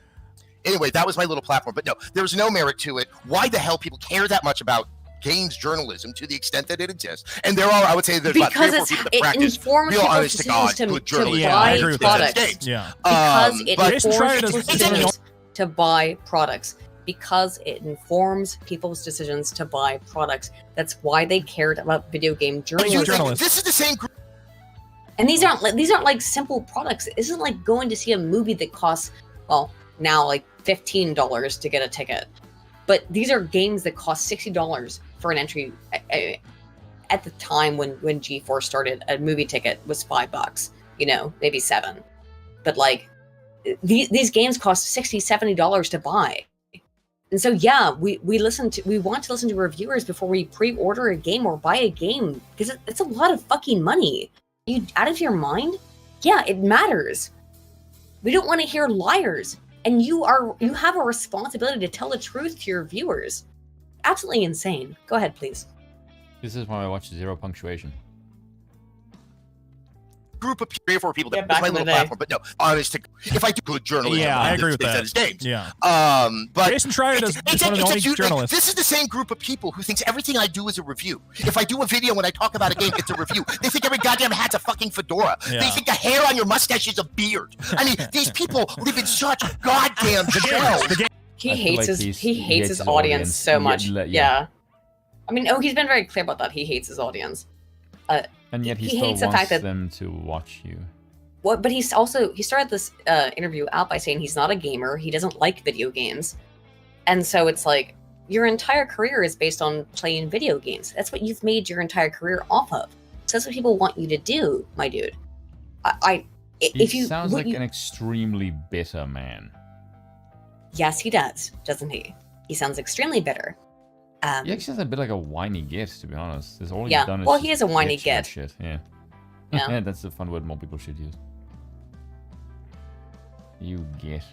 Anyway, that was my little platform. But no, there's no merit to it. Why the hell people care that much about games journalism to the extent that it exists? And there are, I would say, there's about 3 or 4 people that practice informs real people's honest to God decisions good to journalism. buy in the products. United States. Yeah. Because it but- informs people's decisions to buy products. Because it informs people's decisions to buy products. That's why they cared about video game journalism. This is the same group. And these aren't like simple products. It isn't like going to see a movie that costs, well, now like $15 to get a ticket. But these are games that cost $60 for an entry. At the time when G4 started, a movie ticket was $5, maybe $7. But like these games cost $60, $70 to buy. And so yeah, we want to listen to reviewers before we pre-order a game or buy a game, because it's a lot of fucking money. Are you out of your mind? Yeah, it matters. We don't want to hear liars. And you have a responsibility to tell the truth to your viewers. Absolutely insane. Go ahead, please. This is why I watch Zero Punctuation. group of 3 or 4 people that Yeah, back my in the little day. platform. But no, honest, if I do good journalism, Yeah, I agree with they that. said it's games. Yeah. But Jason Schreier is one of the only journalists. This is the same group of people who thinks everything I do is a review. If I do a video when I talk about a game, it's a review. They think every goddamn hat's a fucking fedora. Yeah. They think the hair on your mustache is a beard. I mean, these people live in such goddamn shell. He I feel hates like his he's- he he hates hates his his audience so much. yeah. I mean, he's been very clear about that. He hates his audience. And yet he He still hates the wants fact that- them to watch you. But he started this interview out by saying he's not a gamer. He doesn't like video games, and so it's like your entire career is based on playing video games. That's what you've made your entire career off of. So that's what people want you to do, my dude. If you sounds like you, an extremely bitter man. yes, he does, doesn't he? He sounds extremely bitter. He actually sounds a bit like a whiny git, to be honest. That's all Yeah, he's done is well, just he is a whiny bitch about git. Shit. Yeah. Yeah. That's the fun word more people should use. You git.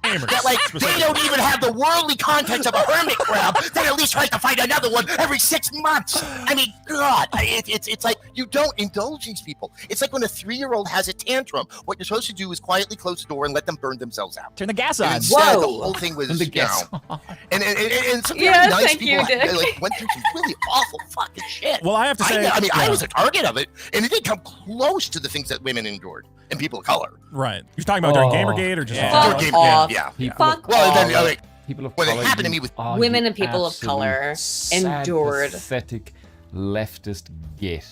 That, like, they don't even have the worldly context of a hermit crab. They at least try to find another one every 6 months. I mean, God, it's like you don't indulge these people. It's like when a 3-year-old has a tantrum. What you're supposed to do is quietly close the door and let them burn themselves out. Turn the gas And on. instead, the whole thing was, Turn the gas and some Yeah, really nice thank you, people Dick. like, went through some really awful fucking shit. Well, I have to say, I mean, I yeah. was a target of it, and it didn't come close to the things that women endured and people of color. Right. You're talking about during Gamergate or just Fuck During off. Yeah. Fuck Well, off. then, like, People of when color, it happened to you me with are Women you and people of absolute color sad, endured. pathetic leftist git.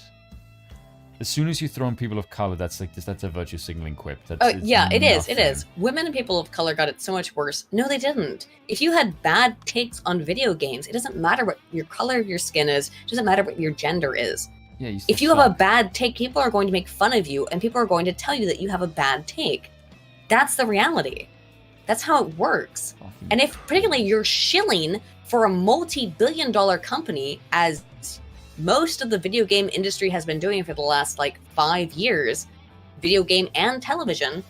As soon as you throw in people of color, that's a virtue signaling quip. That's, Yeah, it is. It nothing. is. Women and people of color got it so much worse. No, they didn't. If you had bad takes on video games, it doesn't matter what your color of your skin is. It doesn't matter what your gender is. Yeah, you still If you have a suck. bad take, people are going to make fun of you, and people are going to tell you that you have a bad take. That's the reality. That's how it works. And if particularly you're shilling for a multi-billion-dollar company, as most of the video game industry has been doing for the last 5 years, video game and television,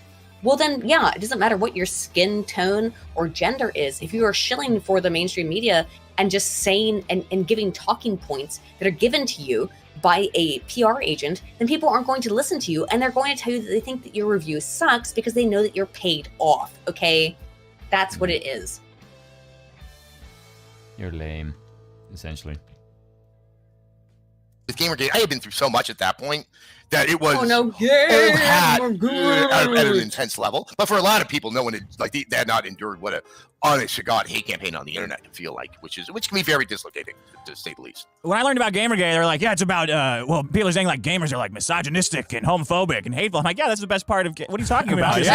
well then, yeah, it doesn't matter what your skin tone or gender is. If you are shilling for the mainstream media and just saying and giving talking points that are given to you by a PR agent, then people aren't going to listen to you, and they're going to tell you that they think that your review sucks because they know that you're paid off, okay? That's what it is. You're lame, essentially. With Gamergate, I had been through so much at that point that it was Oh no, old hat Gamergate. at an intense level. But for a lot of people, no one had they had not endured what a honest to God hate campaign on the internet can feel like, which can be very dislocating, to say the least. When I learned about Gamergate, they were like, yeah, it's about, people are saying gamers are misogynistic and homophobic and hateful. I'm like, yeah, that's the best part of, what are you talking about? Is You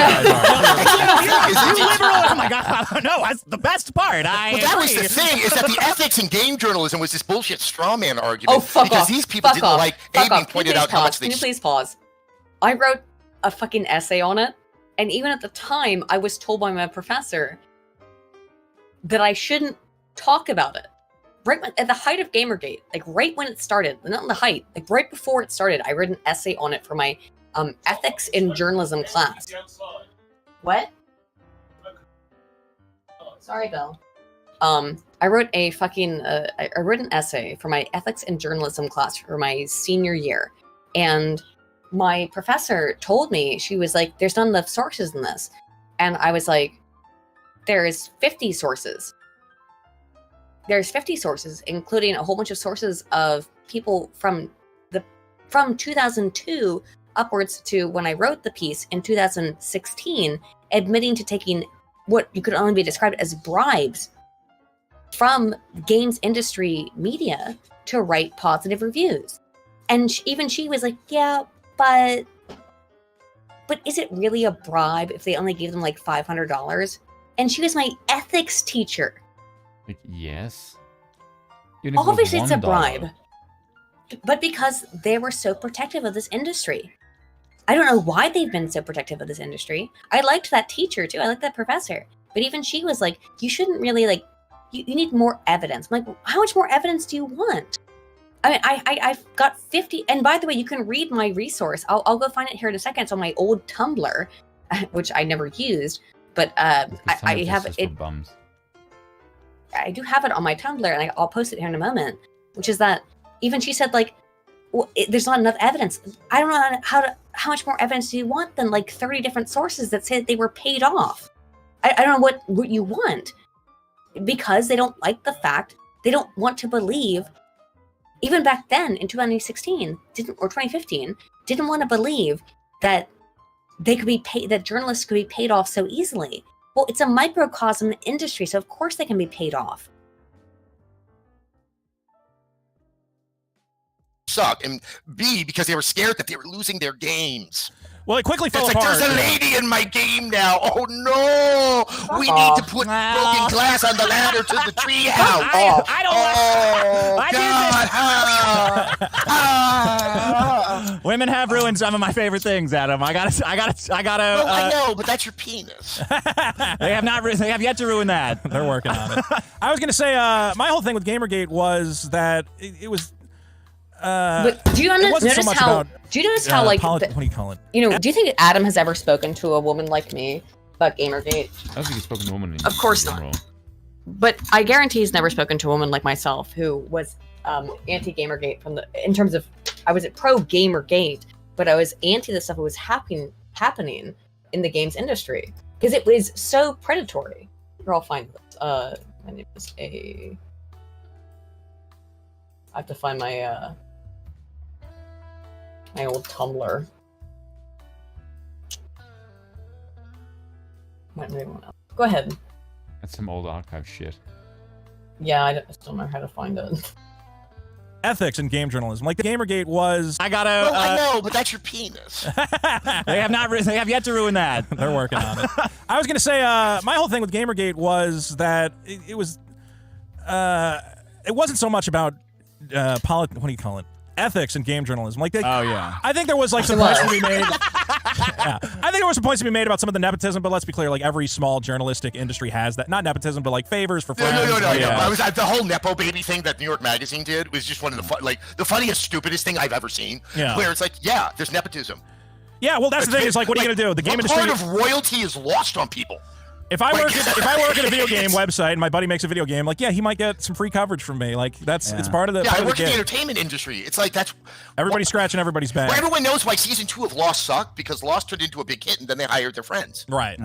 liberal? I'm like, I don't know, that's the best part. Well, that was the thing, is that the ethics in game journalism was this bullshit straw man argument. Oh, fuck because off. these people Fuck didn't off. like Fuck being off. pointed Can you out please how much pause? they Can you please pause? I wrote a fucking essay on it, and even at the time, I was told by my professor that I shouldn't talk about it. At the height of Gamergate, right when it started, not in the height, right before it started, I wrote an essay on it for my ethics in journalism class. What? Sorry, Bill. I wrote a fucking, I wrote an essay for my ethics in journalism class for my senior year, and my professor told me, she was like, there's not enough sources in this. And I was like, there's 50 sources. There's 50 sources, including a whole bunch of sources of people from 2002 upwards to when I wrote the piece in 2016, admitting to taking what you could only be described as bribes from games industry media to write positive reviews. And even she was like, yeah, but is it really a bribe if they only gave them $500? And she was my ethics teacher. Yes. Obviously it's a bribe. But because they were so protective of this industry. I don't know why they've been so protective of this industry. I liked that teacher too. I liked that professor. But even she was like, you shouldn't really you need more evidence. I'm like, how much more evidence do you want? I mean, I've got 50, and by the way, you can read my resource. I'll go find it here in a second. It's on my old Tumblr, which I never used, but I have it. Bums. I do have it on my Tumblr, and I'll post it here in a moment. Which is that even she said there's not enough evidence. I don't know how much more evidence do you want than like 30 different sources that say that they were paid off. I don't know what you want, because they don't like the fact, they don't want to believe, even back then in 2016 or 2015, didn't want to believe that they could be paid, that journalists could be paid off so easily. Well, it's a microcosm industry, so of course they can be paid off. Suck, and B, because they were scared that they were losing their games. Well, it quickly fell apart. apart. There's a lady in my game now. Oh no! We need to put broken glass on the ladder to the treehouse. I Oh God! Women have ruined some of my favorite things, Adam. I gotta. Well, I know, but that's your penis. They have yet to ruin that. They're working on it. I was gonna say, my whole thing with Gamergate was that it was. But do you notice how? Do you notice how like? What do you call it? You know, do you think Adam has ever spoken to a woman like me about Gamergate? I don't think he's spoken to a woman. Of course not. But I guarantee he's never spoken to a woman like myself who was anti-Gamergate in terms of I was pro Gamergate, but I was anti the stuff that was happening in the games industry because it was so predatory. Here, I'll find this. My name is I have to find my my old Tumblr. Might read one else. Go ahead. That's some old archive shit. Yeah, I still don't know how to find it. Ethics in game journalism, like the Gamergate was. I know, but that's your penis. They have yet to ruin that. They're working on it. I was gonna say, my whole thing with Gamergate was that it wasn't so much about what do you call it? Ethics in game journalism. Like, I think there was like some points to be made. I think there was some points to be made about some of the nepotism, but let's be clear, like every small journalistic industry has that. Not nepotism, but like favors for friends. No. The whole Nepo baby thing that New York Magazine did was just one of the funniest, stupidest thing I've ever seen. Yeah. Where it's like, there's nepotism. Yeah, well, that's the thing. Is like, what are you gonna do? The game industry. Part of royalty is lost on people. If I work at a video game website and my buddy makes a video game, like, he might get some free coverage from me. Like, it's part of the. Yeah, I work in the entertainment industry. It's like that's everybody's scratching everybody's back. Well, everyone knows why season 2 of Lost sucked, because Lost turned into a big hit, and then they hired their friends. Right.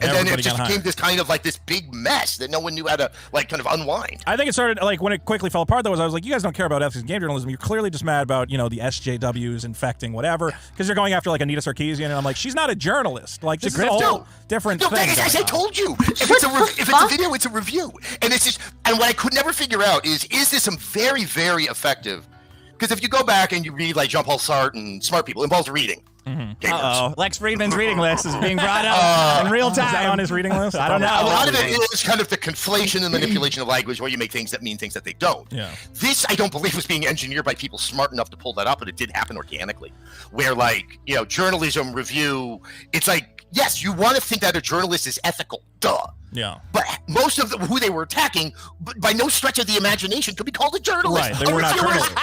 And then it just became this kind of like this big mess that no one knew how to like kind of unwind. I think it started like when it quickly fell apart. Though, I was like, you guys don't care about ethics in game journalism. You're clearly just mad about the SJWs infecting whatever, because you're going after like Anita Sarkeesian, and I'm like, she's not a journalist. Like, this is a whole different thing. As I told you, if it's a video, it's a review, and it's just. And what I could never figure out is this some very, very effective? Because if you go back and you read like Jean-Paul Sartre and smart people, it involves reading. Uh-oh. Lex Friedman's reading list is being brought up in real time. Is that on his reading list? I don't know. A lot of it is kind of the conflation and manipulation of language, where you make things that mean things that they don't. Yeah. This, I don't believe, was being engineered by people smart enough to pull that up, but it did happen organically. Where, like, journalism review, it's like, yes, you want to think that a journalist is ethical. Duh. Yeah. But most of who they were attacking, by no stretch of the imagination, could be called a journalist. Right, they were not journalists.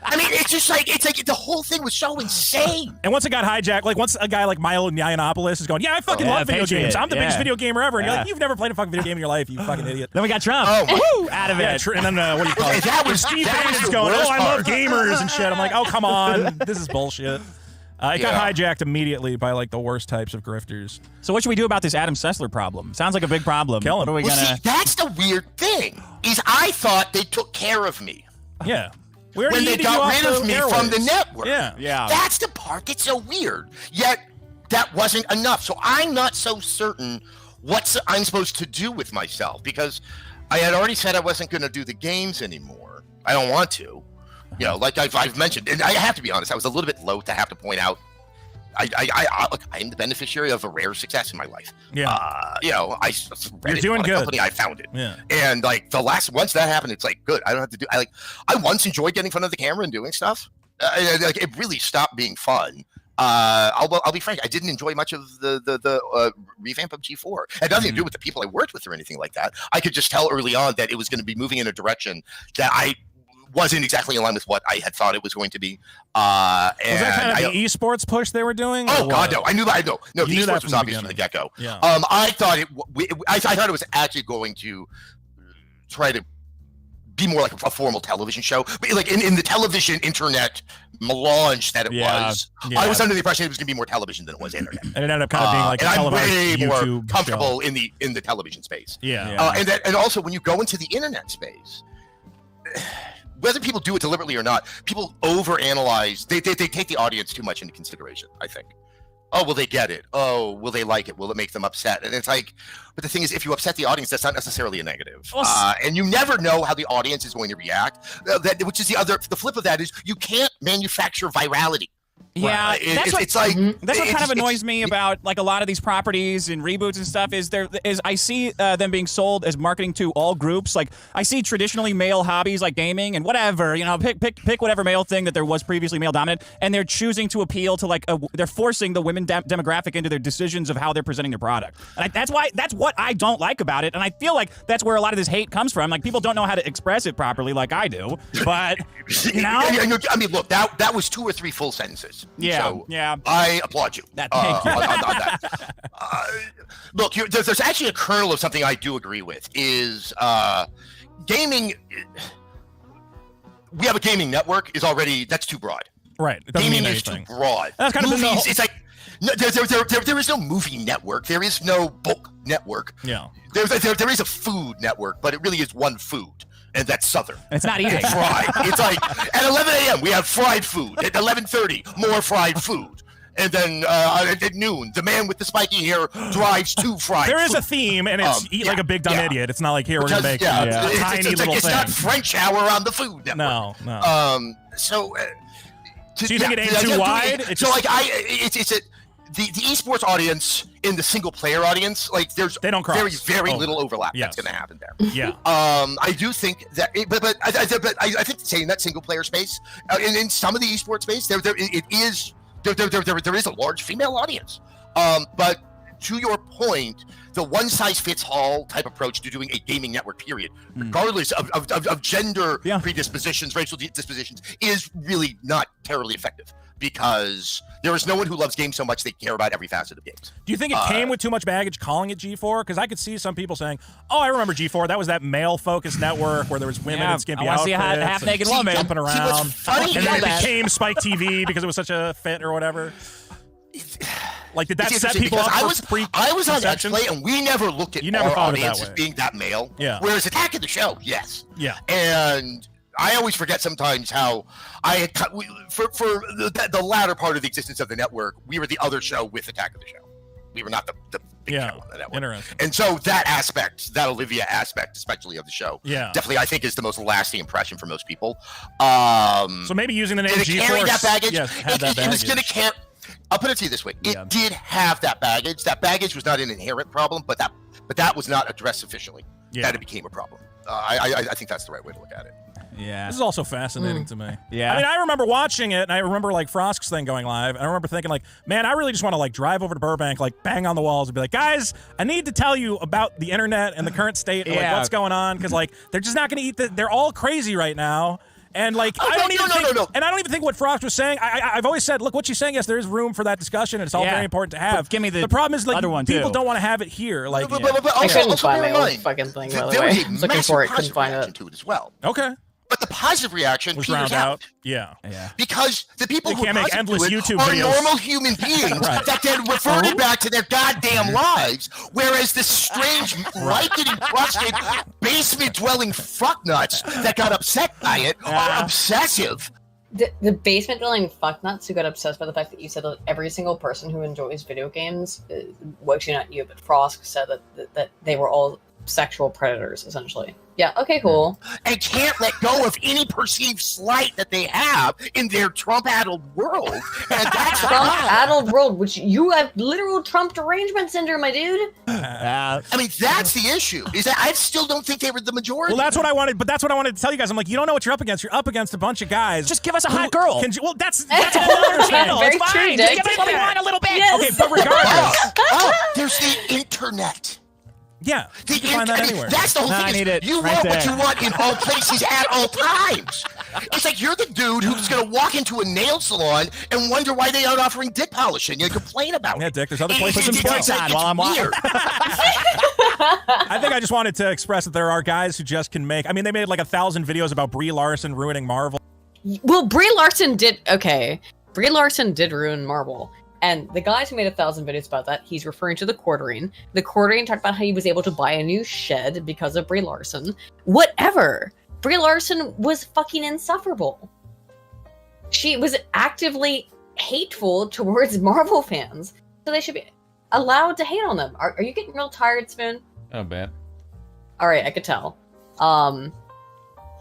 I mean, it's just like, the whole thing was so insane. And once it got hijacked, like once a guy like Milo Yiannopoulos is going, I fucking love video games. I'm the biggest video gamer ever. And you're like, you've never played a fucking video game in your life, you fucking idiot. Then we got Trump. Woo! Out of it. And then what do you call it? That was Steve that Bannon's was the going, worst I love part. gamers and shit. I'm like, oh, come on. This is bullshit. It got hijacked immediately by like the worst types of grifters. So what should we do about this Adam Sessler problem? Sounds like a big problem. Kill him. What are we gonna? See, that's the weird thing. Is I thought they took care of me. Yeah. When they got rid of me from the network. Yeah. That's the part that's so weird. Yet that wasn't enough. So I'm not so certain what I'm supposed to do with myself, because I had already said I wasn't going to do the games anymore. I don't want to. Like I've mentioned, and I have to be honest, I was a little bit loath to have to point out. I'm the beneficiary of a rare success in my life. Yeah. You're doing good. Company, I found it. Yeah. And like once that happened, it's like good. I don't have to do. I once enjoyed getting in front of the camera and doing stuff. It really stopped being fun. I'll be frank. I didn't enjoy much of the revamp of G4. It had nothing to do with the people I worked with or anything like that. I could just tell early on that it was going to be moving in a direction that I wasn't exactly in line with what I had thought it was going to be. Was that kind of the esports push they were doing? Oh God, no! I knew that. No, the esports was obvious from the get-go. Yeah. I thought it was actually going to try to be more like a formal television show. But like in the television internet melange that it was, I was under the impression it was going to be more television than it was internet. And it ended up kind of being like and a I'm way televised more YouTube comfortable show. in the television space. Yeah. And also when you go into the internet space, whether people do it deliberately or not, people overanalyze. They take the audience too much into consideration, I think. Oh, will they get it? Oh, will they like it? Will it make them upset? And it's like, but the thing is, if you upset the audience, that's not necessarily a negative. And you never know how the audience is going to react. Which is the flip of that is you can't manufacture virality. Yeah, that's what kind of annoys me it's about like a lot of these properties and reboots and stuff is I see them being sold as marketing to all groups. Like I see traditionally male hobbies like gaming and whatever, pick whatever male thing that there was previously male dominant, and they're choosing to appeal to like they're forcing the women demographic into their decisions of how they're presenting their product. And that's what I don't like about it, and I feel like that's where a lot of this hate comes from. Like people don't know how to express it properly like I do, but I mean, look, that was 2 or 3 full sentences. So I applaud you. Thank you. On that. Look, there's actually a kernel of something I do agree with is gaming. We have a gaming network that's too broad. Right. Gaming is too broad. That's kind of movies. It's like there is no movie network. There is no book network. Yeah. There is a food network, but it really is one food. And that's Southern. It's not eating. Fried. It's like at 11 a.m. we have fried food. At 11:30, more fried food. And then at noon, the man with the spiky hair drives 2 fried There is food. a theme, and it's eat like a big dumb idiot. It's not like here we're going to make a tiny little it's thing. not French hour on the food network. No. So you think it ain't too wide? The esports audience in the single player audience, like there's very little overlap that's going to happen there. Yeah. I do think that, but I think saying that single player space, in some of the esports space, there is a large female audience. But to your point, the one size fits all type approach to doing a gaming network, period, regardless of gender predispositions, racial dispositions, is really not terribly effective. Because there is no one who loves games so much they care about every facet of games. Do you think it came with too much baggage calling it G4? Because I could see some people saying, "Oh, I remember G4. That was that male-focused network where there was women in skimpy outfits, see a half-naked woman jumping around." Funny and then it became Spike TV because it was such a fit or whatever. Like, did that set people up for I was on X-Play, and we never looked at our audience as being that male. Yeah. Whereas Attack of the Show, yes. Yeah. And I always forget sometimes how for the latter part of the existence of the network, we were the other show with Attack of the Show. We were not the big show on the network. Interesting. And so that aspect, that Olivia aspect, especially of the show, definitely I think is the most lasting impression for most people. So maybe using the name G4 carry that baggage. It was going to carry. I'll put it to you this way: it did have that baggage. That baggage was not an inherent problem, but that was not addressed sufficiently. That it became a problem. I think that's the right way to look at it. Yeah. This is also fascinating to me. Yeah. I mean, I remember watching it, and I remember, like, Frosk's thing going live, and I remember thinking, like, man, I really just want to, like, drive over to Burbank, like, bang on the walls and be like, guys, I need to tell you about the internet and the current state of, like, what's going on, because, like, they're just not going to eat they're all crazy right now. And like, I don't even think what Frost was saying. I've always said, look, what she's saying. Yes, there is room for that discussion, and it's all very important to have. But give me the problem is like other one people too. don't want to have it here. Like, I couldn't find my old fucking thing, by the way. I was looking for it, couldn't find it. To it as well. Okay. But the positive reaction was peters drowned out. Yeah. Because the people who can't make endless YouTube are videos. normal human beings that then reverted back to their goddamn lives, whereas this strange, light-getting, frustrated, basement-dwelling fucknuts that got upset by it are obsessive. The basement-dwelling fucknuts who got obsessed by the fact that you said that every single person who enjoys video games, well, actually not you, but Frost said that they were all sexual predators, essentially. Yeah, okay, cool. And can't let go of any perceived slight that they have in their Trump-addled world. And that's Trump-addled world, which you have literal Trump derangement syndrome, my dude. I mean, that's the issue. Is that I still don't think they were the majority. Well, that's what I wanted. But that's what I wanted to tell you guys. I'm like, you don't know what you're up against. You're up against a bunch of guys. Just give us a hot girl. Well, that's a whole other channel. Very it's true, fine. Dick. Just give us what we want a little bit. Yes. Okay, but regardless. There's the internet. Yeah, you can find that anywhere. That's the whole thing. I need it You right want what there. you want in all places at all times. It's like you're the dude who's going to walk into a nail salon and wonder why they aren't offering dick polishing. You complain about it. Yeah, Dick, there's other places Put some as well. sports on while I'm watching. I think I just wanted to express that there are guys who just can make. I mean, they made like 1,000 videos about Brie Larson ruining Marvel. Well, Brie Larson did. Okay, Brie Larson did ruin Marvel. And the guys who made 1,000 videos about that, he's referring to the Quartering. The Quartering talked about how he was able to buy a new shed because of Brie Larson. Whatever. Brie Larson was fucking insufferable. She was actively hateful towards Marvel fans. So they should be allowed to hate on them. Are you getting real tired, Spoon? Oh, bad. All right, I could tell.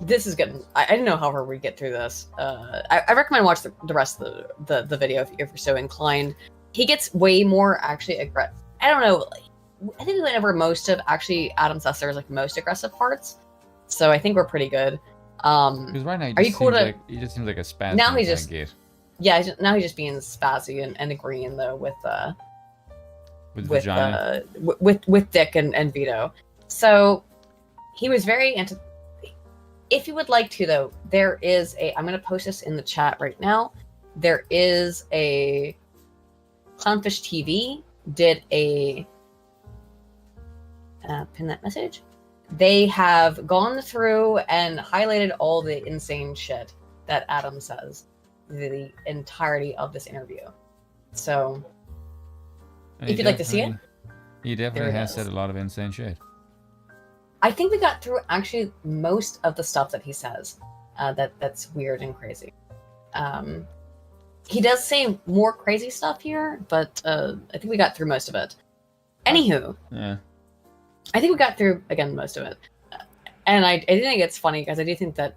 This is getting. I didn't know how we'd get through this. I recommend watch the rest of the video if you're so inclined. He gets way more actually aggressive. I don't know. I think we went over most of actually Adam Sessler's like most aggressive parts. So I think we're pretty good. Because right now he are you cool to? He just seems like a spaz. Now he's just. Yeah, now he's just being spazzy and agreeing though with vagina. With Dick and Vito. So he was very into. If you would like to, though, there is a. I'm going to post this in the chat right now. There is a. Clownfish TV did a. Pin that message. They have gone through and highlighted all the insane shit that Adam says, the entirety of this interview. So, if you'd like to see it, he definitely has said a lot of insane shit. I think we got through actually most of the stuff that he says. That's weird and crazy. He does say more crazy stuff here, but I think we got through most of it. Anywho, yeah, I think we got through again most of it, and I do think it's funny because I do think that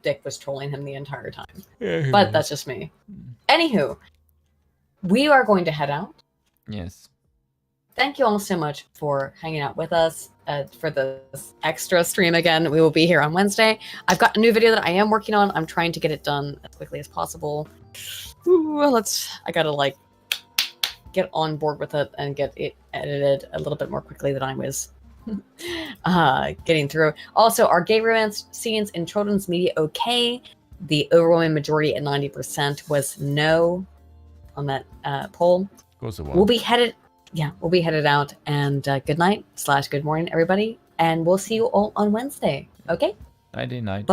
Dick was trolling him the entire time. Yeah, but that's just me. Anywho, we are going to head out. Yes. Thank you all so much for hanging out with us for this extra stream again. We will be here on Wednesday. I've got a new video that I am working on. I'm trying to get it done as quickly as possible. Ooh, I gotta like get on board with it and get it edited a little bit more quickly than I was getting through. Also, are gay romance scenes in children's media okay? The overwhelming majority at 90% was no on that poll. Of course it was. We'll be headed out, and good night / good morning, everybody, and we'll see you all on Wednesday. Okay? Nighty night. Bye.